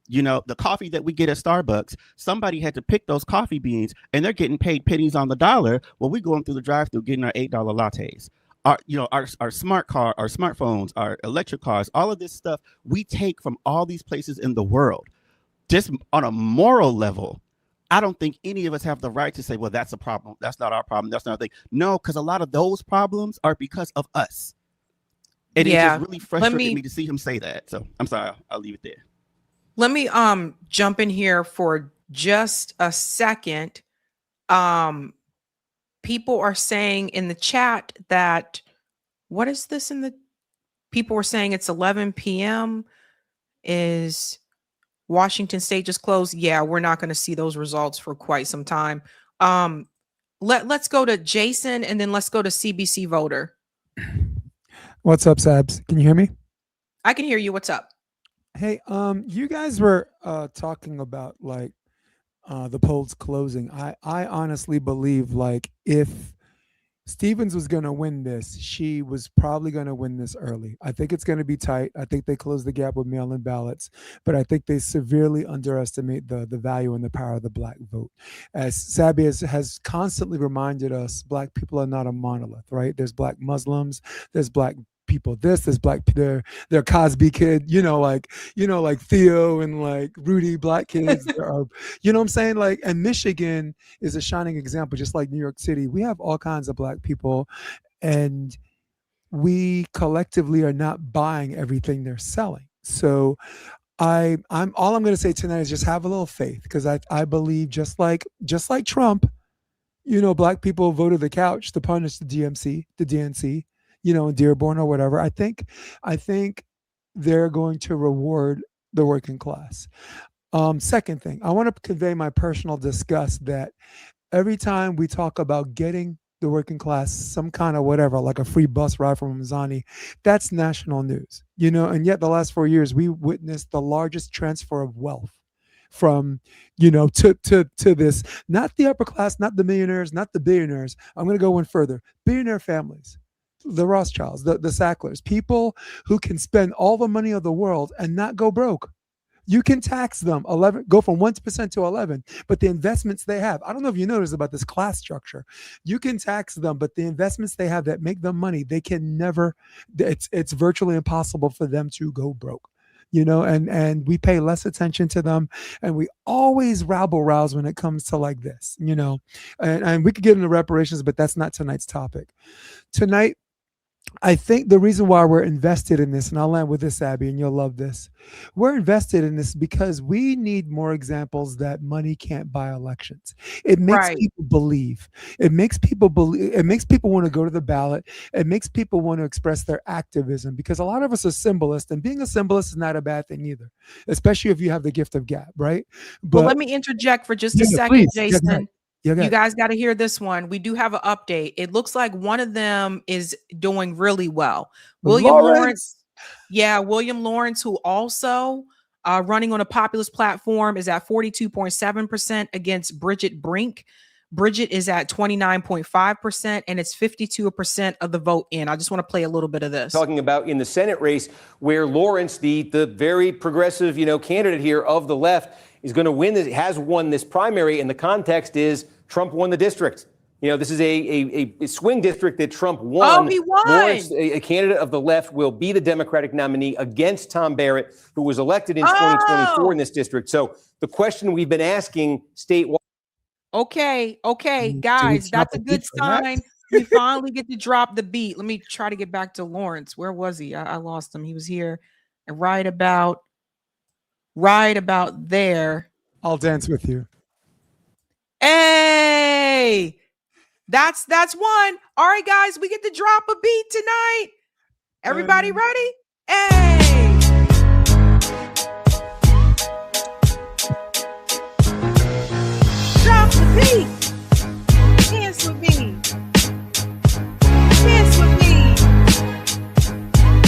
The coffee that we get at Starbucks, somebody had to pick those coffee beans, and they're getting paid pennies on the dollar while we're going through the drive-through getting our $8 lattes. Our smart car, our smartphones, our electric cars, all of this stuff we take from all these places in the world. Just on a moral level, I don't think any of us have the right to say, well, that's a problem. That's not our problem. That's not our thing. No, because a lot of those problems are because of us. And it just really frustrated me to see him say that. So I'm sorry. I'll leave it there. Let me jump in here for just a second. People are saying in the chat that, what is this people were saying it's 11 p.m. Washington State just closed. Yeah, we're not going to see those results for quite some time. Let's go to Jason, and then let's go to CBC Voter. What's up, Sabs? Can you hear me? I can hear you. What's up? Hey, you guys were talking about like the polls closing. I honestly believe like if Stevens was going to win this, she was probably going to win this early. I think it's going to be tight. I think they close the gap with mail-in ballots, but I think they severely underestimate the value and the power of the black vote. As Sabby has constantly reminded us, black people are not a monolith, right? There's black Muslims, there's black people there's black their Cosby kid, like Theo and like Rudy, black kids. There are, you know what I'm saying? Like, and Michigan is a shining example, just like New York City. We have all kinds of black people, and we collectively are not buying everything they're selling. So I'm all I'm going to say tonight is just have a little faith, because I believe just like Trump, black people voted the couch to punish the DNC, in Dearborn or whatever. I think they're going to reward the working class. Second thing, I want to convey my personal disgust that every time we talk about getting the working class some kind of whatever, like a free bus ride from Ramzani, that's national news, and yet the last 4 years we witnessed the largest transfer of wealth from, to this, not the upper class, not the millionaires, not the billionaires. I'm going to go one further. Billionaire families, the Rothschilds, the Sacklers, people who can spend all the money of the world and not go broke. You can tax them 11, go from 1% to 11, but the investments they have, I don't know if you noticed about this class structure. You can tax them, but the investments they have that make them money, they can never, it's virtually impossible for them to go broke. And we pay less attention to them, and we always rabble rouse when it comes to like this, and we could get into reparations, but that's not tonight's topic. Tonight, I think the reason why we're invested in this, and I'll end with this, Abby, and you'll love this. We're invested in this because we need more examples that money can't buy elections. It makes people believe. It makes people believe. It makes people want to go to the ballot. It makes people want to express their activism, because a lot of us are symbolists, and being a symbolist is not a bad thing either, especially if you have the gift of gab, right? But let me interject for just a second, please. Jason. You guys got to hear this one. We do have an update. It looks like one of them is doing really well. William Lawrence, who also running on a populist platform, is at 42.7% against Bridget Brink. Bridget is at 29.5%, and it's 52% of the vote in. I just want to play a little bit of this. Talking about in the Senate race, where Lawrence, the very progressive, candidate here of the left, is going to win this, has won this primary, and the context is Trump won the district. This is a swing district that Trump won. Oh, he won. Lawrence, a candidate of the left, will be the Democratic nominee against Tom Barrett, who was elected in 2024 in this district. So the question we've been asking statewide. Okay, guys, that's a good sign. We finally get to drop the beat. Let me try to get back to Lawrence. Where was he? I lost him. He was here, and right about there. I'll dance with you. Hey, that's one. All right, guys, we get to drop a beat tonight. Everybody ready? Hey. Drop the beat. Dance with me. Dance with me.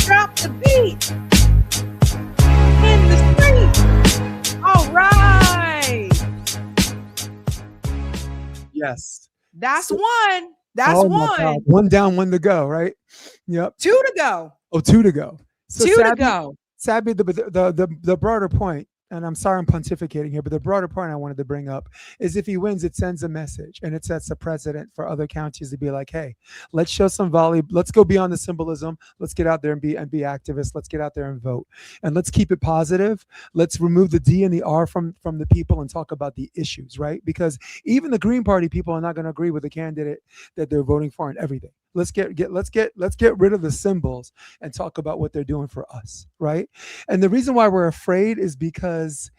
Drop the beat. In the street. All right. Yes. That's one. That's one. One down, one to go, right? Yep. Two to go. Oh, two to go. So two to go. Sabby, the broader point, and I'm sorry I'm pontificating here, but the broader point I wanted to bring up is if he wins, it sends a message, and it sets a precedent for other counties to be like, hey, let's show some volley. Let's go beyond the symbolism. Let's get out there and be activists. Let's get out there and vote, and let's keep it positive. Let's remove the D and the R from the people and talk about the issues, right? Because even the Green Party people are not going to agree with the candidate that they're voting for and everything. Let's get rid of the symbols and talk about what they're doing for us, right? And the reason why we're afraid is because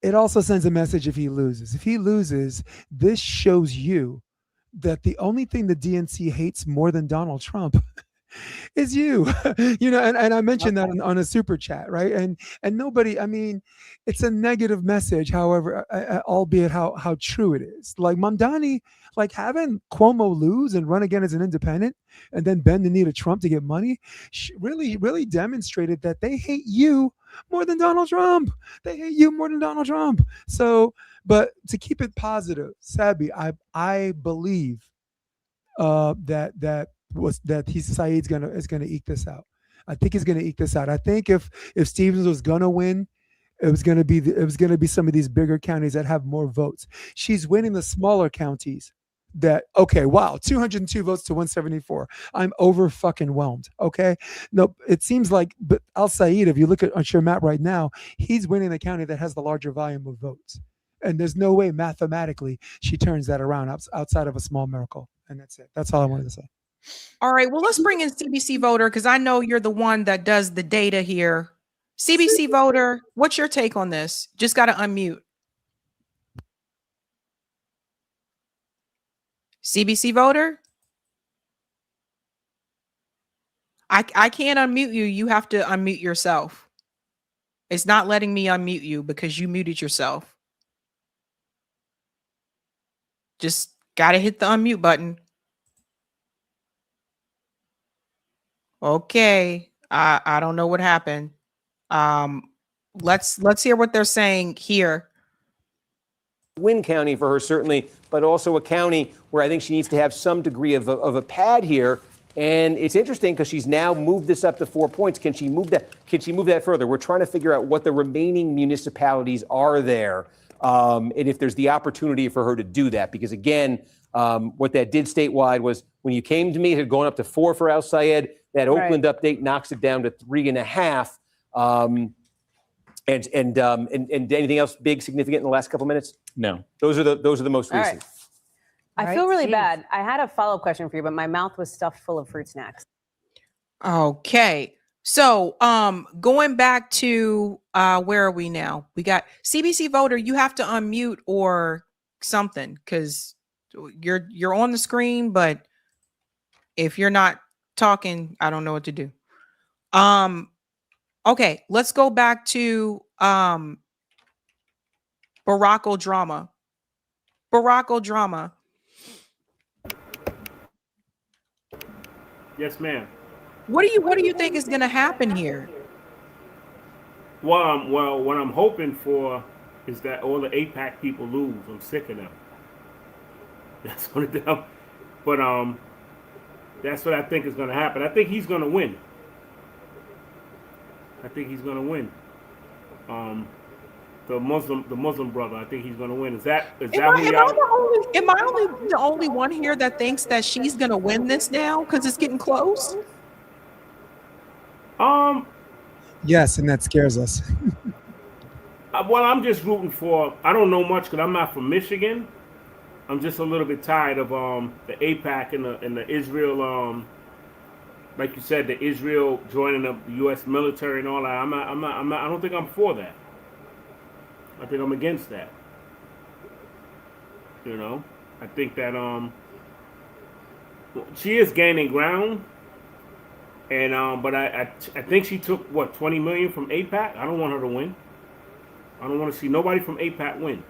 it also sends a message if he loses. If he loses, this shows you that the only thing the DNC hates more than Donald Trump is you. And I mentioned that on a super chat, right? And nobody, I mean, it's a negative message, however, albeit how true it is. Like Mamdani, like having Cuomo lose and run again as an independent and then bend the knee to Trump to get money, really demonstrated that they hate you more than Donald Trump. They hate you more than Donald Trump. So, but to keep it positive, Sabby, I believe that Saeed's is gonna eke this out. I think he's gonna eke this out. I think if Stevens was gonna win, it was gonna be some of these bigger counties that have more votes. She's winning the smaller counties. That okay? Wow, 202 votes to 174. I'm over fucking whelmed. Okay, no, it seems like, but Al Saeed, if you look at on your map right now, he's winning the county that has the larger volume of votes, and there's no way mathematically she turns that around outside of a small miracle. And that's it. That's all I wanted to say. All right. Well, let's bring in CBC Voter because I know you're the one that does the data here. CBC Voter, what's your take on this? Just got to unmute. CBC Voter? I can't unmute you. You have to unmute yourself. It's not letting me unmute you because you muted yourself. Just got to hit the unmute button. Okay. I don't know what happened. Let's hear what they're saying here. Win county for her, certainly, but also a county where I think she needs to have some degree of a pad here. And it's interesting because she's now moved this up to 4 points. Can she move that? Can she move that further? We're trying to figure out what the remaining municipalities are there, and if there's the opportunity for her to do that. Because again, what that did statewide was when you came to me, it had gone up to 4 for Al Sayed. That Oakland update knocks it down to 3.5. And anything else big, significant in the last couple minutes? No. Those are the most recent. Right. I feel really bad. I had a follow-up question for you, but my mouth was stuffed full of fruit snacks. Okay. So going back to where are we now? We got CBC Voter, you have to unmute or something because you're on the screen, but if you're not talking, I don't know what to do. Okay, let's go back to Barack Drama. Barack Drama. Yes, ma'am. What do you think is going to happen here? Well, what I'm hoping for is that all the AIPAC people lose. I'm sick of them. That's what it does. But that's what I think is going to happen. I think he's going to win. The Muslim brother, I think he's going to win. Is that who y'all? Am I the only one here that thinks that she's going to win this now because it's getting close? Yes, and that scares us. Well, I'm just rooting for. I don't know much because I'm not from Michigan. I'm just a little bit tired of the AIPAC and the Israel. Like you said, the Israel joining the U.S. military and all that. I'm not. I don't think I'm for that. I think I'm against that. You know, I think that she is gaining ground, and but I think she took what, 20 million from AIPAC. I don't want her to win. I don't want to see nobody from AIPAC win.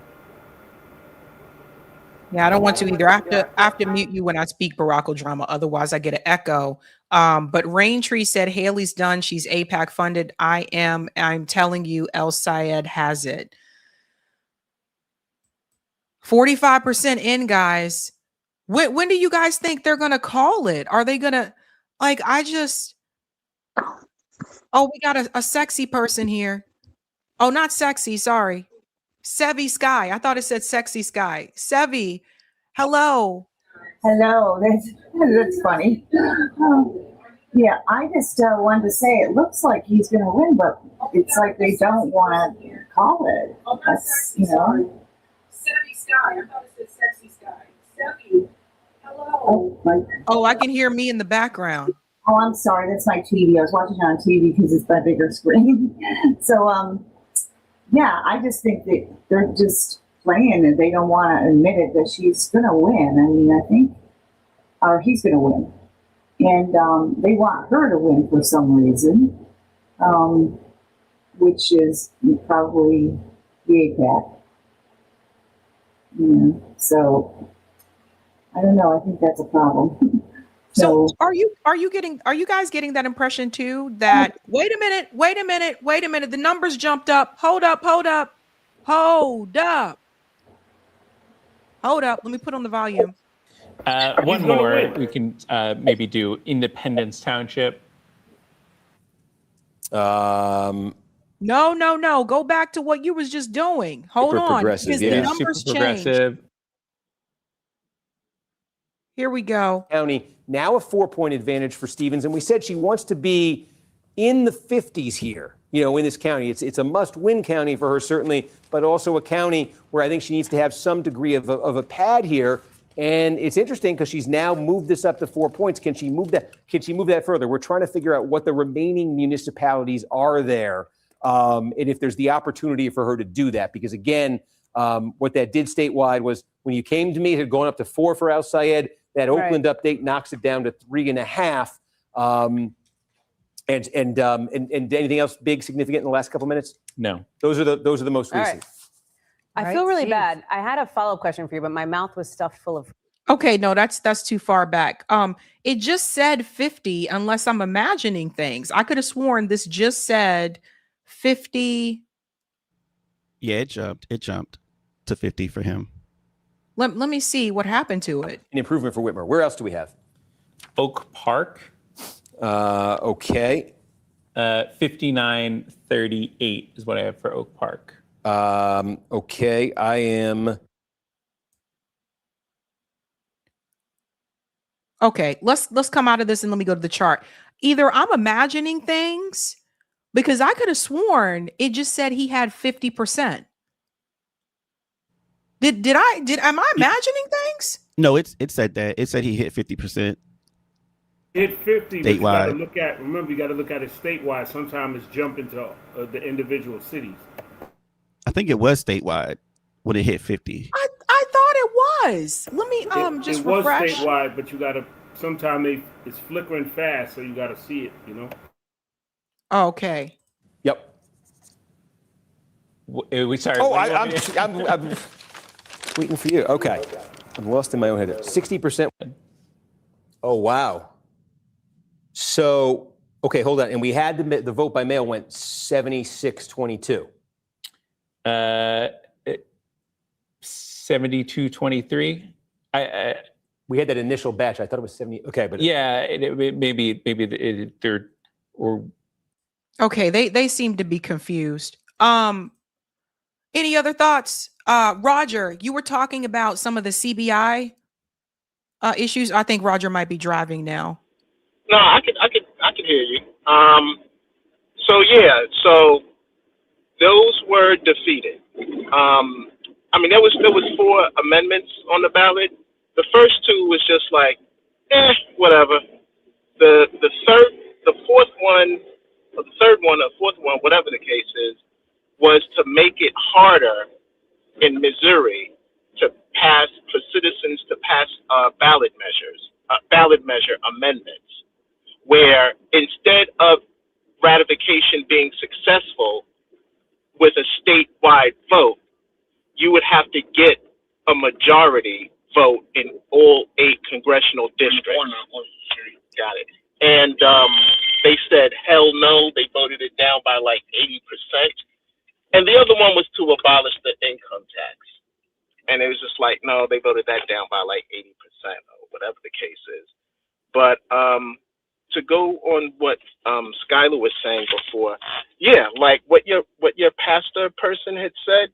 Yeah, I don't want to either. I have to mute you when I speak Barack Drama. Otherwise, I get an echo. But Raintree said Haley's done. She's AIPAC funded. I'm telling you, El Sayed has it. 45% in, guys. When do you guys think they're gonna call it? Are they gonna we got a sexy person here. Oh, not sexy, sorry. Sevy Sky. I thought it said sexy Sky. Sevy, hello. Hello. That's funny. Yeah, I just wanted to say it looks like he's going to win, but it's like they don't want to call it. That's, Sevy Sky. I thought it said sexy Sky. Sevy, hello. Oh, I can hear me in the background. Oh, I'm sorry. That's my TV. I was watching it on TV because it's my bigger screen. So, yeah, I just think that they're just playing and they don't want to admit it that she's going to win. I mean, I think, or he's going to win. And they want her to win for some reason, which is probably the APAC. Yeah, so I don't know. I think that's a problem. So are you guys getting that impression too? That wait a minute, the numbers jumped up. Hold up. Let me put on the volume. One more we can maybe do Independence Township. No. Go back to what you was just doing. Hold Super on. progressive, Because yeah. the numbers Super changed. progressive. Here we go. County, now a 4-point advantage for Stevens. And we said she wants to be in the 50s here, in this county. It's a must-win county for her, certainly, but also a county where I think she needs to have some degree of a pad here. And it's interesting because she's now moved this up to 4 points. Can she move that? Can she move that further? We're trying to figure out what the remaining municipalities are there, and if there's the opportunity for her to do that. Because again, what that did statewide was when you came to me, it had gone up to 4 for Al Sayed. That Oakland update knocks it down to 3.5. And anything else big, significant in the last couple of minutes? No. Those are the most All recent. right. I feel really bad. I had a follow-up question for you, but my mouth was stuffed full of. Okay, no, that's too far back. It just said 50, unless I'm imagining things. I could have sworn this just said 50. Yeah, it jumped to 50 for him. Let me see what happened to it. An improvement for Whitmer. Where else do we have? Oak Park. Okay. 5938 is what I have for Oak Park. Okay, I am. Okay, let's come out of this and let me go to the chart. Either I'm imagining things because I could have sworn it just said he had 50%. Am I imagining things? No, it said that. It said he hit 50%. Hit 50, but you Statewide. you got to look at it statewide. Sometimes it's jumping to the individual cities. I think it was statewide when it hit 50. I thought it was. Let me just it was refresh. statewide, but you got to. Sometimes it's flickering fast, so you got to see it. Okay. Yep. We sorry. Oh, I'm waiting for you. Okay. I'm lost in my own head. 60%. Oh, wow. So, okay, hold on. And we had the vote by mail went 76-22. 72-23. We had that initial batch. I thought it was 70. Okay, but yeah, maybe they're or. Okay, they seem to be confused. Any other thoughts? Roger, you were talking about some of the CBI issues. I think Roger might be driving now. No, I can hear you. So those were defeated. There was 4 amendments on the ballot. The first 2 was just like, whatever. The fourth one, whatever the case is, was to make it harder in Missouri for citizens to pass ballot measure amendments, where instead of ratification being successful with a statewide vote, you would have to get a majority vote in all 8 congressional districts. Got it. And they said, hell no. They voted it down by like 80%. And the other one was to abolish the income tax. And it was just like, no, they voted that down by like 80% or whatever the case is. But to go on what Skylar was saying before, like what your pastor person had said,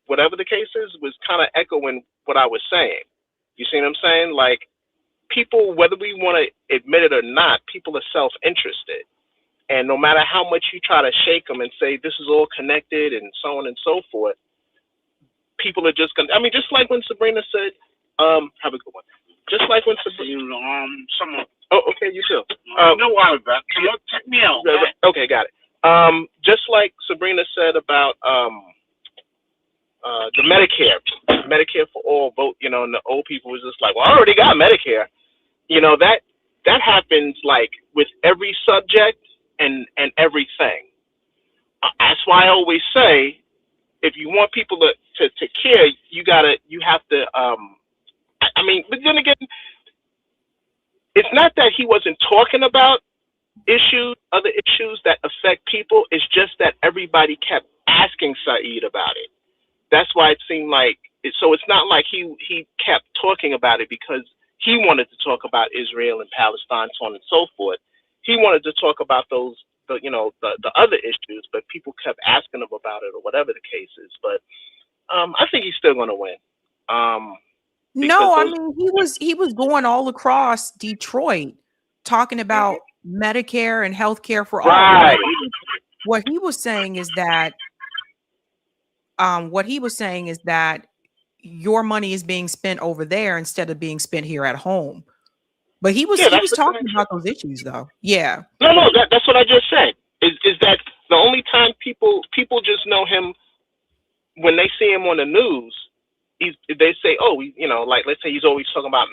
whatever the case is, was kind of echoing what I was saying. You see what I'm saying? Like, people, whether we want to admit it or not, people are self-interested. And no matter how much you try to shake them and say this is all connected and so on and so forth, people are just going to, just like when Sabrina said, have a good one. Just like when Sabrina, someone. Oh, okay, you too. No worries, bro. Check me out. Okay, got it. Just like Sabrina said about the Medicare for all vote, and the old people was just like, well, I already got Medicare. that happens like with every subject and everything. That's why I always say, if you want people to care, you have to. I mean, but then again, it's not that he wasn't talking about other issues that affect people. It's just that everybody kept asking Saeed about it. That's why it seemed like so it's not like he kept talking about it because he wanted to talk about Israel and Palestine, so on and so forth. He wanted to talk about the other issues, but people kept asking him about it or whatever the case is. But I think he's still going to win. No, I mean he was going all across Detroit talking about Medicare and healthcare for all. Right. What he was saying is that your money is being spent over there instead of being spent here at home. But he was talking about those issues though. Yeah. No, that's what I just said. Is that the only time people just know him when they see him on the news? They say, oh, like let's say he's always talking about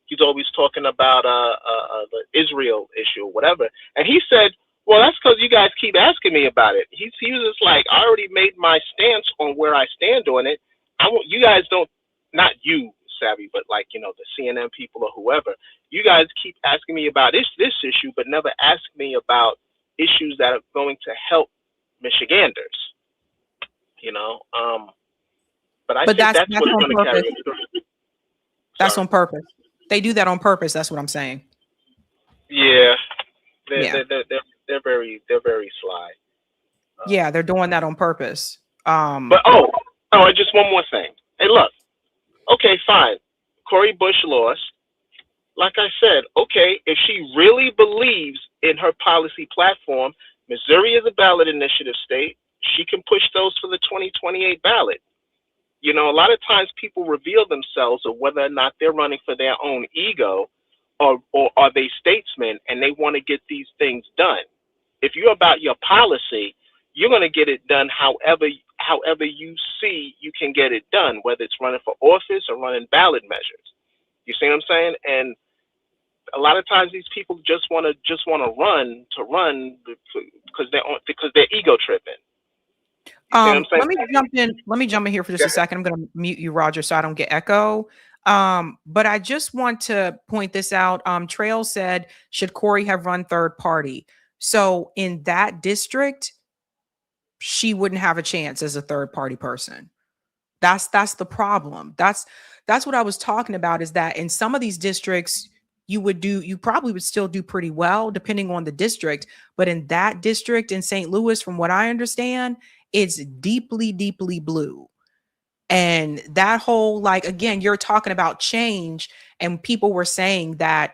he's always talking about the Israel issue or whatever, and he said, well, that's because you guys keep asking me about it. He was just like, I already made my stance on where I stand on it. I want you guys don't, not you, Sabby, but like the CNN people or whoever. You guys keep asking me about this issue, but never ask me about issues that are going to help Michiganders. But I think that's what's going to carry it through. That's on purpose. They do that on purpose. That's what I'm saying. Yeah, they're very sly. Yeah, they're doing that on purpose. But just one more thing. Hey, look. Okay, fine. Cori Bush lost. Like I said, okay, if she really believes in her policy platform, Missouri is a ballot initiative state. She can push those for the 2028 ballot. A lot of times people reveal themselves of whether or not they're running for their own ego or are they statesmen and they want to get these things done. If you're about your policy, you're going to get it done however you see you can get it done, whether it's running for office or running ballot measures. You see what I'm saying? And a lot of times these people just want to run because they're ego tripping. Let me jump in here for just a second. I'm going to mute you, Roger, so I don't get echo. But I just want to point this out. Trail said, should Cori have run third party? So in that district, she wouldn't have a chance as a third party person. That's the problem. That's what I was talking about, is that in some of these districts, you probably would still do pretty well depending on the district. But in that district in St. Louis, from what I understand, it's deeply, deeply blue. And that whole, again, you're talking about change, and people were saying that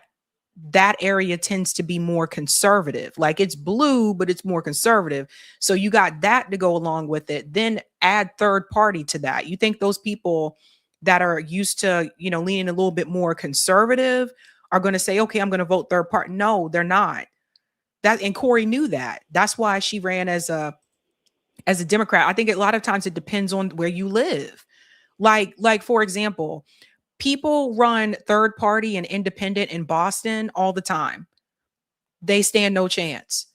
area tends to be more conservative. Like, it's blue, but it's more conservative. So you got that to go along with it. Then add third party to that. You think those people that are used to, leaning a little bit more conservative are going to say, okay, I'm going to vote third party? No, they're not. And Cori knew that. That's why she ran as a Democrat. I think a lot of times it depends on where you live. Like for example, people run third party and independent in Boston all the time. They stand no chance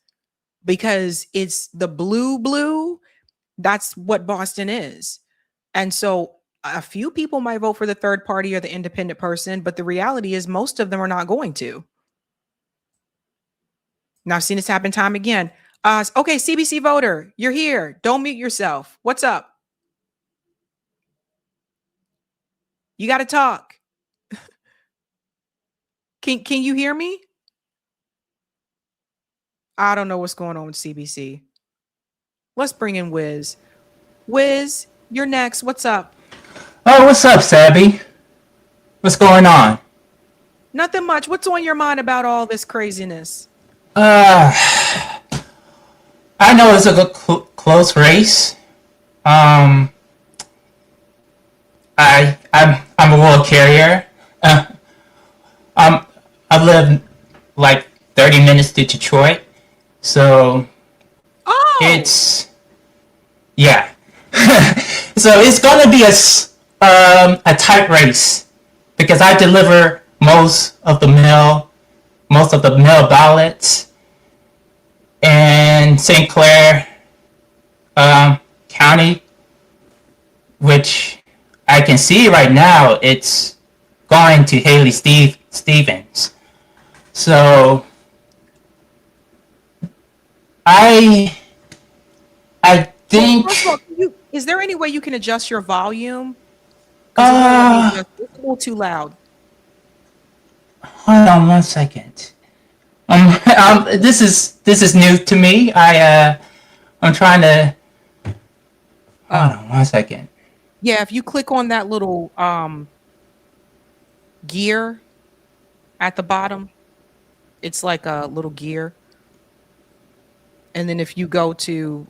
because it's the blue. That's what Boston is. And so a few people might vote for the third party or the independent person, but the reality is most of them are not going to. Now, I've seen this happen time again. Okay, CBC voter, you're here. Don't mute yourself. What's up? You got to talk. Can you hear me? I don't know what's going on with CBC. Let's bring in Wiz. Wiz, you're next. What's up? Oh, what's up, Sabby? What's going on? Nothing much. What's on your mind about all this craziness? I know it's a good close race. I'm a rural carrier. I live like 30 minutes to Detroit, so it's yeah. So it's gonna be a tight race because I deliver most of the mail most of the mail ballots in St. Clair County, which I can see right now it's going to Haley Stevens. So I think. Well, first of all, is there any way you can adjust your volume? It's a little too loud. Hold on one second. This is new to me. I'm trying to. Hold on one second. Yeah, if you click on that little gear at the bottom, it's like a little gear. And then if you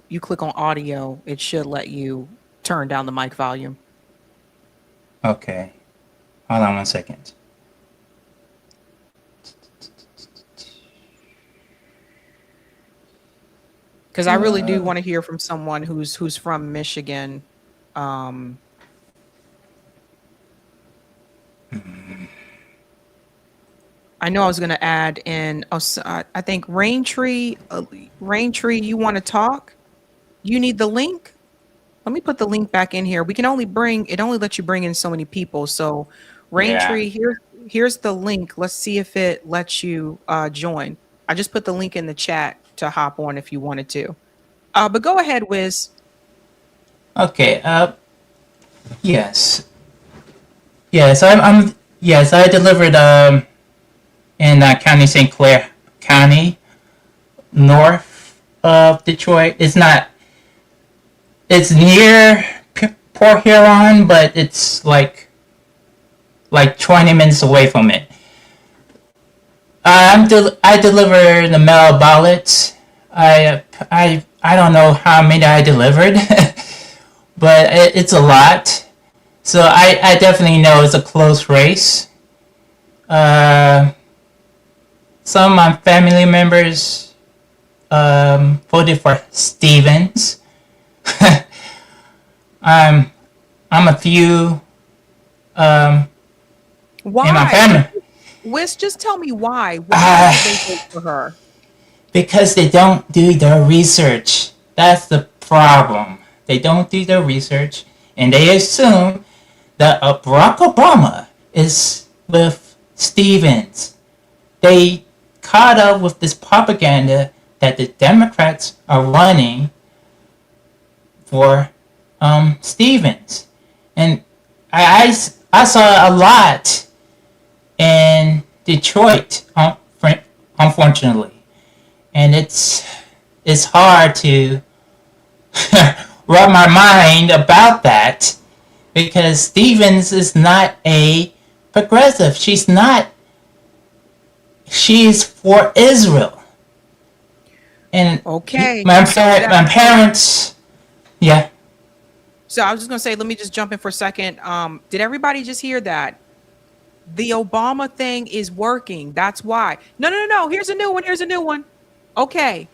you click on audio, it should let you turn down the mic volume. Okay. Hold on one second. Because I really do want to hear from someone who's from Michigan. I know I was going to add in. I think Raintree. Raintree, you want to talk? You need the link. Let me put the link back in here. We can only it only lets you bring in so many people. So Raintree, here's the link. Let's see if it lets you join. I just put the link in the chat to hop on if you wanted to. But go ahead, Wiz. Okay. Yes. Yes, yes, I delivered in County St. Clair County, north of Detroit. It's near Port Huron, but it's like 20 minutes away from it. I delivered the mail ballots. I don't know how many I delivered, but it's a lot. So I definitely know it's a close race. Some of my family members voted for Stevens. I'm a few Why? in my family. Wiz, just tell me why. Why did they vote for her? Because they don't do their research. That's the problem. They don't do their research, and they assume that Barack Obama is with Stevens. They caught up with this propaganda that the Democrats are running for Stevens. And I saw a lot in Detroit, unfortunately. And it's hard to wrap my mind about that because Stevens is not a progressive. She's for Israel. And my parents, yeah. So I was just going to say, let me just jump in for a second. Did everybody just hear that? The Obama thing is working. That's why. No. Here's a new one. Okay.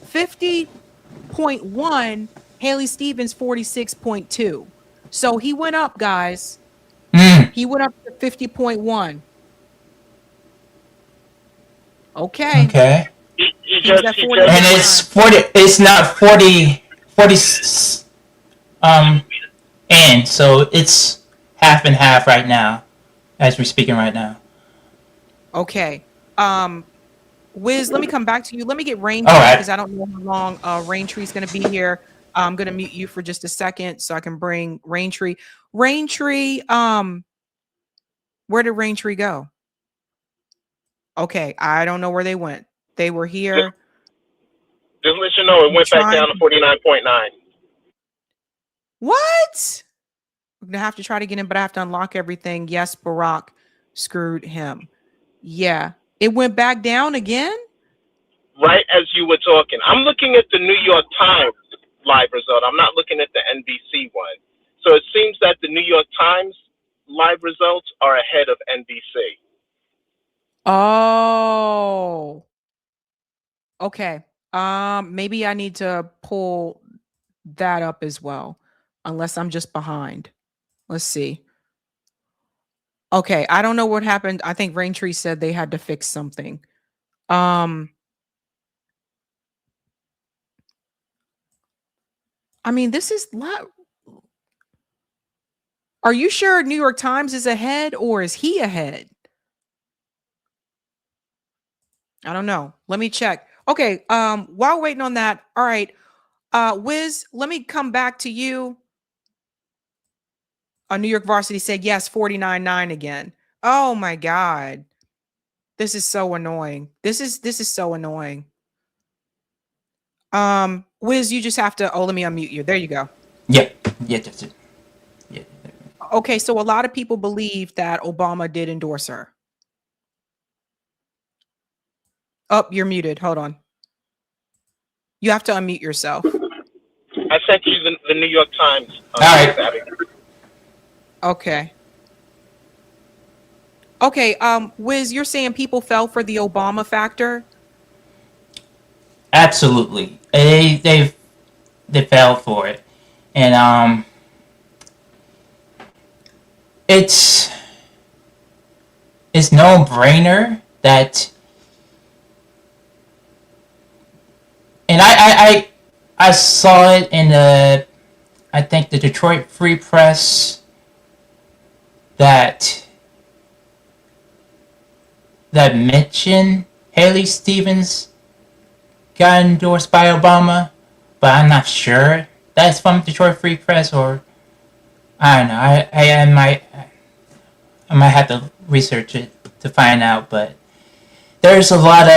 50.1, Haley Stevens 46.2. So he went up, guys. He went up to 50.1. Okay. Okay. And it's 40. It's not 40. And so it's half and half right now, as we're speaking right now. Okay. Wiz, let me come back to you. Let me get Raintree because I don't know how long Raintree's going to be here. I'm going to mute you for just a second so I can bring Raintree. Raintree, where did Raintree go? Okay, I don't know where they went. They were here. Just let you know, it went back down to 49.9. What? I'm gonna have to try to get in, but I have to unlock everything. Yes, Barack screwed him. Yeah, it went back down again. Right as you were talking, I'm looking at the New York Times live result. I'm not looking at the NBC one. So it seems that the New York Times live results are ahead of NBC. Oh, okay. Maybe I need to pull that up as well, unless I'm just behind. Let's see. Okay, I don't know what happened. I think Raintree said they had to fix something. I mean, this is lot. Are you sure New York Times is ahead or is he ahead? I don't know. Let me check. Okay. While waiting on that, all right. Wiz, let me come back to you. New York Varsity said yes, 49.9 again. Oh my God. This is so annoying. This is so annoying. Wiz, you just have to let me unmute you. There you go. Yep. Yeah, that's it. Yeah. Okay, so a lot of people believe that Obama did endorse her. Oh, you're muted. Hold on. You have to unmute yourself. I sent you the New York Times. All right. Sabby. Okay. Okay, Wiz, you're saying people fell for the Obama factor? Absolutely. They fell for it. And it's no-brainer that, and I saw it in I think the Detroit Free Press that mentioned Haley Stevens got endorsed by Obama, but I'm not sure that's from Detroit Free Press, or I don't know. I might have to research it to find out, but there's a lot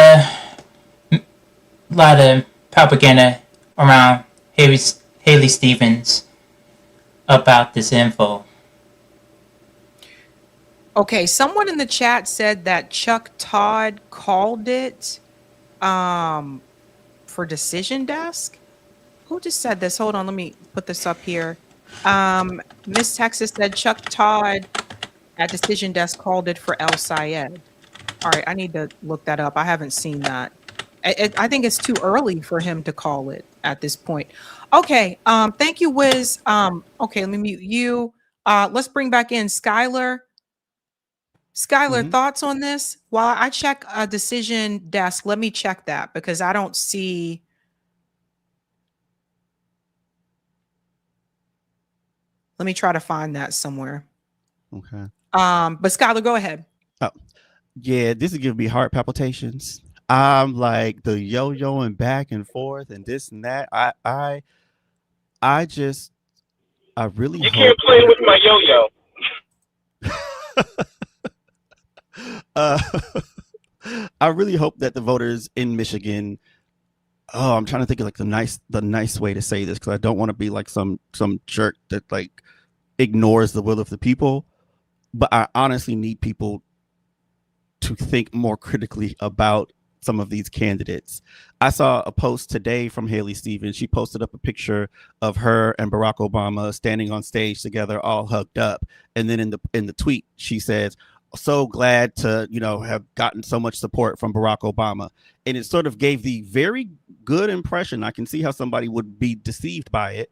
of propaganda around Haley Stevens about this info. Okay, someone in the chat said that Chuck Todd called it for Decision Desk. Who just said this? Hold on, let me put this up here. Miss Texas said Chuck Todd at Decision Desk called it for El Sayed. All right, I need to look that up. I haven't seen that. I think it's too early for him to call it at this point. Okay, thank you, Wiz. Okay, let me mute you. Let's bring back in Skylar. Skylar, thoughts on this? While I check a Decision Desk, let me check that because I don't see. Let me try to find that somewhere. Okay. But Skylar, go ahead. Oh, yeah, this is giving me heart palpitations. I'm like the yo-yoing back and forth and this and that. I really You hope can't play with my yo-yo. I really hope that the voters in Michigan. Oh, I'm trying to think of like the nice way to say this because I don't want to be like some jerk that like ignores the will of the people. But I honestly need people to think more critically about some of these candidates. I saw a post today from Haley Stevens. She posted up a picture of her and Barack Obama standing on stage together, all hugged up. And then in the tweet, she says, "So glad to, have gotten so much support from Barack Obama." And it sort of gave the very good impression. I can see how somebody would be deceived by it.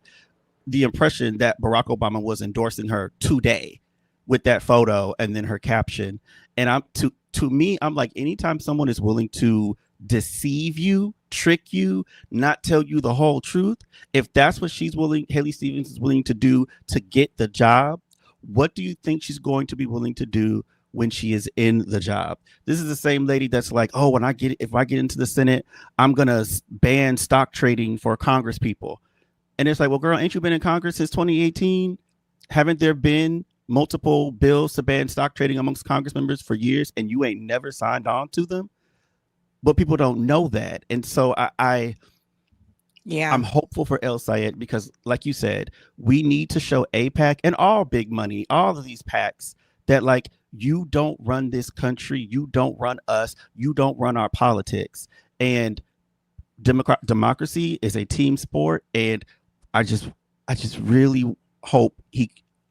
The impression that Barack Obama was endorsing her today with that photo and then her caption. And to me, I'm like, anytime someone is willing to deceive you, trick you, not tell you the whole truth, if that's what Haley Stevens is willing to do to get the job, what do you think she's going to be willing to do when she is in the job? This is the same lady that's like, oh, if I get into the Senate, I'm going to ban stock trading for Congress people. And it's like, well, girl, ain't you been in Congress since 2018? Haven't there been multiple bills to ban stock trading amongst Congress members for years and you ain't never signed on to them? But people don't know that. And so I'm hopeful for El Sayed because, like you said, we need to show AIPAC and all big money, all of these PACs, that like, you don't run this country, you don't run us, you don't run our politics. And democracy is a team sport. And I just really hope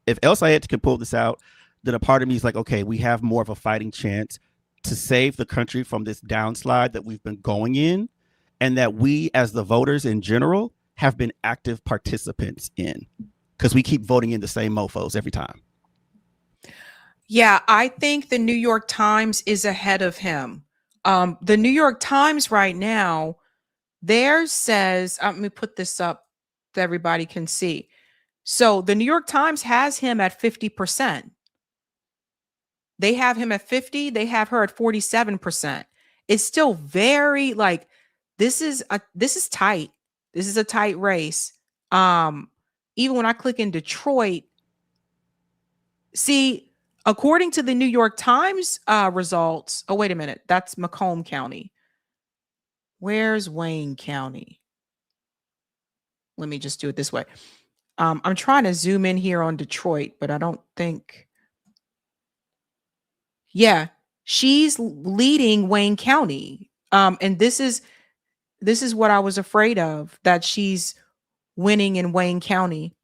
if El Sayed can pull this out, then a part of me is like, okay, we have more of a fighting chance to save the country from this downslide that we've been going in, and that we as the voters in general have been active participants in, because we keep voting in the same mofos every time. Yeah, I think the New York Times is ahead of him. The New York Times right now, there says, let me put this up so everybody can see. So the New York Times has him at 50%. They have him at 50. They have her at 47%. It's still very like this is tight. This is a tight race. Even when I click in Detroit, see, according to the New York Times results. Oh, wait a minute. That's Macomb County. Where's Wayne County? Let me just do it this way. I'm trying to zoom in here on Detroit, but I don't think. Yeah, she's leading Wayne County. And this is what I was afraid of, that she's winning in Wayne County.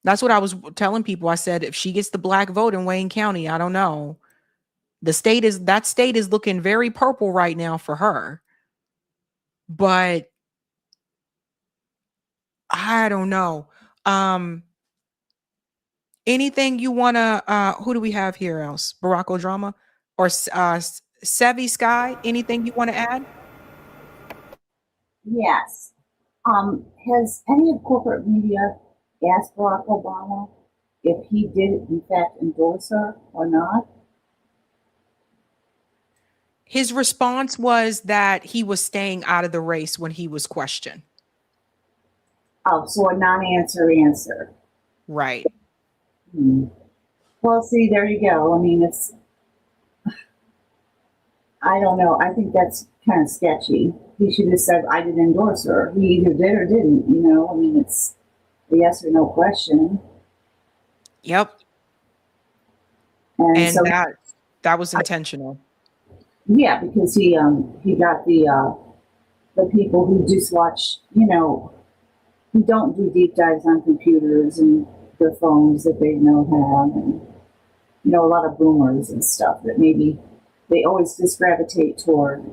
That's what I was telling people. I said, if she gets the black vote in Wayne County, I don't know. That state is looking very purple right now for her. But I don't know. Anything you want to, who do we have here else? Barack Drama or Sabby Sky? Anything you want to add? Yes. Has any of corporate media asked Barack Obama if he did in fact endorse her or not? His response was that he was staying out of the race when he was questioned. Oh, so a non-answer answer. Right. Well, see, there you go. I mean, I don't know. I think that's kind of sketchy. He should have said, I didn't endorse her. He either did or didn't, you know? I mean, it's a yes or no question. Yep. And so that was intentional. Yeah, because he got the people who just watch, you know, who don't do deep dives on computers and their phones that they know have, and, you know, a lot of boomers and stuff that maybe they always just gravitate toward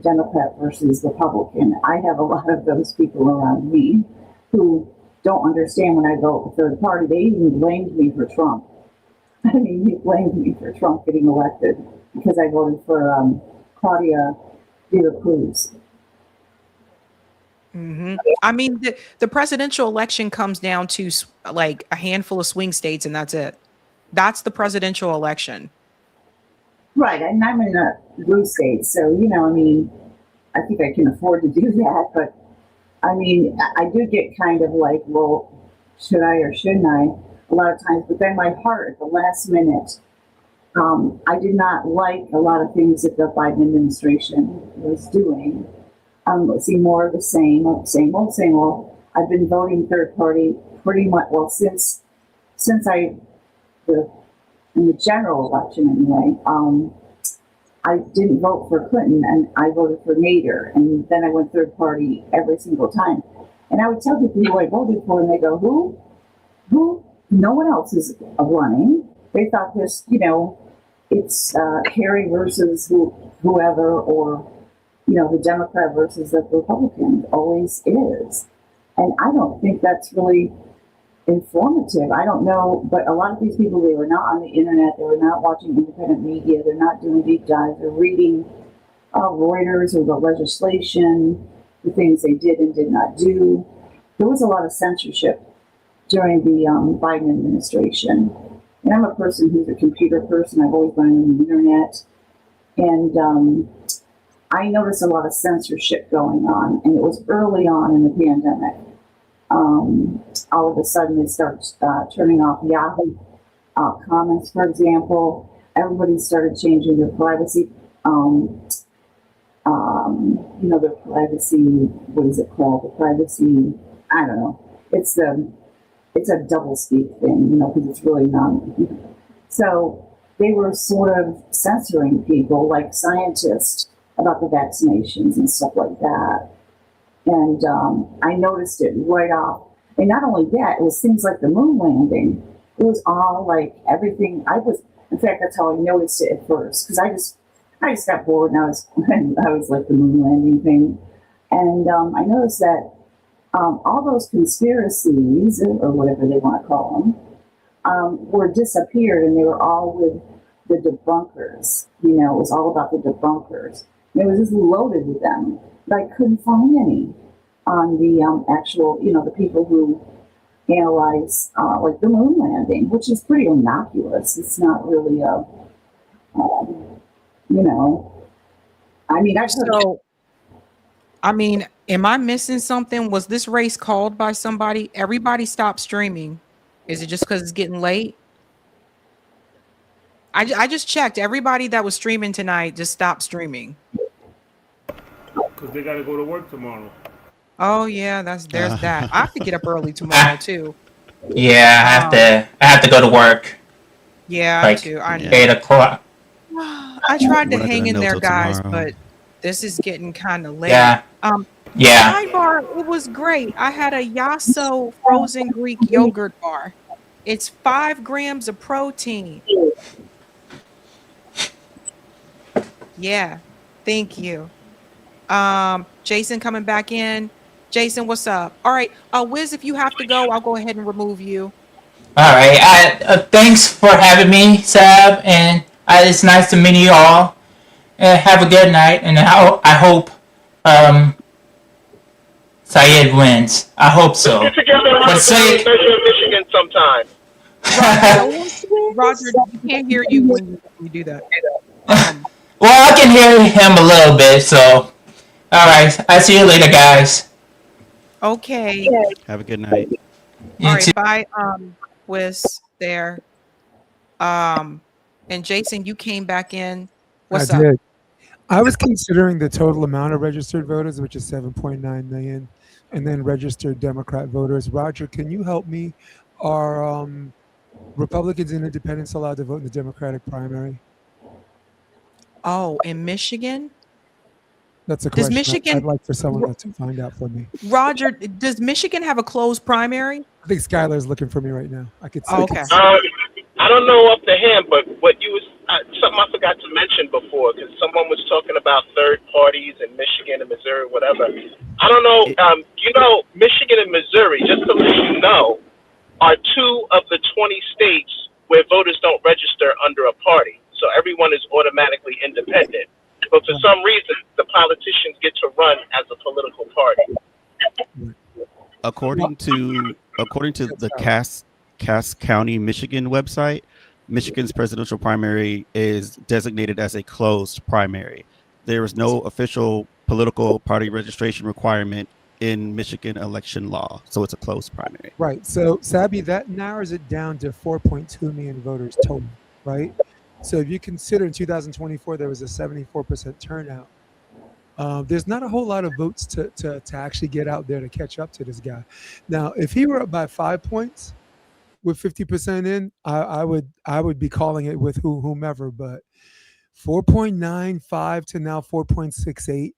Democrat versus Republican. I have a lot of those people around me who don't understand when I vote for third party. They even blamed me for Trump. I mean, he blamed me for Trump getting elected because I voted for Claudia de la Cruz. Mm-hmm. I mean, the presidential election comes down to like a handful of swing states, and that's it. That's the presidential election. Right, and I'm in a blue state, so, you know, I mean, I think I can afford to do that, but, I mean, I do get kind of like, well, should I or shouldn't I, a lot of times, but then my heart at the last minute, I did not like a lot of things that the Biden administration was doing. Let's see, more of the same old. I've been voting third party pretty much, well, since in the general election anyway, I didn't vote for Clinton and I voted for Nader, and then I went third party every single time. And I would tell people who I voted for, and they go, who? No one else is running. They thought this, you know, it's Harry versus whoever, or, you know, the Democrat versus the Republican. It always is. And I don't think that's really informative. I don't know, but a lot of these people, they were not on the internet, they were not watching independent media, they're not doing deep dives, they're reading Reuters or the legislation, the things they did and did not do. There was a lot of censorship during the Biden administration. And I'm a person who's a computer person. I've always been on the internet. And I noticed a lot of censorship going on, and it was early on in the pandemic. All of a sudden, they start turning off Yahoo comments, for example. Everybody started changing their privacy, you know, their privacy, what is it called? The privacy, I don't know. It's a double speak thing, you know, because it's really not. So they were sort of censoring people, like scientists, about the vaccinations and stuff like that. And I noticed it right off. And not only that, it was things like the moon landing. It was all like everything. In fact, that's how I noticed it at first, because I just got bored, and I was like the moon landing thing. And I noticed that all those conspiracies, or whatever they want to call them, were disappeared, and they were all with the debunkers. You know, it was all about the debunkers. And it was just loaded with them. But I couldn't find any on the actual, you know, the people who analyze like the moon landing, which is pretty innocuous. It's not really a, you know, I mean, am I missing something? Was this race called by somebody? Everybody stopped streaming. Is it just because it's getting late? I just checked. Everybody that was streaming tonight just stopped streaming. Because they got to go to work tomorrow. Oh yeah, there's that. I have to get up early tomorrow too. Yeah, I have to go to work. Yeah, like too. I know. 8 o'clock. I tried to We're not hang gonna in know there, till guys, tomorrow. but this is getting kind of late. Yeah. Yeah. Sidebar, it was great. I had a Yasso frozen Greek yogurt bar. It's 5 grams of protein. Yeah, thank you. Jason coming back in. Jason, what's up? All right, Wiz, if you have to go, I'll go ahead and remove you. All right. Thanks for having me, Sab, and it's nice to meet you all. Have a good night, and I hope Syed wins. I hope so. Get together and But say, measure in Michigan sometime. Roger, you can't hear you when you do that. well, I can hear him a little bit, so all right. I see you later, guys. Okay. Have a good night. All right, bye, Wiz there. And Jason, you came back in. What's I up? did. I was considering the total amount of registered voters, which is 7.9 million, and then registered Democrat voters. Roger, can you help me? Are Republicans and independents allowed to vote in the Democratic primary? Oh, in Michigan? That's a Does question Michigan- I'd like for someone to find out for me. Roger, does Michigan have a closed primary? I think Skylar's looking for me right now. I could see. Oh, okay. I don't know up to him, but what you was something I forgot to mention before, because someone was talking about third parties in Michigan and Missouri, whatever. I don't know. You know, Michigan and Missouri, just to let you know, are 2 of the 20 states where voters don't register under a party. So everyone is automatically independent. But for some reason, the politicians get to run as a political party. According to the Cass County, Michigan website, Michigan's presidential primary is designated as a closed primary. There is no official political party registration requirement in Michigan election law, so it's a closed primary. Right. So, Sabby, that narrows it down to 4.2 million voters total, right? So if you consider in 2024 there was a 74% turnout, there's not a whole lot of votes to actually get out there to catch up to this guy. Now, if he were up by 5 points with 50% in, I would be calling it with whomever. But 4.95 to now 4.68.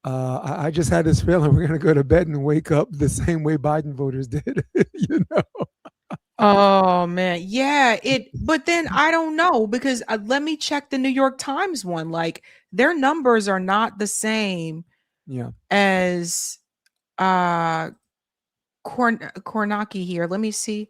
I just had this feeling we're gonna go to bed and wake up the same way Biden voters did. You know. Oh man, yeah. But then I don't know because let me check the New York Times one. Like their numbers are not the same. Yeah. As Kornacki here. Let me see.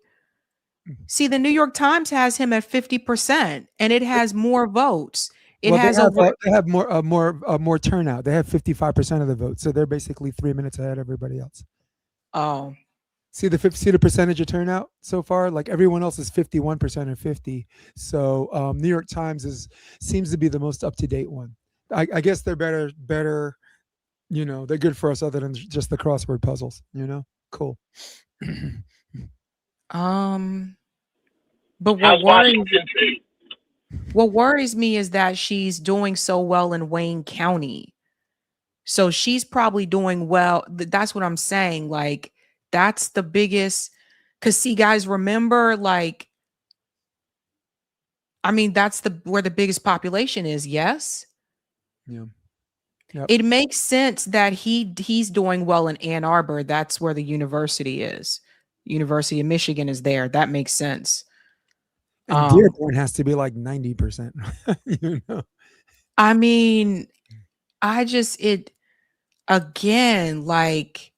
See, the New York Times has him at 50%, and it has more votes. It Well, has they have more turnout. They have 55% of the vote, so they're basically 3 minutes ahead of everybody else. Oh, see the percentage of turnout so far. Like everyone else is 51% or 50. So New York Times seems to be the most up to date one. I guess they're better. You know, they're good for us other than just the crossword puzzles. You know, cool. But what worries me is that she's doing so well in Wayne County. So she's probably doing well. That's what I'm saying. Like, that's the biggest. Because, see, guys, remember, like, I mean, that's where the biggest population is. Yes. Yeah. Yep. It makes sense that he's doing well in Ann Arbor. That's where the university is. University of Michigan is there. That makes sense. And Dearborn has to be like 90%. You know. I mean, again, like,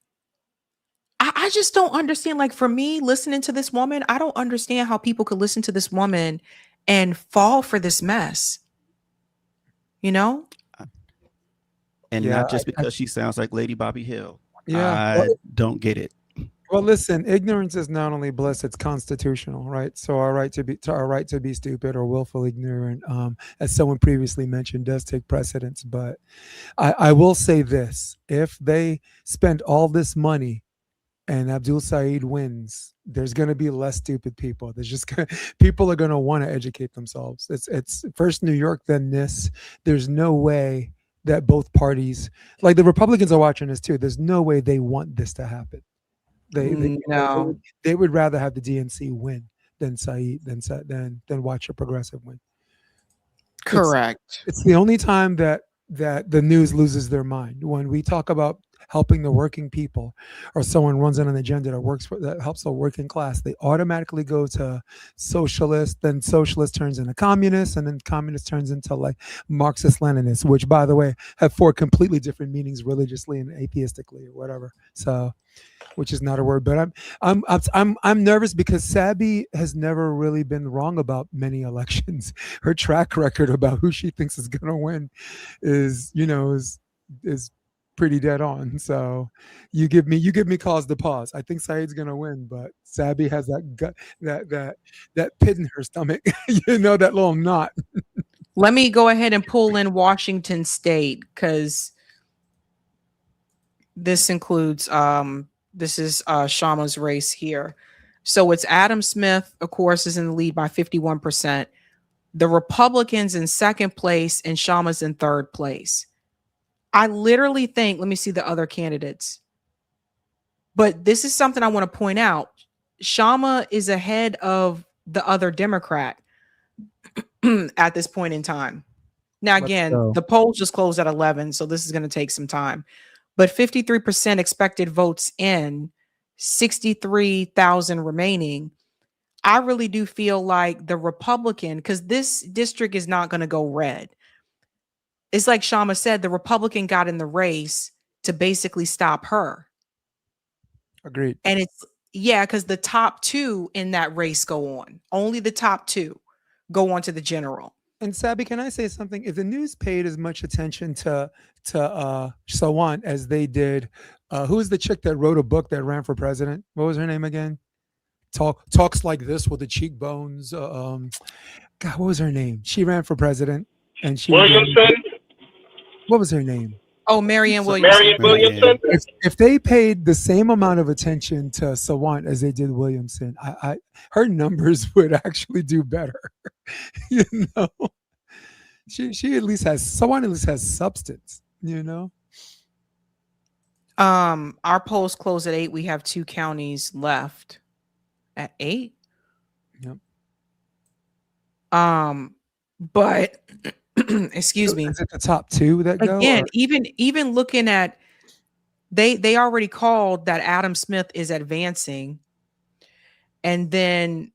I just don't understand. Like, for me, listening to this woman, I don't understand how people could listen to this woman and fall for this mess. You know? And Yeah, not just because she sounds like Lady Bobby Hill. yeah. I don't get it. Well, listen, ignorance is not only bliss; it's constitutional, right? So our right to be stupid or willfully ignorant, as someone previously mentioned, does take precedence. But I will say this: if they spend all this money and Abdul Saeed wins, there's going to be less stupid people. There's just people are going to want to educate themselves. It's first New York, then this. There's no way that both parties, like the Republicans, are watching this too. There's no way they want this to happen. No. They would rather have the DNC win than Saeed than watch a progressive win. Correct. It's the only time that the news loses their mind when we talk about helping the working people, or someone runs on an agenda that helps the working class. They automatically go to socialist, then socialist turns into communist, and then communist turns into like Marxist Leninists, which, by the way, have 4 completely different meanings religiously and atheistically or whatever. So, which is not a word, but I'm nervous because Sabby has never really been wrong about many elections. Her track record about who she thinks is going to win is pretty dead on. So you give me cause to pause. I think Saeed's going to win, but Sabby has that gut, that pit in her stomach, that little knot. Let me go ahead and pull in Washington State, because this includes this is Shama's race here. So it's Adam Smith, of course, is in the lead by 51%. The Republicans in second place, and Shama's in third place. I literally think, let me see the other candidates. But this is something I want to point out. Shama is ahead of the other Democrat at this point in time. Now, again, the polls just closed at 11, so this is going to take some time. But 53% expected votes in, 63,000 remaining. I really do feel like the Republican, because this district is not going to go red. It's like Shama said, the Republican got in the race to basically stop her. Agreed. And it's, because the top 2 in that race go on. Only the top 2 go on to the general. And Sabby, can I say something? If the news paid as much attention to Sawant as they did, who is the chick that wrote a book that ran for president? What was her name again? Talks like this with the cheekbones. God, what was her name? She ran for president, and she Williamson. What was her name? Oh, Marianne Williamson. If they paid the same amount of attention to Sawant as they did Williamson, her numbers would actually do better. She at least has substance. Our polls close at 8. We have 2 counties left at 8. Yep. But excuse me. Is it the top 2 that go? Again, even looking at, they already called that Adam Smith is advancing, and then,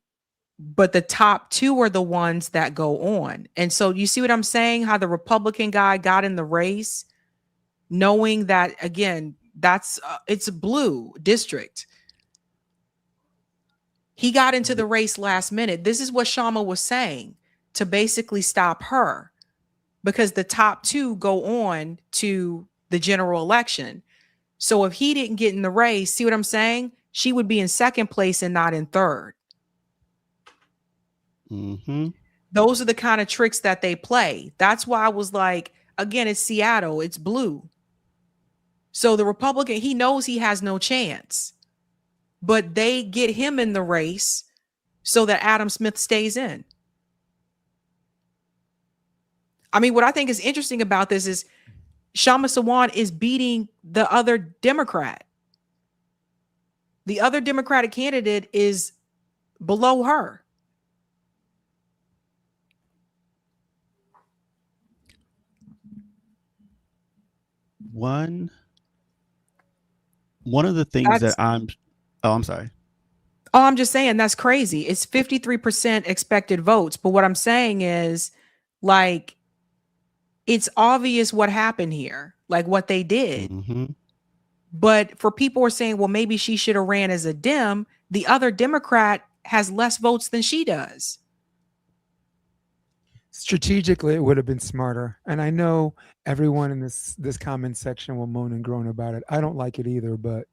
but the top 2 are the ones that go on. And so you see what I'm saying? How the Republican guy got in the race, knowing that, again, that's it's a blue district. He got into the race last minute. This is what Shama was saying, to basically stop her, because the top 2 go on to the general election. So if he didn't get in the race, see what I'm saying? She would be in second place and not in third. Mm-hmm. Those are the kind of tricks that they play. That's why I was like, again, it's Seattle, it's blue. So the Republican, he knows he has no chance, but they get him in the race so that Adam Smith stays in. I mean, what I think is interesting about this is Shama Sawant is beating the other Democrat. The other Democratic candidate is below her. One of the things that I'm sorry. Oh, I'm just saying that's crazy. It's 53% expected votes. But what I'm saying is, like, it's obvious what happened here, like what they did. Mm-hmm. But for people who are saying, well, maybe she should have ran as a Dem, the other Democrat has less votes than she does. Strategically, it would have been smarter. And I know everyone in this comment section will moan and groan about it. I don't like it either, but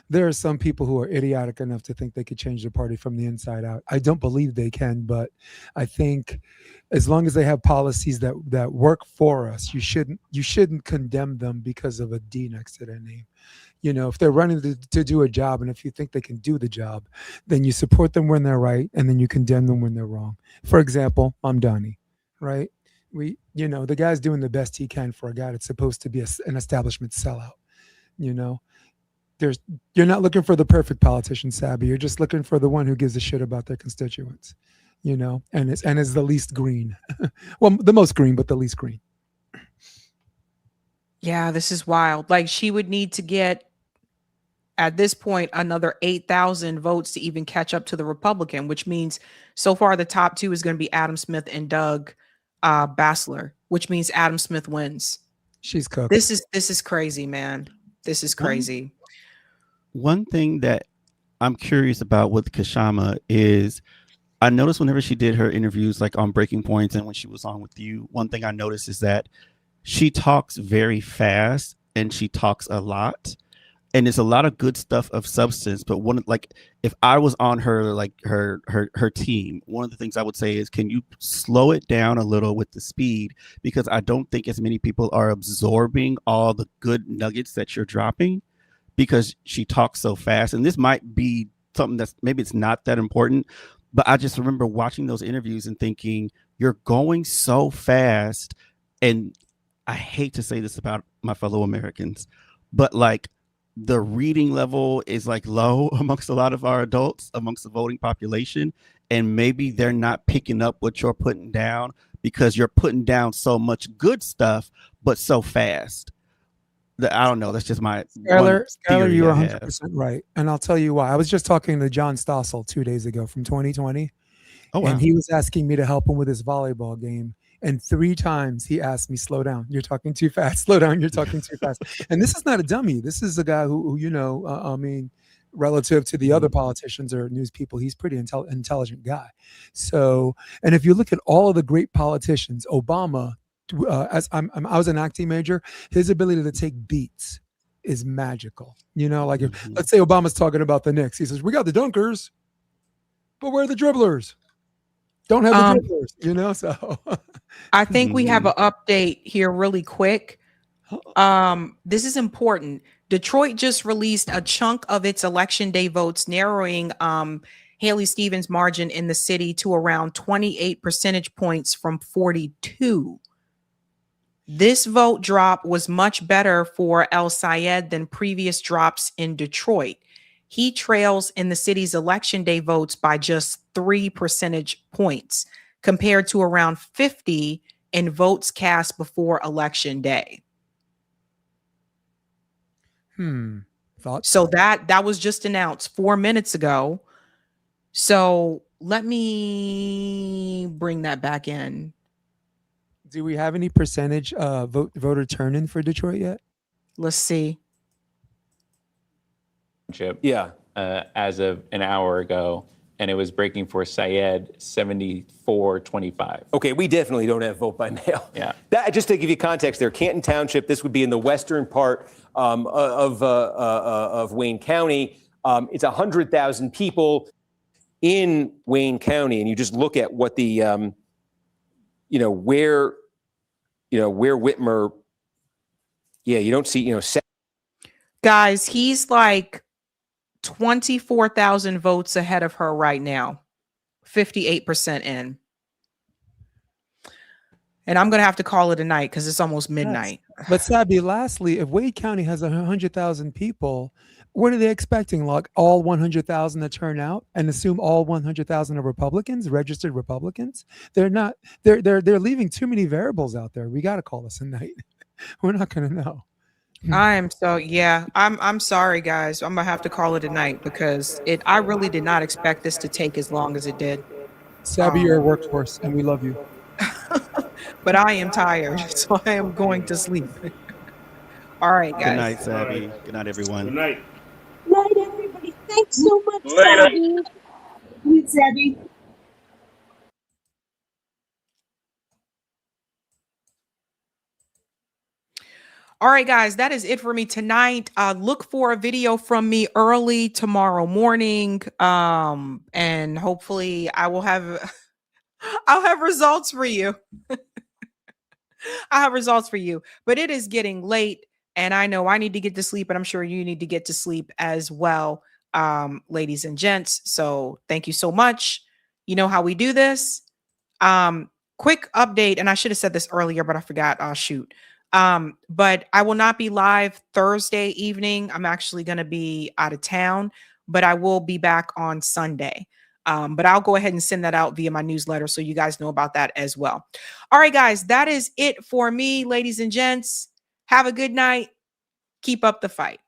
there are some people who are idiotic enough to think they could change the party from the inside out. I don't believe they can, but I think as long as they have policies that work for us, you shouldn't condemn them because of a D next to their name. You know, if they're running to do a job, and if you think they can do the job, then you support them when they're right, and then you condemn them when they're wrong. For example, I'm Donnie, right? The guy's doing the best he can for a guy that's supposed to be an establishment sellout. You know, you're not looking for the perfect politician, Sabby. You're just looking for the one who gives a shit about their constituents. You know, and is the least green. Well, the most green, but the least green. Yeah, this is wild. Like, she would need to get, at this point, another 8,000 votes to even catch up to the Republican, which means so far the top two is going to be Adam Smith and Doug Bassler, which means Adam Smith wins. She's cooked. This is crazy, man. This is crazy. One thing that I'm curious about with Kashama is I noticed whenever she did her interviews, like on Breaking Points and when she was on with you, one thing I noticed is that she talks very fast and she talks a lot. And it's a lot of good stuff of substance. But if I was on her, like her team, one of the things I would say is, can you slow it down a little with the speed? Because I don't think as many people are absorbing all the good nuggets that you're dropping because she talks so fast. And this might be something that's maybe it's not that important, but I just remember watching those interviews and thinking, you're going so fast. And I hate to say this about my fellow Americans, but like, the reading level is like low amongst a lot of our adults, amongst the voting population. And maybe they're not picking up what you're putting down because you're putting down so much good stuff, but so fast. I don't know. That's just my Skylar, you're 100% right. And I'll tell you why. I was just talking to John Stossel 2 days ago from 2020. Oh, wow. And he was asking me to help him with his volleyball game. And 3 times he asked me, slow down. You're talking too fast. Slow down. You're talking too fast. And this is not a dummy. This is a guy who relative to the other politicians or news people, he's pretty intelligent guy. So, and if you look at all of the great politicians, Obama, I was an acting major, his ability to take beats is magical. You know, like if, let's say Obama's talking about the Knicks. He says, we got the dunkers, but where are the dribblers? Don't have the dribblers, you know, so. I think we have an update here really quick. This is important. Detroit just released a chunk of its election day votes, narrowing Haley Stevens' margin in the city to around 28 percentage points from 42. This vote drop was much better for El Sayed than previous drops in Detroit. He trails in the city's election day votes by just 3 percentage points, compared to around 50 in votes cast before election day. Thoughts? So that was just announced 4 minutes ago. So let me bring that back in. Do we have any percentage voter turn-in for Detroit yet? Let's see. Yeah. As of an hour ago, and it was breaking for Syed 74-25. Okay, we definitely don't have vote by mail. Yeah. That, just to give you context there, Canton Township, this would be in the western part of Wayne County. It's 100,000 people in Wayne County, and you just look at what the, where Whitmer, you don't see, Guys, he's like 24,000 votes ahead of her right now, 58% in. And I'm going to have to call it a night because it's almost midnight. Yes. But Sabby, lastly, if Wade County has 100,000 people, what are they expecting? Like all 100,000 to turn out and assume all 100,000 are Republicans, registered Republicans? They're not. They're leaving too many variables out there. We got to call this a night. We're not going to know. I'm sorry, guys. I'm gonna have to call it a night because I really did not expect this to take as long as it did. Sabby, you're a workhorse, and we love you. But I am tired, so I am going to sleep. All right, guys. Good night, Sabby. Good night, everyone. Good night. Night, everybody. Thanks so much, Later. Sabby. Good, Sabby. All right, guys, that is it for me tonight. Look for a video from me early tomorrow morning. And hopefully I will have I'll have results for you. I have results for you. But it is getting late, and I know I need to get to sleep, and I'm sure you need to get to sleep as well, ladies and gents. So thank you so much. You know how we do this. Quick update, and I should have said this earlier, but I forgot. Oh, shoot. But I will not be live Thursday evening. I'm actually going to be out of town, but I will be back on Sunday. But I'll go ahead and send that out via my newsletter so you guys know about that as well. All right, guys, that is it for me, ladies and gents. Have a good night. Keep up the fight.